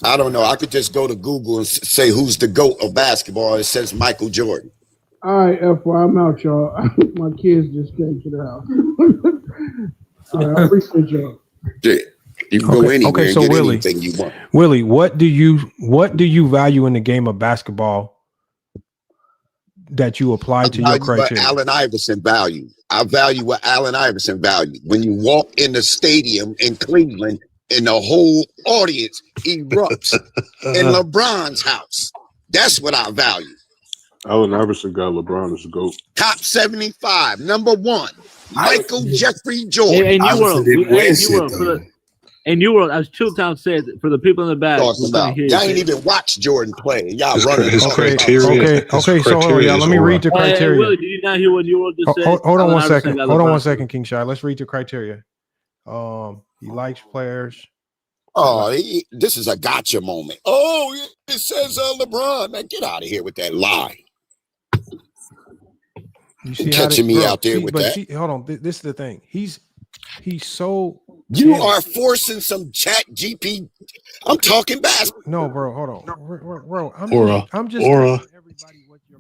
I don't know. I could just go to Google and say who's the GOAT of basketball. It says Michael Jordan. All right, FY, I'm out, y'all. My kids just came to the house. All right, I appreciate y'all. You can go anywhere and so get Willie, anything you want. Willie, what do you value in the game of basketball that you apply to your criteria? What Allen Iverson value. I value what Allen Iverson value. When you walk in the stadium in Cleveland and the whole audience erupts in LeBron's house. That's what I value. Allen Iverson got LeBron as a GOAT. Top 75, number one, Michael Jeffrey Jordan. Hey, New World, New World, as Chilltown said, for the people in the back, Y'all ain't even watch Jordan play. Y'all running his criteria. Okay, so hold on, y'all. Let me read the criteria. Willie, did you not hear what New World just said? Hold on one second. Hold on 1 second, King Shy. Let's read the criteria. He likes players. Oh, this is a gotcha moment. Oh, it says LeBron. Man, get out of here with that lie. You see catching me out there with that? Hold on. This is the thing. He's so. You are forcing some chat GP. I'm talking basketball. No, bro. Hold on, bro. I'm just Aura. Everybody what your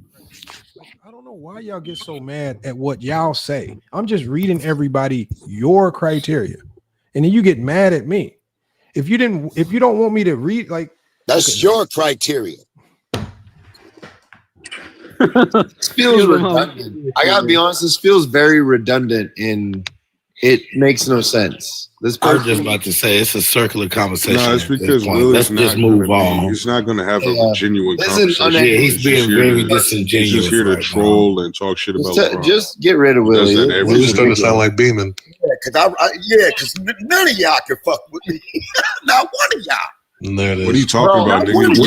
I don't know why y'all get so mad at what y'all say. I'm just reading everybody your criteria, and then you get mad at me. If you don't want me to read, like that's your criteria. This feels redundant. I gotta be honest. This feels very redundant, and it makes no sense. I was just about to say it's a circular conversation. No, it's because Willie's let's just move on. He's not going to have a genuine conversation. Yeah, he's being very disingenuous. He's just here to troll and talk shit about LeBron. Just get rid of Willie. Willie's starting to sound like Beeman. Yeah, because none of y'all can fuck with me. Not one of y'all. There it is. What are you talking about, nigga? Willie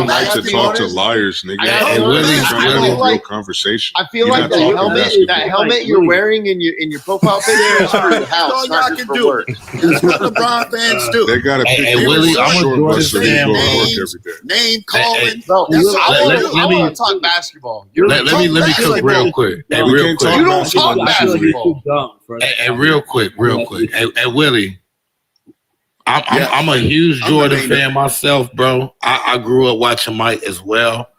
likes to talk to honest. liars, nigga. And Willie's trying to have a real like- conversation. I feel You're like not talking that basketball. helmet you're wearing in your profile picture is for your house, all not y'all just can for do. work. That's what LeBron fans do. They got a picture of Willie, a I'm a short Jordan bus so they fan, go bro. to work every day. Name calling. Bro, That's all I I do. want to talk basketball. Let me cook real quick. Hey, We real can't quick. talk You don't basketball talk unless you basketball. leave. Hey, real quick. Hey, Willie. I'm a huge Jordan fan myself, bro. I grew up watching Mike as well.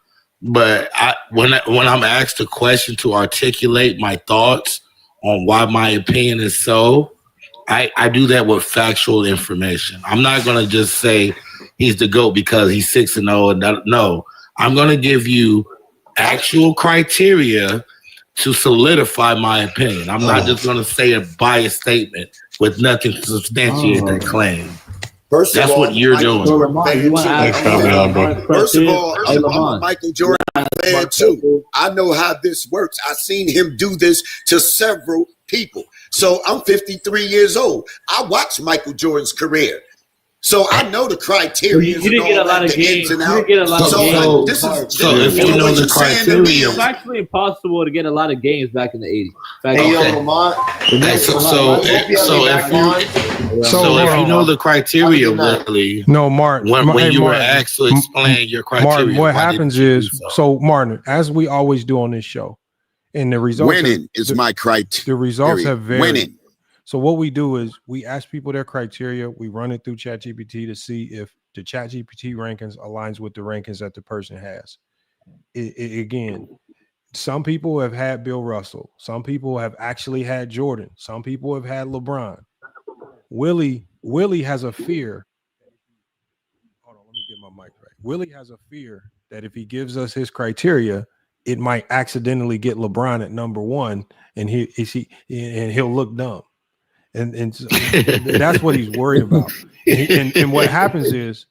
But when I'm asked a question to articulate my thoughts on why my opinion is so, I do that with factual information. I'm not going to just say he's the GOAT because he's 6-0. No, I'm going to give you actual criteria to solidify my opinion. I'm not just going to say a biased statement with nothing to substantiate that claim. First That's of all, what you're Michael doing. Jordan fan Thanks for too. having me on, bro. First of all, I'm a Michael Jordan fan too. I know how this works. I've seen him do this to several people. So I'm 53 years old. I watched Michael Jordan's career. So I know the criteria. You didn't get a lot of games. You didn't get a lot of games. So if you know the criteria, It's actually impossible to get a lot of games back in the 80s. Hey, yo, Lamont. So if you know the criteria, Willie, No, Martin. when you were Martin, asked to explain your criteria, Martin, what why happens didn't you is, do so Martin, as we always do on this show, and the results winning is my criteria. The results have varied. Winning. So what we do is we ask people their criteria. We run it through ChatGPT to see if the ChatGPT rankings aligns with the rankings that the person has. Again, some people have had Bill Russell. Some people have actually had Jordan. Some people have had LeBron. Willie has a fear. Hold on, let me get my mic right. Willie has a fear that if he gives us his criteria, it might accidentally get LeBron at number one, and he'll look dumb. And so that's what he's worried about. And what happens is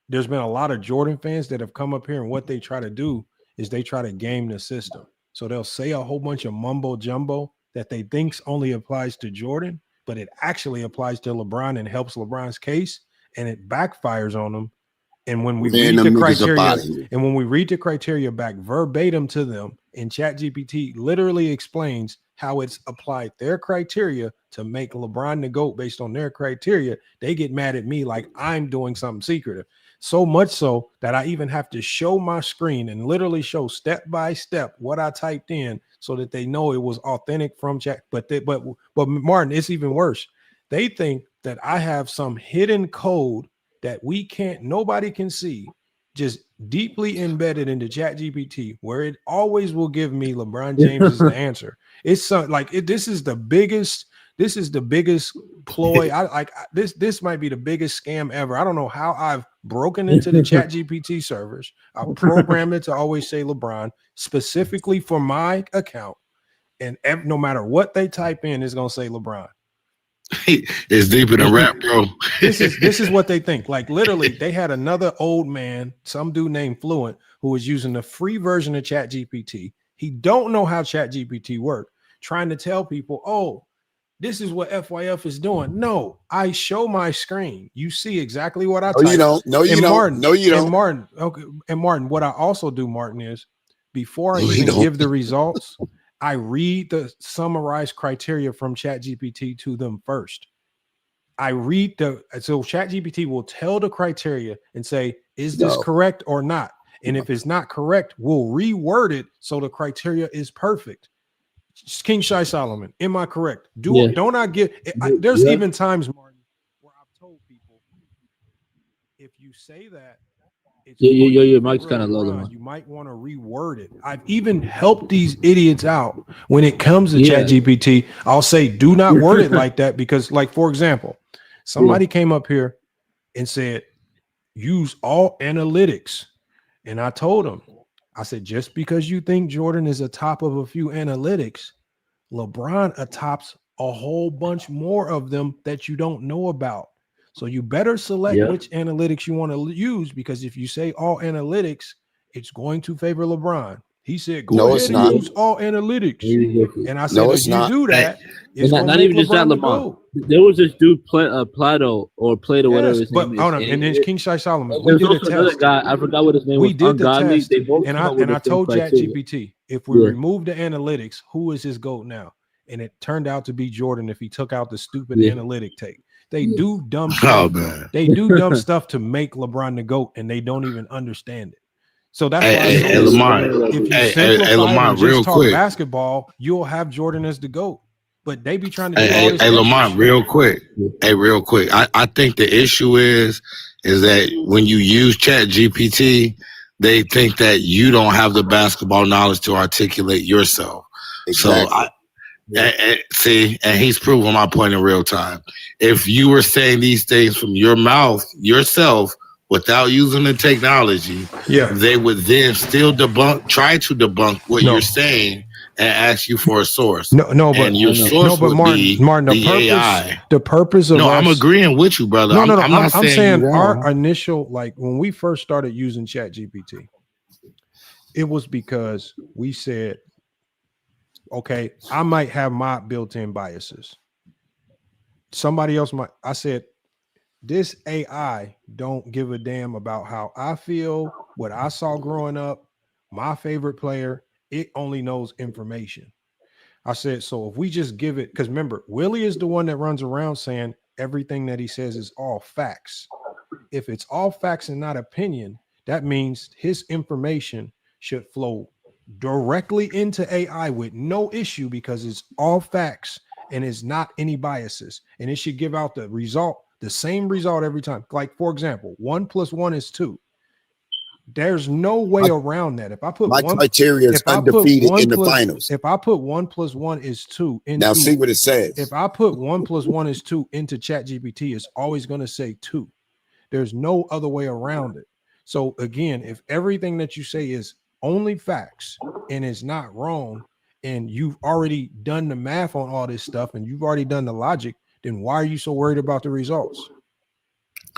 there's been a lot of Jordan fans that have come up here, and what they try to do is they try to game the system. So they'll say a whole bunch of mumbo jumbo that they think only applies to Jordan, but it actually applies to LeBron and helps LeBron's case, and it backfires on them. And when we read the criteria, back verbatim to them, and ChatGPT literally explains how it's applied their criteria to make LeBron the GOAT based on their criteria, they get mad at me like I'm doing something secretive. So much so that I even have to show my screen and literally show step by step what I typed in so that they know it was authentic from Chat. But Martin, it's even worse. They think that I have some hidden code that nobody can see, just deeply embedded into ChatGPT, where it always will give me LeBron James as the answer. It's like this is the biggest. This is the biggest ploy. This might be the biggest scam ever. I don't know how I've broken into the ChatGPT servers. I programmed it to always say LeBron specifically for my account, and no matter what they type in, it's gonna say LeBron. It's deeper than rap, bro. This is what they think. Like literally, they had another old man, some dude named Fluent, who was using the free version of ChatGPT. He don't know how ChatGPT works, trying to tell people, oh, this is what FYF is doing. No, I show my screen. You see exactly what I type. No, you don't. No, you don't. Martin, No, you don't. And Martin, okay. And Martin, what I also do, Martin, is before I even give the results, I read the summarized criteria from ChatGPT to them first. I read so ChatGPT will tell the criteria and say, is this correct or not? And if it's not correct, we'll reword it so the criteria is perfect. King Shai Solomon, am I correct? Don't I get there's even times, Martin, where I've told people if you say that your mic's kind of low. You might want to reword it. I've even helped these idiots out when it comes to ChatGPT. I'll say, do not word it like that because, like, for example, somebody came up here and said, use all analytics. And I told him, I said, just because you think Jordan is atop of a few analytics, LeBron atops a whole bunch more of them that you don't know about. So you better select which analytics you want to use, because if you say all analytics, it's going to favor LeBron. He said, go ahead and use all analytics. And I said, if you do that, it's not even just that, Lamar. There was this dude, Plato or Plato, whatever his name is. Hold on, and then King Shai Solomon. We did a test. Guy, I forgot what his name was. We did the test, and I told ChatGPT, if we remove the analytics, who is his GOAT now? And it turned out to be Jordan if he took out the stupid analytic take. They do dumb stuff. They do dumb stuff to make LeBron the GOAT, and they don't even understand it. So that's why Lamar, if you simplify Lamar, and just talk basketball, you'll have Jordan as the GOAT. But they be trying to do all this. Lamar, real quick. Real quick. I think the issue is that when you use ChatGPT, they think that you don't have the basketball knowledge to articulate yourself. Exactly. So and he's proven my point in real time. If you were saying these things from your mouth yourself without using the technology, they would then still try to debunk what you're saying and ask you for a source. Martin, the purpose of I'm agreeing with you, brother. I'm saying our initial, like when we first started using ChatGPT, it was because we said, okay, I might have my built-in biases. Somebody else might. I said, this AI don't give a damn about how I feel, what I saw growing up, my favorite player. It only knows information. I said, so if we just give it, because remember, Willie is the one that runs around saying everything that he says is all facts. If it's all facts and not opinion, that means his information should flow directly into AI with no issue, because it's all facts and it's not any biases, and it should give out the result, the same result every time. Like, for example, 1 + 1 is 2. There's no way around that. If I put my criteria is undefeated in the finals. If I put 1 + 1 is 2 into, now see what it says. If I put 1 + 1 is 2 into ChatGPT, it's always going to say 2. There's no other way around it. So again, if everything that you say is only facts and it's not wrong, and you've already done the math on all this stuff and you've already done the logic, then why are you so worried about the results?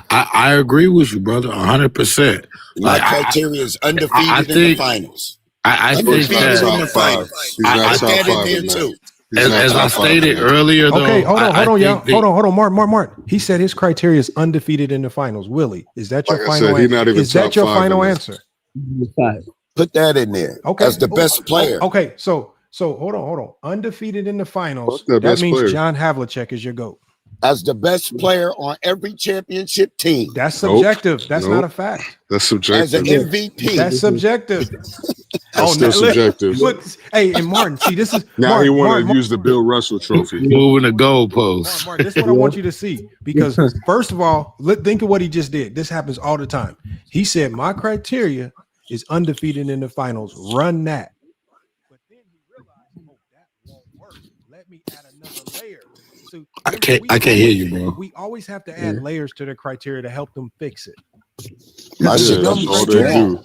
I agree with you, brother, 100%. My criteria is undefeated in the finals. I think undefeated in the finals. I said it there too. As I stated earlier, though. Okay, hold on, y'all. Hold on, Martin. He said his criteria is undefeated in the finals. Willie, is that your final answer? Is that your final answer? Put that in there. Okay, as the best player. Okay, so hold on. Undefeated in the finals. That means player. John Havlicek is your GOAT. as the best player on every championship team. That's subjective. That's not a fact. That's As an subjective. MVP. That's subjective. That's still subjective. Look, hey, and Martin, see, this is Now Martin, he wanted Martin, to use the Bill Russell trophy. Moving the goalposts. Martin, this is what I want you to see. Because first of all, think of what he just did. This happens all the time. He said, my criteria is undefeated in the finals. Run that. But then he realized, oh, that won't work. Let me add another layer. So I can't hear you, bro. we always have to add layers to the criteria to help them fix it. That's all they do.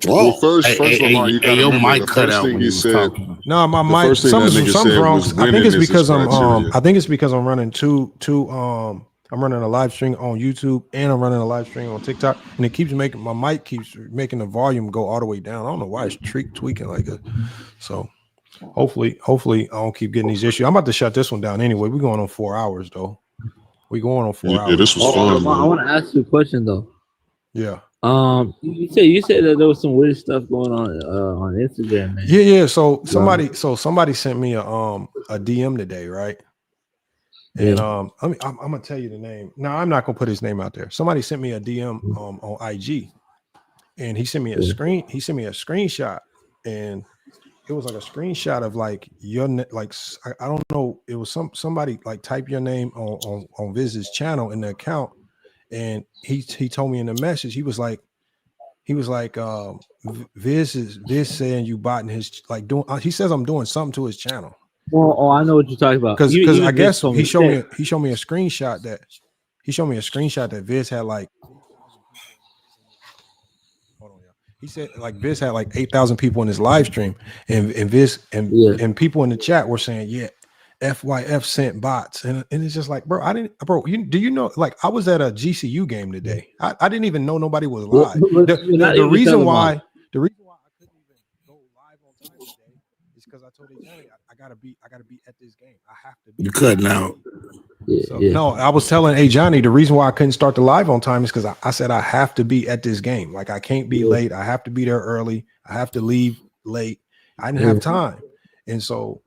Well, first of all, you gotta your remember mic the cut first out thing when he you was said. talking. No, my the mic. first thing that nigga Something's said wrong. was I think winning it's is his because criteria. I think it's because I'm running I'm running a live stream on YouTube and I'm running a live stream on TikTok, and it keeps making my mic keeps making the volume go all the way down. I don't know why it's tweaking like that. So hopefully I don't keep getting these issues. I'm about to shut this one down anyway. We're going on 4 hours though. We're going on 4 hours. Yeah, this was fun. I want to ask you a question though. Yeah. You said that there was some weird stuff going on Instagram, man. Yeah. So somebody sent me a DM today, right? And I'm gonna tell you the name. No, I'm not gonna put his name out there. Somebody sent me a DM on IG, and he sent me a screenshot, and it was like a screenshot of like your I don't know. It was somebody like type your name on Viz's channel in the account, and he told me in the message he was like Viz saying you botting his like doing. He says I'm doing something to his channel. Oh, I know what you're talking about. Because I guess he showed me a screenshot that Viz had like. Hold on, y'all. He said like Viz had like 8,000 people in his live stream, and Viz and people in the chat were saying, yeah, FYF sent bots, and it's just like, bro, do you know, like I was at a GCU game today. I didn't even know nobody was live. The reason why I couldn't even go live on time today is because I told Johnny I gotta be at this game. I have to be. You cutting out. No, I was telling Johnny the reason why I couldn't start the live on time is because I said I have to be at this game. Like I can't be late. I have to be there early. I have to leave late. I didn't have time, and so.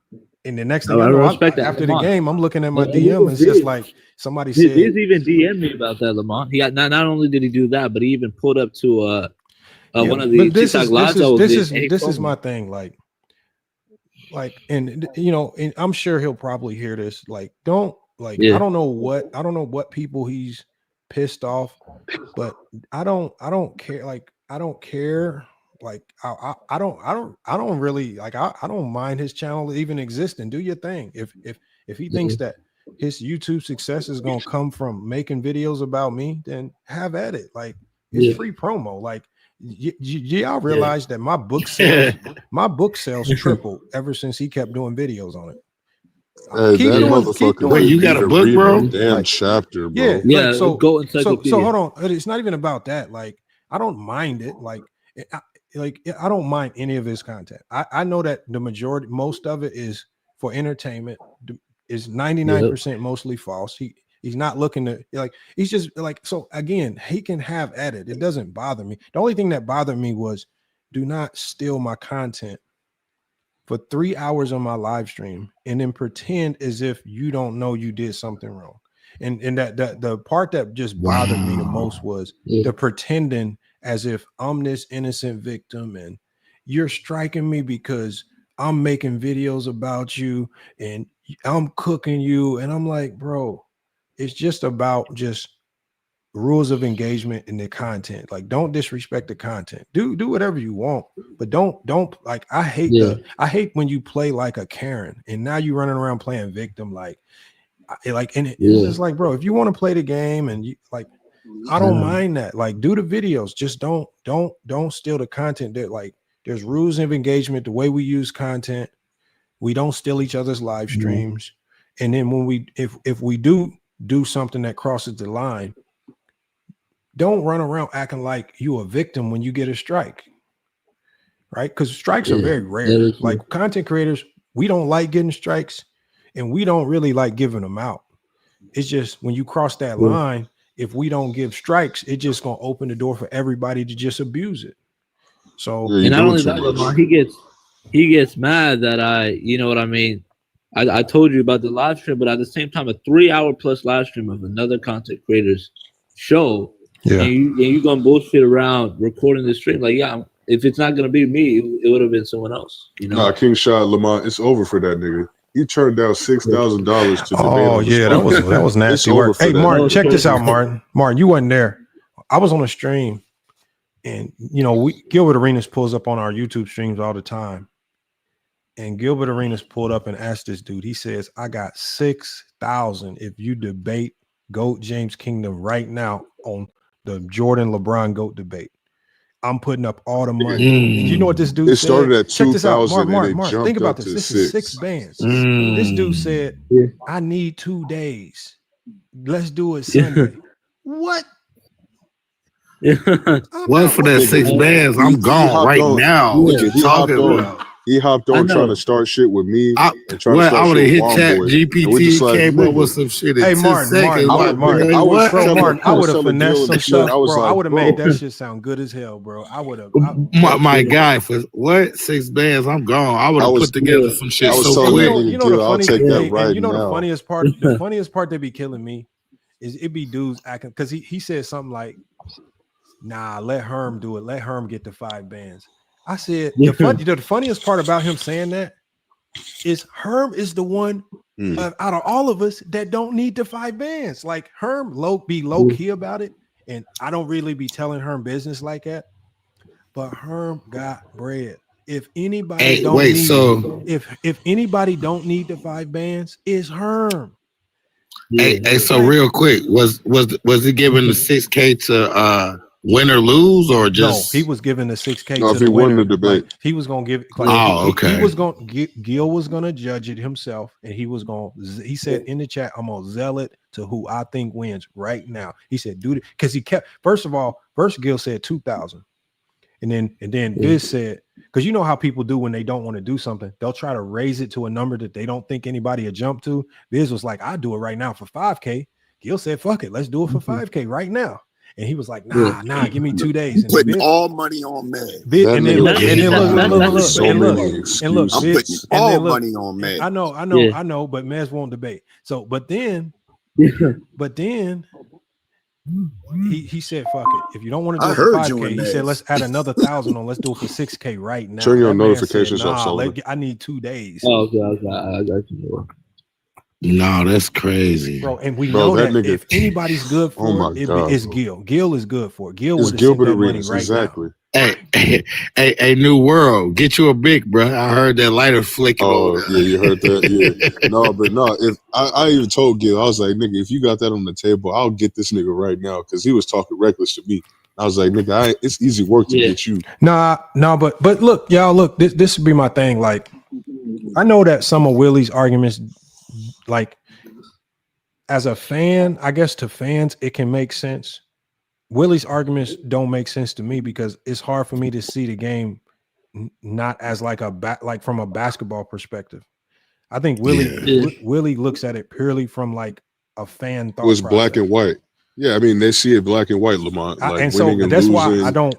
And the next thing after the game, I'm looking at my DM and it's just like somebody said. He's even DM'd me about that, Lamont. He got not only did he do that, but he even pulled up to one of the TikTok lives. This is my thing, like, and you know, and I'm sure he'll probably hear this. Like, I don't know what people he's pissed off, but I don't care. Like, I don't care. Like I don't really like I don't mind his channel even existing. Do your thing. If he thinks that his YouTube success is gonna come from making videos about me, then have at it. Like it's free promo. Like y'all realize that my book sales tripled ever since he kept doing videos on it. Wait, you got a book, bro? Damn chapter, bro. Yeah. So encyclopedia. Hold on. It's not even about that. Like I don't mind it. Like I don't mind any of his content. I know that most of it is for entertainment. Is 99% mostly false. He's not looking to he's just like, so again, he can have at it. It doesn't bother me. The only thing that bothered me was do not steal my content for 3 hours on my live stream and then pretend as if you don't know you did something wrong. And that the part that just bothered me the most was the pretending as if I'm this innocent victim and you're striking me because I'm making videos about you and I'm cooking you. And I'm like, bro, it's just about just rules of engagement in the content. Like, don't disrespect the content. Do whatever you want, but don't like, I hate when you play like a Karen and now you running around playing victim. It's just like, bro, if you want to play the game and you like, I don't mind that. Like, do the videos. Just don't steal the content. That like, there's rules of engagement. The way we use content, we don't steal each other's live streams. And then when if we do something that crosses the line, don't run around acting like you a victim when you get a strike, right? Because strikes are very rare. Like content creators, we don't like getting strikes, and we don't really like giving them out. It's just when you cross that line. If we don't give strikes, it's just gonna open the door for everybody to just abuse it. So and not only that, Lamar, he gets mad that you know what I mean, I told you about the live stream, but at the same time, a 3-hour plus live stream of another content creator's show. Yeah. And you're going to bullshit around recording the stream. Like, yeah, if it's not going to be me, it would have been someone else. You know? Nah, King Shot Lamont, it's over for that nigga. He turned down $6,000 to debate. Oh yeah, that was nasty work. Hey, Martin, check this out, Martin. Martin, you wasn't there. I was on a stream, and you know, Gilbert Arenas pulls up on our YouTube streams all the time. And Gilbert Arenas pulled up and asked this dude. He says, "I got 6,000 if you debate GOAT James Kingdom right now on the Jordan LeBron GOAT debate. I'm putting up all the money." You know what this dude said? It started at 2,000 Mark, and it jumped think about up this. to This 6. is 6 bands. This dude said, "I need 2 days. Let's do it Sunday." What? Well, for that 6 bands, I'm gone right now. What you talking about? He hopped on trying to start shit with me. I would have hit Chat GPT, came up with some shit in 10 seconds. Martin, I would have finessed some stuff, bro. I would have made that shit sound good as hell, bro. I would have. My guy, for what? 6 bands, I'm gone. I would have put together some shit so quick. You know the funny thing, you know the funniest part. The funniest part that be killing me is it be dudes acting because he said something like, "Nah, let Herm do it. Let Herm get the 5 bands." I said the funniest part about him saying that is Herm is the one out of all of us that don't need the 5 bands. Like Herm be low key about it, and I don't really be telling Herm business like that. But Herm got bread. If anybody if anybody don't need the 5 bands, it's Herm. Hey, so real quick, was he giving the 6K to win or lose, or just? No, he was giving the 6K no, to if he the winner. won the debate. Like, he was gonna give. Like, okay. He was gonna. Gil was gonna judge it himself, and he was gonna. He said in the chat, "I'm gonna zell it to who I think wins right now." He said, "Dude," because he kept. First Gil said 2,000, and then Biz said, because you know how people do when they don't want to do something, they'll try to raise it to a number that they don't think anybody will jump to. Biz was like, "I do it right now for 5K." Gil said, "Fuck it, let's do it for 5K right now." And he was like, nah, give me 2 days. And putting all money on man. And then look, I'm putting all money on man. I know, but Mez won't debate. So, but then he said, "Fuck it. If you don't want to do it for 5K," he said, "Let's add another 1,000 on. Let's do it for 6K right now." Turn your notifications off. I need 2 days. Oh, okay, I got you. No, that's crazy, bro. And we know that if anybody's good for it's Gil. Gil is good for it. Gil would have sent that money right exactly. now. Hey, New World, get you a big, bro. I heard that lighter flicking. Oh, yeah, you heard that? Yeah. No. If I even told Gil, I was like, "Nigga, if you got that on the table, I'll get this nigga right now," because he was talking reckless to me. I was like, "Nigga, it's easy work to get you." Nah, but look, y'all, this would be my thing. Like, I know that some of Willie's arguments, like, as a fan, I guess to fans it can make sense. Willie's arguments don't make sense to me because it's hard for me to see the game not as like like from a basketball perspective. I think Willie looks at it purely from like a fan thought. It was process. black and white. Yeah, I mean they see it black and white, Lamont. Like and so that's why I don't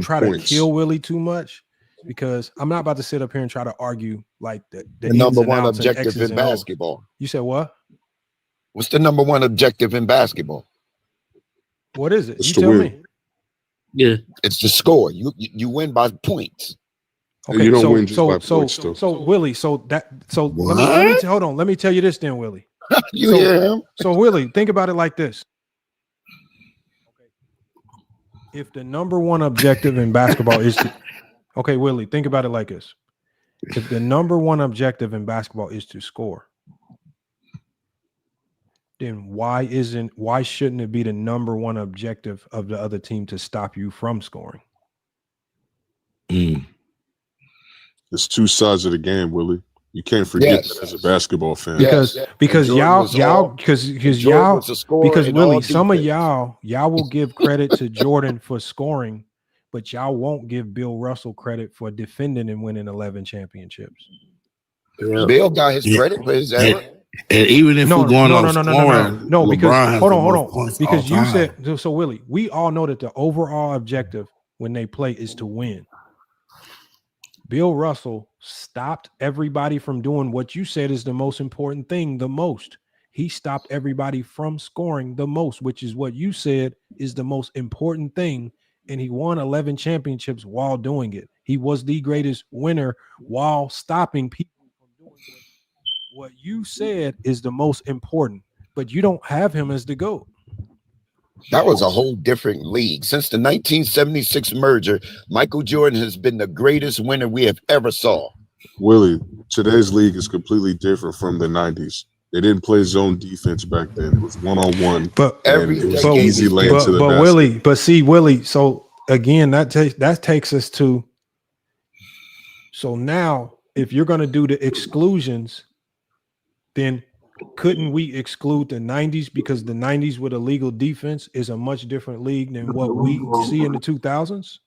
try points. to kill Willie too much, because I'm not about to sit up here and try to argue like the number one objective in basketball. You said what? What's the number one objective in basketball? What is it? It's you to tell win. me. Yeah, it's the score. You win by points. Okay, you don't win just by points, though. So Willie, let me tell you this then, Willie. You hear him? So Willie, think about it like this. If the number one objective in basketball is to, Willie, think about it like this. If the number one objective in basketball is to score, then why shouldn't it be the number one objective of the other team to stop you from scoring? It's 2 sides of the game, Willie. You can't forget that as a basketball fan. Because Willie, some of y'all will give credit to Jordan for scoring, but y'all won't give Bill Russell credit for defending and winning 11 championships. Yeah. Bill got his credit for his error. And even if we're going on scoring, no, because hold on. Because you time. said so, Willie. We all know that the overall objective when they play is to win. Bill Russell stopped everybody from doing what you said is the most important thing the most. He stopped everybody from scoring the most, which is what you said is the most important thing. And he won 11 championships while doing it. He was the greatest winner while stopping people from doing what you said is the most important. But you don't have him as the GOAT. That was a whole different league. Since the 1976 merger, Michael Jordan has been the greatest winner we have ever saw. Willie, today's league is completely different from the 90s. They didn't play zone defense back then. It was one-on-one. But easy lane to the but basket. Willie, but see, Willie, so again, that takes us to, so now if you're going to do the exclusions, then couldn't we exclude the 90s, because the 90s with illegal defense is a much different league than what we see in the 2000s?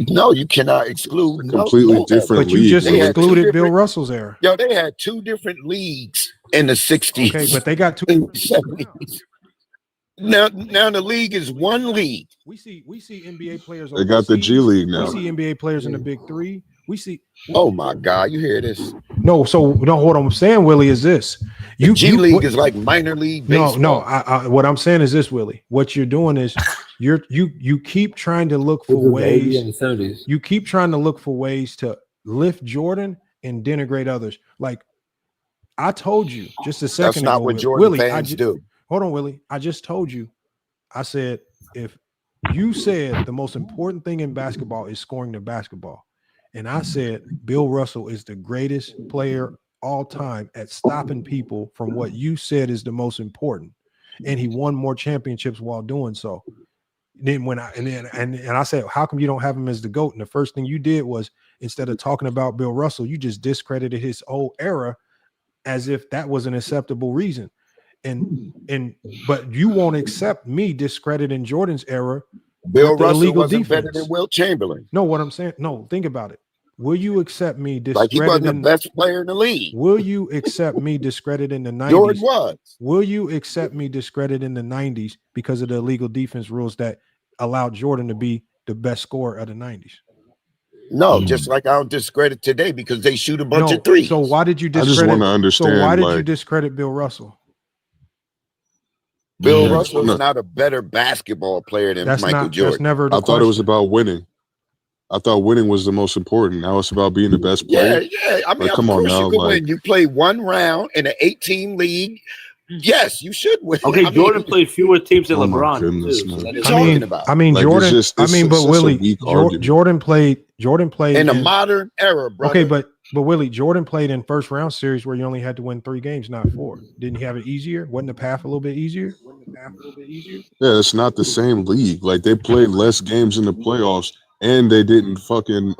No, you cannot exclude. Completely different. But you just excluded Bill Russell's era. Yo, they had two different leagues in the 60s. Okay, but they got two. In the 70s. Now the league is one league. We see NBA players. They got the G League now. We see NBA players in the Big Three. We see. Oh my God, you hear this? No, so no. What I'm saying, Willie, is this: the G League is like minor league baseball. No. What I'm saying is this, Willie. What you're doing is you keep trying to look for ways. You keep trying to look for ways to lift Jordan and denigrate others. Like I told you just a second That's not ago, what Jordan Willie, fans do. Hold on, Willie. I just told you. I said if you said the most important thing in basketball is scoring the basketball. And I said Bill Russell is the greatest player all time at stopping people from what you said is the most important. And he won more championships while doing so. Then when I said, how come you don't have him as the GOAT? And the first thing you did was, instead of talking about Bill Russell, you just discredited his whole era as if that was an acceptable reason. But you won't accept me discrediting Jordan's era. Bill Russell wasn't better than Wilt Chamberlain. No, what I'm saying, no, think about it. Will you accept me discrediting? Like he wasn't the best player in the league. Will you accept me discrediting the 90s? Jordan was. Will you accept me discrediting the 90s because of the illegal defense rules that allowed Jordan to be the best scorer of the 90s? No, just like I don't discredit today because they shoot a bunch of threes. So why did you discredit? I just want to understand. So why did you discredit Bill Russell? Bill Russell is not a better basketball player than Michael Jordan. That's never the I thought it was about winning. I thought winning was the most important. Now it's about being the best player. Yeah. I mean, come on now. You can win. You play one round in an 8-team league. Yes, you should win. Okay, Jordan played fewer teams than LeBron. Goodness, But Willie, Jordan played in a modern era, brother. Okay, but Willie, Jordan played in first round series where you only had to win 3 games, not 4. Didn't he have it easier? Wasn't the path a little bit easier? Yeah, it's not the same league. Like they played less games in the playoffs, and they didn't fucking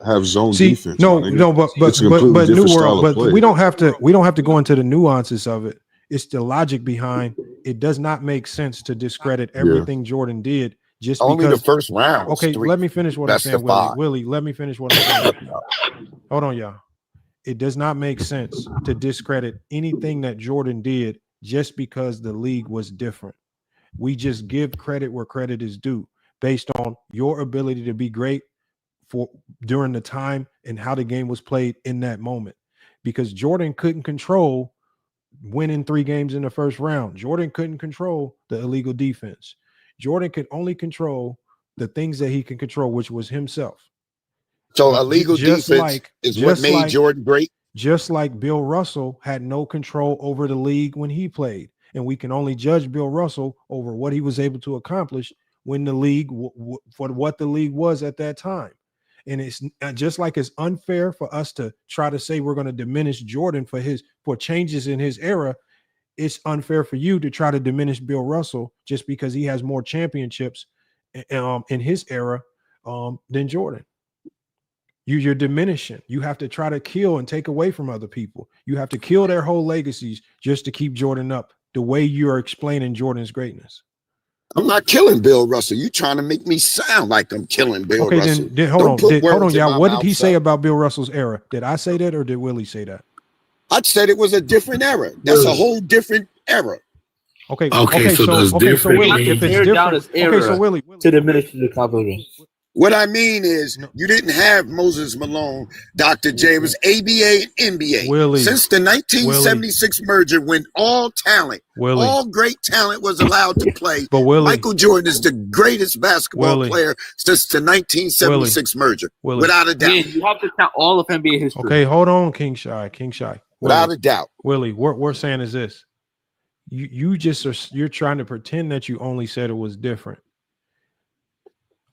have zone defense. But New World. But we don't have to go into the nuances of it. It's the logic behind it. Does not make sense to discredit everything Jordan did just only because the first round. Okay, let me finish what I'm saying, Willie. Let me finish what I'm saying. Hold on, y'all. It does not make sense to discredit anything that Jordan did just because the league was different. We just give credit where credit is due based on your ability to be great for during the time and how the game was played in that moment. Because Jordan couldn't control winning 3 games in the first round. Jordan couldn't control the illegal defense. Jordan could only control the things that he can control, which was himself. So illegal defense is what made Jordan great. Just like Bill Russell had no control over the league when he played. And we can only judge Bill Russell over what he was able to accomplish when the league, for what the league was at that time. And it's just like it's unfair for us to try to say we're going to diminish Jordan for changes in his era. It's unfair for you to try to diminish Bill Russell just because he has more championships in his era than Jordan. You're diminishing. You have to try to kill and take away from other people. You have to kill their whole legacies just to keep Jordan up the way you are explaining Jordan's greatness. I'm not killing Bill Russell. You trying to make me sound like I'm killing Bill Russell. Then hold on, y'all. What did he say about Bill Russell's era? Did I say that or did Willie say that? I said it was a different era. That's a whole different era. Okay. So Willie, if it's different, Willie, to diminish the accomplishment. What I mean is, you didn't have Moses Malone, Dr. J. It was ABA and NBA. Willie, Since the 1976 merger, when all talent, all great talent was allowed to play, but Michael Jordan is the greatest basketball player since the 1976 merger, without a doubt. Yeah, you have to count all of NBA history. Okay, hold on, King Shy. Without a doubt. Willie, what we're saying is this. You're trying to pretend that you only said it was different.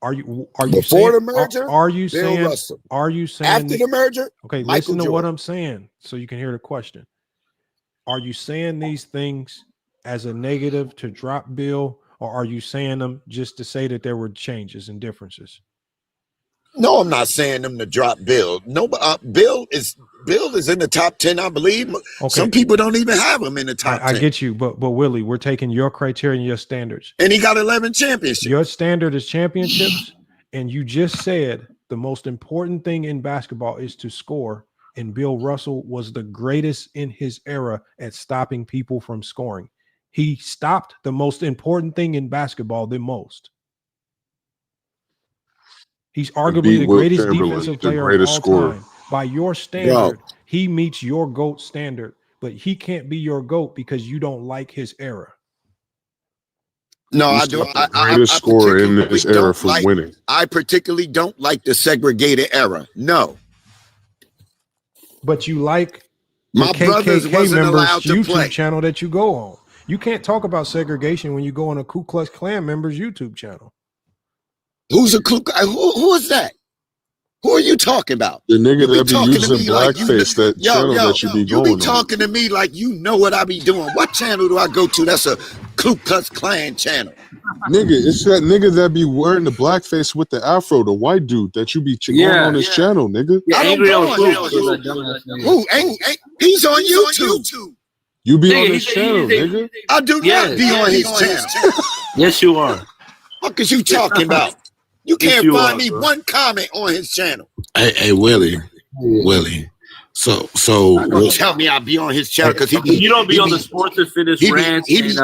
Are you before saying, the merger? Are you Bill saying Russell. Are you saying after the merger? Okay, Michael listen to Jordan. what I'm saying so you can hear the question. Are you saying these things as a negative to drop Bill, or are you saying them just to say that there were changes and differences? No, I'm not saying them to drop Bill. No, Bill is in the top 10, I believe. Okay. Some people don't even have him in the top 10. I get you, but Willie, we're taking your criteria and your standards. And he got 11 championships. Your standard is championships, and you just said the most important thing in basketball is to score, and Bill Russell was the greatest in his era at stopping people from scoring. He stopped the most important thing in basketball the most. He's arguably the greatest defensive player of all time. By your standard, he meets your GOAT standard, but he can't be your GOAT because you don't like his era. No, I don't. Greatest scorer in this era for winning. I particularly don't like the segregated era. No. But you like my brothers wasn't allowed to YouTube play. Channel that you go on. You can't talk about segregation when you go on a Ku Klux Klan member's YouTube channel. Who's a Ku Klux? Who is that? Who are you talking about? The nigga that be using blackface, that channel that you be going on. You be talking to me like you know what I be doing. What channel do I go to? That's a Ku Klux Klan channel. Nigga, it's that nigga that be wearing the blackface with the afro, the white dude that you be going on his channel, nigga. Yeah, I don't go on who? He's on YouTube. You be on his channel, nigga. I do not be on his channel. Yes, you are. What is you talking about? You can't find me one comment on his channel. Hey, Willie. So don't tell me I'll be on his channel because you don't be on the Sports and Fitness rants and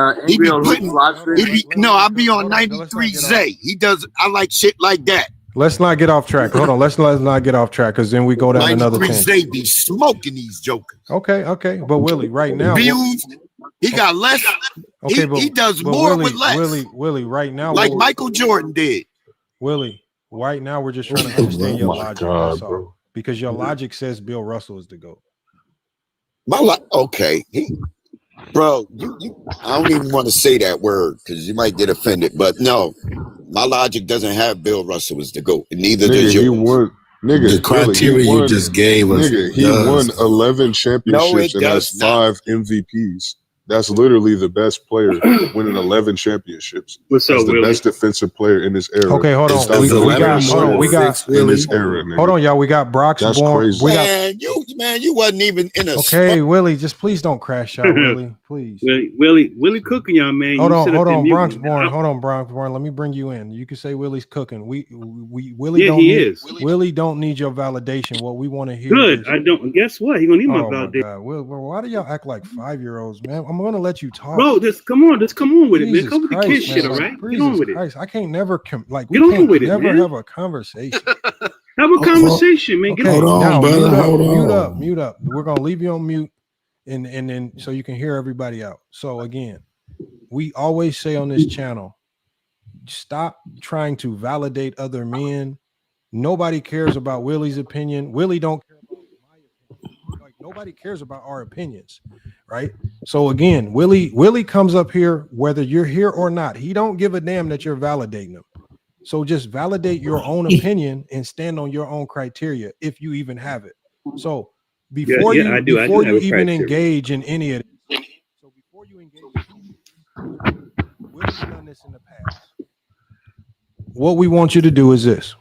No, I'll be on 93 Zay. He does. I like shit like that. Let's not get off track. Hold on. Let's not get off track because then we go down another thing. Zay be smoking these jokers. Okay. But Willie, right now, views. He got less. Okay, he does more with less. Willie, right now, like Michael Jordan did. Willie, right now we're just trying to understand your logic, because your logic says Bill Russell is the GOAT. Okay, bro, I don't even want to say that word because you might get offended, but no, my logic doesn't have Bill Russell as the GOAT, and neither does yours. The criteria you just gave us. Nigga, he won 11 championships and has 5 MVPs. That's literally the best player winning 11 championships. What's up, the best defensive player in this era. Okay, hold on. We got in this era. Nigga. Hold on, y'all. We got Brock's That's born. Crazy. You wasn't even in a. Okay, Willie, just please don't crash out, Willie. Please. Willie cooking, y'all, man. Hold on, Bronx born. Hold on, Bronx born. Let me bring you in. You can say Willie's cooking. Willie don't need, Willie don't need your validation. What we want to hear. Good. I don't. Guess what? He gonna need my validation. Well, why do y'all act like 5-year-olds, man? I'm gonna let you talk. Bro, just come on with it, man. Come with the kid shit, all right? Get on with it. I can't never get on with it, man. Have a conversation. Have a conversation, man. Okay, Get on. now, Hold on. Mute up. We're gonna leave you on mute, and then so you can hear everybody out. So again, we always say on this channel, stop trying to validate other men. Nobody cares about Willie's opinion. Willie don't care about my opinion. Like nobody cares about our opinions, right? So again, Willie comes up here whether you're here or not. He don't give a damn that you're validating him. So just validate your own opinion and stand on your own criteria if you even have it. So before you even engage in any of this, Willie's done this in the past. What we want you to do is this.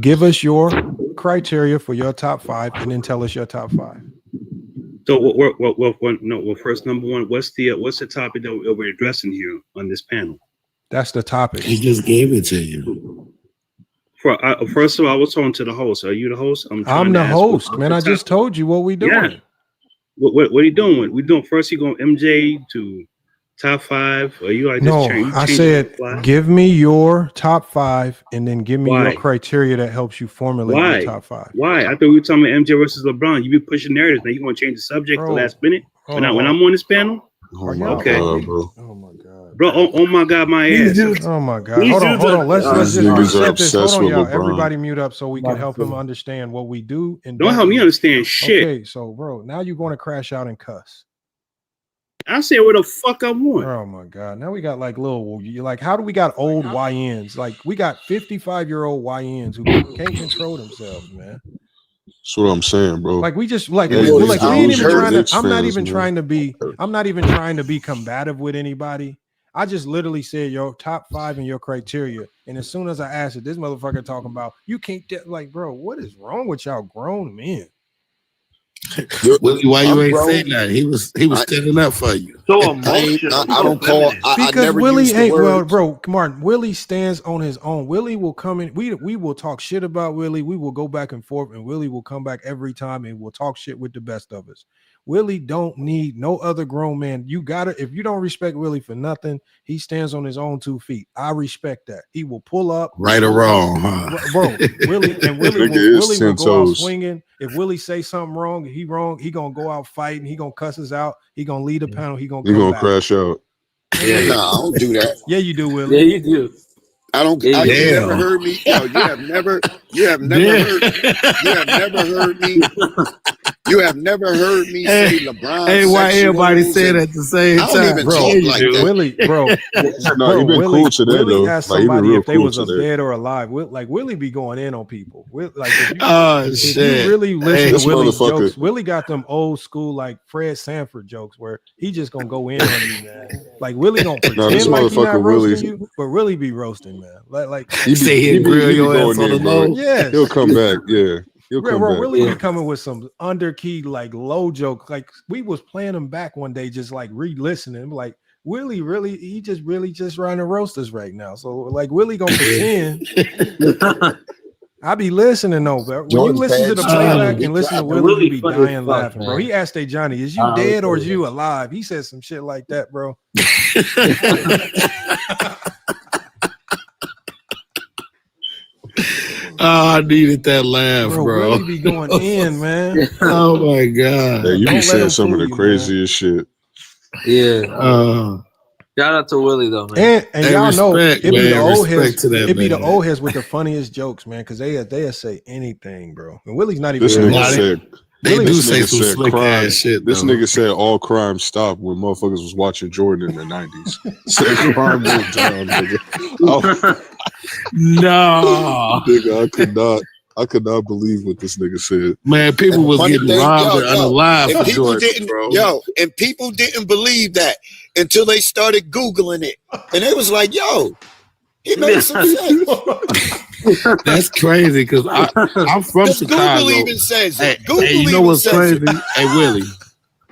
Give us your criteria for your top 5 and then tell us your top 5. So first, number one, what's the topic that we're addressing here on this panel? That's the topic. He just gave it to you. First of all, I was talking to the host. Are you the host? I'm the host, man. I just told you what we doing. Yeah. What are you doing? We doing first. You going MJ to top 5, or you like No, just change? I said give me your top 5, and then give me Why? your criteria that helps you formulate Why? your top 5. Why? I thought we were talking about MJ versus LeBron. You be pushing narratives. Now you want to change the subject the last minute? When I'm on this panel? Oh my Okay. God, bro. Oh my God. Bro, oh my God, my ass. Oh my God. Hold on. Let's just niggas are reset this. Hold obsessed on, with y'all. LeBron. Everybody mute up so we can help him understand what we do. And Don't help me understand shit. Okay, so bro, now you're going to crash out and cuss. I say what the fuck I want. Oh my God. Now we got like how do we got old YNs? Like we got 55-year-old YNs who can't control themselves, man. That's what I'm saying, bro. Like we just like Yeah, we these ain't even trying to. Knicks I'm not fans, even man. trying to be combative with anybody. I just literally said your top 5 and your criteria, and as soon as I asked it, this motherfucker talking about you can't like, bro, what is wrong with y'all grown men? Willie, why you I'm ain't grown. saying that? He was standing up for you. So I don't call. I Because never Willie use the ain't well, word. bro. Martin, Willie stands on his own. Willie will come in. We will talk shit about Willie. We will go back and forth, and Willie will come back every time and will talk shit with the best of us. Willie don't need no other grown man. You gotta, if you don't respect Willie for nothing, he stands on his own 2 feet. I respect that. He will pull up, Right or wrong, huh? bro. Willie Nigga is will 10 go out toes. swinging. If Willie say something wrong, he gonna go out fighting. He gonna cuss us out. He gonna lead the panel. He gonna You come gonna back. crash out. Yeah, no, I don't do that. Yeah, you do, Willie. Yeah, you do. I don't. Yeah, You damn. never heard me. Yo, you have never heard. You have never heard me. You have never heard me say LeBron. Hey, why sexual everybody rules saying and- at the same I don't time? even Bro, talk like that. Willie, bro, No, he been cool today, Willie though. asked Like, he been somebody real if they cool was today. dead or alive. Willie be going in on people. Like if you, Oh, if shit. you really listen This to Willie's motherfucker- jokes, Willie got them old school like Fred Sanford jokes where he just gonna go in on you, man. Like Willie gonna No, pretend this like he not motherfucker roasting really- you, but really be roasting, man. Like You say he'll grill your ass on the low? yes. He'll come back. Yeah, he'll come Bro, back. Willie be coming with some underkey like low joke. Like we was playing him back one day, just like re-listening. Like Willie really, he just really just trying to roast us right now. So like Willie gonna pretend. I be listening though, bro. When you Jordan listen to the fans, playback he and listen to tried. Willie, you be funny as dying fuck, laughing, bro. man. He asked Johnny, "Is you dead or is you alive?" He said some shit like that, bro. Oh, I needed that laugh, bro. Willie be going in, man. Oh my god. Yeah, you Don't be let saying him some of fool the you, craziest shit. Yeah. Shout out to Willie though, man. And Hey, y'all know respect, it be the man. old Respect heads. to that It be the man. old heads with the funniest jokes, man. Because they'll say anything, bro. And Willie's not even. This that nigga old. said. They Willie- do This say nigga some said slick crime. ass shit. This though. nigga said all crime stopped when motherfuckers was watching Jordan in the 90s. Said crime went down, nigga. Oh, No, nigga, I could not believe what this nigga said. man, people And was funny getting thing, robbed and unalive and for people Jordan, didn't, bro. and people didn't believe that until they started Googling it, and they was like, "Yo, he made some sense." That's crazy because I'm from 'Cause Chicago. Google even says Hey, it. Google hey, you know even what's says crazy? it.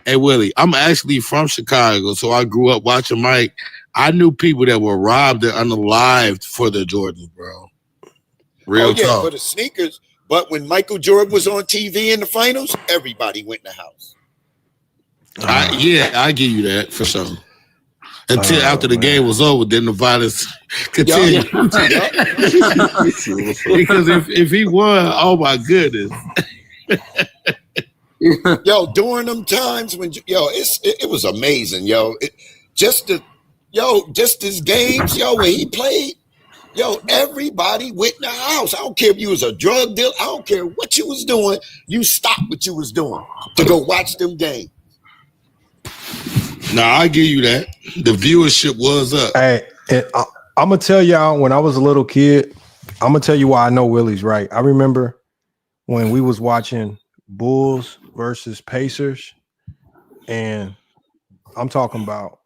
Hey Willie, I'm actually from Chicago, so I grew up watching Mike. I knew people that were robbed and unalived for the Jordans, bro. Real Oh yeah, talk. for the sneakers. But when Michael Jordan was on TV in the finals, everybody went in the house. I give you that for sure. Until after the game was over, then the violence continued. Because if he won, oh my goodness. Yo, during them times when it was amazing, yo. Just his games, yo, when he played, yo, everybody went in the house. I don't care if you was a drug dealer, I don't care what you was doing, you stopped what you was doing to go watch them games. No, I give you that. The viewership was up. Hey, I'm gonna tell y'all when I was a little kid. I'm gonna tell you why I know Willie's right. I remember when we was watching Bulls versus Pacers, and I'm talking about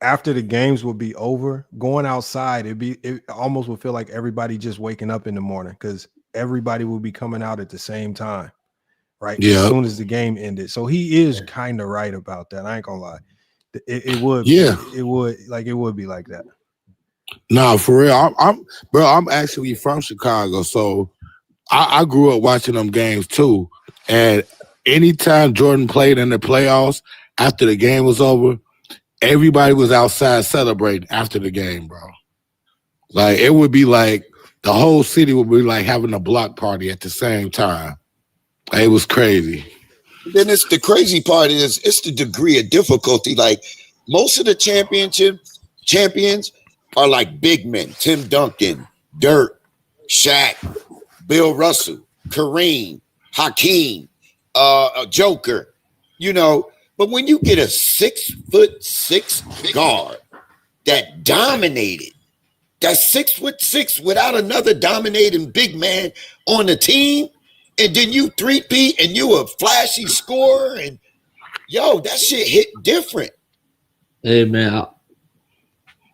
after the games would be over, going outside, it almost would feel like everybody just waking up in the morning because everybody would be coming out at the same time, right? Yeah. As soon as the game ended. So he is kind of right about that. I ain't gonna lie. It would, Yeah. it would be like that. No, for real. I'm actually from Chicago, so I grew up watching them games too. And anytime Jordan played in the playoffs, after the game was over, everybody was outside celebrating after the game, bro. Like it would be like the whole city would be like having a block party at the same time. It was crazy. Then it's the crazy part is it's the degree of difficulty. Like most of the champions are like big men. Tim Duncan, Dirk, Shaq, Bill Russell, Kareem, Hakeem, Joker, you know. But when you get a 6'6" guard that dominated, that's 6'6" without another dominating big man on the team, and then you 3P and you a flashy scorer, and yo, that shit hit different. Hey man,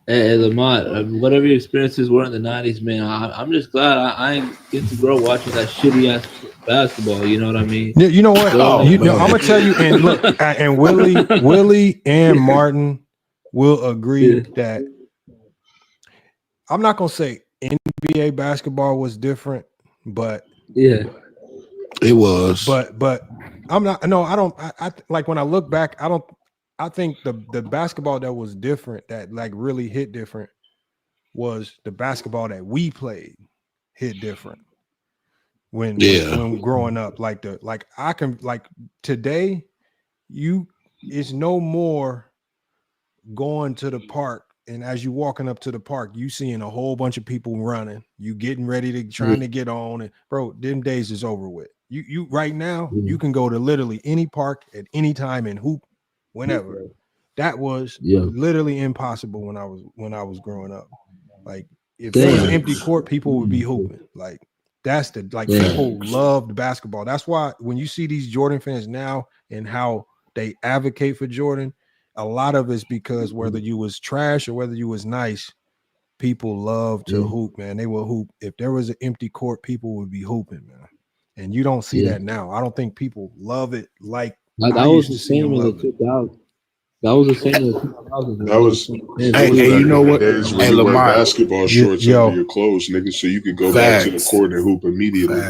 hey Lamont, whatever your experiences were in the '90s, man, I'm just glad I ain't get to grow watching that shitty ass basketball. You know what I mean? Yeah, you know what? I'm gonna tell you, and look, and Willie and Martin will agree that I'm not gonna say NBA basketball was different, but yeah, it was. But I'm not. No, I don't. I like when I look back. I think the basketball that was different, that like really hit different, was the basketball that we played hit different. When growing up, I can today, it's no more going to the park, and as you walking up to the park, you seeing a whole bunch of people running, you getting ready to trying to get on, and bro, them days is over with. You right now, you can go to literally any park at any time and hoop whenever. That was literally impossible when I was growing up. Like if there was an empty court, people would be hooping. Like that's people loved basketball. That's why when you see these Jordan fans now and how they advocate for Jordan, a lot of it's because whether you was trash or whether you was nice, people love to hoop, man. They will hoop. If there was an empty court, people would be hooping, man. And you don't see that now. I don't think people love it like that was the same in the 2000s. That was the same in the 2000s. That was. Hey, you know what? Days when Hey, you wear Lamar, basketball shorts under your clothes, nigga, so you could go back to the court and hoop immediately.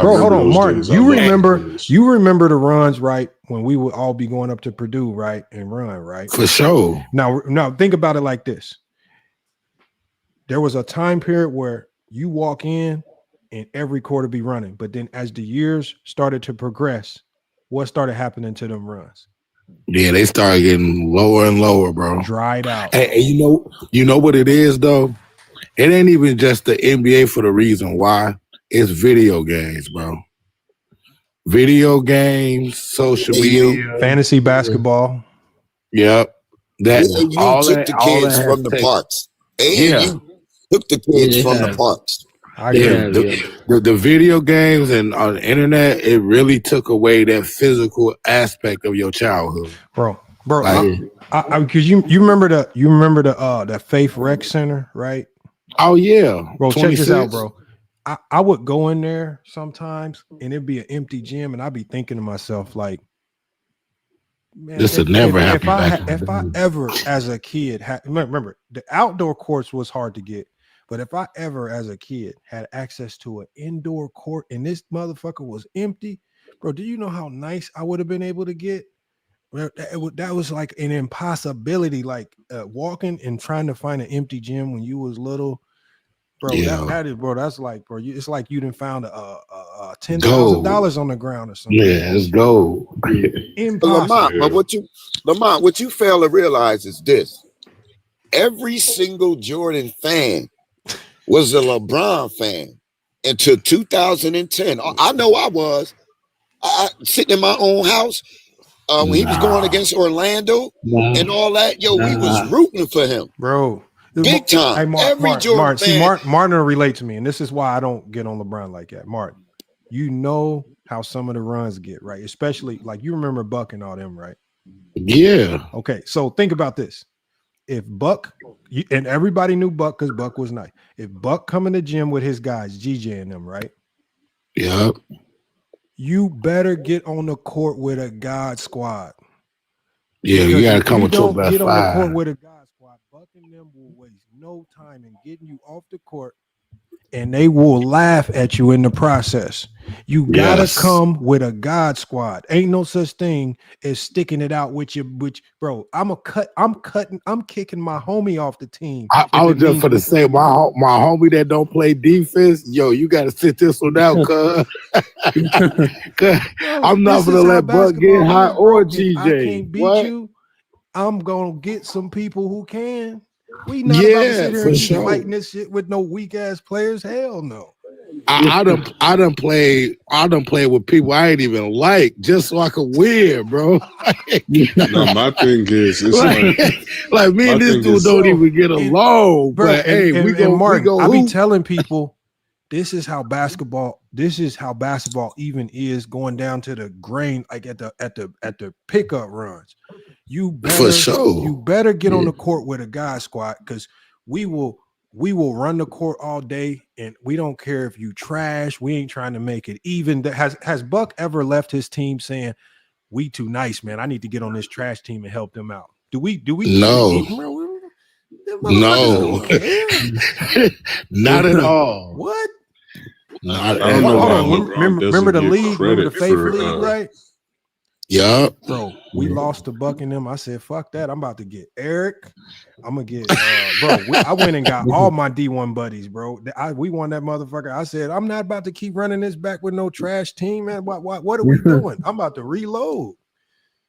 Bro, hold on, Martin. You remember the runs, right? When we would all be going up to Purdue, right, and run, right? For sure. Now think about it like this. There was a time period where you walk in and every quarter be running, but then as the years started to progress, what started happening to them runs? Yeah, they started getting lower and lower, bro. Dried out. Hey, you know what it is though? It ain't even just the NBA for the reason why. It's video games, bro. Video games, social media, fantasy basketball. Yep. That you took the kids from the parks. You took the kids from the parks. The video games and on the internet, it really took away that physical aspect of your childhood, bro. Because you remember the Faith Rec Center, right? Oh yeah, bro. 26. Check this out, bro. I would go in there sometimes, and it'd be an empty gym, and I'd be thinking to myself, like, man, this would never happen. If I ever, as a kid, remember the outdoor courts was hard to get. But if I ever, as a kid, had access to an indoor court and this motherfucker was empty, bro, do you know how nice I would have been able to get? That was like an impossibility, like walking and trying to find an empty gym when you was little, bro. That is, bro. That's like, bro. It's like you didn't found a $10,000 on the ground or something. Yeah, it's gold. Impossible. Lamont, what you fail to realize is this: every single Jordan fan was a LeBron fan until 2010. I know I was. I sitting in my own house when he was going against Orlando and all that. Yo, we was rooting for him, bro. Big time. Hey, every Jordan fan. See, Martin will relate to me, and this is why I don't get on LeBron like that. Martin, you know how some of the runs get, right? Especially like you remember Buck and all them, right? Yeah. Okay, so think about this. If Buck, and everybody knew Buck because Buck was nice. If Buck come in the gym with his guys, GJ and them, right? Yep. You better get on the court with a God squad. Yeah, you gotta come with your best get on the court five. with a God squad. Buck and them will waste no time in getting you off the court and they will laugh at you in the process. You gotta come with a God squad. Ain't no such thing as sticking it out with your bro. I'm kicking my homie off the team. I was just for the say my homie that don't play defense, yo, you gotta sit this one out, cuz. I'm not gonna let Buck get hot or GJ. I can't beat you. I'm gonna get some people who can. We not about to sit here and keep fighting this shit with no weak ass players. Hell no. I done played with people I ain't even like just so I could win, bro. No, my thing is, it's like me and this dude don't even get along. Bro, but hey, we go. I be telling people this is how basketball even is going down to the grain, like at the pickup runs. You better, for sure. You better get on the court with a God squad because we will run the court all day, and we don't care if you trash. We ain't trying to make it even. Has Buck ever left his team saying, "We too nice, man. I need to get on this trash team and help them out"? Do we? No. No. Not at all. What? I don't know why LeBron remember the doesn't league? get Remember the credit Faith for, League, right? Yeah, bro. We lost to Buck and them. I said, "Fuck that! I'm about to get Eric. I'm gonna get bro." I went and got all my D1 buddies, bro. We won that motherfucker. I said, "I'm not about to keep running this back with no trash team, man. What are we doing? I'm about to reload."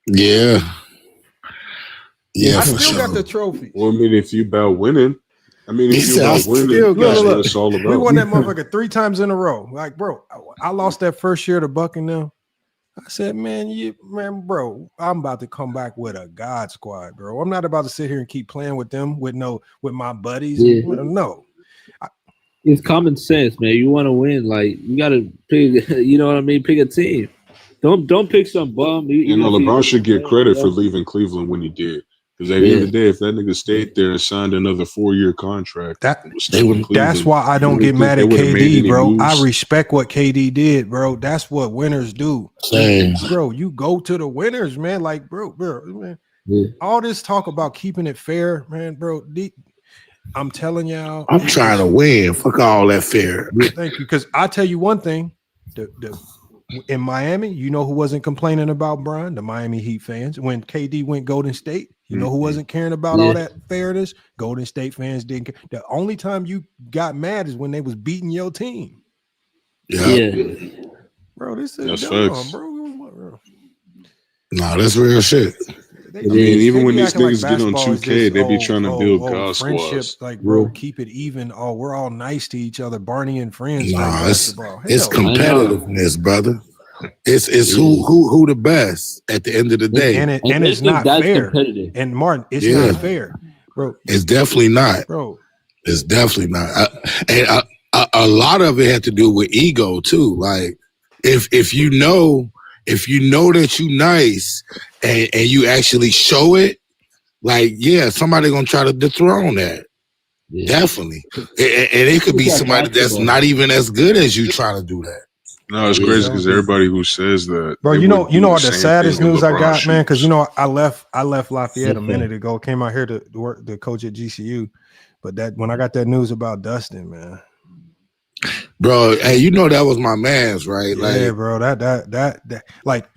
Yeah. I still got the trophy. Well, I mean, if you about winning, if you about winning, that's what it's all about. We won that motherfucker 3 times in a row. Like, bro, I lost that first year to Buck and them. I said, bro, I'm about to come back with a God squad, bro. I'm not about to sit here and keep playing with them with my buddies. Yeah. No. It's common sense, man. You want to win, like you gotta pick, you know what I mean? Pick a team. Don't pick some bum. LeBron should get credit for leaving Cleveland when he did. Because at the end of the day, if that nigga stayed there and signed another 4-year contract, that's why I don't get mad at KD, bro. I respect what KD did, bro. That's what winners do. Same. Bro, you go to the winners, man. Like, bro, man. Yeah. All this talk about keeping it fair, man, bro. I'm telling y'all. I'm trying to win. Fuck all that fair. Thank you. Because I tell you one thing. In Miami, you know who wasn't complaining about Bron? The Miami Heat fans. When KD went Golden State, you know who wasn't caring about all that fairness? Golden State fans didn't care. The only time you got mad is when they was beating your team. Yeah. Bro, this is that's dumb, facts. bro. Nah, that's real shit. Even when these niggas get on 2K, they be trying to build God friendships. squads. Like, bro, keep it even. Oh, we're all nice to each other. Barney and friends. Nah, it's competitiveness, brother. It's who the best at the end of the day, and it's not fair. And Martin, it's not fair, bro. It's definitely not, bro. It's definitely not. A lot of it had to do with ego too. Like, if you know that you nice and you actually show it, like, somebody gonna try to dethrone that. Yeah. Definitely. And it could be somebody that's not even as good as you trying to do that. No, it's crazy because everybody who says that, bro, you know what the saddest news I got, man, because I left Lafayette a minute ago, came out here to work to coach at GCU, but that when I got that news about Dustin, man, bro, hey, that was my man's, right? Yeah, like, bro, that like,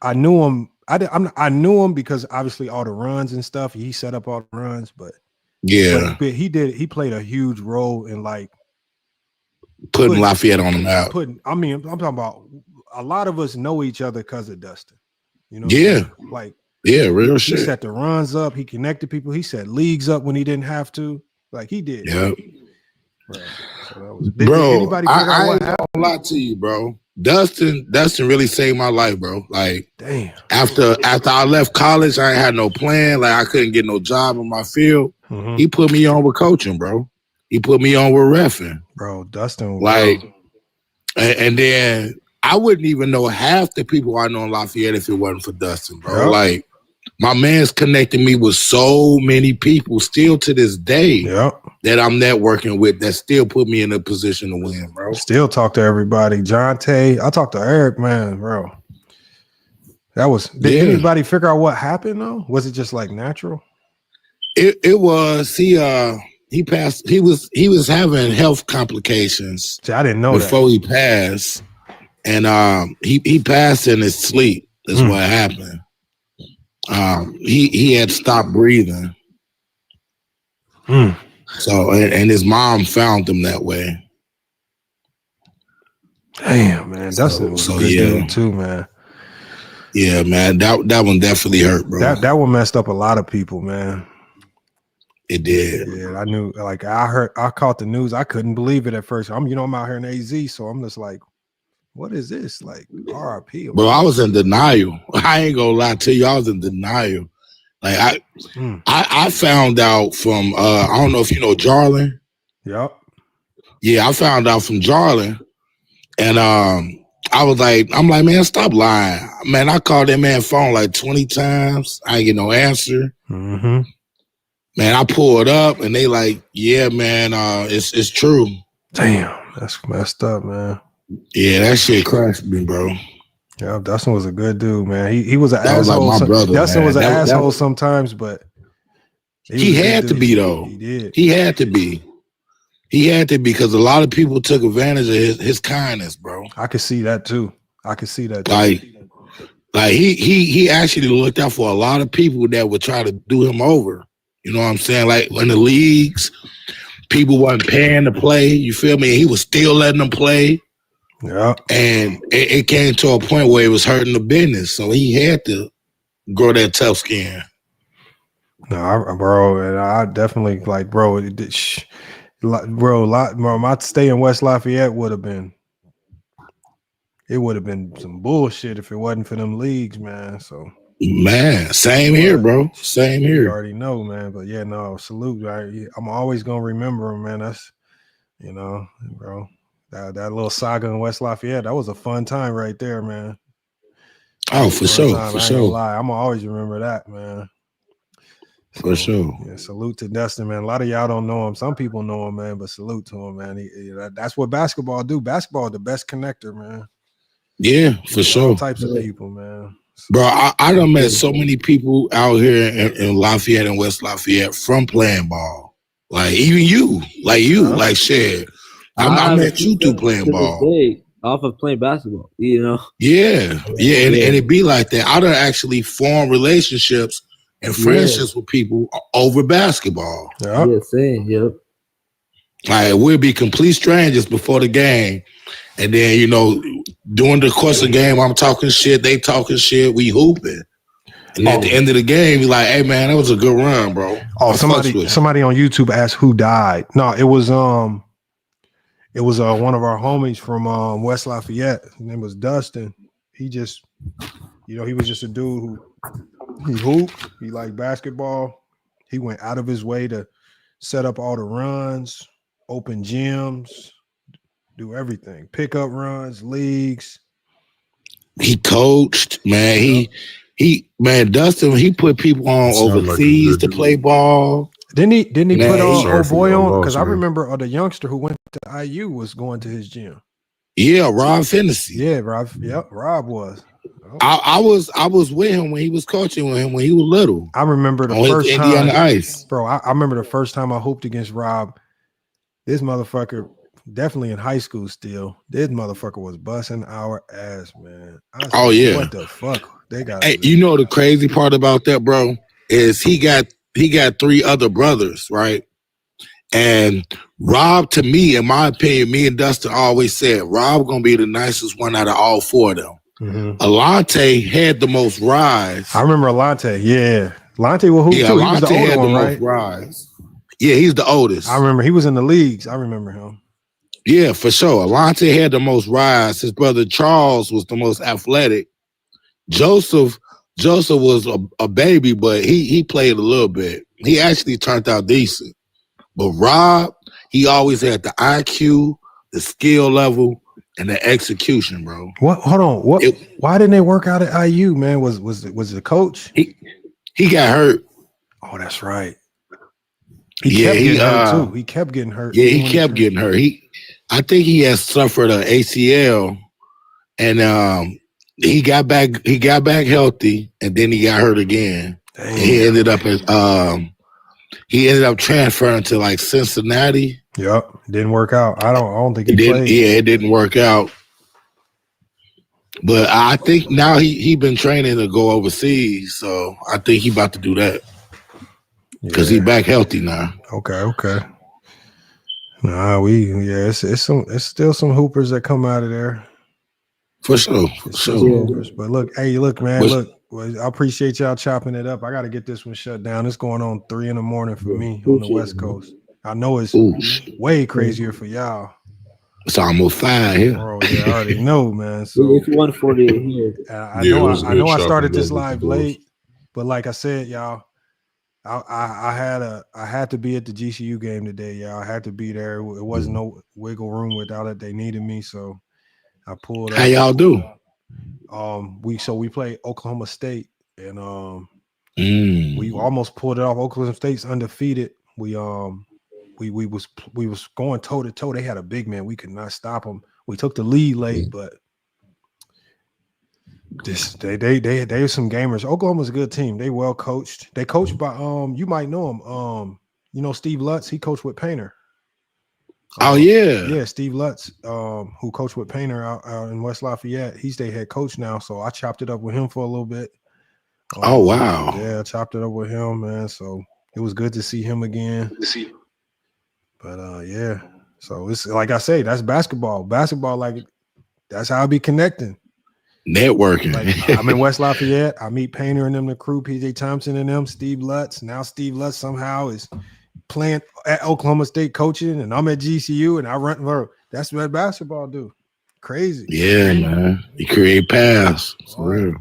I knew him. I knew him because obviously all the runs and stuff. He set up all the runs, but but he played a huge role in like putting Lafayette on the map. I'm talking about a lot of us know each other because of Dustin. Like real shit. He set the runs up. He connected people. He set leagues up when he didn't have to. Like he did. Yeah. Bro, I ain't gonna lie to you, bro. Dustin really saved my life, bro. Like, damn. After I left college, I ain't had no plan. Like, I couldn't get no job in my field. Mm-hmm. He put me on with coaching, bro. He put me on with reffing, bro. Dustin, and then I wouldn't even know half the people I know in Lafayette if it wasn't for Dustin, bro. Yep. Like, my man's connected me with so many people still to this day that I'm networking with that still put me in a position to win, bro. Still talk to everybody. John Tay. I talked to Eric, man, bro. Did anybody figure out what happened though? Was it just like natural? It was. He He passed. He was having health complications. See, I didn't know before he passed, and he passed in his sleep. Is what happened. He had stopped breathing. So and his mom found him that way. Damn, man, Dustin was a good dude too, man. Yeah, man, that one definitely hurt, bro. That one messed up a lot of people, man. It did. Yeah, I knew. Like I caught the news. I couldn't believe it at first. I'm out here in AZ, so I'm just like, what is this? Like RIP. Bro, I was in denial. I ain't gonna lie to you. I was in denial. Like I found out from I don't know if you know Jarlin. Yep. Yeah, I found out from Jarlin, and I'm like, man, stop lying, man. I called that man phone like 20 times. I ain't get no answer. Mm-hmm. Man, I pulled up and they like, yeah, man, it's true. Damn, that's messed up, man. Yeah, that shit crushed me, bro. Yeah, Dustin was a good dude, man. He was an That was asshole. like my brother, Dustin man. was an That- asshole sometimes, but He had to be though. He did. He had to be. He had to be because a lot of people took advantage of his kindness, bro. I could see that too. Like he actually looked out for a lot of people that would try to do him over. You know what I'm saying? Like in the leagues, people wasn't paying to play. You feel me? He was still letting them play. Yeah. And it came to a point where it was hurting the business. So he had to grow that tough skin. No, bro, and I definitely like, bro, my stay in West Lafayette would have been some bullshit if it wasn't for them leagues, man. So, man, same here, bro. Same you here. already know, man. But yeah, no, salute. I'm always gonna remember him, man. That's, bro, that little saga in West Lafayette, that was a fun time right there, man. Oh, for sure, I for ain't sure. gonna lie. I'm gonna always remember that, man. For sure. Yeah, salute to Dustin, man. A lot of y'all don't know him. Some people know him, man, but salute to him, man. That's what basketball do. Basketball is the best connector, man. Yeah, for sure. All types of people, man. Bro, I done met so many people out here in Lafayette and West Lafayette from playing ball. Like even you, like shit. I met you through playing ball. Off of playing basketball, Yeah, and it be like that. I done actually formed relationships and friendships with people over basketball. Yeah, same. Yep. Like we'll be complete strangers before the game, and then during the course of the game, I'm talking shit, they talking shit, we hooping, and at the end of the game, you're like, "Hey man, that was a good run, bro." Oh, somebody on YouTube asked who died. No, it was one of our homies from West Lafayette. His name was Dustin. He just, he was just a dude who he hooped. He liked basketball. He went out of his way to set up all the runs, open gyms, do everything, pick up runs, leagues. He coached, man. Dustin, he put people on overseas to play ball. Didn't he Man, put he- old boy on? Because I remember the youngster who went to IU was going to his gym. Yeah, Rob Hennessy. Yeah, Rob. Yep, Rob was. I was with him when he was coaching with him when he was little. I remember the on first his time, Indiana Ice. bro. I remember the first time I hooped against Rob. This motherfucker, definitely in high school still. This motherfucker was busting our ass, man. I was Oh, like, yeah. what the fuck? They got. Hey, you know the crazy part about that, bro, is he got 3 other brothers, right? And Rob, to me, in my opinion, me and Dustin always said Rob gonna be the nicest one out of all 4 of them. Mhm. Alante had the most rise. I remember Alante. Yeah, Alante will hoop too. He was the Alante older had one, the right? most rise. Yeah, he's the oldest. I remember he was in the leagues. I remember him. Yeah, for sure. Alante had the most rise. His brother Charles was the most athletic. Joseph was a baby, but he played a little bit. He actually turned out decent. But Rob, he always had the IQ, the skill level, and the execution, bro. What? Hold on. What? Why didn't they work out at IU, man? Was the coach? He got hurt. Oh, that's right. He kept getting hurt too. He kept getting hurt. Yeah, he kept getting hurt. I think he has suffered an ACL, and he got back healthy, and then he got hurt again. And he ended up he ended up transferring to like Cincinnati. Yep, didn't work out. I don't think he didn't. played. Yeah, it didn't work out. But I think now he been training to go overseas, so I think he about to do that because he back healthy now. Okay. Nah, it's still some hoopers that come out of there. For sure. But look, man, I appreciate y'all chopping it up. I got to get this one shut down. It's going on 3 a.m. for me on the West Coast. I know it's way crazier for y'all. It's almost 5 here. Bro, yeah, I already know, man. So it's 1:48 here. I know I started this live late, but like I said, y'all, I had to be at the GCU game today, y'all. I had to be there. It wasn't no wiggle room without it. They needed me, so I pulled up. How y'all do? We played Oklahoma State, and we almost pulled it off. Oklahoma State's undefeated. We was going toe to toe. They had a big man. We could not stop them. We took the lead late, but they are some gamers. Oklahoma's a good team. They well coached. They coached by you might know him. You know Steve Lutz. He coached with Painter. Yeah, Steve Lutz, who coached with Painter out in West Lafayette. He's their head coach now. So I chopped it up with him for a little bit. Oh wow! Yeah, I chopped it up with him, man. So it was good to see him again. But yeah, so it's like I say, that's basketball. Basketball, like that's how I be connecting. Networking. Like, I'm in West Lafayette. I meet Painter and them, the crew, PJ Thompson and them, Steve Lutz. Now Steve Lutz somehow is playing at Oklahoma State coaching, and I'm at GCU, and I run. That's what basketball do. Crazy. Yeah, man. You create paths for real.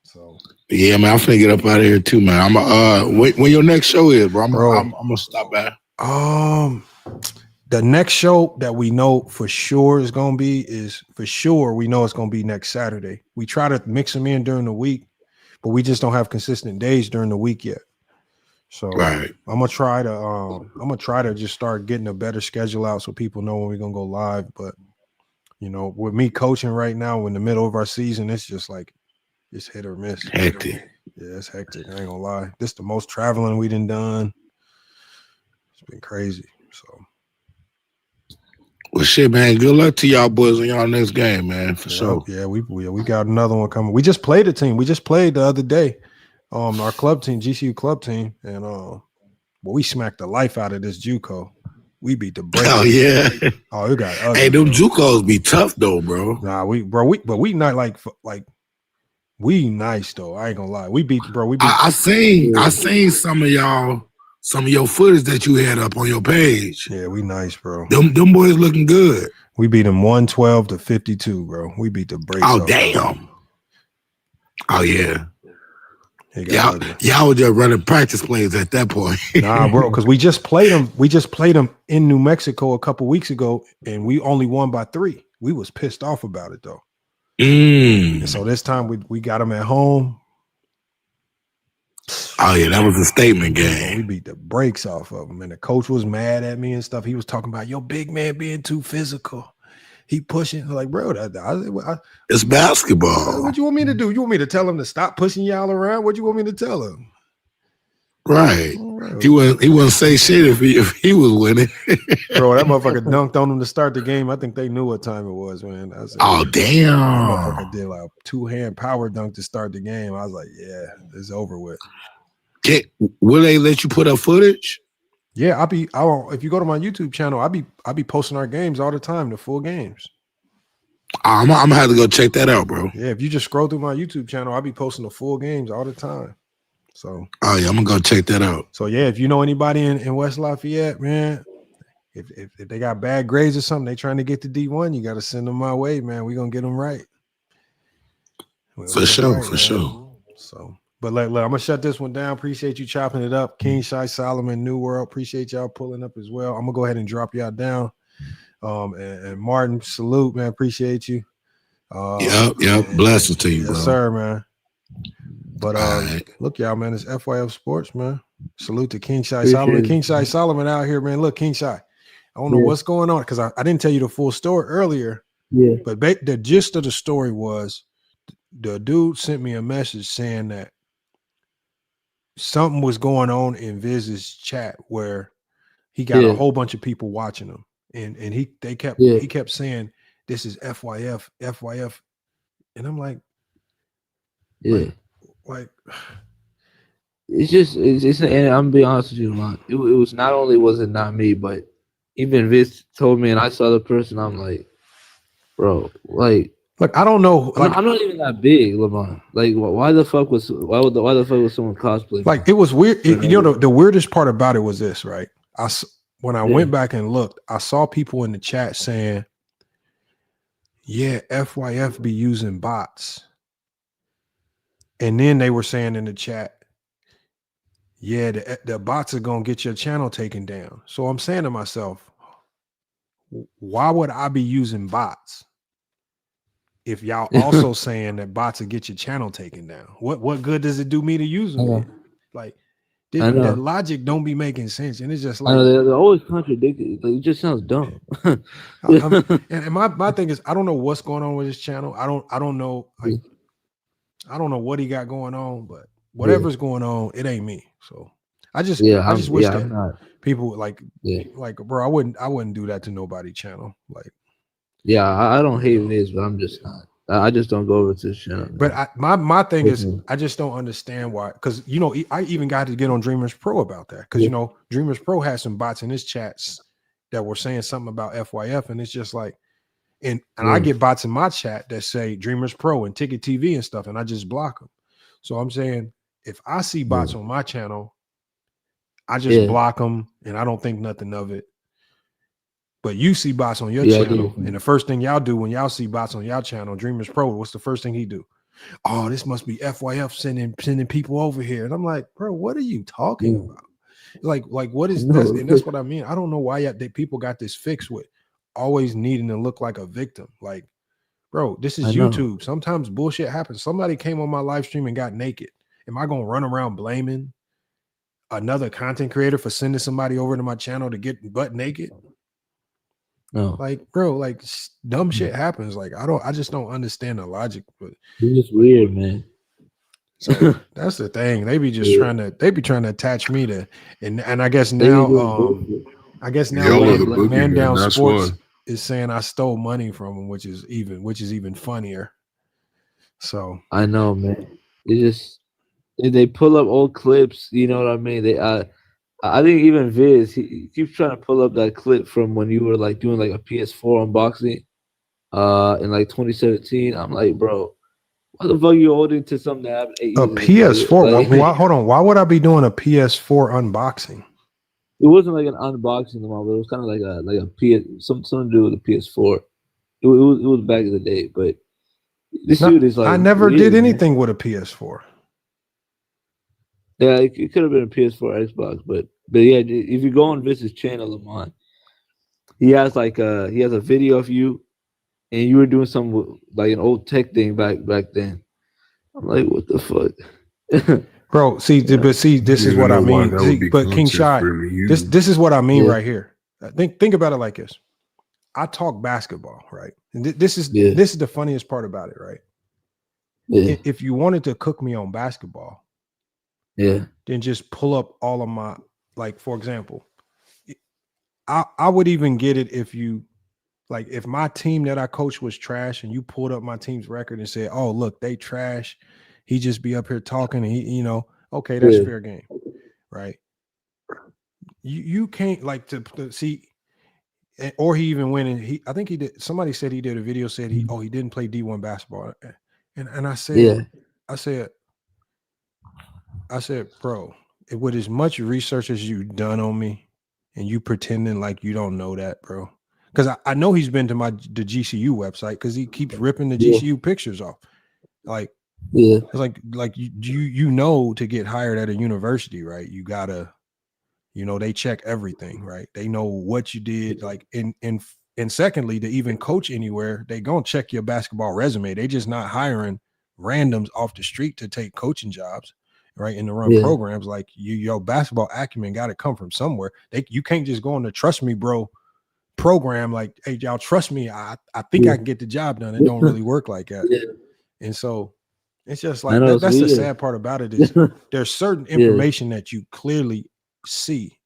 So yeah, man. I'm finna get up out of here too, man. I'm when your next show is, bro. I'm gonna stop by. The next show that we know for sure is going to be we know it's going to be next Saturday. We try to mix them in during the week, but we just don't have consistent days during the week yet. So I'm gonna try to just start getting a better schedule out so people know when we're gonna go live. But you know, with me coaching right now in the middle of our season, it's just like it's hit or miss. Hectic. Yeah, it's hectic. I ain't gonna lie. This the most traveling we done. It's been crazy. So well, shit, man. Good luck to y'all boys in y'all next game, man. For sure. Yeah, we got another one coming. We just played a team. We just played the other day. Our club team, GCU club team, and we smacked the life out of this JUCO. We beat the brakes. Oh yeah. Oh, it got ugly. Hey, them JUCOs be tough though, bro. Nah, we not like we nice though. I ain't gonna lie. We beat. I seen some of your footage that you had up on your page. Yeah, we nice, bro. Them boys looking good. We beat them 112-52, bro. We beat the brakes. Oh damn. Oh yeah. Y'all were just running practice plays at that point. Nah, bro, because we just played them. We just played them in New Mexico a couple weeks ago, and we only won by 3. We was pissed off about it though. And so this time we got them at home. Oh yeah, that was a statement game. We beat the brakes off of them, and the coach was mad at me and stuff. He was talking about your big man being too physical. He pushing like, bro. It's basketball. What you want me to do? You want me to tell him to stop pushing y'all around? What you want me to tell him? Right. He wouldn't say shit if he was winning. Bro, that motherfucker dunked on him to start the game. I think they knew what time it was, man. Oh damn! That motherfucker did like a 2-hand power dunk to start the game. I was like, yeah, it's over with. Will they let you put up footage? Yeah, if you go to my YouTube channel, I'll be posting our games all the time, the full games. I'm gonna have to go check that out, bro. Yeah, if you just scroll through my YouTube channel, I'll be posting the full games all the time. So oh yeah, I'm gonna go check that out. So yeah, if you know anybody in West Lafayette, man, if they got bad grades or something, they trying to get to D1, you got to send them my way, man. We gonna get them right. For sure. So. But I'm gonna shut this one down. Appreciate you chopping it up. King Shy Solomon, New World. Appreciate y'all pulling up as well. I'm gonna go ahead and drop y'all down. And Martin, salute, man. Appreciate you. Yep. Blessings to you, bro. Yes, sir, man. But look, y'all, man, it's FYF Sports, man. Salute to King Shy Solomon. King Shy Solomon out here, man. Look, King Shy. I don't know what's going on because I didn't tell you the full story earlier. Yeah. But the gist of the story was the dude sent me a message saying that something was going on in Viz's chat where he got a whole bunch of people watching him, and he kept saying this is FYF, and I'm like, like it's and I'm gonna be honest with you, man. It was not only was it not me, but even Viz told me, and I saw the person. I'm like, bro, like. Look, I don't know. Like, I'm not even that big, LeBron. Like, why the fuck was someone cosplaying? Like, it was weird. The weirdest part about it was this, right? When I went back and looked, I saw people in the chat saying, "Yeah, FYF be using bots," and then they were saying in the chat, "Yeah, the bots are gonna get your channel taken down." So I'm saying to myself, why would I be using bots if y'all also saying that bots will get your channel taken down? What good does it do me to use them? Like, the logic don't be making sense, and it's just like they're always contradicted. Like, it just sounds dumb. and my thing is, I don't know what's going on with his channel. I don't know. Like, I don't know what he got going on, but whatever's going on, it ain't me. So I just wish that people like, bro, I wouldn't do that to nobody channel. Like, I don't hate Viz, but I'm just not. I just don't go over to his channel. But my thing is, I just don't understand why. Because I even got to get on Dreamers Pro about that. Because Dreamers Pro had some bots in his chats that were saying something about FYF, and it's just like, and I get bots in my chat that say Dreamers Pro and Ticket TV and stuff, and I just block them. So I'm saying, if I see bots on my channel, I just block them, and I don't think nothing of it. But you see bots on your channel, and the first thing y'all do when y'all see bots on y'all channel, Dreamers Pro, what's the first thing he do? Oh, this must be FYF sending people over here. And I'm like, bro, what are you talking about? Like what is this? And that's what I mean. I don't know why people got this fixed with always needing to look like a victim. Like, bro, this is YouTube. Sometimes bullshit happens. Somebody came on my live stream and got naked. Am I gonna run around blaming another content creator for sending somebody over to my channel to get butt naked? No, like, bro, like dumb shit happens. Like, I just don't understand the logic. But it's just weird, man. So that's the thing. They be just trying to attach me to, and I guess now, Man Down Sports is saying I stole money from him, which is even funnier. So I know, man. They pull up old clips. You know what I mean? I think even Viz, he keeps trying to pull up that clip from when you were like doing like a PS4 unboxing in like 2017. I'm like, bro, why the fuck are you holding to something that happened 8 years ago? PS4? Hold on. Why would I be doing a PS4 unboxing? It wasn't like an unboxing, but it was kind of like a PS, something to do with the PS4. It was back in the day, but this dude is like, I never did anything with a PS4. Yeah, it could have been a PS4, Xbox, but yeah, if you go on Viz's channel, Lamont, he has a video of you, and you were doing some like an old tech thing back then. I'm like, what the fuck, bro? See, this is what I mean. But King Shy, this is what I mean right here. Think about it like this. I talk basketball, right? And this is the funniest part about it, right? Yeah. If you wanted to cook me on basketball, then just pull up all of my, like, for example, I would even get it if you, like, if my team that I coached was trash and you pulled up my team's record and said, oh, look, they trash. He just be up here talking and he, okay, that's fair game, right? You can't like to see, or he even went and I think he did. Somebody said he did a video, said he didn't play D1 basketball. And I said, I said, bro, with as much research as you've done on me and you pretending like you don't know that, bro. Because I know he's been to the GCU website because he keeps ripping the GCU pictures off. Like, it's like you know, to get hired at a university, right? You gotta, they check everything, right? They know what you did. Like, and secondly, to even coach anywhere, they gonna check your basketball resume. They just not hiring randoms off the street to take coaching jobs. Right, and to run programs. Like, your basketball acumen got to come from somewhere. You can't just go on the Trust Me Bro program like, hey, y'all trust me, I think I can get the job done. It don't really work like that. And so It's just I like know, it's that's the weird. sad part about it is there's certain information that you clearly see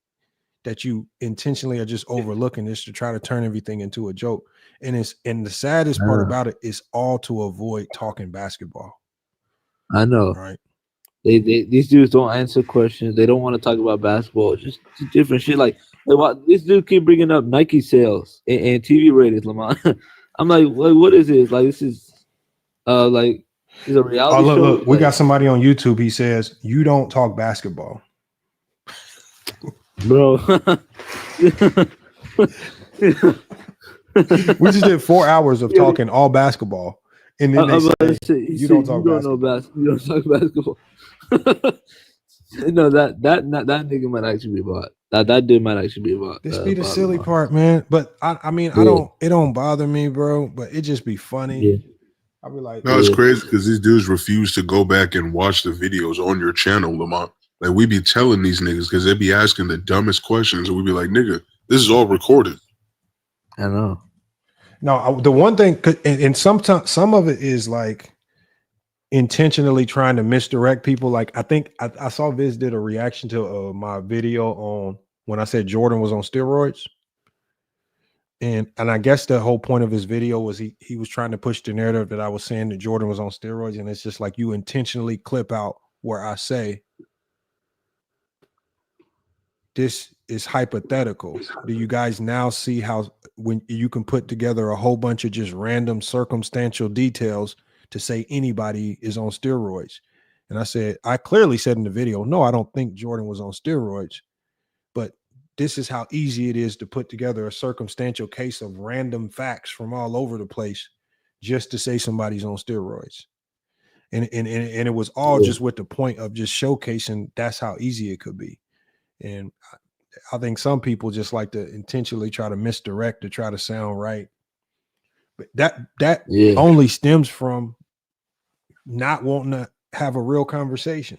that you intentionally are just overlooking this to try to turn everything into a joke. And the saddest part about it is all to avoid talking basketball. I know. Right. These dudes don't answer questions. They don't want to talk about basketball. It's just different shit. Like this dude keep bringing up Nike sales and TV ratings, Lamont. I'm like, what is this? Like, this is like, is a reality show. Look, we got somebody on YouTube. He says, "You don't talk basketball." Bro. We just did 4 hours of talking all basketball. And then they say, you don't talk basketball. You don't talk basketball. No, that nigga might actually be bought. That dude might actually be bought. This be the silly part, man. But I mean, it don't bother me, bro. But it just be funny. Yeah. I'll be like, no, it's crazy because these dudes refuse to go back and watch the videos on your channel, Lamont. Like, we be telling these niggas because they be asking the dumbest questions, and we be like, nigga, this is all recorded. I know. No, the one thing, and sometimes some of it is like intentionally trying to misdirect people. Like, I think I saw Viz did a reaction to my video on when I said Jordan was on steroids. And I guess the whole point of his video was he was trying to push the narrative that I was saying that Jordan was on steroids. And it's just like you intentionally clip out where I say this is hypothetical. Do you guys now see how when you can put together a whole bunch of just random circumstantial details to say anybody is on steroids? And I said, I clearly said in the video, no, I don't think Jordan was on steroids, but this is how easy it is to put together a circumstantial case of random facts from all over the place just to say somebody's on steroids. And it was all just with the point of just showcasing that's how easy it could be. And I think some people just like to intentionally try to misdirect to try to sound right. But that only stems from not wanting to have a real conversation.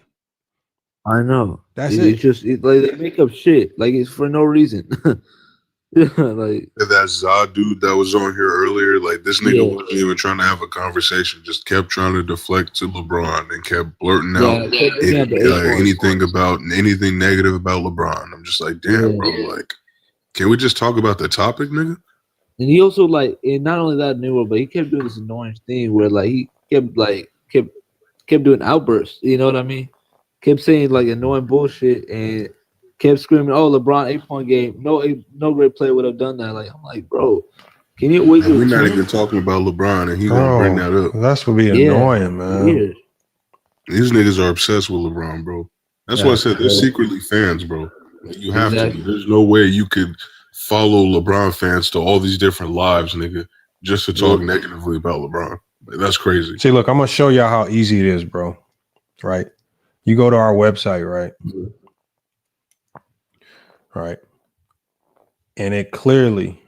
I know. That's It's just like they make up shit. Like, it's for no reason. Like that Zod dude that was on here earlier, like, this nigga wasn't even trying to have a conversation, just kept trying to deflect to LeBron and kept blurting out anything negative about LeBron. I'm just like, damn, bro, like, can we just talk about the topic, nigga? And he also, like, and not only that, but he kept doing this annoying thing where, like, he kept doing outbursts. You know what I mean? Kept saying, like, annoying bullshit and kept screaming, "Oh, LeBron 8-point game! No great player would have done that." Like, I'm like, bro, can you wait? We're not even talking about LeBron, and he gonna bring that up. That's what be annoying, man. Weird. These niggas are obsessed with LeBron, bro. That's why I said they're secretly fans, bro. You have to be. There's no way you could follow LeBron fans to all these different lives, nigga, just to talk negatively about LeBron. Like, that's crazy. See, look, I'm gonna show y'all how easy it is, bro. Right? You go to our website, right? Right. And it clearly,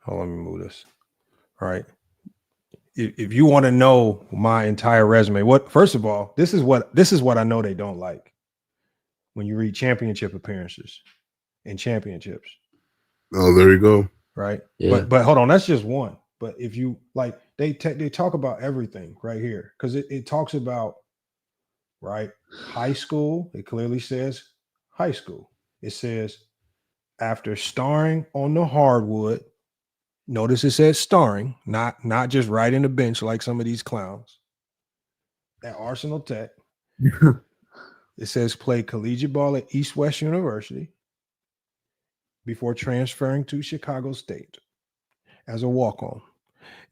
let me move this. Right. If you want to know my entire resume, first of all, this is what I know they don't like when you read championship appearances and championships. Oh, there you go. Right. Yeah. But hold on, that's just one. But if you like, they talk about everything right here because it talks about, right, high school. It clearly says high school. It says after starring on the hardwood. Notice it says starring, not just riding the bench like some of these clowns. At Arsenal Tech. It says play collegiate ball at East West University before transferring to Chicago State as a walk-on.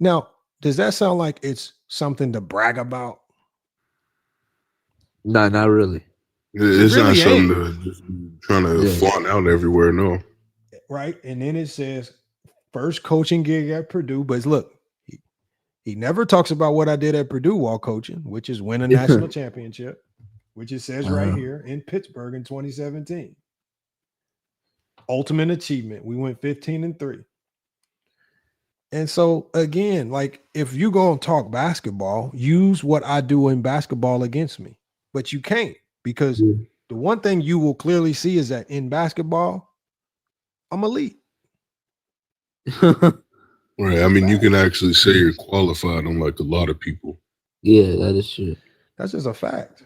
Now, does that sound like it's something to brag about? No, not really. It's really not something to just trying to flaunt out everywhere, no. Right. And then it says first coaching gig at Purdue. But look, he never talks about what I did at Purdue while coaching, which is win a national championship, which it says right here in Pittsburgh in 2017. Ultimate achievement. We went 15-3. And so, again, like, if you go and talk basketball, use what I do in basketball against me. But you can't, because the one thing you will clearly see is that in basketball, I'm elite. Right. I mean, you can actually say you're qualified, unlike a lot of people. Yeah, that is true. That's just a fact.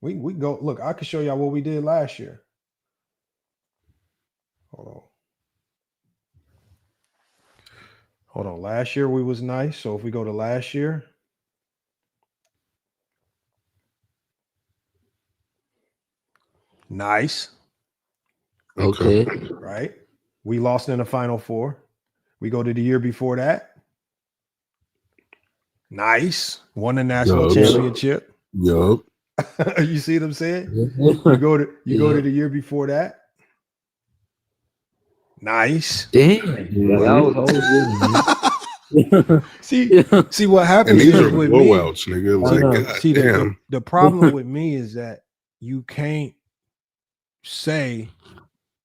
We go look. I can show y'all what we did last year. Hold on. Last year we was nice. So if we go to last year, nice. Okay. Right. We lost in the Final Four. We go to the year before that. Nice. Won the national championship. Yup. You see what I'm saying? You go to the year before that. Nice. Damn. That was See what happens And these are with blowouts, me. nigga. Like, God See, damn. the problem with me is that you can't say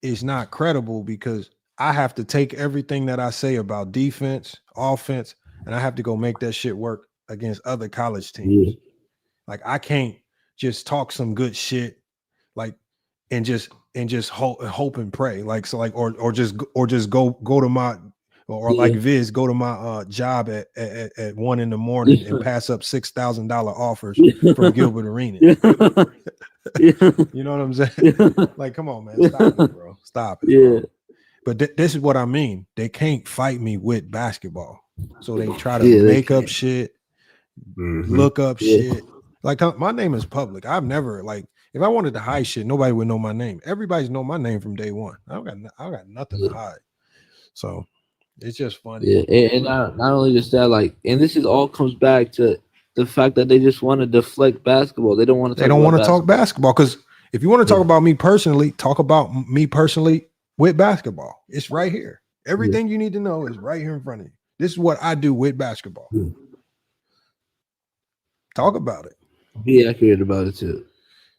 it's not credible because I have to take everything that I say about defense, offense, and I have to go make that shit work against other college teams. Yeah. Like I can't just talk some good shit, like and just hope and pray, like so, like or just go to my like Viz go to my job at 1 a.m. and pass up $6,000 offers from Gilbert Arenas. You know what I'm saying? Like, come on, man, stop it, bro. Stop it. Yeah. Bro. But this is what I mean. They can't fight me with basketball, so they try to make up shit, look up shit. Like my name is public. I've never like if I wanted to hide shit, nobody would know my name. Everybody's know my name from day one. I got nothing to hide. So it's just funny. Yeah, and not only just that, like, and this is all comes back to the fact that they just want to deflect basketball. They don't want to. They don't want to talk basketball because if you want to talk about me personally, talk about me personally with basketball. It's right here. Everything you need to know is right here in front of you. This is what I do with basketball. Talk about it. Be accurate about it too.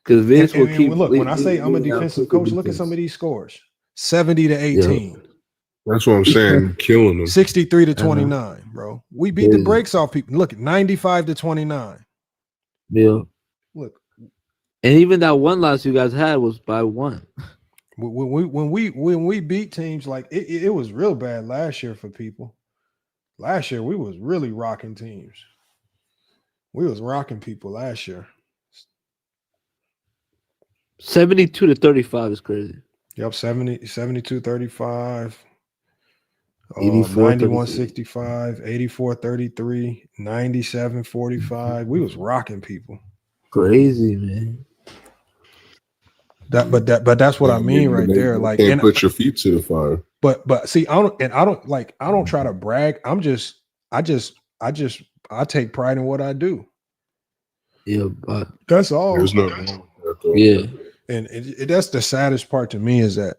Because Vince will keep. Look, when I say I'm a defensive coach, look at some of these scores: 70-18. That's what I'm saying. Killing them. 63-29, bro. We beat the brakes off people. Look, 95-29. Yeah. Look, and even that one loss you guys had was by 1. When we beat teams like it was real bad last year for people. Last year we was really rocking teams. We was rocking people last year. 72-35 is crazy. Yep, 72-35. 91-65, 84-33, 97-45. We was rocking people. Crazy, man. But that's what I mean right there. Like, can't put your feet to the fire. But see, I don't try to brag. I take pride in what I do. Yeah, but that's all. There's nothing wrong with that, though. Yeah, and that's the saddest part to me is that,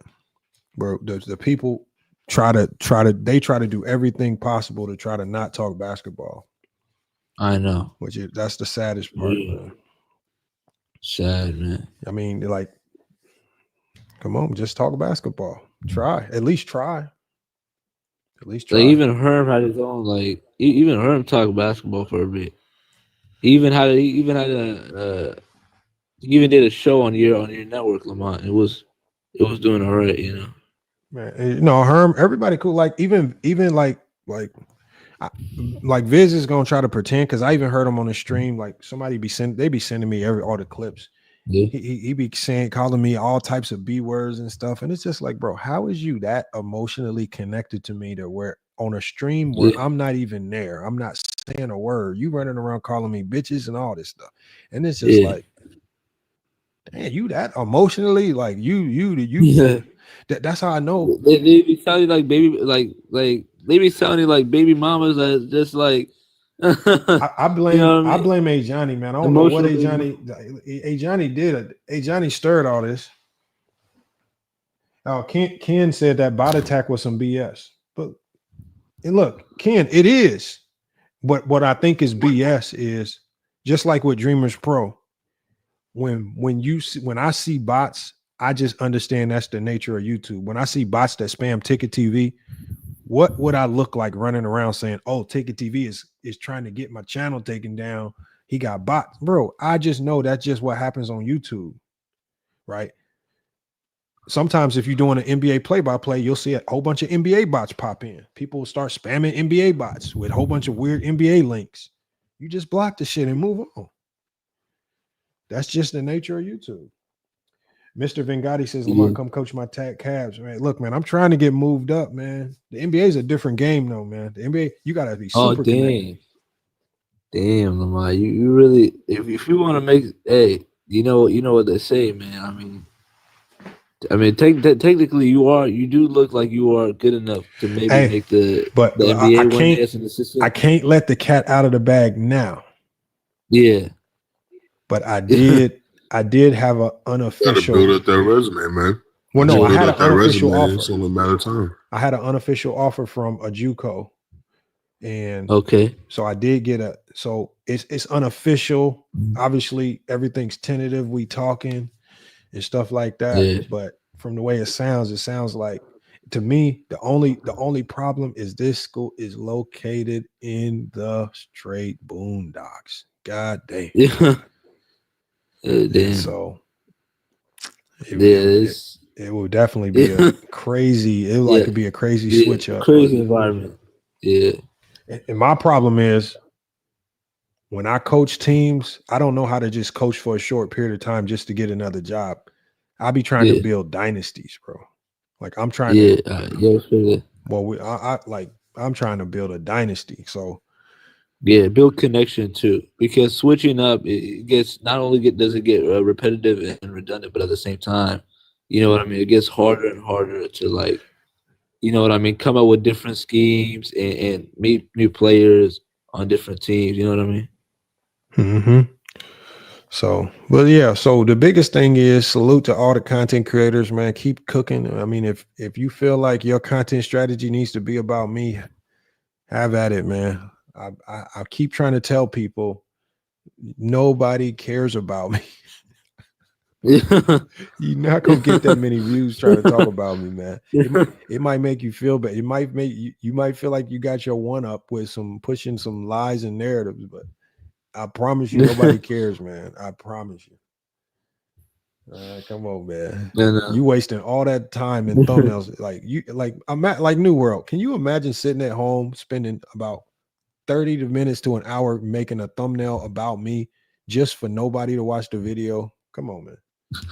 bro, the people try to do everything possible to try to not talk basketball. I know. That's the saddest part, man. Sad, man. I mean, like, come on, just talk basketball. Try. At least try. Like even Herm had his own, like even Herm talked basketball for a bit. He even did a show on your network, Lamont. It was doing all right, you know. Man, Herm, everybody cool. Like even like Viz is gonna try to pretend because I even heard him on the stream. Like they be sending me all the clips. Yeah. He be calling me all types of B words and stuff, and it's just like, bro, how is you that emotionally connected to me to where on a stream where I'm not even there, I'm not saying a word, you running around calling me bitches and all this stuff, and it's just like, damn, you that emotionally, like you. That's how I know. They be telling you like baby, like they be telling you like baby mamas that just like. I blame you know what I mean? I blame A Johnny, man. I don't know what A Johnny did. A Johnny stirred all this. Oh, Ken said that bot attack was some BS. But and look, Ken, it is. But what I think is BS is just like with Dreamers Pro. When I see bots, I just understand that's the nature of YouTube. When I see bots that spam Ticket TV, what would I look like running around saying, "Oh, Ticket TV is trying to get my channel taken down. He got bots." Bro, I just know that's just what happens on YouTube, right? Sometimes if you're doing an NBA play-by-play, you'll see a whole bunch of NBA bots pop in. People will start spamming NBA bots with a whole bunch of weird NBA links. You just block the shit and move on. That's just the nature of YouTube. Mr. Vengati says, Lamont, come coach my tag Cavs. Man, look, man, I'm trying to get moved up, man. The NBA is a different game, though, man. The NBA, you gotta be super connected. Damn, Lamont, you really, if you want to make, hey, you know what they say, man. I mean, technically, you do look like you are good enough to maybe make the NBA win as an assistant. I can't let the cat out of the bag now. Yeah, but I did have an unofficial. Gotta build up that resume, man. Well, no, I had an unofficial offer. It's only a matter of time. I had an unofficial offer from a JUCO, and so I did get so it's unofficial. Obviously, everything's tentative. We talking and stuff like that. Yeah. But from the way it sounds like, to me, the only problem is this school is located in the straight boondocks. God damn. Yeah. Damn. So it will definitely be a crazy. It would could be a crazy switch up. Crazy environment. Yeah. And my problem is when I coach teams, I don't know how to just coach for a short period of time just to get another job. I'll be trying to build dynasties, bro. Like I'm trying to. I'm trying to build a dynasty. So. Yeah, build connection too. Because switching up, it gets does it get repetitive and redundant, but at the same time, you know what I mean. It gets harder and harder to like, you know what I mean, come up with different schemes and meet new players on different teams. You know what I mean. Mm-hmm. So, but yeah, so the biggest thing is salute to all the content creators, man. Keep cooking. I mean, if you feel like your content strategy needs to be about me, have at it, man. I keep trying to tell people nobody cares about me. You're not gonna get that many views trying to talk about me, man. It might make you feel bad. It might make you might feel like you got your one up with some pushing some lies and narratives, but I promise you, nobody cares, man. I promise you. Come on, man. You wasting all that time in thumbnails. like New World. Can you imagine sitting at home spending about 30 minutes to an hour making a thumbnail about me just for nobody to watch the video? Come on, man.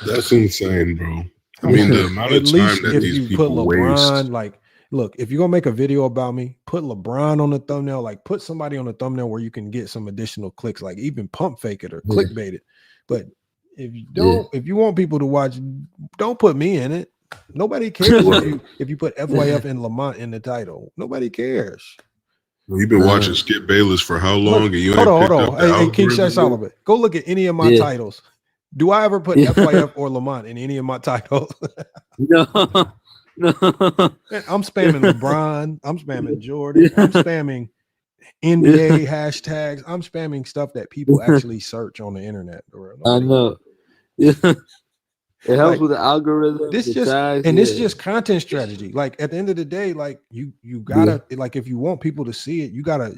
That's insane, bro. I mean, the amount of time that these people waste. Like, look, if you're gonna make a video about me, put LeBron on the thumbnail. Like, put somebody on the thumbnail where you can get some additional clicks. Like, even pump fake it or clickbait it. But if you don't, if you want people to watch, don't put me in it. Nobody cares if you put FYF and Lamont in the title. Nobody cares. You've been watching Skip Bayless for how long? And you hold on. Hey, King Shaq Solomon, go look at any of my titles. Do I ever put FYF or Lamont in any of my titles? No. I'm spamming LeBron. I'm spamming Jordan. I'm spamming NBA hashtags. I'm spamming stuff that people actually search on the internet. I know. Yeah. It helps with the algorithm. This is just content strategy. Like at the end of the day, like you gotta like if you want people to see it, you gotta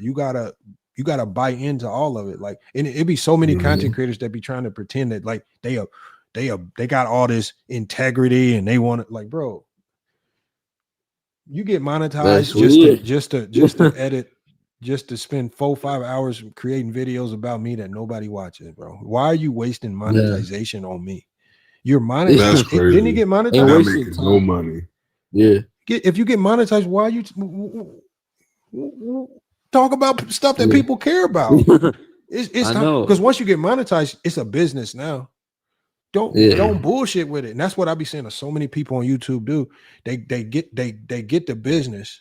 buy into all of it. Like, and it'd be so many content creators that be trying to pretend that like they got all this integrity and they want it. Like, bro, you get monetized just to edit, just to spend 4-5 hours creating videos about me that nobody watches, bro. Why are you wasting monetization on me? You're monetized. Didn't you get monetized? Not making no money. Yeah. If you get monetized, why you talk about stuff that people care about? It's time, because once you get monetized, it's a business now. Don't bullshit with it. And that's what I be saying to so many people on YouTube do. They get the business,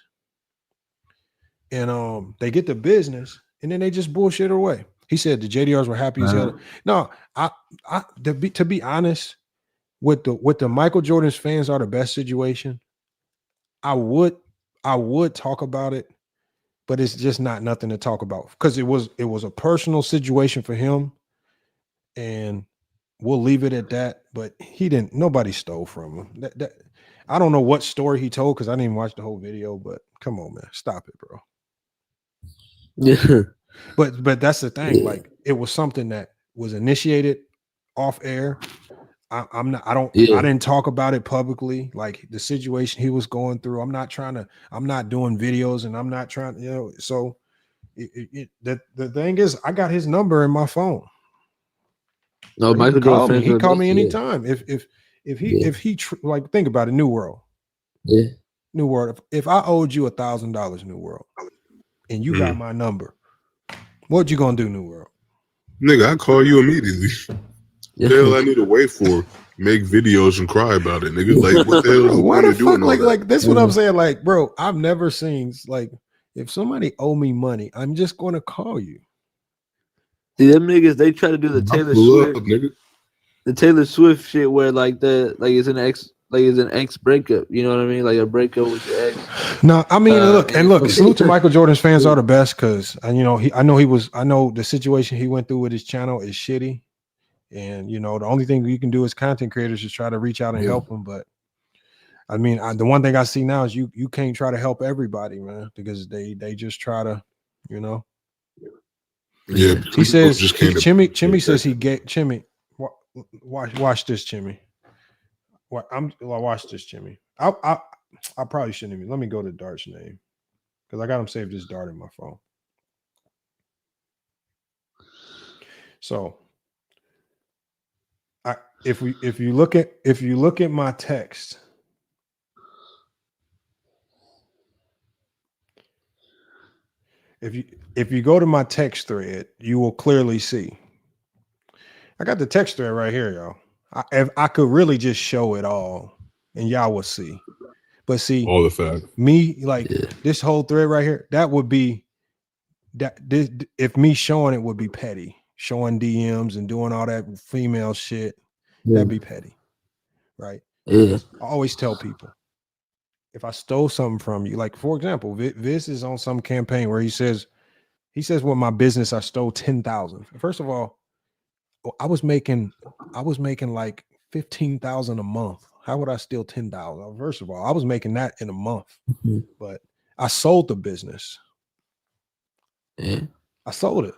and they get the business, and then they just bullshit it away. He said the JDRs were happy as hell. No, to be honest, with the Michael Jordan's fans are the best situation. I would talk about it, but it's just not nothing to talk about because it was a personal situation for him, and we'll leave it at that. But nobody stole from him. That I don't know what story he told because I didn't even watch the whole video. But come on, man, stop it, bro. Yeah. But that's the thing. Like it was something that was initiated off air. I didn't talk about it publicly. Like the situation he was going through. I'm not doing videos and I'm not trying, so The thing is, I got his number in my phone. No, Michael Jordan fans he called me yeah. anytime. If he like think about it, New World. Yeah. New World. If I owed you $1,000, New World, and you got my number, what you gonna do, New World? Nigga, I call you immediately. What the hell I need to wait for? Make videos and cry about it, nigga. Like, what the hell is the Why point the of doing fuck? all that? Like that's what I'm saying. Like, bro, I've never seen like if somebody owe me money, I'm just going to call you. See, them niggas, they try to do the Taylor Swift, the Taylor Swift shit where it's an ex breakup. You know what I mean? Like a breakup with your ex. No, I mean, look, salute to Michael Jordan's fans are the best because I know the situation he went through with his channel is shitty. And the only thing you can do as content creators is try to reach out and help them. But I mean, the one thing I see now is you can't try to help everybody, man, because they just try to, Yeah. He says Chimmy says he get Chimmy. Watch this, Chimmy. Watch this, Chimmy. I probably shouldn't even. Let me go to Dart's name because I got him saved as Dart in my phone. So. If you look at my text, if you go to my text thread, you will clearly see. I got the text thread right here, y'all. I could really just show it all, and y'all will see. But see, all the facts. Me this whole thread right here, that would be if me showing it would be petty, showing DMs and doing all that female shit. That'd be petty, right? Yeah. I always tell people if I stole something from you, like for example, Viz is on some campaign where he says with my business I stole 10,000. First of all, I was making like 15,000 a month. How would I steal 10,000? First of all, I was making that in a month, but I sold the business. Yeah, I sold it.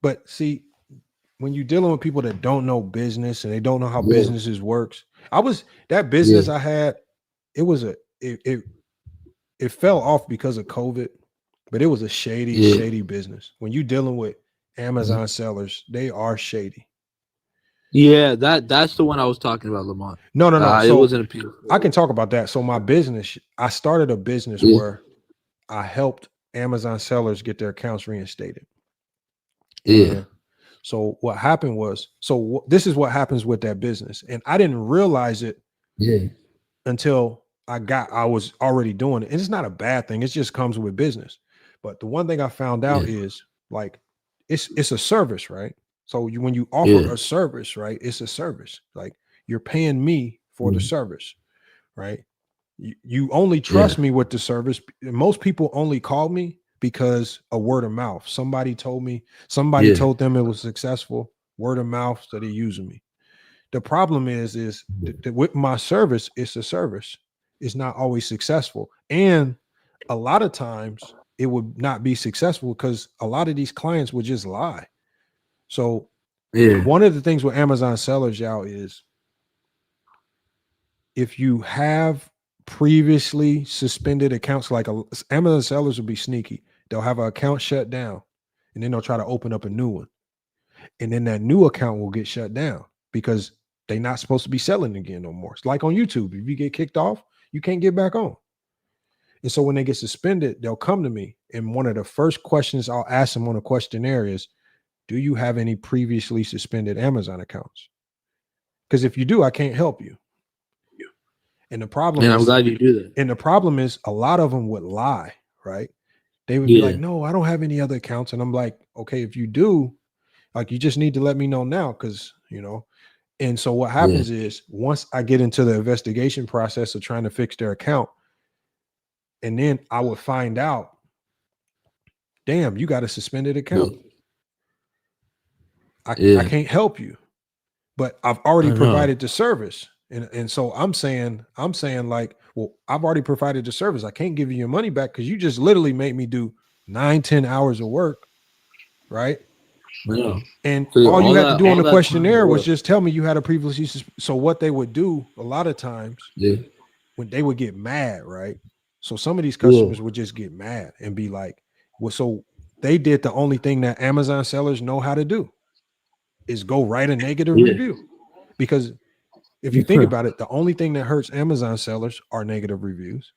But see, when you're dealing with people that don't know business and they don't know how businesses works, that business I had, it fell off because of COVID, but it was a shady business. When you're dealing with Amazon sellers, they are shady. Yeah, that's the one I was talking about, Lamont. No. So it wasn't a appeal. I can talk about that. So my business, I started a business where I helped Amazon sellers get their accounts reinstated. Yeah. So what happened was, this is what happens with that business. And I didn't realize it until I was already doing it. And it's not a bad thing. It just comes with business. But the one thing I found out is like, it's a service, right? So when you offer a service, right, it's a service. Like you're paying me for the service, right? You only trust me with the service. Most people only call me because a word of mouth. Somebody told me, told them it was successful, word of mouth, so they're using me. The problem is that with my service, it's a service. It's not always successful. And a lot of times it would not be successful because a lot of these clients would just lie. So one of the things with Amazon sellers, y'all, is if you have previously suspended accounts, like Amazon sellers will be sneaky. They'll have an account shut down and then they'll try to open up a new one. And then that new account will get shut down because they're not supposed to be selling again no more. It's like on YouTube. If you get kicked off, you can't get back on. And so when they get suspended, they'll come to me. And one of the first questions I'll ask them on a questionnaire is, do you have any previously suspended Amazon accounts? Because if you do, I can't help you. And the problem is, I'm glad you do that. And the problem is a lot of them would lie, right? They would be like, no, I don't have any other accounts. And I'm like, okay, if you do, like, you just need to let me know now because, and so what happens is once I get into the investigation process of trying to fix their account, and then I would find out, damn, you got a suspended account. I can't help you, but I've already provided the service. And so I'm saying like, well, I've already provided the service. I can't give you your money back because you just literally made me do 9-10 hours of work, right? Yeah. And so all you had to do on the questionnaire was just tell me you had a previously. So what they would do a lot of times, when they would get mad, right? So some of these customers would just get mad and be like, well, so they did the only thing that Amazon sellers know how to do is go write a negative review. Because if you think about it, the only thing that hurts Amazon sellers are negative reviews.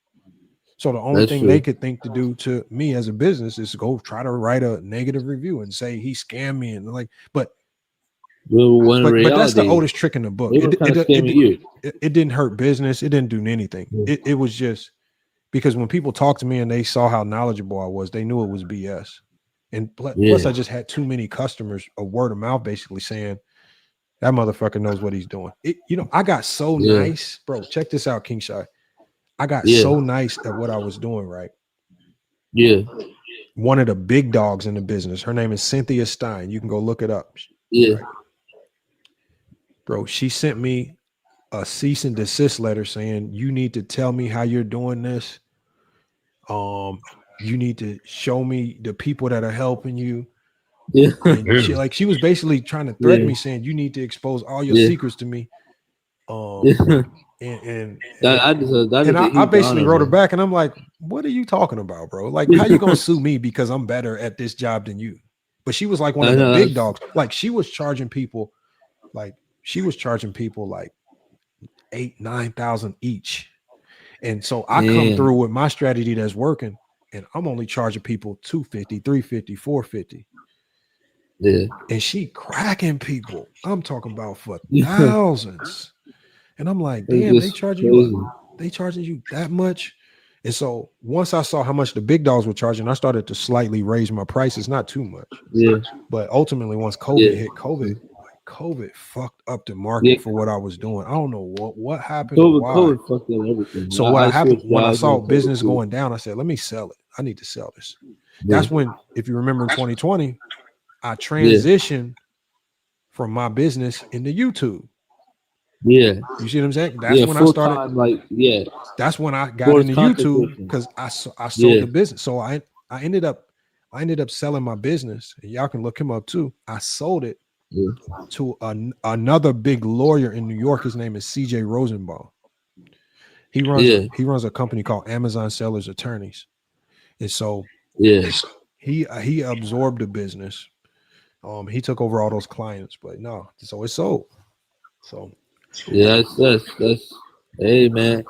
So the only thing they could think to do to me as a business is to go try to write a negative review and say he scammed me and like, but that's the oldest trick in the book. It didn't hurt business. It didn't do anything. It was just because when people talked to me and they saw how knowledgeable I was, they knew it was BS. And plus I just had too many customers of word of mouth basically saying that motherfucker knows what he's doing. I got so nice, bro. Check this out, King Shy. I got so nice at what I was doing, right? Yeah. One of the big dogs in the business. Her name is Cynthia Stein. You can go look it up. Yeah. Right? Bro, she sent me a cease and desist letter saying, you need to tell me how you're doing this. You need to show me the people that are helping you. Yeah. And she was basically trying to threaten me saying, you need to expose all your secrets to me. And I basically wrote her back and I'm like, what are you talking about, bro? Like, how you gonna sue me because I'm better at this job than you? But she was like one of the big dogs. Like she was charging people like 8,000-9,000 each. And so I come through with my strategy that's working and I'm only charging people $250, $350, $450. Yeah. And she cracking people. I'm talking about for thousands. And I'm like, damn, they charging you that much. And so once I saw how much the big dogs were charging, I started to slightly raise my prices, not too much. Yeah. But ultimately, once COVID hit, COVID fucked up the market for what I was doing. I don't know what happened. COVID fucked up everything. So what happened when I saw business going down, I said, let me sell it. I need to sell this. That's when, if you remember in 2020, I transitioned from my business into YouTube. Yeah, you see what I'm saying? That's when I started. That's when I got into YouTube because I sold the business. So I ended up selling my business, and y'all can look him up too. I sold it to another big lawyer in New York. His name is CJ Rosenbaum. He runs a company called Amazon Sellers Attorneys, and so he absorbed the business. He took over all those clients, but no, so it's sold. So. Yeah, that's hey man.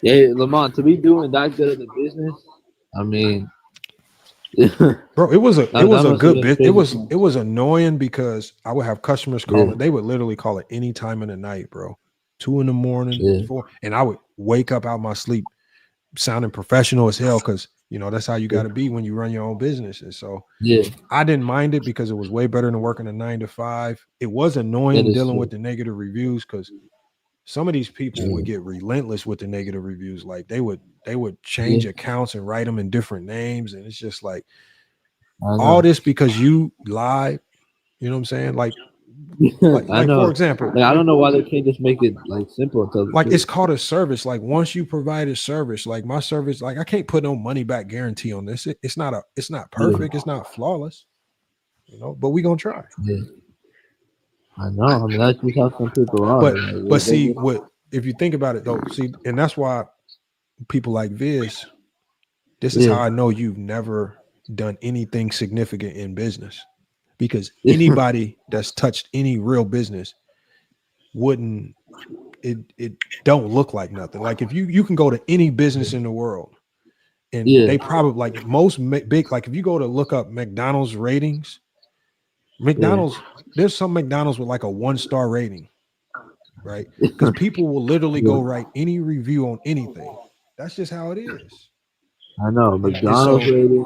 Yeah, Lamont, to be doing that good in the business, I mean bro, it was a good bit. It was annoying because I would have customers calling. They would literally call it any time in the night, bro. 2 a.m, 4, and I would wake up out my sleep sounding professional as hell because that's how you got to be when you run your own business. And so I didn't mind it because it was way better than working a 9 to 5. It was annoying dealing with the negative reviews because some of these people would get relentless with the negative reviews. Like they would change accounts and write them in different names, and it's just like all this because you lied. You know what I'm saying? Like for example, I don't know why they can't just make it like simple. It's called a service. Like once you provide a service, like my service, like I can't put no money back guarantee on this. It's not perfect. It's not flawless, but we gonna try. Yeah. I know. I mean, that's just how some people are. But see, if you think about it though, and that's why people like Viz, this is how I know you've never done anything significant in business. Because anybody that's touched any real business it don't look like nothing. Like if you can go to any business in the world and they probably like most big, like if you go to look up McDonald's ratings, there's some McDonald's with like a 1-star rating, right? Because people will literally go write any review on anything. That's just how it is. I know. McDonald's rating,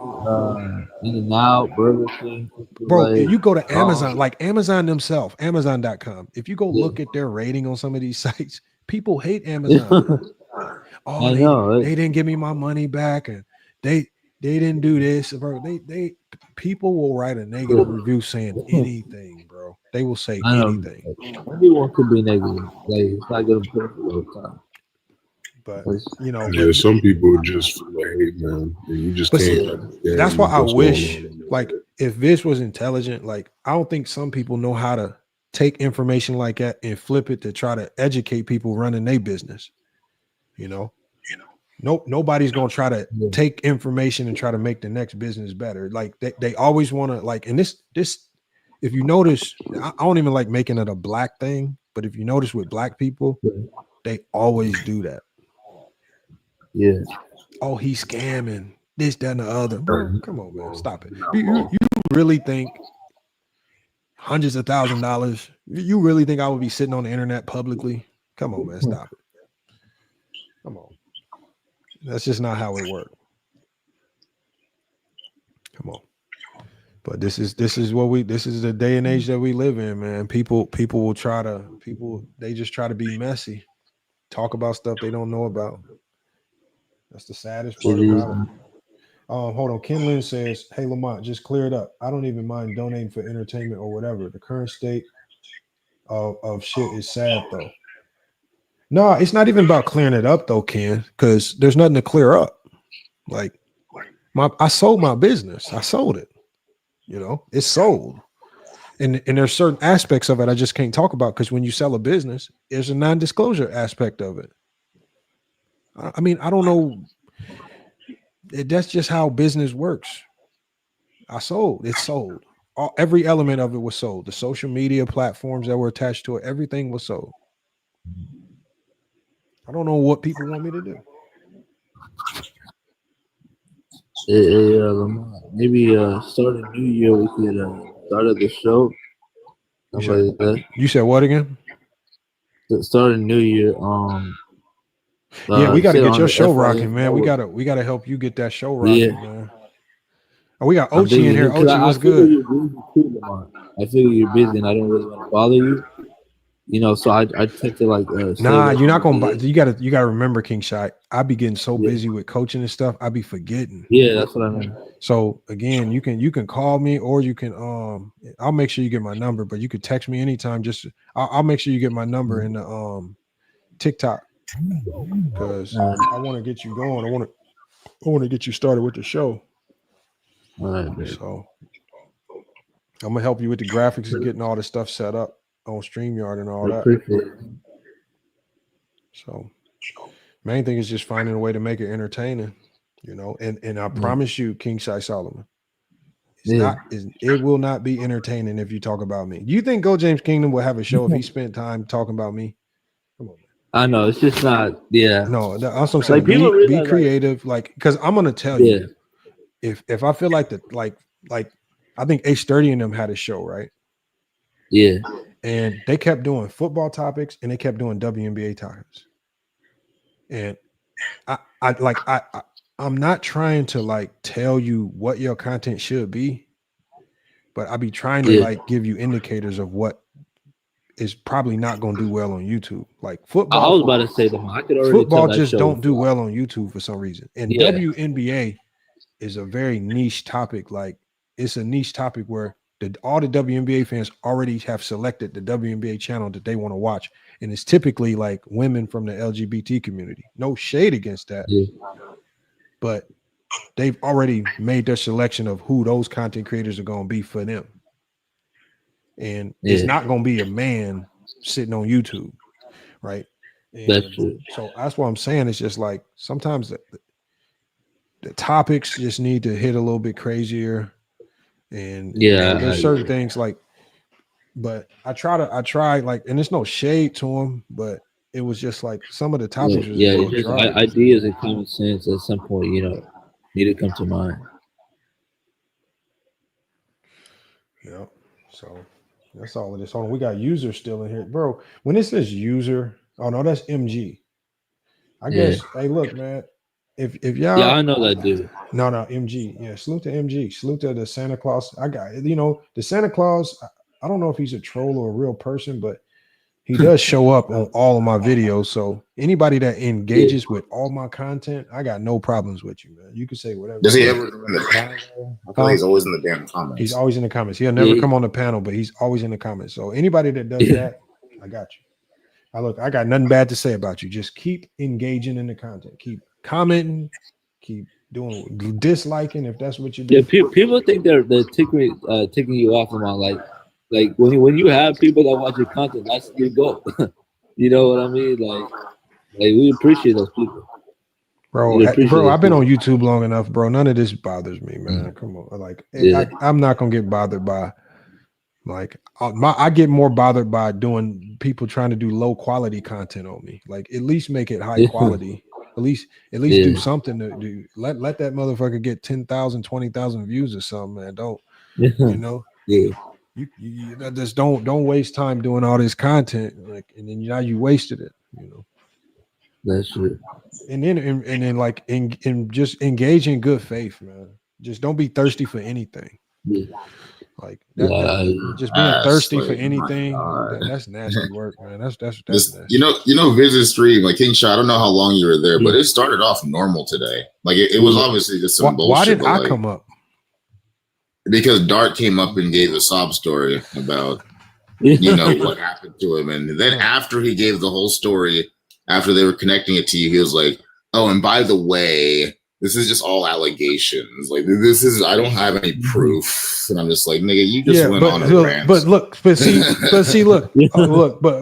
In-N-Out, Burger King. Bro, if you go to Amazon, like Amazon themselves, Amazon.com, if you go look at their rating on some of these sites, people hate Amazon. They didn't give me my money back, and they didn't do this. Bro, people will write a negative review saying anything, bro. They will say anything. Anyone could be negative. Like, it's not gonna perfect all the time. But some people just hate, man. You just can't. That's why I wish, like, if Viz was intelligent, like, I don't think some people know how to take information like that and flip it to try to educate people running their business. Nobody's gonna try to take information and try to make the next business better. Like they always want to like, and this if you notice, I don't even like making it a black thing, but if you notice with black people, they always do that. Yeah. Oh, he's scamming this, that, and the other. Bro, come on, man, stop it. You really think hundreds of $1,000s? You really think I would be sitting on the internet publicly? Come on, man, stop it. Come on. That's just not how it works. Come on. But this is the day and age that we live in, man. People they just try to be messy, talk about stuff they don't know about. That's the saddest part about it. Hold on. Ken Lynn says, "Hey Lamont, just clear it up. I don't even mind donating for entertainment or whatever. The current state of shit is sad though." No, it's not even about clearing it up though, Ken, because there's nothing to clear up. Like I sold my business. I sold it. You know, it's sold. And there's certain aspects of it I just can't talk about because when you sell a business, there's a non-disclosure aspect of it. I mean, I don't know. That's just how business works. I sold. It's sold. Every element of it was sold. The social media platforms that were attached to it, everything was sold. I don't know what people want me to do. Maybe start a new year. We could start at the show. You said what again? Start a new year. Yeah, we got to get your show rocking, man. We gotta help you get that show rocking, man. Oh, we got Ochi in here. Ochi, what's good? I figure you're busy, and I don't really want to bother you. You know, so I tend to like. Nah, you're not gonna. You gotta remember, King Shot. I be getting so busy with coaching and stuff. I be forgetting. Yeah, that's what I mean. So again, you can call me, or you can I'll make sure you get my number, but you can text me anytime. Just I'll make sure you get my number in the TikTok because I want to get you going. I want to get you started with the show. All right, so I'm gonna help you with the graphics and getting all the stuff set up on StreamYard and all that. So main thing is just finding a way to make it entertaining, you know. And I promise you, King Shai Solomon, it will not be entertaining if you talk about me. Do you think Go James Kingdom will have a show if he spent time talking about me? Come on, man. I know it's just not. Yeah. No, that's what I'm saying. Like, be creative, like because I'm gonna tell you, if I feel like like I think H30 and them had a show, right? Yeah. And they kept doing football topics and they kept doing WNBA topics. And I'm not trying to like tell you what your content should be, but I be trying to like give you indicators of what is probably not going to do well on YouTube. Like football. I was about to say that I could already football just don't do well on YouTube for some reason. And WNBA is a very niche topic. Like it's a niche topic where all the WNBA fans already have selected the WNBA channel that they want to watch. And it's typically like women from the LGBT community. No shade against that. Yeah. But they've already made their selection of who those content creators are going to be for them. And it's not going to be a man sitting on YouTube, right? And that's true. So that's what I'm saying. It's just like sometimes the topics just need to hit a little bit crazier. And there's certain things like, but I try like, and there's no shade to them, but it was just like some of the topics. It's just ideas and common sense at some point, you know, need to come to mind. Yeah. So that's all of this. Hold on, we got user still in here, bro. When it says user, oh no, that's MG. I guess. Hey, look, man. If y'all, I know that dude. No, MG. Yeah, salute to MG. Salute to the Santa Claus. I got it. You know, the Santa Claus. I don't know if he's a troll or a real person, but he does show up on all of my videos. So anybody that engages with all my content, I got no problems with you, man. You can say whatever. Does he ever in the panel? I feel he's always in the damn comments. He's always in the comments. He'll never come on the panel, but he's always in the comments. So anybody that does that, I got you. I got nothing bad to say about you. Just keep engaging in the content. Keep commenting. Keep doing disliking if that's what you do. Yeah, people think they're ticking you off on like when you have people that watch your content, that's your goal. You know what I mean? Like we appreciate those people. Bro, I've been on YouTube long enough, bro. None of this bothers me, man. Come on, like I'm not gonna get bothered by like I get more bothered by doing people trying to do low quality content on me. Like at least make it high quality. At least do something to do. Let that motherfucker get 10,000, 20,000 views or something, man. Don't you know? Yeah. You just don't waste time doing all this content, like, and then now you wasted it, you know. That's true. And then like in just engage in good faith, man. Just don't be thirsty for anything. Yeah. Like just being thirsty for anything, that's nasty work, man. That's nasty. You know, Vision Stream, like King Shot, I don't know how long you were there, but it started off normal today. Like it was obviously just some bullshit. Why did I like, come up? Because Dart came up and gave a sob story about what happened to him, and then after he gave the whole story, after they were connecting it to you, he was like, "Oh, and by the way, this is just all allegations. Like I don't have any proof." And I'm just like, "Nigga, you just went on a rant." But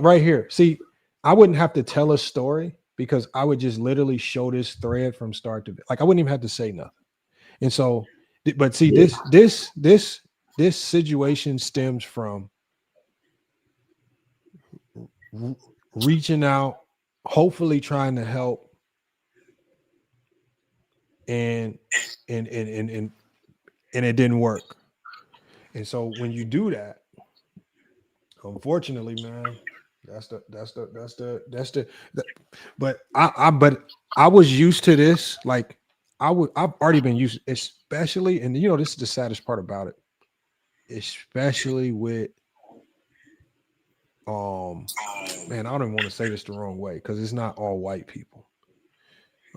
right here, see, I wouldn't have to tell a story because I would just literally show this thread from start to like I wouldn't even have to say nothing, and so. But see, this situation stems from reaching out, hopefully trying to help, and it didn't work. And so when you do that, unfortunately, man, but I was used to this, like. I've already been used, especially, and this is the saddest part about it, especially with man, I don't even want to say this the wrong way because it's not all white people.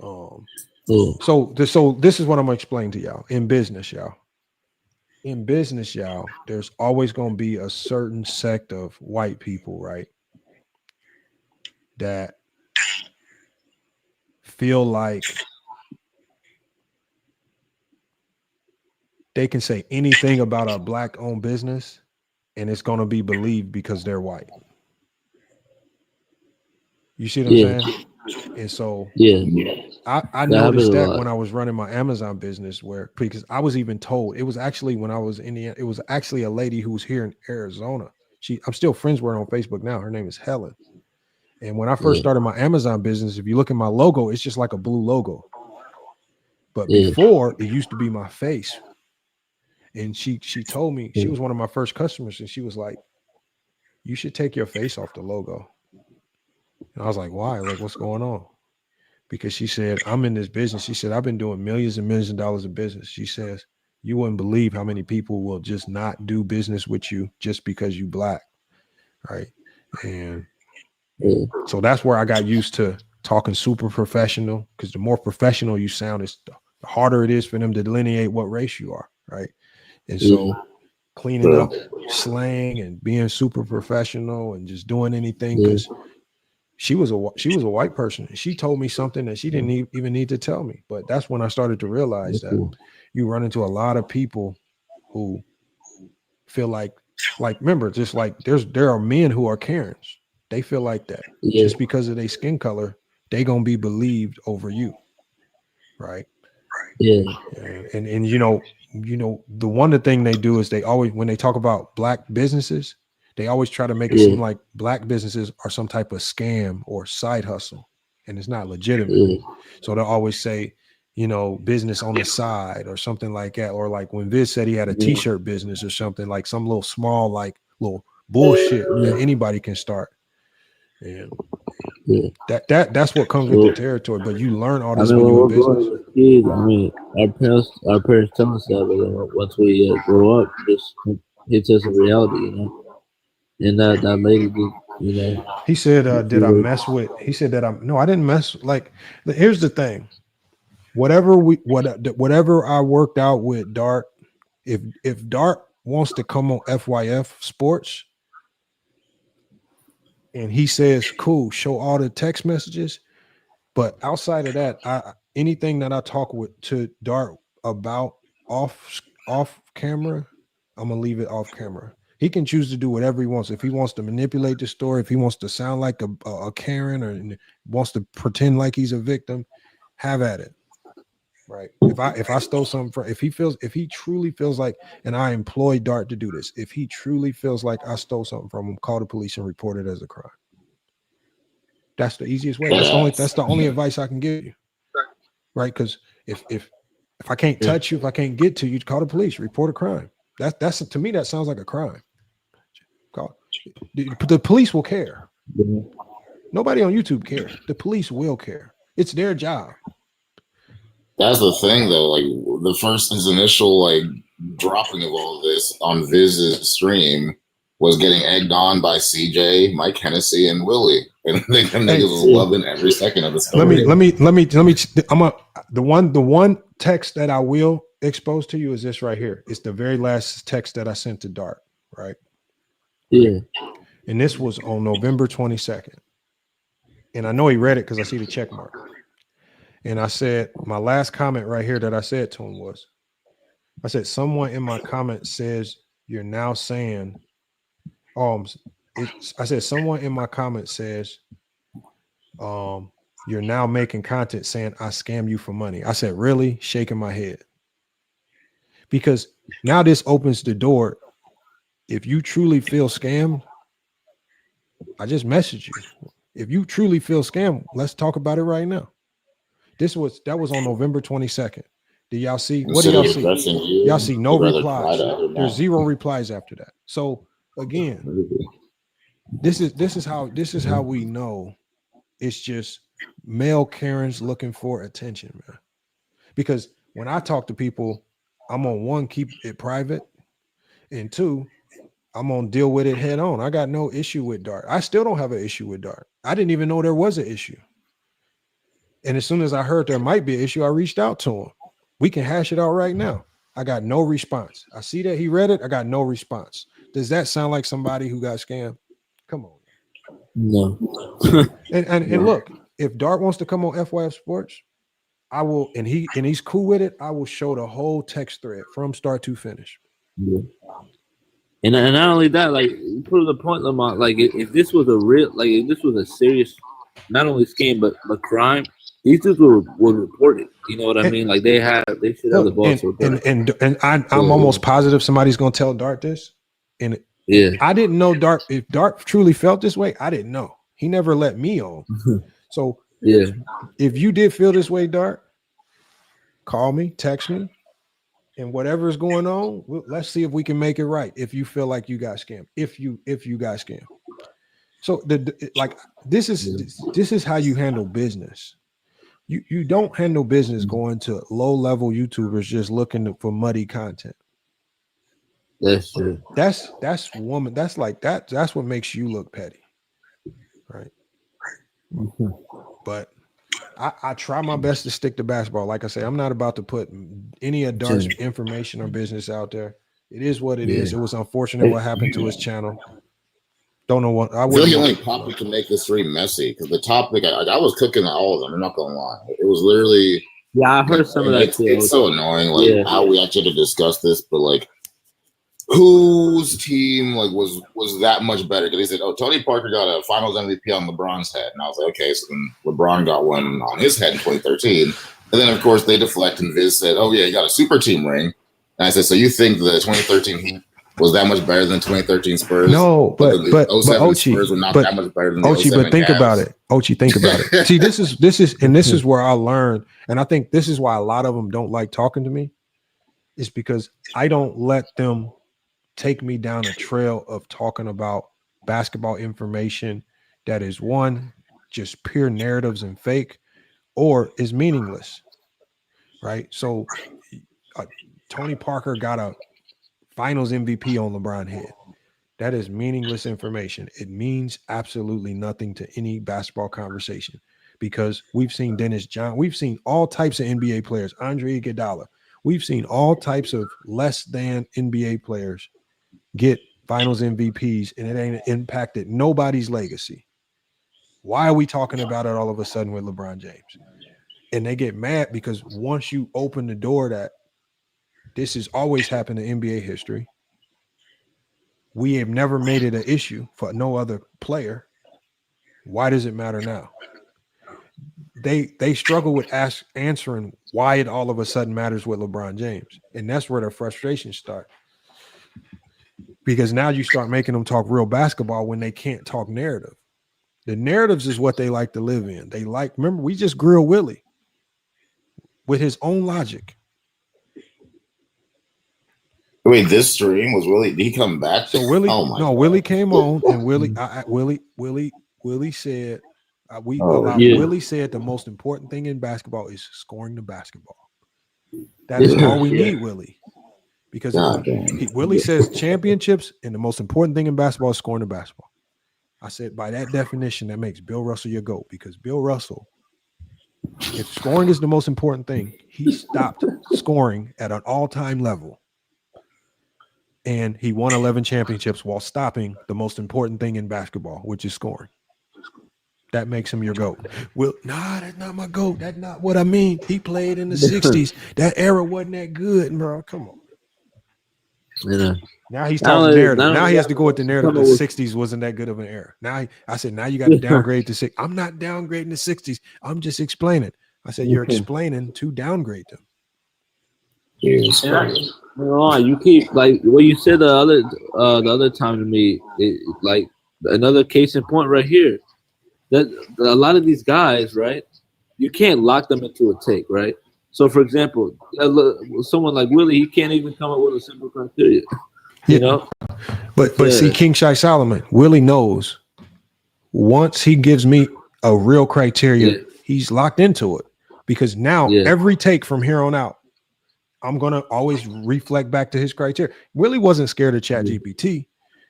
So this is what I'm gonna explain to y'all. In business, y'all, there's always gonna be a certain sect of white people, right, that feel like they can say anything about a black-owned business and it's going to be believed because they're white. You see what I'm saying? And so I noticed that when I was running my Amazon business because I was even told, it was actually when I was in Indiana, it was actually a lady who was here in Arizona. I'm still friends with her on Facebook now. Her name is Helen. And when I first started my Amazon business, if you look at my logo, it's just like a blue logo. But before, it used to be my face. And she told me, she was one of my first customers, and she was like, "You should take your face off the logo." And I was like, "Why? Like, what's going on?" Because she said, "I'm in this business." She said, "I've been doing millions and millions of dollars of business." She says, "You wouldn't believe how many people will just not do business with you just because you black." Right. And so that's where I got used to talking super professional, because the more professional you sound, the harder it is for them to delineate what race you are. Right. And so cleaning up slang and being super professional and just doing anything, because she was a white person. And she told me something that she didn't even need to tell me. But that's when I started to realize that you run into a lot of people who feel like remember, just like there are men who are Karens. They feel like that just because of their skin color, they gonna be believed over you, right? Yeah. And the one thing they do is they always, when they talk about black businesses, they always try to make it seem like black businesses are some type of scam or side hustle, and it's not legitimate. So they'll always say, business on the side or something like that. Or like when Viz said he had a t-shirt business or something, like some little small, like little bullshit that anybody can start. And that's what comes with the territory. But you learn all this when you're in business. Kids, our parents tell us that, but once we grow up, just hits us in reality, And that lady did, He said, "Did I mess with?" He said that I didn't mess. Like, here's the thing: whatever I worked out with Dart, if Dart wants to come on FYF Sports, and he says, "Cool, show all the text messages," but outside of that, anything that I talk to Dart about off camera, I'm gonna leave it off camera. He can choose to do whatever he wants. If he wants to manipulate the story, if he wants to sound like a Karen or wants to pretend like he's a victim, have at it. Right. If I stole something from, if he truly feels like, and I employ Dart to do this, if he truly feels like I stole something from him, call the police and report it as a crime. That's the easiest way. That's the only advice I can give you. Right. Because if I can't touch you, if I can't get to you, call the police, report a crime. That's to me, that sounds like a crime. The police will care. Nobody on YouTube cares. The police will care. It's their job. That's the thing, though. Like his initial like dropping of all of this on Viz's stream was getting egged on by CJ, Mike Hennessy, and Willie, and them niggas was loving every second of the story. Let me. The one text that I will expose to you is this right here. It's the very last text that I sent to Dart, right? Yeah. And this was on November 22nd. And I know he read it because I see the check mark. And I said, my last comment right here that I said to him was, I said, someone in my comment says you're now saying, I said, someone in my comment says, you're now making content saying I scam you for money. I said, really? Shaking my head. Because now this opens the door. If you truly feel scammed, I just messaged you. If you truly feel scammed, let's talk about it right now. That was on November 22nd. Do y'all see? What do y'all see? Y'all see no replies. There's 0 replies after that. So again, this is how we know it's just male Karens looking for attention, man. Because when I talk to people, I'm on 1, keep it private, and 2, I'm gonna deal with it head on. I got no issue with Dart. I still don't have an issue with Dart. I didn't even know there was an issue. And as soon as I heard there might be an issue, I reached out to him. We can hash it out right now. I got no response. I see that he read it. I got no response. Does that sound like somebody who got scammed? Come on. No. and look, if Dart wants to come on FYF Sports, I will, and he's cool with it. I will show the whole text thread from start to finish. Yeah. And not only that, like you put the point, Lamont, like if this was a serious, not only scam but crime, these dudes were reported. You know what I mean? Like they should have the balls to report. And I'm almost positive somebody's gonna tell Dart this. And I didn't know Dart. If Dart truly felt this way, I didn't know. He never let me on. So if you did feel this way, Dart, call me, text me. And whatever is going on, let's see if we can make it right. If you feel like you got scammed, if you got scammed, so this is how you handle business. You don't handle business going to low level YouTubers just looking for muddy content. That's true. That's woman. That's what makes you look petty, right? Mm-hmm. But I try my best to stick to basketball. Like I say, I'm not about to put any of Dart's information or business out there. It is what it is. It was unfortunate what happened to his channel. Don't know what I feel like the only topic to make this very messy because the topic I was cooking all of them. I'm not gonna lie. It was literally I heard some of that too. It's so annoying, like how we actually had to discuss this, but like whose team like was that much better? Because he said, "Oh, Tony Parker got a Finals MVP on LeBron's head," and I was like, "Okay, so then LeBron got one on his head in 2013." And then of course they deflect, and Viz said, "Oh yeah, he got a super team ring." And I said, "So you think the 2013 Heat was that much better than 2013 Spurs?" No, but Ochi, Spurs were not that much better than the Ochi, 07 but think Cavs. about it. Ochi, think about it. See, this is where I learned, and I think this is why a lot of them don't like talking to me. Is because I don't let them take me down a trail of talking about basketball information that is one, just pure narratives and fake, or is meaningless, right? So Tony Parker got a Finals MVP on LeBron head. That is meaningless information. It means absolutely nothing to any basketball conversation because we've seen Dennis John. We've seen all types of NBA players, Andre Iguodala. We've seen all types of less than NBA players get Finals MVPs, and it ain't impacted nobody's legacy. Why are we talking about it all of a sudden with LeBron James? And they get mad because once you open the door that this has always happened in NBA history, we have never made it an issue for no other player. Why does it matter now? they struggle with answering why it all of a sudden matters with LeBron James, and that's where their frustrations start. Because now you start making them talk real basketball when they can't talk narrative. The narratives is what they like to live in. They like, remember, we just grilled Willie with his own logic. Wait, this stream was Willie. Did he come back? So Willie, God. Willie came on, and Willie said, Willie said the most important thing in basketball is scoring the basketball. That is all we need, Willie. Because Willie says championships, and the most important thing in basketball is scoring the basketball. I said, by that definition, that makes Bill Russell your GOAT, because Bill Russell, if scoring is the most important thing, he stopped scoring at an all-time level. And he won 11 championships while stopping the most important thing in basketball, which is scoring. That makes him your GOAT. Well, that's not my GOAT. That's not what I mean. He played in the 60s. That era wasn't that good, bro. Come on. Yeah. Now he's talking narrative. Now he has to go with the narrative. The 60s wasn't that good of an era. Now I said, now you got to downgrade to 6. I'm not downgrading the 60s. I'm just explaining. I said, you're explaining to downgrade them. Jesus Christ. You keep like what you said the other time to me. Like another case in point right here. That a lot of these guys, right? You can't lock them into a take, right? So, for example, someone like Willie, he can't even come up with a simple criteria. You know, but see, King Shai Solomon, Willie knows once he gives me a real criteria, he's locked into it, because now every take from here on out, I'm gonna always reflect back to his criteria. Willie wasn't scared of ChatGPT;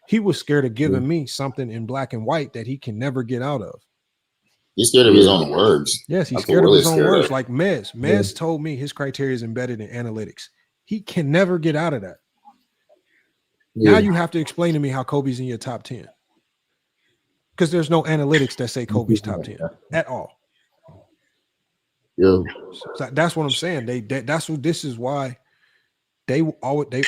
he was scared of giving me something in black and white that he can never get out of. He's scared of his own words. Yes, he's scared of his own words. Like Mez. Mez told me his criteria is embedded in analytics. He can never get out of that. Now you have to explain to me how Kobe's in your top 10. Because there's no analytics that say Kobe's top 10 at all. Yeah. So that's what I'm saying. This is why they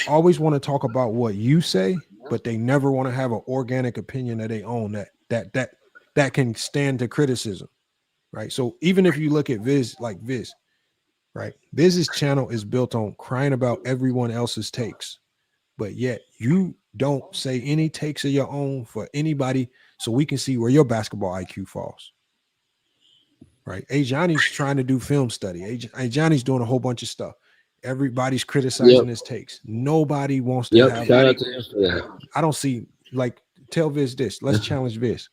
always want to talk about what you say, but they never want to have an organic opinion of their own that can stand to criticism. Right. So even if you look at Viz, right? Viz's channel is built on crying about everyone else's takes. But yet you don't say any takes of your own for anybody, so we can see where your basketball IQ falls. Right? Johnny's trying to do film study. Johnny's doing a whole bunch of stuff. Everybody's criticizing his takes. Nobody wants to have. Shout out to him for that. I don't see, tell Viz this. Let's challenge Viz.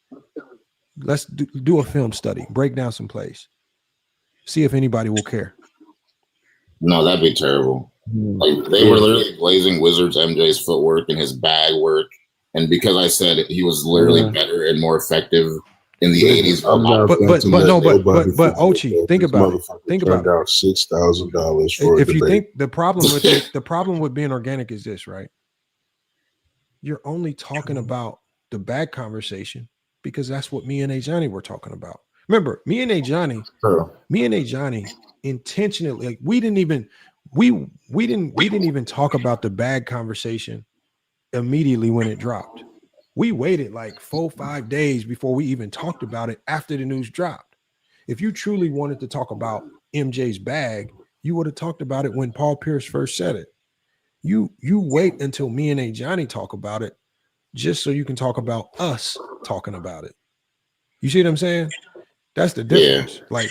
Let's do a film study. Break down some plays. See if anybody will care. No, that'd be terrible. Like they were literally blazing Wizards MJ's footwork and his bag work, and because I said he was literally better and more effective in the 80s. But Ochi, think about it. Think about it. $6,000 for if you think the problem with being organic is this, right? You're only talking about the bag conversation because that's what me and Ajani were talking about. Remember, me and Ajani intentionally, we didn't even talk about the bag conversation immediately when it dropped. We waited like 4-5 days before we even talked about it after the news dropped. If you truly wanted to talk about MJ's bag, you would have talked about it when Paul Pierce first said it. You wait until me and Ajani talk about it just so you can talk about us talking about it. You see what I'm saying? That's the difference. Like,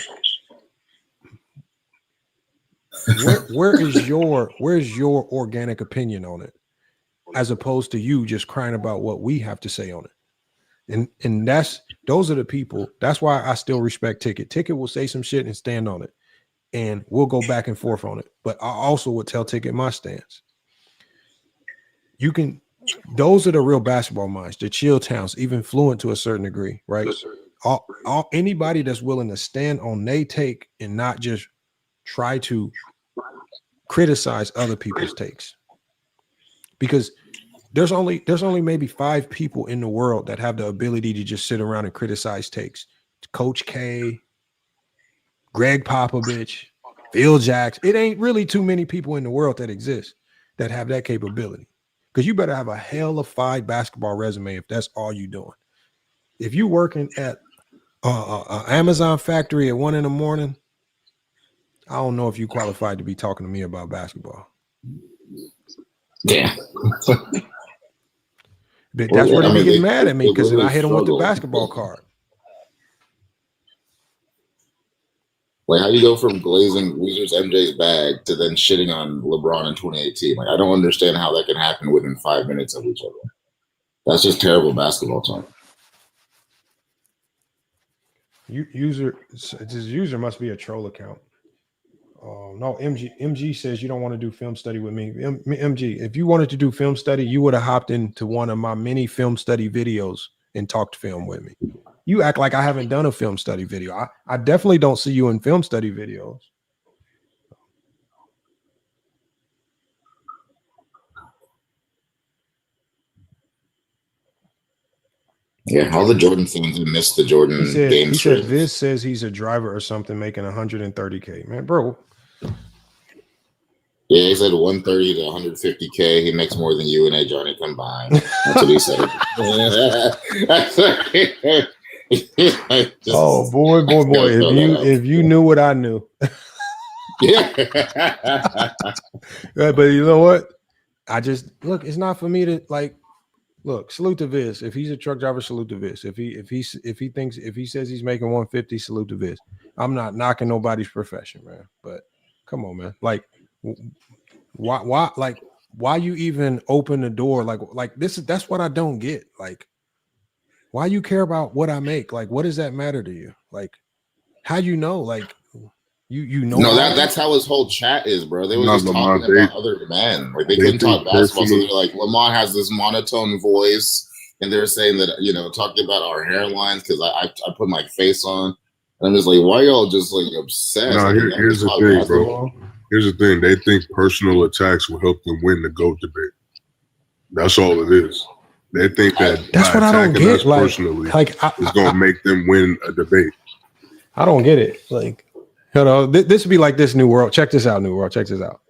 where's your organic opinion on it, as opposed to you just crying about what we have to say on it? And those are the people. That's why I still respect Ticket. Ticket will say some shit and stand on it, and we'll go back and forth on it. But I also would tell Ticket my stance. Those are the real basketball minds, the chill towns, even fluent to a certain degree, right? Anybody that's willing to stand on they take and not just try to criticize other people's takes, because there's only maybe 5 people in the world that have the ability to just sit around and criticize takes. Coach K, Greg Popovich, Phil Jackson. It ain't really too many people in the world that exist that have that capability, because you better have a hell of 5 basketball resume if that's all you're doing. If you're working at Amazon factory at 1 a.m. I don't know if you qualified to be talking to me about basketball. Yeah. That's where they get mad at me because really I hit them with the struggle. basketball card. Like, how do you go from glazing Wizards MJ's bag to then shitting on LeBron in 2018? Like, I don't understand how that can happen within 5 minutes of each other. That's just terrible basketball talk. This user must be a troll account. No, MG says you don't want to do film study with me. MG, if you wanted to do film study, you would have hopped into one of my many film study videos and talked film with me. You act like I haven't done a film study video. I definitely don't see you in film study videos. Yeah, all the Jordan fans missed the Jordan game. He said Viz says he's a driver or something making 130K. Man, bro. Yeah, he said 130 to 150K. He makes more than you and Johnny combined. That's what he said. Oh boy. If you knew what I knew. Yeah. But you know what? I just look, it's not for me to look, salute to Viz. If he's a truck driver, salute to Viz. If he says he's making 150, salute to Viz. I'm not knocking nobody's profession, man. But come on, man. Like, why you even open the door? That's what I don't get. Like, why you care about what I make? Like, what does that matter to you? Like, how you know? Like, you know? No, that's how his whole chat is, bro. They were just talking about other men. Like, they couldn't talk basketball, so they're like, Lamont has this monotone voice, and they're saying that, talking about our hairlines because I put my face on. And I'm just like, why y'all just obsessed? No, here's the thing, bro. Here's the thing. They think personal attacks will help them win the GOAT debate. That's all it is. They think that's what I don't get. Personally, is going to make them win a debate. I don't get it. Like, this would be like this New World. Check this out, New World. Check this out.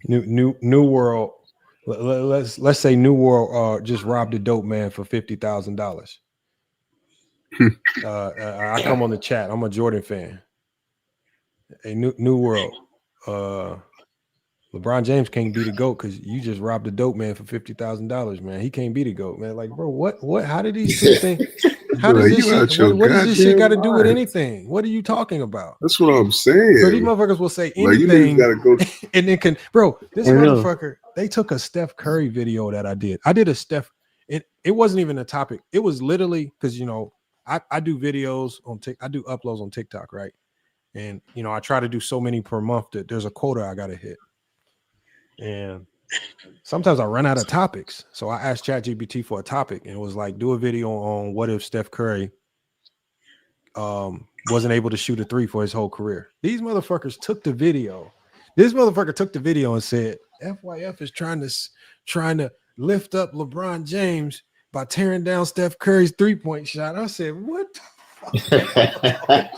New World. Let's say New World just robbed a dope man for $50,000. I come on the chat. I'm a Jordan fan. A New World. LeBron James can't be the GOAT because you just robbed a dope man for $50,000, man. He can't be the GOAT, man. Like, bro, what? How did these think? How does this shit? What does this shit got to do with anything? What are you talking about? That's what I'm saying. So these motherfuckers will say anything, and then this motherfucker. They took a Steph Curry video that I did. I did a Steph. It wasn't even a topic. It was literally because I do videos on I do uploads on TikTok, right? And I try to do so many per month that there's a quota I got to hit. And sometimes I run out of topics. So I asked ChatGPT for a topic and it was like, do a video on what if Steph Curry wasn't able to shoot a three for his whole career. These motherfuckers took the video. This motherfucker took the video and said, FYF is trying to lift up LeBron James by tearing down Steph Curry's three-point shot. I said, what the fuck?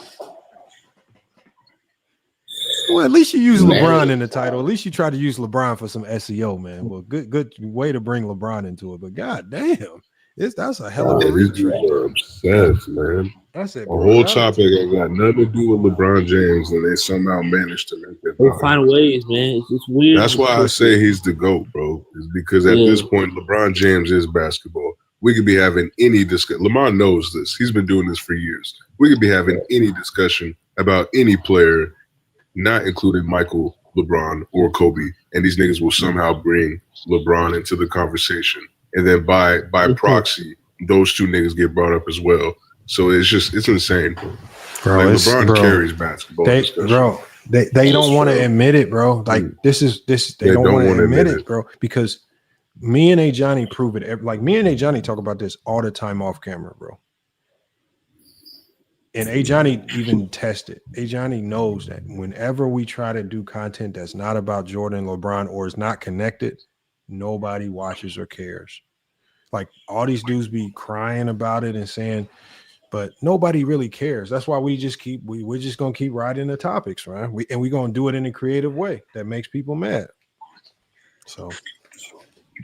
Well, at least you use LeBron in the title. At least you try to use LeBron for some SEO, man. Well, good way to bring LeBron into it. But god damn, that's a hell of a these people are obsessed, man. That's it. The whole topic ain't got nothing to do with LeBron James, and they somehow managed to make it. They find ways, man. It's weird. That's why I say he's the GOAT, bro. Is because at this point, LeBron James is basketball. We could be having any discussion. Lamar knows this. He's been doing this for years. We could be having any discussion about any player, not including Michael, LeBron, or Kobe, and these niggas will somehow bring LeBron into the conversation. And then by proxy, those two niggas get brought up as well. So it's insane. Bro, like LeBron carries basketball. They don't want to admit it, bro. Like this. They don't want to admit it, bro. Because me and Johnny prove it. Like me and Johnny talk about this all the time off camera, bro. And Johnny even tested. Johnny knows that whenever we try to do content that's not about Jordan, LeBron, or is not connected, nobody watches or cares. Like all these dudes be crying about it and saying, but nobody really cares. That's why we're just gonna keep riding the topics, right? We're gonna do it in a creative way that makes people mad. So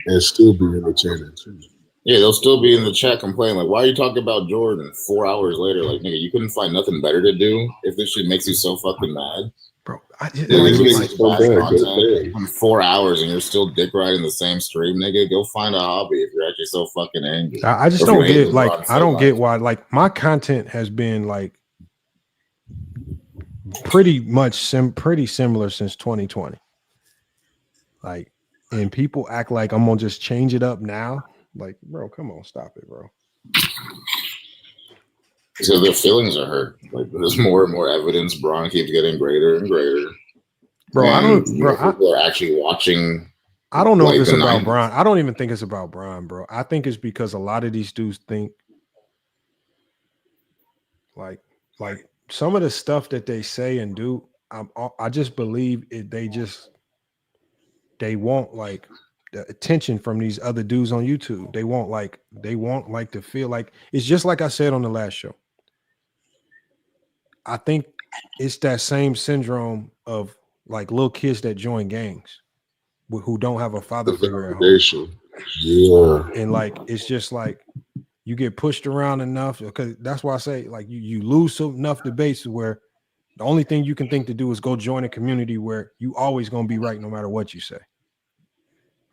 and still be entertaining too. Yeah, they'll still be in the chat complaining, like, why are you talking about Jordan 4 hours later? Like, nigga, you couldn't find nothing better to do if this shit makes you so fucking mad. Bro, in 4 hours and you're still dick riding the same stream, nigga. Go find a hobby if you're actually so fucking angry. I just don't get I don't get why my content has been like pretty much pretty similar since 2020. Like, and people act like I'm gonna just change it up now. Like, bro, come on, stop it, bro. So their feelings are hurt. Like, there's more and more evidence. Braun keeps getting greater and greater. Bro, People are actually watching. I don't know if it's about Bron. I don't even think it's about Bron, bro. I think it's because a lot of these dudes think like some of the stuff that they say and do. I just believe it. They want like the attention from these other dudes on YouTube. They want like to feel like it's just like I said on the last show. I think it's that same syndrome of like little kids that join gangs who don't have a father figure at home. Yeah. And like it's just like you get pushed around enough, because that's why I say like you lose enough debates where the only thing you can think to do is go join a community where you always gonna be right no matter what you say.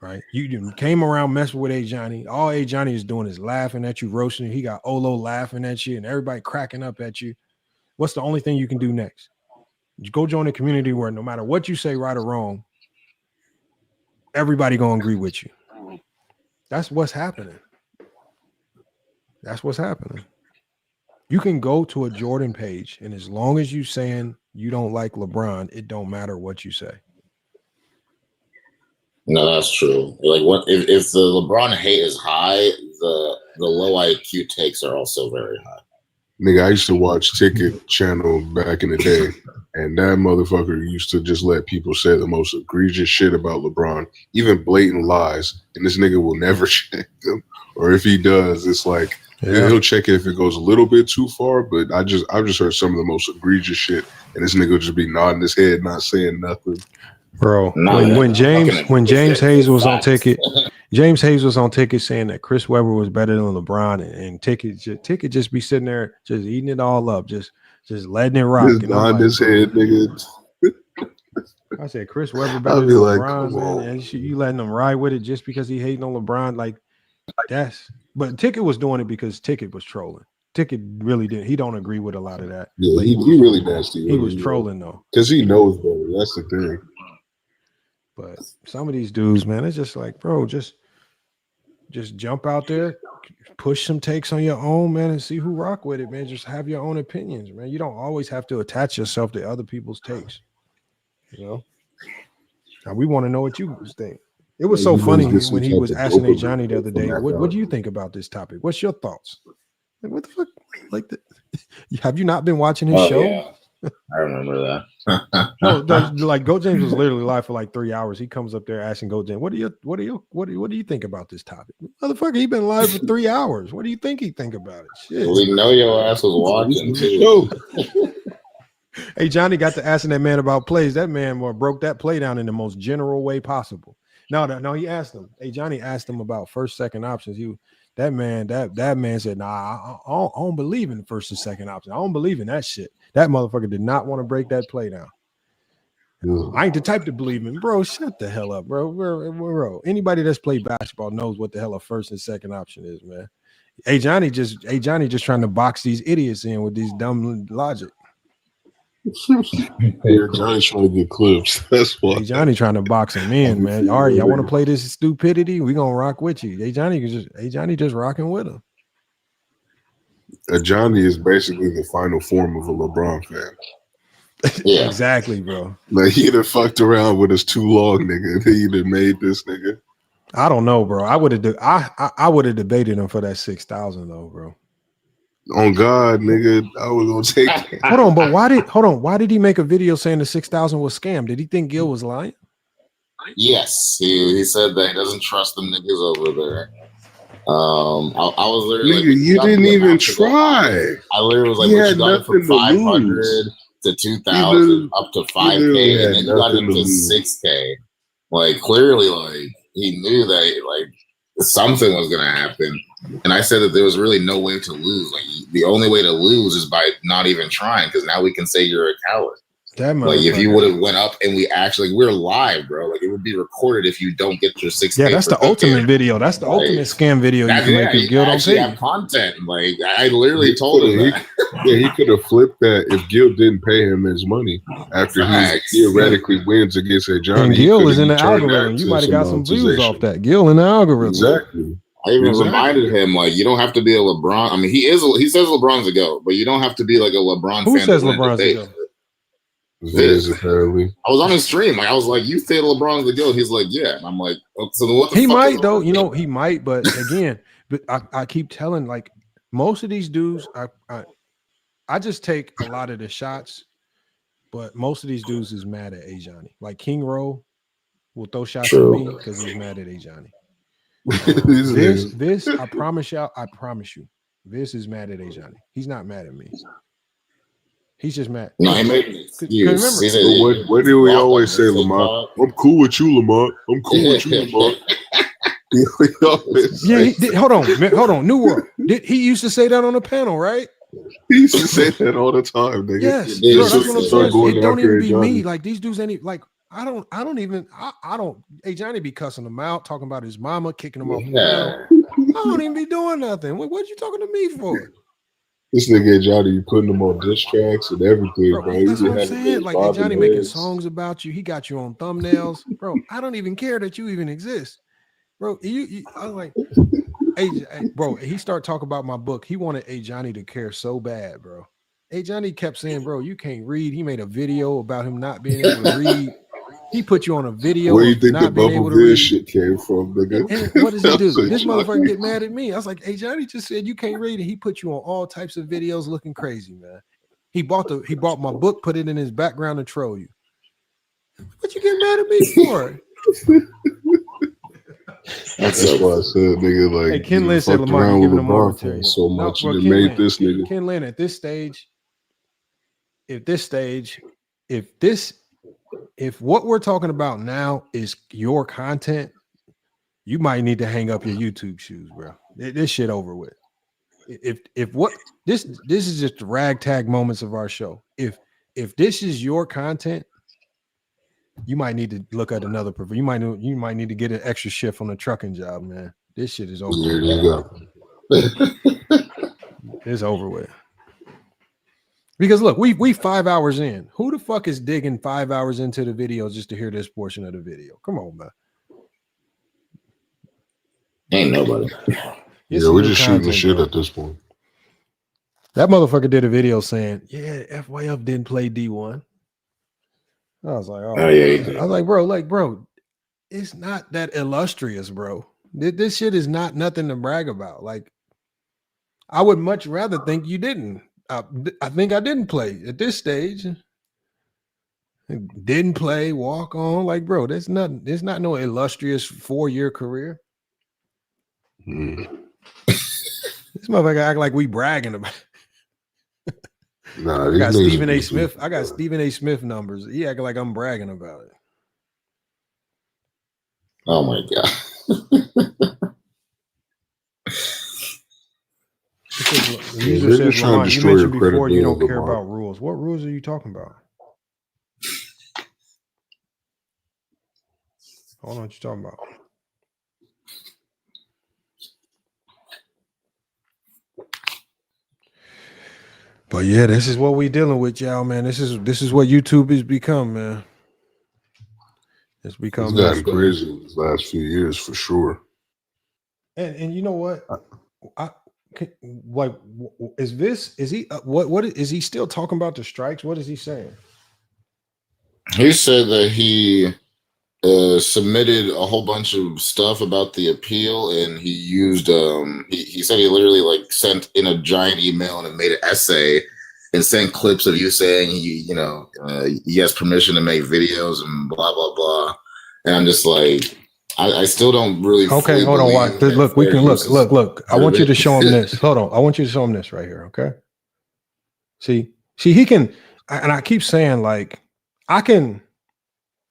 Right? You came around messing with A Johnny. All A Johnny is doing is laughing at you, roasting you. He got Olo laughing at you and everybody cracking up at you. What's the only thing you can do next? You go join a community where no matter what you say, right or wrong, everybody gonna agree with you. That's what's happening. That's what's happening. You can go to a Jordan page, and as long as you saying you don't like LeBron, it don't matter what you say. No, that's true. Like, what if the LeBron hate is high, the low IQ takes are also very high. Nigga, I used to watch Ticket Channel back in the day, and that motherfucker used to just let people say the most egregious shit about LeBron, even blatant lies, and this nigga will never check them. Or if he does, it's like he'll check it if it goes a little bit too far. But I've just heard some of the most egregious shit, and this nigga will just be nodding his head, not saying nothing. Bro, when James Hayes was on Ticket, James Hayes was on Ticket saying that Chris Webber was better than LeBron, and Ticket just be sitting there just eating it all up, just letting it rock. Just nodding his head, nigga. I said Chris Webber better than LeBron, man. And you letting him ride with it just because he hating on LeBron, like that's. But Ticket was doing it because Ticket was trolling. Ticket really didn't. He don't agree with a lot of that. Yeah, he really nasty. He was trolling though, because he knows better. That's the thing. But some of these dudes, man, it's just like, bro, just jump out there, push some takes on your own, man, and see who rock with it, man. Just have your own opinions, man. You don't always have to attach yourself to other people's takes. You know? Now, we want to know what you think. It was so funny when he was asking A Johnny the other day, what do you think about this topic? What's your thoughts? Like, what the fuck? Like, have you not been watching his show? Yeah. I remember that. No, like Go James was literally live for like 3 hours. He comes up there asking Go James, what do you think about this topic? Motherfucker, he been live for 3 hours. What do you think he think about it? Shit. We know your ass was watching too. Hey, Johnny got to asking that man about plays. That man broke that play down in the most general way possible. No, he asked him. Hey, Johnny asked him about first, second options. That man said, nah, I don't believe in the first and second option. I don't believe in that shit. That motherfucker did not want to break that play down. I ain't the type to believe in, bro. Shut the hell up, bro. Anybody that's played basketball knows what the hell a first and second option is, man. Hey, Johnny just trying to box these idiots in with these dumb logic. Yeah, Johnny's trying to get clips. That's why. Hey, Johnny trying to box him in, man. All right, y'all want to play this stupidity? We gonna rock with you. Hey, Johnny just rocking with him. Johnny is basically the final form of a LeBron fan. Yeah, exactly, bro. Like he either fucked around with us too long, nigga. He either made this nigga. I don't know, bro. I would have I would have debated him for that 6,000 though, bro. On God, nigga, I was gonna take it. Why did he make a video saying the 6,000 was scam? Did he think Gil was lying? Yes, he said that he doesn't trust them niggas over there. I was literally nigga, you didn't even try. I literally was like, you got it from 500 to 2,000 up to 5K, and then you got it to 6K. Like clearly, like he knew that like something was going to happen. And I said that there was really no way to lose. Like the only way to lose is by not even trying, because now we can say you're a coward. Like if you would have went up and we're live, bro. Like it would be recorded if you don't get your 6. Yeah, that's the ultimate video. That's the ultimate scam video you can make if Gil don't pay have content. Like I literally told him that. He could have flipped that if Gil didn't pay him his money after he theoretically wins against a Johnny. And Gil was in the algorithm. You might have got some views off that. Gil in the algorithm. Exactly. I even reminded him, like, you don't have to be a LeBron. I mean, he says LeBron's a GOAT, but you don't have to be like a LeBron Who fan. says LeBron's a GOAT? Apparently. I was on his stream. Like, I was like, you say LeBron's the GOAT. He's like, yeah. And I'm like, oh, so what the He fuck might, though. You know, he might. But again, I keep telling, like, most of these dudes, I just take a lot of the shots, but most of these dudes is mad at Ajani. Like, King Rowe will throw shots at me because he's mad at Ajani. This, I promise y'all, this is mad at Ajani. He's not mad at me. He's just mad. No, he made me. What do we always say, Lamont? I'm cool with you, Lamont. I'm cool with you, Lamont. Hold on. New World. He used to say that on the panel, right? He used to say that all the time, nigga. Yes, bro, that's what I'm saying. It don't even be me. Like these dudes ain't like. I don't. Ajani be cussing him out, talking about his mama, kicking him off the panel. I don't even be doing nothing. What you talking to me for? This nigga Johnny, you putting him on diss tracks and everything, bro. That's what I'm saying. Like Johnny making songs about you. He got you on thumbnails, bro. I don't even care that you even exist, bro. I was like, bro. He started talking about my book. He wanted Johnny to care so bad, bro. Johnny kept saying, bro, you can't read. He made a video about him not being able to read. He put you on a video. Where do you think the bubble viz shit came from, nigga? And what does he do? This motherfucker get mad at me. I was like, hey, Johnny just said you can't read, and he put you on all types of videos looking crazy, man. He bought my book, put it in his background to troll you. What you get mad at me for? That's why I said, nigga, like, hey, Ken Lynn said Lamar, you giving him more material. So much that made this nigga. Ken Lynn, at this stage, if what we're talking about now is your content, you might need to hang up your YouTube shoes, bro. This shit over with. If what this is just the ragtag moments of our show. If this is your content, you might need to look at another. You might need to get an extra shift on the trucking job, man. This shit is over. There you go. It's over with. Because look, we 5 hours in. Who the fuck is digging 5 hours into the video just to hear this portion of the video? Come on, man. Ain't nobody. Yeah, we're just shooting the shit at this point. That motherfucker did a video saying, yeah, FYF didn't play D1. I was like, oh yeah, I was like, bro, it's not that illustrious, bro. This shit is not nothing to brag about. Like, I would much rather think you didn't. I think I didn't play at this stage. Didn't play, walk on. Like, bro, there's not no illustrious 4-year career. This motherfucker act like we bragging about. Nah, I got Stephen A. Smith. I got Stephen A. Smith numbers. He acting like I'm bragging about it. Oh my god. User says, Lamont, you mentioned before you don't care about rules. What rules are you talking about? I don't know what you're talking about. But yeah, this is what we dealing with, y'all, man. This is what YouTube has become, man. It's become gotten crazy in the last few years for sure. And you know what? Like, is he what is he still talking about the strikes? What is he saying? He said that he submitted a whole bunch of stuff about the appeal, and he used he said he literally like sent in a giant email and made an essay and sent clips of you saying he has permission to make videos and blah blah blah. And I'm just like, I still don't really. Okay, hold on. Watch. Look, we can look. I want you to show him this. Hold on. I want you to show him this right here. Okay. See, he can, and I keep saying like, I can,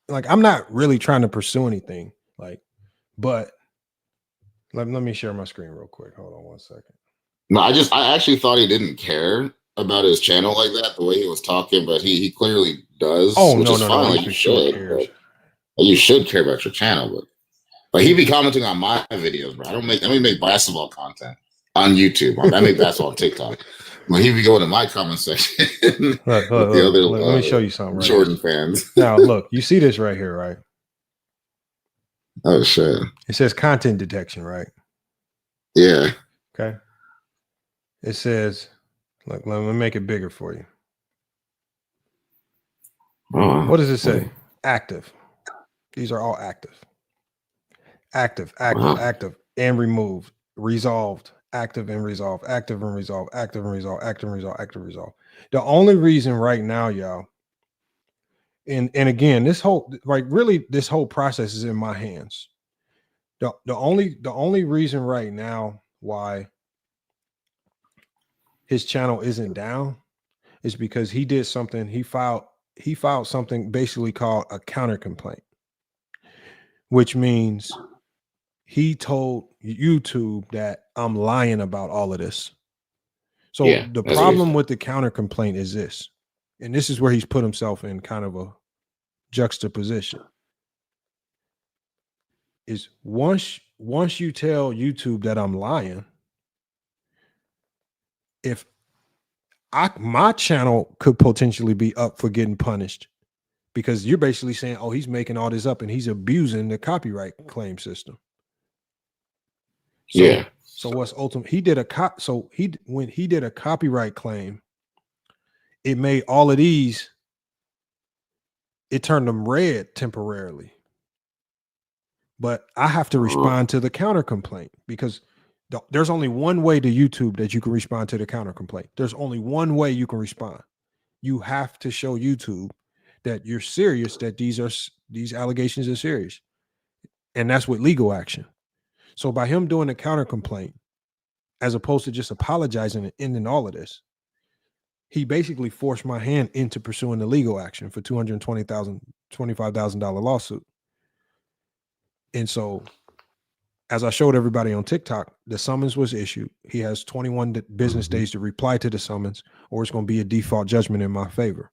like, I'm not really trying to pursue anything, like, but Let me share my screen real quick. Hold on 1 second. No, I actually thought he didn't care about his channel like that, the way he was talking, but he clearly does. Oh, which no, is no, fine. no. Like He you for sure should. cares. But you should care about your channel, but like he be commenting on my videos, bro. I don't make basketball content on YouTube. I make basketball on TikTok. But he be going to my comment section with the other Let me show you something right Jordan here. fans. Now, look, you see this right here, right? Oh shit. It says content detection, right? Yeah. Okay. It says, look, let me make it bigger for you. What does it say? Active. These are all active. Active, active, and removed, resolved, active and resolved, active and resolved, active and resolved, active and resolved, active and resolved. The only reason right now, y'all, and again, this whole process is in my hands. The only reason right now why his channel isn't down is because he did something. He filed something basically called a counter complaint, which means he told YouTube that I'm lying about all of this. So the problem with the counter complaint is this, and this is where he's put himself in kind of a juxtaposition. Is once you tell YouTube that I'm lying, if my channel could potentially be up for getting punished because you're basically saying, oh, he's making all this up and he's abusing the copyright claim system. So, So what's ultimate? He did when he did a copyright claim, it made all of these. It turned them red temporarily. But I have to respond to the counter complaint because there's only one way to YouTube that you can respond to the counter complaint. There's only one way you can respond. You have to show YouTube that you're serious, that these allegations are serious, and that's with legal action. So by him doing a counter complaint, as opposed to just apologizing and ending all of this, he basically forced my hand into pursuing the legal action for $25,000 lawsuit. And so, as I showed everybody on TikTok, the summons was issued. He has 21 business days to reply to the summons, or it's going to be a default judgment in my favor.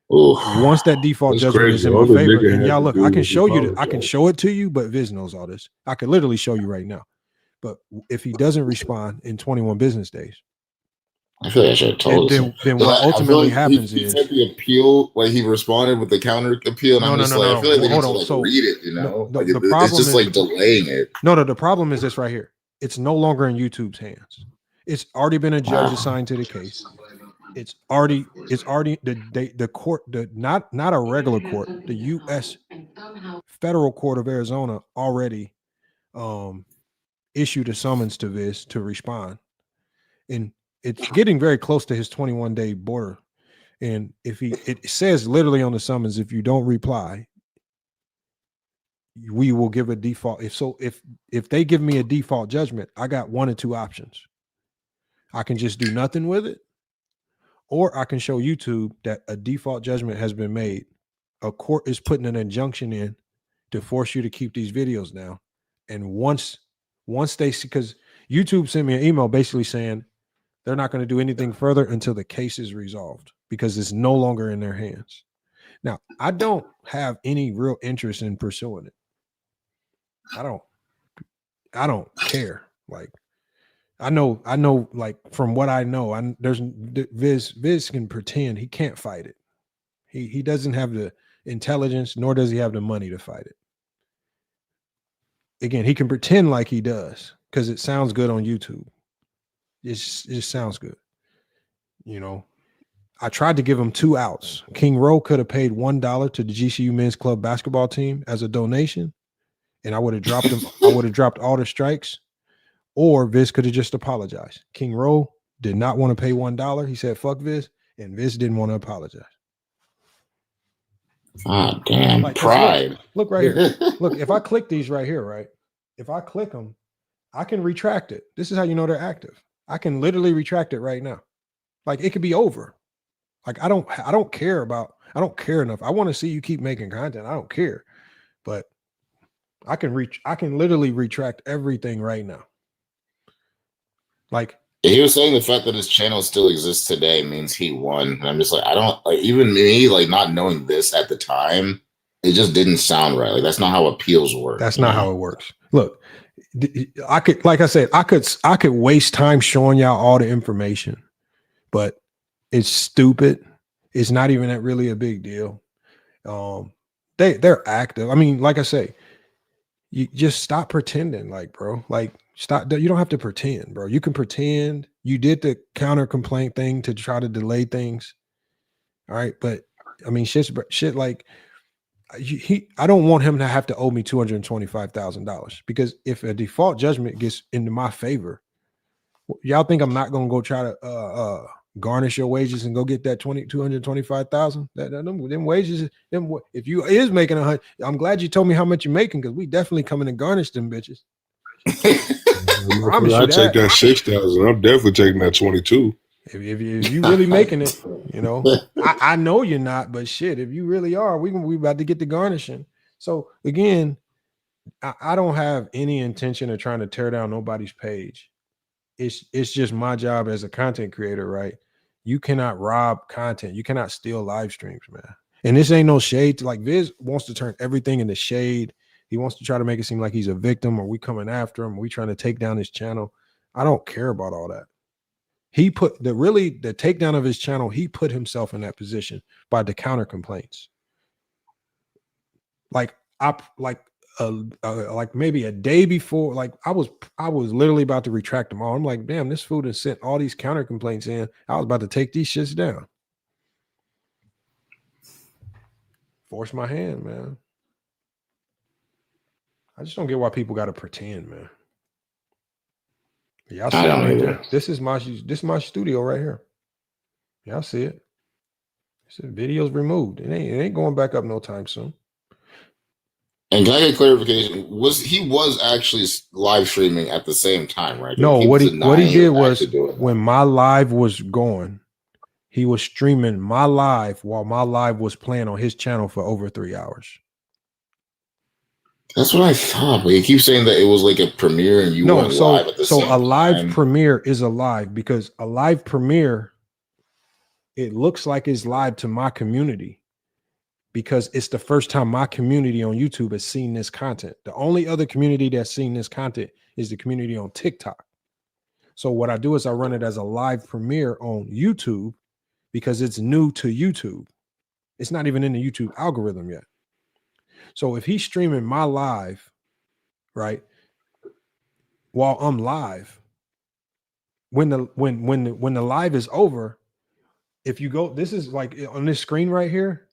Once that default judgment is in my favor, and y'all look, I can show you, I can show it to you, but Viz knows all this. I can literally show you right now. But if he doesn't respond in 21 business days, I feel like I should have told him. Then what ultimately happens he is said the appeal, like he responded with the counter appeal, and I feel like they need to read it, you know? The problem it's just like delaying it. No, the problem is this right here. It's no longer in YouTube's hands. It's already been a judge assigned to the case. It's already the court, not a regular court, the U.S. Federal Court of Arizona already issued a summons to Viz to respond, and it's getting very close to his 21-day border. And it says literally on the summons, if you don't reply, we will give a default. If they give me a default judgment, I got one or two options. I can just do nothing with it, or I can show YouTube that a default judgment has been made. A court is putting an injunction in to force you to keep these videos down. And once they see, because YouTube sent me an email basically saying they're not going to do anything further until the case is resolved because it's no longer in their hands. Now, I don't have any real interest in pursuing it. I don't care. Like, I know, like from what I know, Viz can pretend he can't fight it. He doesn't have the intelligence, nor does he have the money to fight it. Again, he can pretend like he does because it sounds good on YouTube. It just sounds good. You know, I tried to give him two outs. King Rowe could have paid $1 to the GCU men's club basketball team as a donation, and I would have dropped him. I would have dropped all the strikes, or Viz could have just apologized. King Rowe did not want to pay $1. He said, fuck Viz, and Viz didn't want to apologize. Ah, damn, like, pride. Look right here. Look, if I click these right here, right? If I click them, I can retract it. This is how you know they're active. I can literally retract it right now. Like, it could be over. Like, I don't care enough. I want to see you keep making content. I don't care. But I can literally retract everything right now. Like he was saying the fact that his channel still exists today means he won. And I'm just like, I don't like even me, like not knowing this at the time, it just didn't sound right. Like that's not how appeals work. That's not how it works. Look, I could, like I said, I could waste time showing y'all all the information, but it's stupid. It's not even that really a big deal. They're active. I mean, like I say, you just stop pretending, like, bro. Like, stop. You don't have to pretend, bro. You can pretend. You did the counter complaint thing to try to delay things. All right, but I mean, shit like. I don't want him to have to owe me $225,000 because if a default judgment gets into my favor, y'all think I'm not gonna go try to garnish your wages and go get that $225,000? Them wages, if you is making 100, I'm glad you told me how much you're making because we definitely coming to garnish them bitches. I take that 6,000. I'm definitely taking that 22. If you really making it, you know, I know you're not, but shit, if you really are, we about to get the garnishing. So again, I don't have any intention of trying to tear down nobody's page. It's just my job as a content creator, right? You cannot rob content. You cannot steal live streams, man. And this ain't no shade. Like Viz wants to turn everything into shade. He wants to try to make it seem like he's a victim or we coming after him. Or we trying to take down his channel. I don't care about all that. He put the takedown of his channel. He put himself in that position by the counter complaints. Like maybe a day before, like I was literally about to retract them all. I'm like, damn, this fool has sent all these counter complaints in. I was about to take these shits down. Force my hand, man. I just don't get why people got to pretend, man. Y'all see it right there. This is my studio right here. Y'all see it. Video's removed. It ain't going back up no time soon. And can I get clarification? He was actually live streaming at the same time, right? No, what he did was when my live was going, he was streaming my live while my live was playing on his channel for over 3 hours. That's what I thought. But you keep saying that it was like a premiere and you went live at the same time. So a live premiere is a live because a live premiere, it looks like it's live to my community because it's the first time my community on YouTube has seen this content. The only other community that's seen this content is the community on TikTok. So what I do is I run it as a live premiere on YouTube because it's new to YouTube. It's not even in the YouTube algorithm yet. So if he's streaming my live, right, while I'm live, when the live is over, if you go, this is like on this screen right here,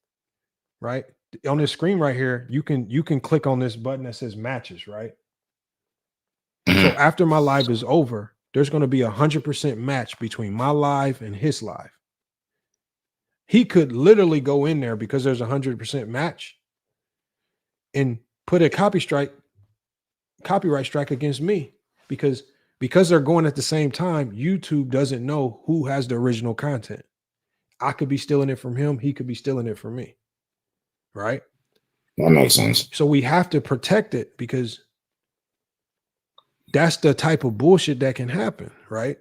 right? On this screen right here, you can click on this button that says matches, right? So after my live is over, there's going to be 100% match between my live and his live. He could literally go in there because there's 100% match and put a copyright strike against me because they're going at the same time. YouTube doesn't know who has the original content. I could be stealing it from him. He could be stealing it from me. Right? That makes sense. So we have to protect it because that's the type of bullshit that can happen, right?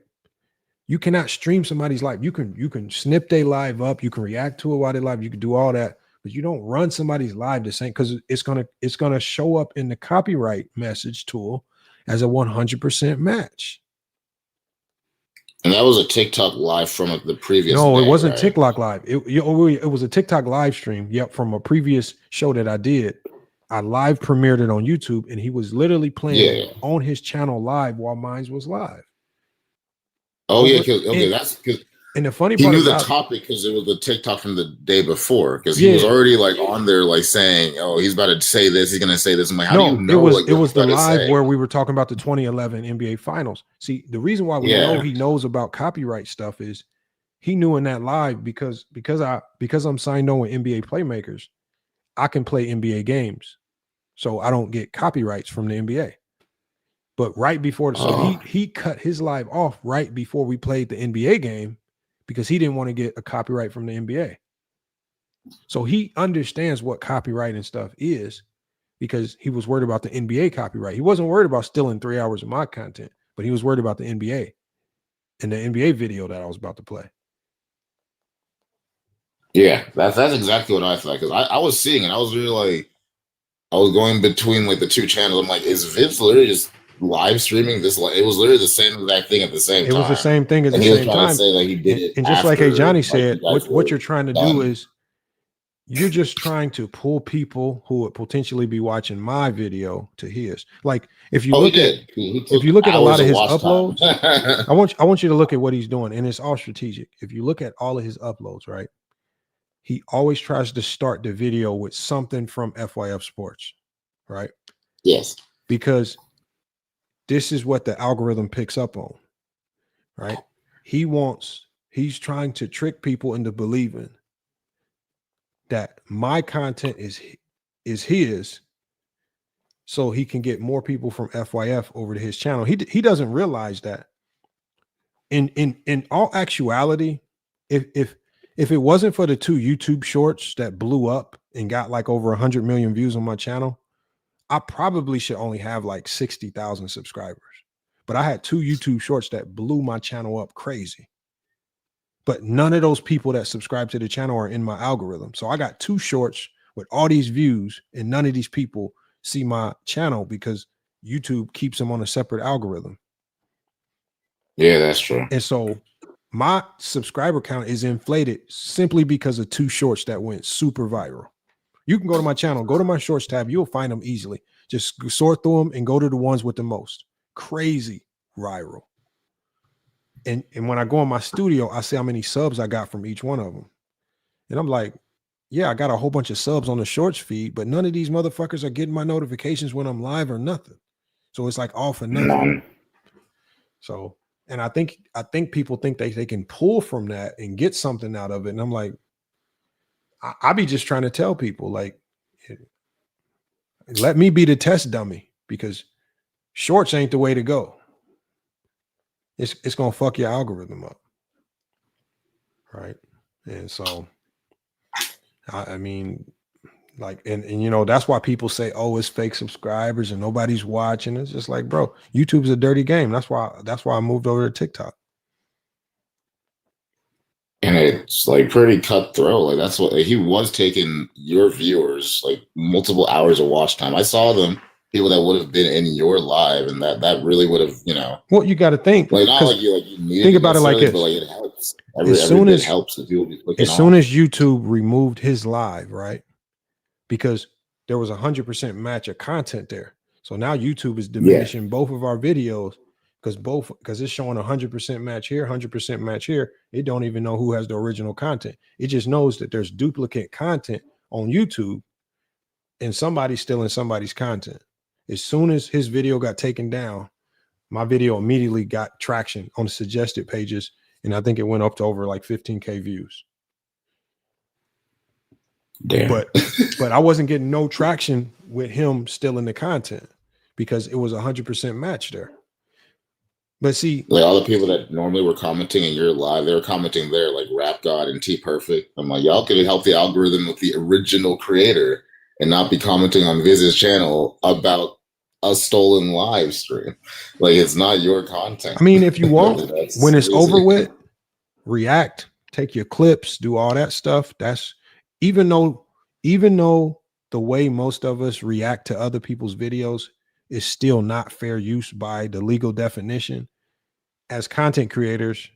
You cannot stream somebody's live. You can snip their live up. You can react to it while they live. You can do all that. But you don't run somebody's live the same because it's gonna show up in the copyright message tool as a 100% match. And that was a TikTok live from the previous. No, day, it wasn't right? TikTok live. It was a TikTok live stream. Yep, from a previous show that I did. I live premiered it on YouTube, and he was literally playing on his channel live while mine was live. Oh yeah, that's because. And the funny he part knew the topic because it was the TikTok from the day before. Because he was already like on there, like saying, "Oh, he's about to say this. He's going to say this." I'm like, "How do you know?" It was the live where we were talking about the 2011 NBA Finals. See, the reason why we know he knows about copyright stuff is he knew in that live because I'm signed on with NBA Playmakers, I can play NBA games, so I don't get copyrights from the NBA. But right before, he cut his live off right before we played the NBA game. Because he didn't want to get a copyright from the NBA. So he understands what copyright and stuff is. because he was worried about the NBA copyright. He wasn't worried about stealing 3 hours of my content, but he was worried about the NBA and the NBA video that I was about to play. Yeah, that's exactly what I thought. Because I was seeing it. I was really like, I was going between like the two channels. I'm like, is Vince literally just live streaming this? It was literally the same exact thing at the same time. It was the same thing at the and he was same trying time. to say that he did it. And just like after, Johnny like, said, you guys what were you're trying to done. do is you're just trying to pull people who would potentially be watching my video to his. Like if you look at if you look at a lot of his uploads, I want you to look at what he's doing, and it's all strategic. If you look at all of his uploads, right? He always tries to start the video with something from FYF Sports, right? Yes. Because this is what the algorithm picks up on, right? He's trying to trick people into believing that my content is his, so he can get more people from FYF over to his channel. He doesn't realize that in all actuality, if it wasn't for the 2 YouTube shorts that blew up and got like over 100 million views on my channel, I probably should only have like 60,000 subscribers. But I had 2 YouTube shorts that blew my channel up crazy. But none of those people that subscribe to the channel are in my algorithm. So I got 2 shorts with all these views, and none of these people see my channel because YouTube keeps them on a separate algorithm. Yeah, that's true. And so my subscriber count is inflated simply because of 2 shorts that went super viral. You can go to my channel, go to my shorts tab. You'll find them easily. Just sort through them and go to the ones with the most crazy viral. And when I go in my studio, I see how many subs I got from each one of them. And I'm like, yeah, I got a whole bunch of subs on the shorts feed, but none of these motherfuckers are getting my notifications when I'm live or nothing. So it's like all for nothing. So, and I think people think they can pull from that and get something out of it. And I'm like, I be just trying to tell people, like, let me be the test dummy, because shorts ain't the way to go. It's gonna fuck your algorithm up, right? And so, I mean, like, and you know, that's why people say, oh, it's fake subscribers and nobody's watching. It's just like, bro, YouTube's a dirty game. That's why I moved over to TikTok. And it's like pretty cutthroat. Like that's what he was taking your viewers like multiple hours of watch time. I saw them, people that would have been in your live, and that really would have, you know. Well, you got to think. Like not like you need think about it like this. But like it helps. As soon as helps if people be clicking as soon as YouTube removed his live, right? Because there was 100% match of content there. So now YouTube is diminishing both of our videos because it's showing 100% match here, 100% match here. It don't even know who has the original content. It just knows that there's duplicate content on YouTube and somebody's stealing somebody's content. As soon as his video got taken down, my video immediately got traction on the suggested pages, and I think it went up to over like 15K views. Damn. But I wasn't getting no traction with him stealing the content because it was 100% match there. But see, like all the people that normally were commenting in your live, they were commenting there, like Rap God and T Perfect. I'm like, y'all could help the algorithm with the original creator and not be commenting on Viz's channel about a stolen live stream. Like it's not your content. I mean, if you want, when it's crazy. over with, react, take your clips, do all that stuff. That's even though the way most of us react to other people's videos is still not fair use by the legal definition. As content creators,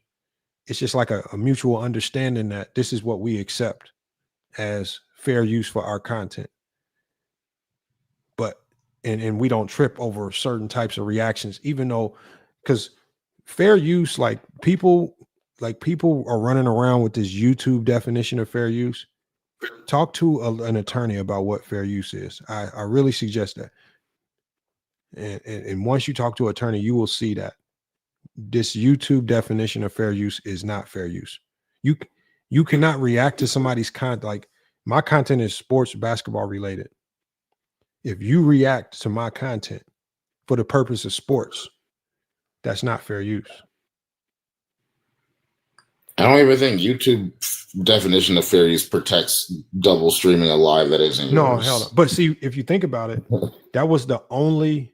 it's just like a mutual understanding that this is what we accept as fair use for our content. But and we don't trip over certain types of reactions, even though, because fair use, like people are running around with this YouTube definition of fair use. Talk to an attorney about what fair use is. I really suggest that. And once you talk to an attorney, you will see that this YouTube definition of fair use is not fair use. You cannot react to somebody's content. Like my content is sports basketball related. If you react to my content for the purpose of sports, that's not fair use. I don't even think YouTube definition of fair use protects double streaming a live that isn't No, yours. hell no. But see, if you think about it, that was the only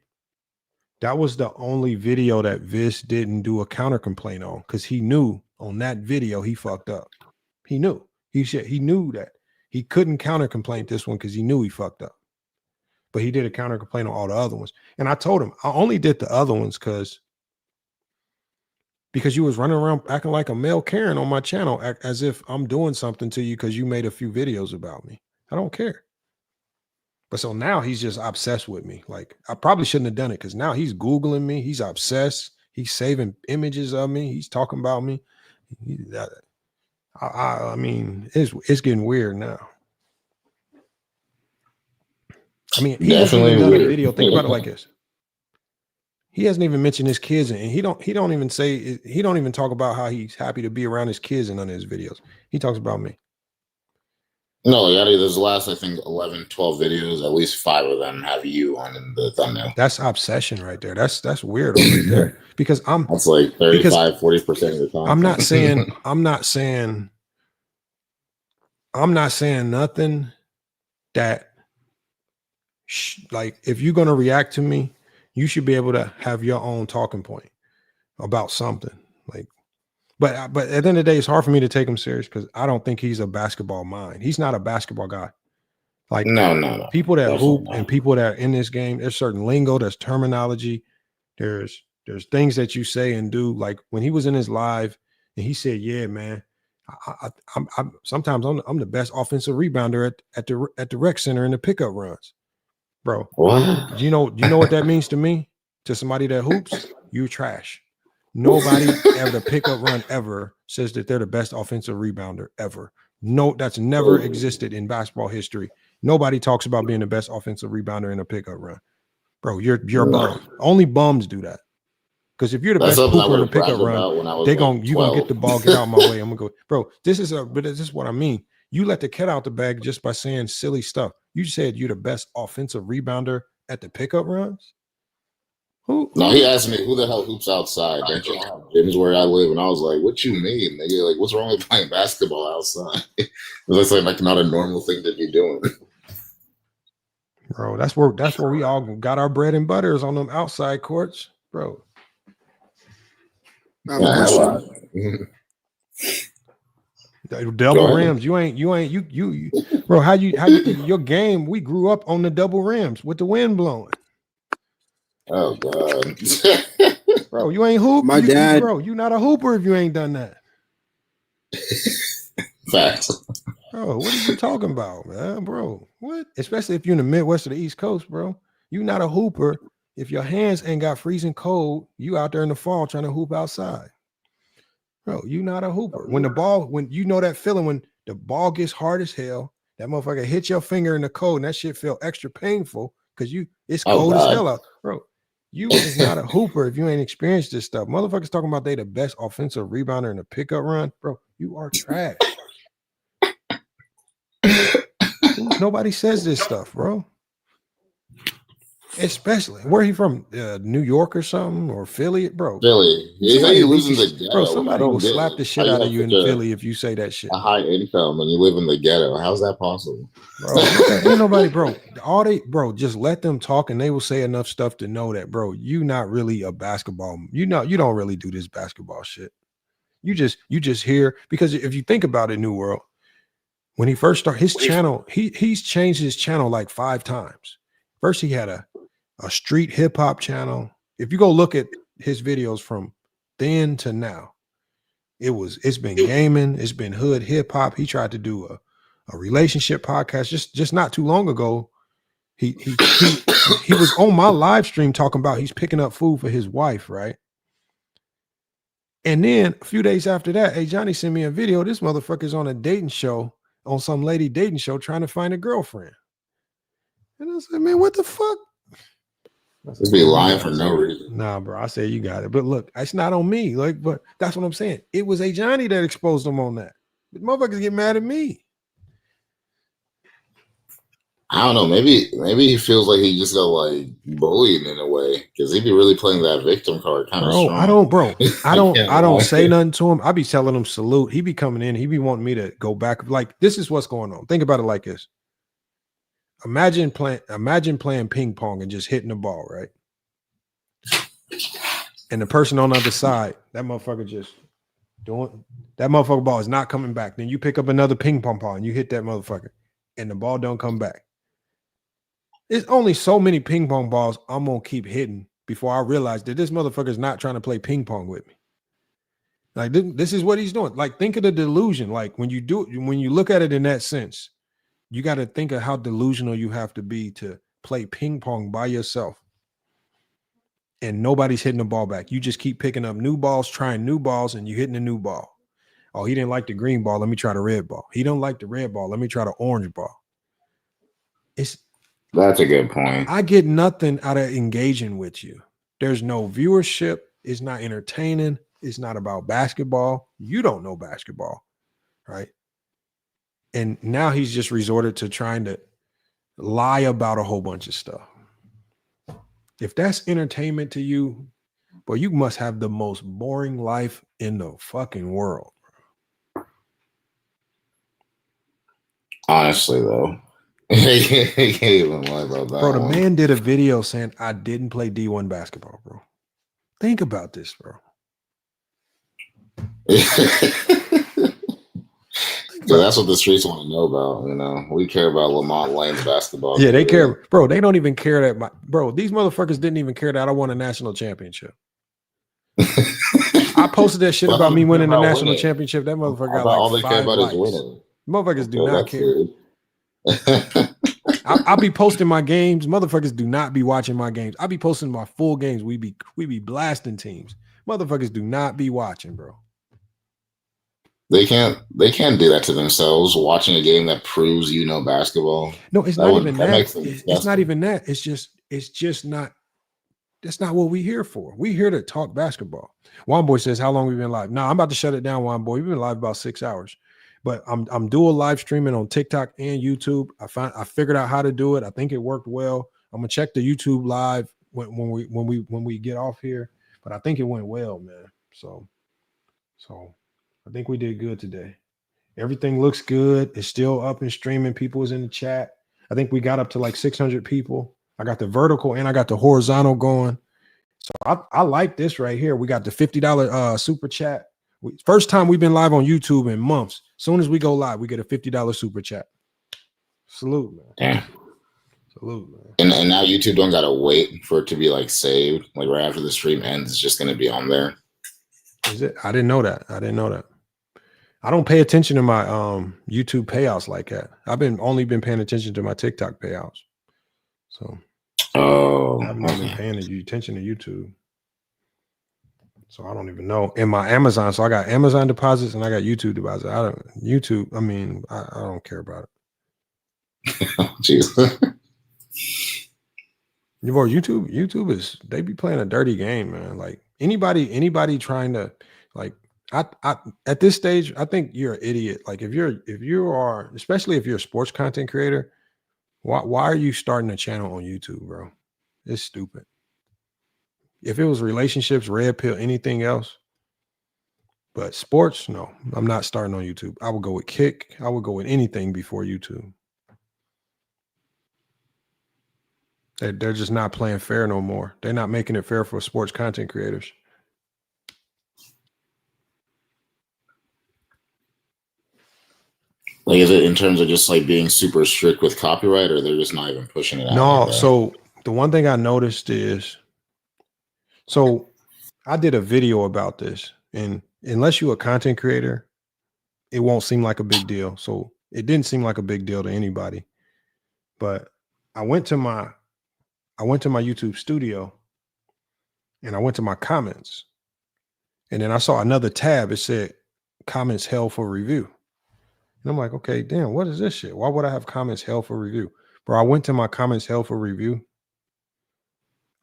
video that Vis didn't do a counter complaint on, because he knew on that video he fucked up. He knew. He knew that he couldn't counter complaint this one because he knew he fucked up. But he did a counter complaint on all the other ones. And I told him I only did the other ones because you was running around acting like a male Karen on my channel, as if I'm doing something to you because you made a few videos about me. I don't care. But so now he's just obsessed with me. Like, I probably shouldn't have done it, because now he's Googling me. He's obsessed. He's saving images of me. He's talking about me. I mean, it's getting weird now. I mean, he hasn't even done a video. Think about it like this. He hasn't even mentioned his kids, and he don't even talk about how he's happy to be around his kids in none of his videos. He talks about me. No, there's the last, I think, 11, 12 videos. At least 5 of them have you on in the thumbnail. That's obsession right there. That's weird right there. Because that's like 35, 40% of the time. I'm not saying nothing that like, if you're gonna react to me, you should be able to have your own talking point about something. Like, but at the end of the day, it's hard for me to take him serious because I don't think he's a basketball mind. He's not a basketball guy. Like, no. People that hoop and people that are in this game, there's certain lingo, there's terminology, there's things that you say and do. Like when he was in his live and he said, "Yeah, man, I'm sometimes I'm the best offensive rebounder at the rec center in the pickup runs." Bro, what? You know what that means to me? To somebody that hoops, you trash. Nobody ever the pickup run ever says that they're the best offensive rebounder ever. No, that's never existed in basketball history. Nobody talks about being the best offensive rebounder in a pickup run. Bro, you're a bum. Only bums do that. Because if you're the best hooper in a pickup run, you're gonna get the ball, get out of my way. I'm gonna go, bro. This is what I mean. You let the cat out the bag just by saying silly stuff. You said you're the best offensive rebounder at the pickup runs. Who? No, he asked me, who the hell hoops outside? Don't you have gyms where I live? And I was like, what you mean? Nigga? Like, what's wrong with playing basketball outside? That's like not a normal thing to be doing. Bro, that's where we all got our bread and butter, is on them outside courts, bro. Double rims. You ain't bro. How you your game? We grew up on the double rims with the wind blowing. Oh God, bro, you ain't hoop. My dad, bro, you not a hooper if you ain't done that. Facts, bro. What are you talking about, man, bro? What? Especially if you're in the Midwest or the East Coast, bro. You not a hooper if your hands ain't got freezing cold. You out there in the fall trying to hoop outside. Bro, you not a hooper. When you know that feeling when the ball gets hard as hell, that motherfucker hit your finger in the cold and that shit feel extra painful because it's cold as hell out. Bro, you is not a hooper if you ain't experienced this stuff. Motherfuckers talking about they the best offensive rebounder in a pickup run. Bro, you are trash. Nobody says this stuff, bro. Especially where he from, New York or something, or Philly, bro. Philly. He lives in the ghetto. Bro, somebody will slap the shit out of you in Philly if you say that shit. A high income and you live in the ghetto. How's that possible? Bro, ain't nobody, bro. Just let them talk and they will say enough stuff to know that, bro, you not really a basketball. You don't really do this basketball shit. You just hear, because if you think about it, New World, when he first started his channel, he's changed his channel like 5 times. First, he had a street hip hop channel. If you go look at his videos from then to now, it's been gaming, it's been hood hip hop. He tried to do a relationship podcast just not too long ago. He was on my live stream talking about he's picking up food for his wife, right? And then a few days after that, hey, Johnny sent me a video. This motherfucker's on a dating show, on some lady dating show, trying to find a girlfriend. And I said, man, what the fuck? Just be lying for no reason. Nah, bro. I said you got it. But look, it's not on me. Like, but that's what I'm saying. It was a Johnny that exposed him on that. But motherfuckers get mad at me. I don't know. Maybe he feels like he just got like bullied in a way because he'd be really playing that victim card kind of strong. I don't say nothing to him. I be telling him salute. He be coming in. He be wanting me to go back. Like, this is what's going on. Think about it like this. Imagine playing ping pong and just hitting the ball, right? And the person on the other side, that motherfucker ball is not coming back. Then you pick up another ping pong ball and you hit that motherfucker, and the ball don't come back. There's only so many ping pong balls I'm gonna keep hitting before I realize that this motherfucker's not trying to play ping pong with me. Like, this is what he's doing. Like, think of the delusion. Like, when you look at it in that sense, you got to think of how delusional you have to be to play ping pong by yourself. And nobody's hitting the ball back. You just keep picking up new balls, trying new balls, and you hitting a new ball. Oh, he didn't like the green ball. Let me try the red ball. He don't like the red ball. Let me try the orange ball. That's a good point. I get nothing out of engaging with you. There's no viewership. It's not entertaining. It's not about basketball. You don't know basketball, right? And now he's just resorted to trying to lie about a whole bunch of stuff. If that's entertainment to you, boy, you must have the most boring life in the fucking world. Honestly, though. Bro, the man did a video saying, I didn't play D1 basketball, bro. Think about this, bro. So that's what the streets want to know about. You know, we care about Lamont Lane's basketball. Yeah, they care, bro. They don't even care that these motherfuckers didn't even care that I won a national championship. I posted that shit about me winning the national championship. That motherfucker got like all they care about is winning. Motherfuckers do not care. I'll be posting my games. Motherfuckers do not be watching my games. I'll be posting my full games. We be blasting teams. Motherfuckers do not be watching, bro. They can't do that to themselves. Watching a game that proves you know basketball. No, it's not even that. It's not even that. It's just not. That's not what we're here for. We're here to talk basketball. Juan Boy says, "How long we been live?" No, I'm about to shut it down, Juan Boy. We've been live about 6 hours, but I'm dual live streaming on TikTok and YouTube. I figured out how to do it. I think it worked well. I'm gonna check the YouTube live when we get off here, but I think it went well, man. So. I think we did good today. Everything looks good. It's still up and streaming. People is in the chat. I think we got up to like 600 people. I got the vertical and I got the horizontal going. So I like this right here. We got the $50 super chat. First time we've been live on YouTube in months. As soon as we go live, we get a $50 super chat. Salute, man. Yeah. Salute, man. And now YouTube don't gotta wait for it to be like saved. Like right after the stream ends, it's just gonna be on there. Is it? I didn't know that. I don't pay attention to my YouTube payouts like that. I've only been paying attention to my TikTok payouts. So I haven't been paying attention to YouTube. So I don't even know. In my Amazon, so I got Amazon deposits and I got YouTube deposits. I don't care about it. Jeez. YouTube is, they be playing a dirty game, man. Like anybody trying to, like, I at this stage, I think you're an idiot. Like if you are, especially if you're a sports content creator, why are you starting a channel on YouTube, bro? It's stupid. If it was relationships, red pill, anything else, but sports, no, I'm not starting on YouTube. I would go with Kick. I would go with anything before YouTube. They're just not playing fair no more. They're not making it fair for sports content creators. Like, is it in terms of just like being super strict with copyright, or they're just not even pushing it out? No, like that? So the one thing I noticed is, so I did a video about this, and unless you're a content creator, it won't seem like a big deal. So it didn't seem like a big deal to anybody. But I went to my YouTube studio and I went to my comments, and then I saw another tab. It said comments held for review. And I'm like, okay, damn, what is this shit? Why would I have comments held for review? Bro, I went to my comments held for review.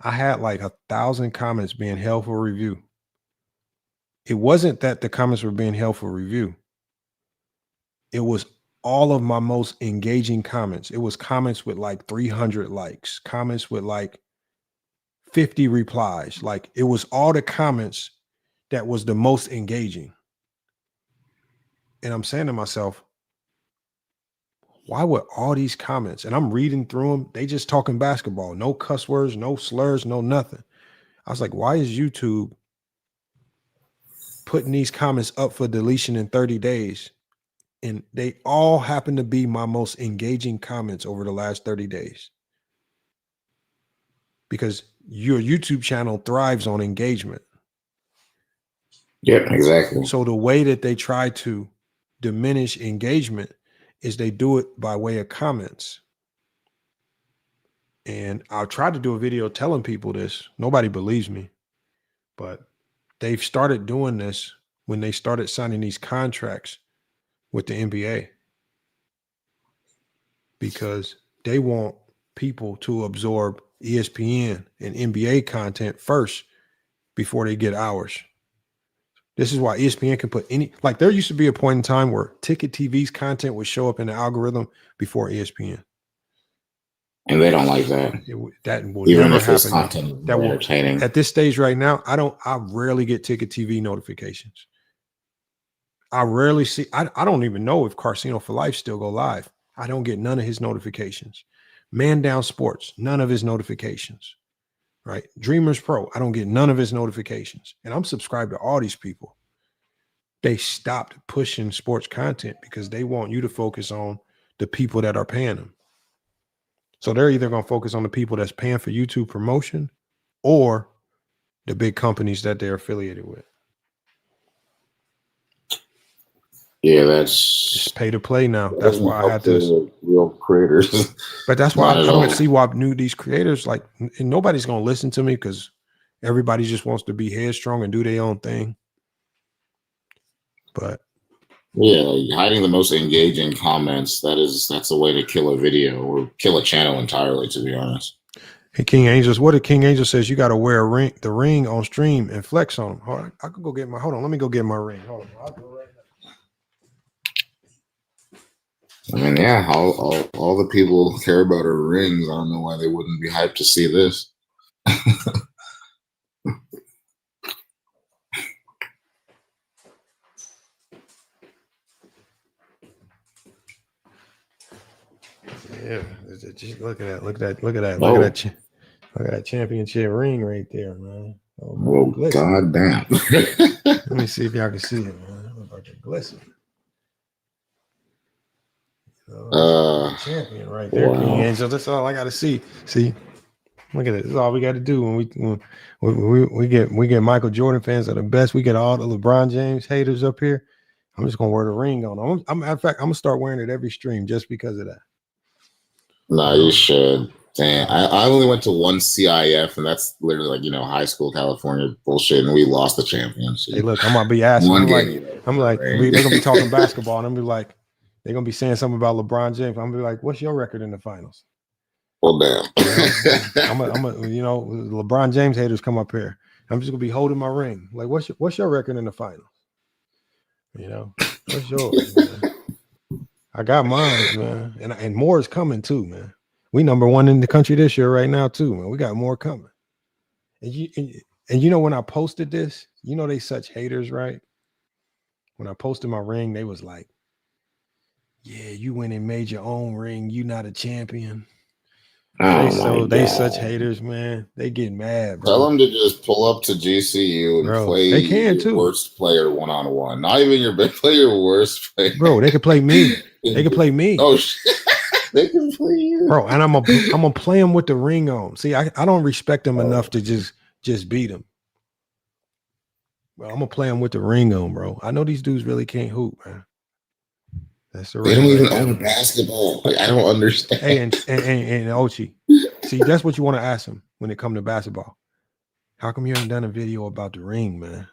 I had like 1,000 comments being held for review. It wasn't that the comments were being held for review. It was all of my most engaging comments. It was comments with like 300 likes, comments with like 50 replies. Like it was all the comments that was the most engaging. And I'm saying to myself, why would all these comments, and I'm reading through them, they just talking basketball, no cuss words, no slurs, no nothing. I was like, why is YouTube putting these comments up for deletion in 30 days? And they all happen to be my most engaging comments over the last 30 days. Because your YouTube channel thrives on engagement. Yeah, exactly. So the way that they try to diminish engagement is they do it by way of comments. And I'll try to do a video telling people this. Nobody believes me. But they've started doing this when they started signing these contracts with the NBA. Because they want people to absorb ESPN and NBA content first before they get ours. This is why ESPN can put any, like there used to be a point in time where Ticket TV's content would show up in the algorithm before ESPN. And they don't like that. That will Even never if it's happen. content That will, entertaining. at this stage right now, I rarely get Ticket TV notifications. I rarely see, I don't even know if Casino for Life still go live. I don't get none of his notifications. Man Down Sports, none of his notifications. Right? Dreamers Pro, I don't get none of his notifications. And I'm subscribed to all these people. They stopped pushing sports content because they want you to focus on the people that are paying them. So they're either going to focus on the people that's paying for YouTube promotion or the big companies that they're affiliated with. Yeah, that's it's pay to play now. That's why I had to real creators. But that's why I Not at don't all. see why these creators like, and nobody's going to listen to me because everybody just wants to be headstrong and do their own thing. But Yeah, hiding the most engaging comments, that's a way to kill a video or kill a channel entirely, to be honest. hey, King Angels, what if King Angel says you got to wear the ring on stream and flex on them? Hold on, I could go get hold on, let me go get my ring. Hold on. I'll go right now. I mean, yeah, all the people care about are rings. I don't know why they wouldn't be hyped to see this. Yeah, just look at that. Look at that championship ring right there, man. Oh, God damn. Let me see if y'all can see it, man. I'm about to glisten. Champion right there, wow. King Angel. That's all I got to see. See, look at it. That's all we got to do when we get Michael Jordan fans are the best. We get all the LeBron James haters up here. I'm just gonna wear the ring on. Matter of fact, I'm gonna start wearing it every stream just because of that. Nah, you should. Damn, I only went to one CIF, and that's literally like high school California bullshit, and we lost the championship. Hey, look, I'm gonna be asking. I'm like, right? they're gonna be talking basketball, and I'm gonna be like, they're gonna be saying something about LeBron James. I'm gonna be like, what's your record in the finals? Well, damn. I'm a LeBron James haters come up here. I'm just gonna be holding my ring. Like, what's your record in the finals? What's yours, man? I got mine, man, and more is coming too, man. We number one in the country this year right now too, man. We got more coming. And when I posted this, they such haters, right? When I posted my ring, they was like, "Yeah, you went and made your own ring. You not a champion." They such haters, man. They get mad, bro. Tell them to just pull up to GCU and play they can your too. worst player one-on-one. Not even your best player, your worst player. Bro, they can play me. They can play me. Oh shit. They can play you. Bro, and I'm gonna play them with the ring on. See, I don't respect them enough to just beat them. Well, I'm gonna play them with the ring on, bro. I know these dudes really can't hoop, man. That's the They don't even own basketball. Like, I don't understand. Hey, and Ochi, see, that's what you want to ask him when it comes to basketball. How come you ain't done a video about the ring, man?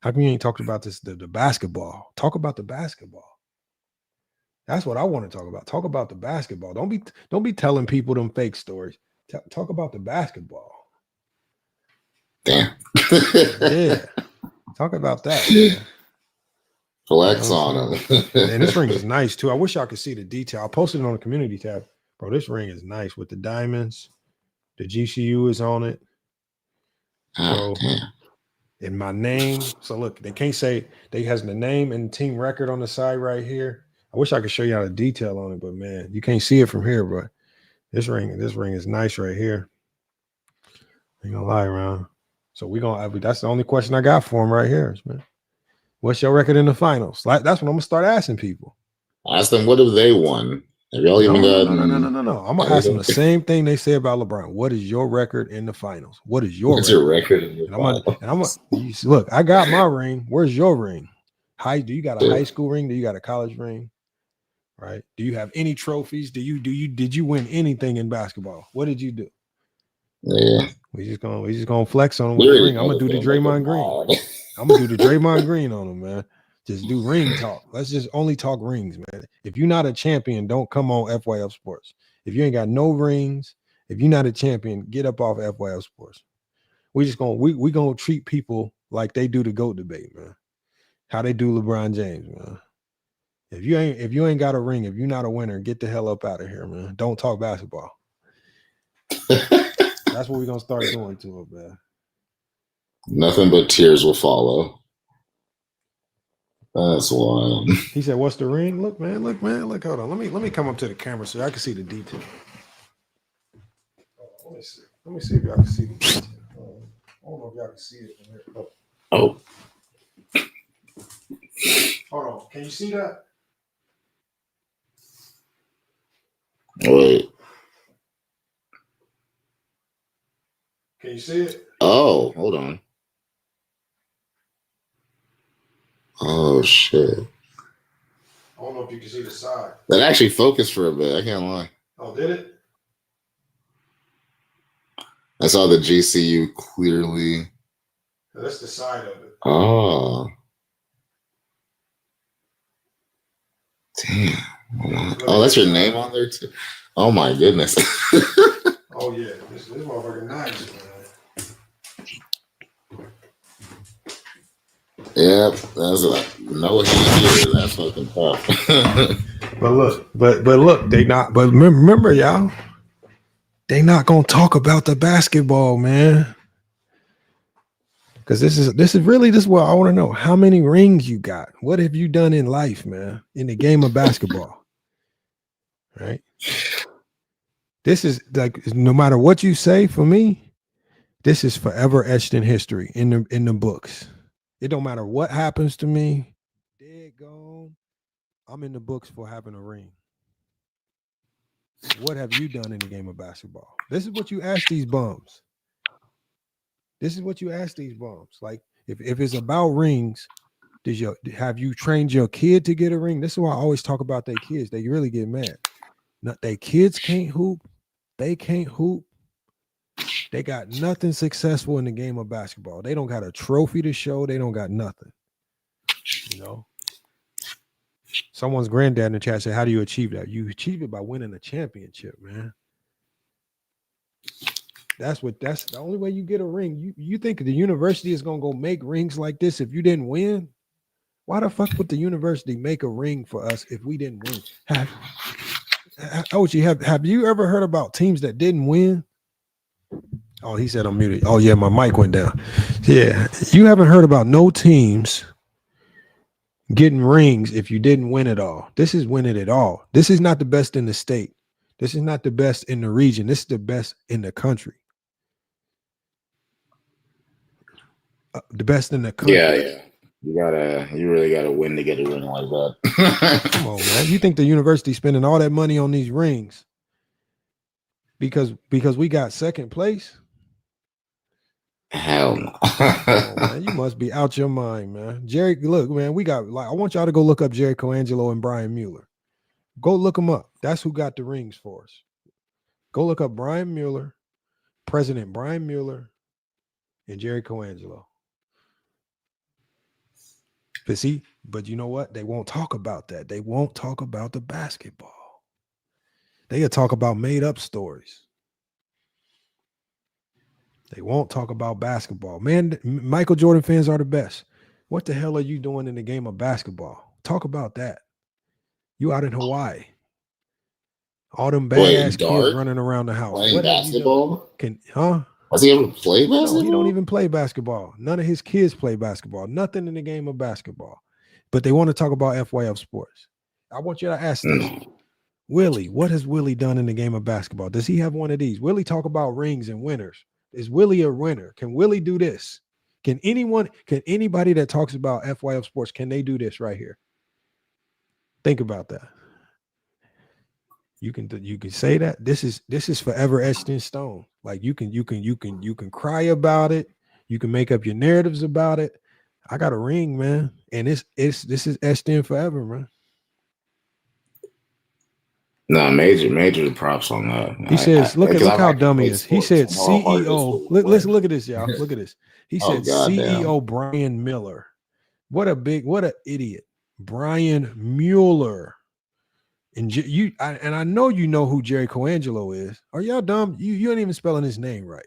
How come you ain't talked about this the basketball? Talk about the basketball. That's what I want to talk about. Talk about the basketball. Don't be telling people them fake stories. Talk about the basketball. Damn. Yeah. Talk about that. Man. Flex on him. And this ring is nice too. I wish y'all could see the detail. I posted it on the community tab. Bro, this ring is nice with the diamonds. The GCU is on it. So, in my name. So look, they can't say they has the name and team record on the side right here. I wish I could show y'all the detail on it, but man, you can't see it from here. But this ring is nice right here. Ain't gonna lie around. So that's the only question I got for him right here, man. What's your record in the finals? Like that's what I'm gonna start asking people. Ask them what have they won? Have y'all even got No. I'm gonna ask them the same thing they say about LeBron. What is your record in the finals? What is your What's your record in the finals? Look, I got my ring. Where's your ring? Do you got a high school ring? Do you got a college ring? Right? Do you have any trophies? Did you win anything in basketball? What did you do? Yeah. We just gonna flex on him with the ring. I'm gonna do the Draymond Green. I'm gonna do the Draymond Green on him, man. Just do ring talk. Let's just only talk rings, man. If you're not a champion, don't come on FYF Sports. If you ain't got no rings, if you're not a champion, get up off FYF Sports. We gonna treat people like they do the GOAT debate, man. How they do LeBron James, man. If you ain't got a ring, if you're not a winner, get the hell up out of here, man. Don't talk basketball. That's what we're gonna start doing to it, man. Nothing but tears will follow. That's wild. He said, "What's the ring? Look, man. Look. Hold on. Let me come up to the camera so I can see the detail. Let me see if y'all can see the detail. I don't know if y'all can see it from here. Oh. Hold on. Can you see that? Wait. Can you see it? Oh, hold on. Oh shit. I don't know if you can see the side. That actually focused for a bit. I can't lie. Oh, did it? I saw the GCU clearly. That's the side of it. Oh. Damn. Oh, that's your name on there too. Oh my goodness. Oh yeah, this motherfucker nice, man. Yep, that's no hand here. That's fucking tough. But look, they not. But remember, y'all, they not gonna talk about the basketball, man. Because this is what I want to know. How many rings you got? What have you done in life, man? In the game of basketball, right? This is like no matter what you say. For me, this is forever etched in history in the books. It don't matter what happens to me. Dead gone. I'm in the books for having a ring. What have you done in the game of basketball? This is what you ask these bums. Like, if it's about rings, have you trained your kid to get a ring? This is why I always talk about their kids. They really get mad. Their kids can't hoop. They can't hoop. They got nothing successful in the game of basketball. They don't got a trophy to show. They don't got nothing. You know? Someone's granddad in the chat said, how do you achieve that? You achieve it by winning a championship, man. That's the only way you get a ring. You think the university is gonna go make rings like this if you didn't win? Why the fuck would the university make a ring for us if we didn't win? Have you ever heard about teams that didn't win? Oh, he said I'm muted. Oh yeah, my mic went down. Yeah, you haven't heard about no teams getting rings if you didn't win it all. This is winning it all. This is not the best in the state. This is not the best in the region. This is the best in the country. The best in the country. Yeah. You really gotta win to get a ring like that. Come on, man. You think the university spending all that money on these rings because we got second place? Hell no. Oh, man, you must be out your mind, man. Jerry, look, man, I want y'all to go look up Jerry Colangelo and Brian Mueller. Go look them up. That's who got the rings for us. Go look up Brian Mueller, President Brian Mueller, and Jerry Colangelo. But you know what? They won't talk about that. They won't talk about the basketball. They'll talk about made up stories. They won't talk about basketball. Man, Michael Jordan fans are the best. What the hell are you doing in the game of basketball? Talk about that. You out in Hawaii. All them badass kids running around the house. Playing What basketball? Huh? Does he ever play basketball? No, he don't even play basketball. None of his kids play basketball. Nothing in the game of basketball. But they want to talk about FYF sports. I want you to ask this. Willie, what has Willie done in the game of basketball? Does he have one of these? Willie talk about rings and winners. Is Willie a winner? Can Willie do this? Can anybody that talks about FYF sports, can they do this right here? Think about that. You can say that this is forever etched in stone. Like you can cry about it. You can make up your narratives about it. I got a ring, man, and this is etched in forever, man. No, major props on that. He says, look how dumb he is. He said CEO. Look at this, y'all. Look at this. He said CEO Brian Miller. What a idiot. Brian Mueller. And I know you know who Jerry Coangelo is. Are y'all dumb? You ain't even spelling his name right.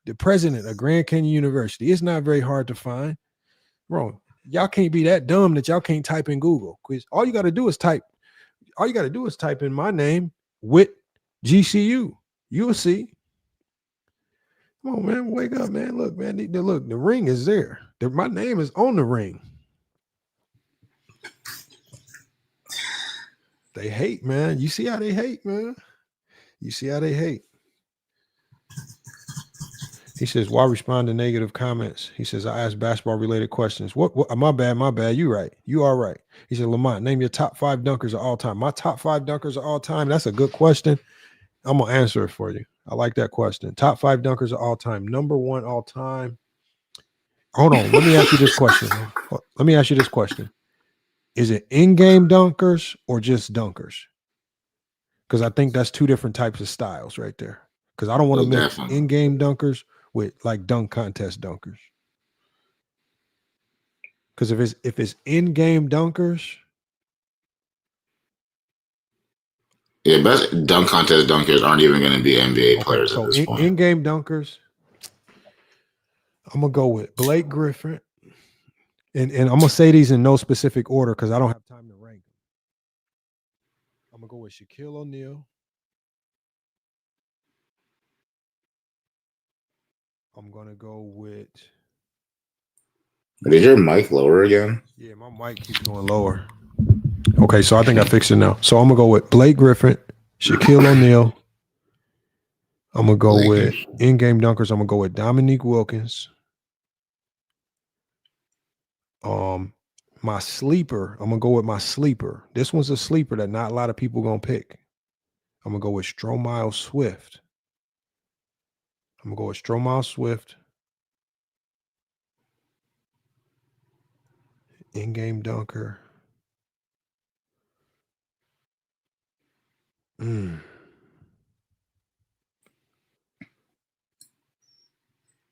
The president of Grand Canyon University. It's not very hard to find. Bro, y'all can't be that dumb that y'all can't type in Google. Because all you got to do is type in my name with GCU. You'll see. Come on, man. Wake up, man. Look, man. Look, the ring is there. My name is on the ring. They hate, man. You see how they hate, man. You see how they hate. He says, why respond to negative comments? He says, I ask basketball-related questions. What? My bad. You right. You are right. He said, Lamont, name your top 5 dunkers of all time. My top 5 dunkers of all time. That's a good question. I'm going to answer it for you. I like that question. Top 5 dunkers of all time. Number 1 all time. Hold on. Let me ask you this question. Is it in-game dunkers or just dunkers? Because I think that's 2 different types of styles right there. Because I don't want to mix in-game dunkers with like dunk contest dunkers. Because if it's in-game dunkers, but dunk contest dunkers aren't even going to be NBA players at this point. In-game dunkers, I'm gonna go with Blake Griffin, and I'm gonna say these in no specific order because I don't have time to rank them. I'm gonna go with Shaquille O'Neal. I'm gonna go with. Is your mic lower again? Yeah, my mic keeps going lower. Okay, so I think I fixed it now. So I'm gonna go with Blake Griffin, Shaquille O'Neal. I'm gonna go with in-game dunkers. I'm gonna go with Dominique Wilkins. My sleeper. I'm gonna go with my sleeper. This one's a sleeper that not a lot of people gonna pick. I'm gonna go with Stromile Swift. In-game dunker.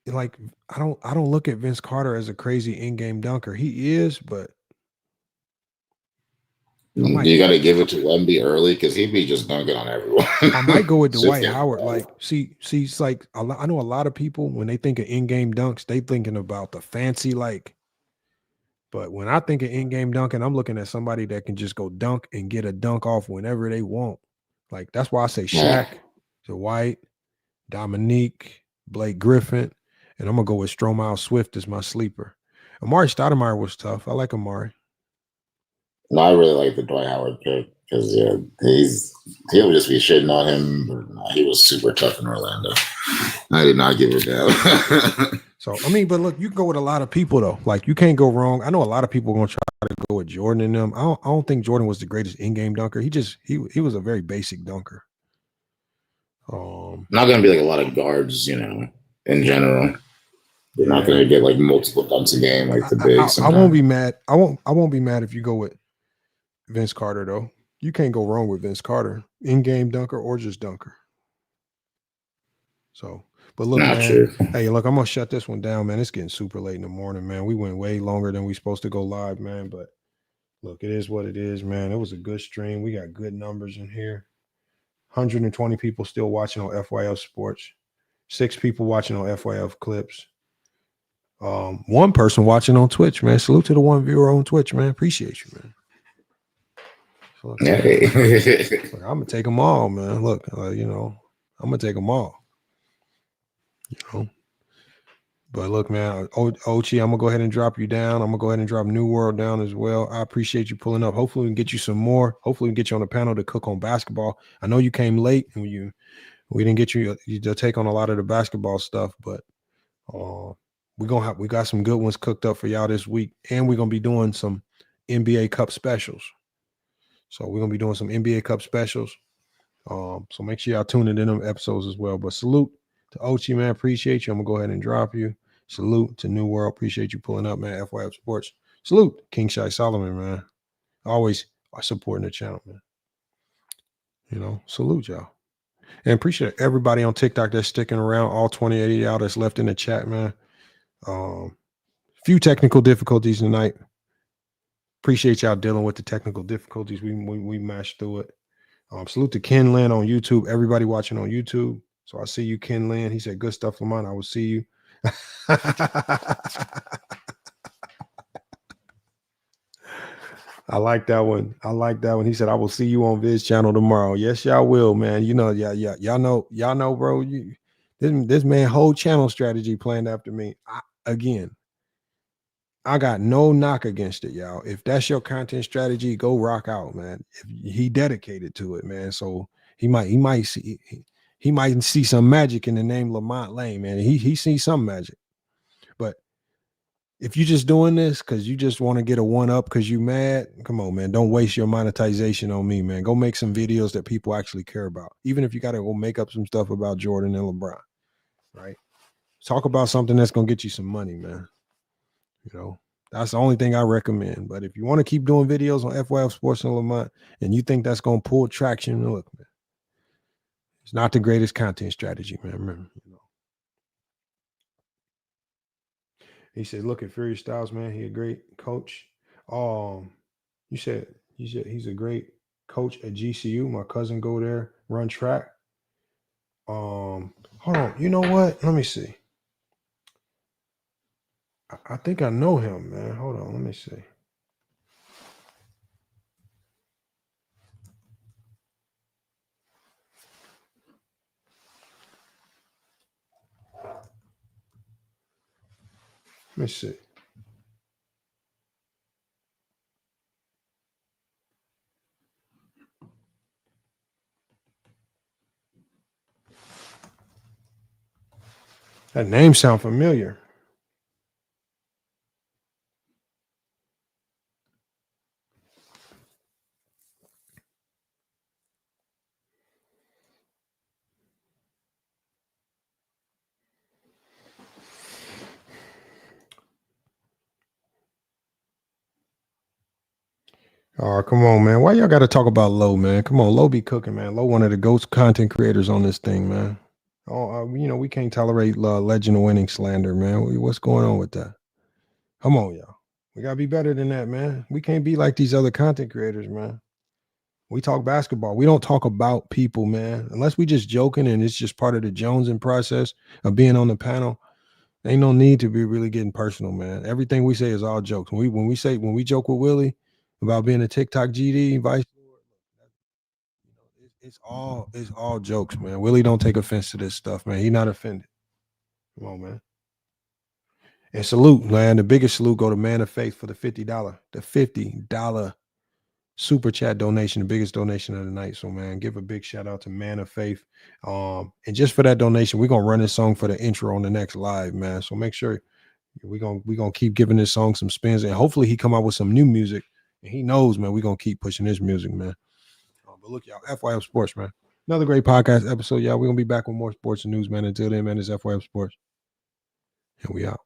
Like I don't look at Vince Carter as a crazy in-game dunker. He is, but You got to give it to Wemby early because he'd be just dunking on everyone. I might go with Dwight Howard. Like, see, it's like I know a lot of people when they think of in-game dunks, they thinking about the fancy like. But when I think of in-game dunking, I'm looking at somebody that can just go dunk and get a dunk off whenever they want. Like that's why I say Shaq, Dwight, Dominique, Blake Griffin, and I'm gonna go with Stromile Swift as my sleeper. Amari Stoudemire was tough. I like Amari. No, I really like the Dwight Howard pick because he'll just be shitting on him. He was super tough in Orlando. I did not give a damn. So I mean, but look, you can go with a lot of people though. Like you can't go wrong. I know a lot of people are gonna try to go with Jordan and them. I don't think Jordan was the greatest in-game dunker. He was a very basic dunker. Not gonna be like a lot of guards, in general. You're not gonna get like multiple dunks a game like the bigs. I won't be mad. I won't be mad if you go with Vince Carter though. You can't go wrong with Vince Carter, in-game dunker or just dunker. So, but look, man. Hey, look, I'm gonna shut this one down, man. It's getting super late in the morning, man. We went way longer than we supposed to go live, man. But look, it is what it is, man. It was a good stream. We got good numbers in here. 120 people still watching on FYF Sports. 6 people watching on FYF Clips. One person watching on Twitch, man. Salute to the one viewer on Twitch, man. Appreciate you, man. So, look, I'm gonna take them all, man. Look, I'm gonna take them all. But look, man, Ochi, I'm gonna go ahead and drop you down. I'm gonna go ahead and drop New World down as well. I appreciate you pulling up. Hopefully, we can get you some more. Hopefully, we can get you on the panel to cook on basketball. I know you came late and we didn't get you to take on a lot of the basketball stuff, but we got some good ones cooked up for y'all this week, and we're gonna be doing some NBA Cup specials. So we're gonna be doing some NBA Cup specials. So make sure y'all tune in them episodes as well. But salute to Ochi, man. Appreciate you. I'm gonna go ahead and drop you. Salute to New World. Appreciate you pulling up, man. FYF Sports. Salute King Shai Solomon, man. Always supporting the channel, man. Salute y'all. And appreciate everybody on TikTok that's sticking around. All 28 of y'all that's left in the chat, man. Few technical difficulties tonight. Appreciate y'all dealing with the technical difficulties. We mashed through it. Salute to Ken Lin on YouTube. Everybody watching on YouTube. So I see you, Ken Lin. He said, good stuff, Lamont. I will see you. I like that one. He said, I will see you on Viz channel tomorrow. Yes, y'all will, man. Y'all know, bro. This man whole channel strategy planned after me. I got no knock against it, y'all. If that's your content strategy, go rock out, man. If he dedicated to it, man. So he might see some magic in the name Lamont Lane, man. He sees some magic. But if you're just doing this because you just want to get a one-up because you mad, come on, man. Don't waste your monetization on me, man. Go make some videos that people actually care about. Even if you got to go make up some stuff about Jordan and LeBron, right? Talk about something that's going to get you some money, man. That's the only thing I recommend. But if you want to keep doing videos on FYF Sports and Lamont and you think that's going to pull traction, look, man, it's not the greatest content strategy, man. Remember, He said, look at Fury Styles, man. He a great coach. You said he's a great coach at GCU. My cousin go there, run track. Hold on. You know what? Let me see. I think I know him, man. Hold on. Let me see. Let me see. That name sound familiar. Oh, come on, man. Why y'all got to talk about Low, man? Come on, Low be cooking, man. Low, one of the ghost content creators on this thing, man. We can't tolerate legend winning slander, man. What's going on with that? Come on, y'all. We got to be better than that, man. We can't be like these other content creators, man. We talk basketball. We don't talk about people, man. Unless we just joking and it's just part of the Jonesing process of being on the panel. Ain't no need to be really getting personal, man. Everything we say is all jokes. When we joke with Willie about being a TikTok GD, vice it's all jokes, man. Willie don't take offense to this stuff, man. He not offended. Come on, man. And salute, man. The biggest salute go to Man of Faith for the $50. The $50 super chat donation, the biggest donation of the night. So, man, give a big shout out to Man of Faith. And just for that donation, we're gonna run this song for the intro on the next live, man. So make sure we're gonna keep giving this song some spins, and hopefully he come out with some new music. And he knows, man, we're gonna keep pushing his music, man. But look, y'all, FYF Sports, man. Another great podcast episode, y'all. We're gonna be back with more sports and news, man. Until then, man, it's FYF Sports. And we out.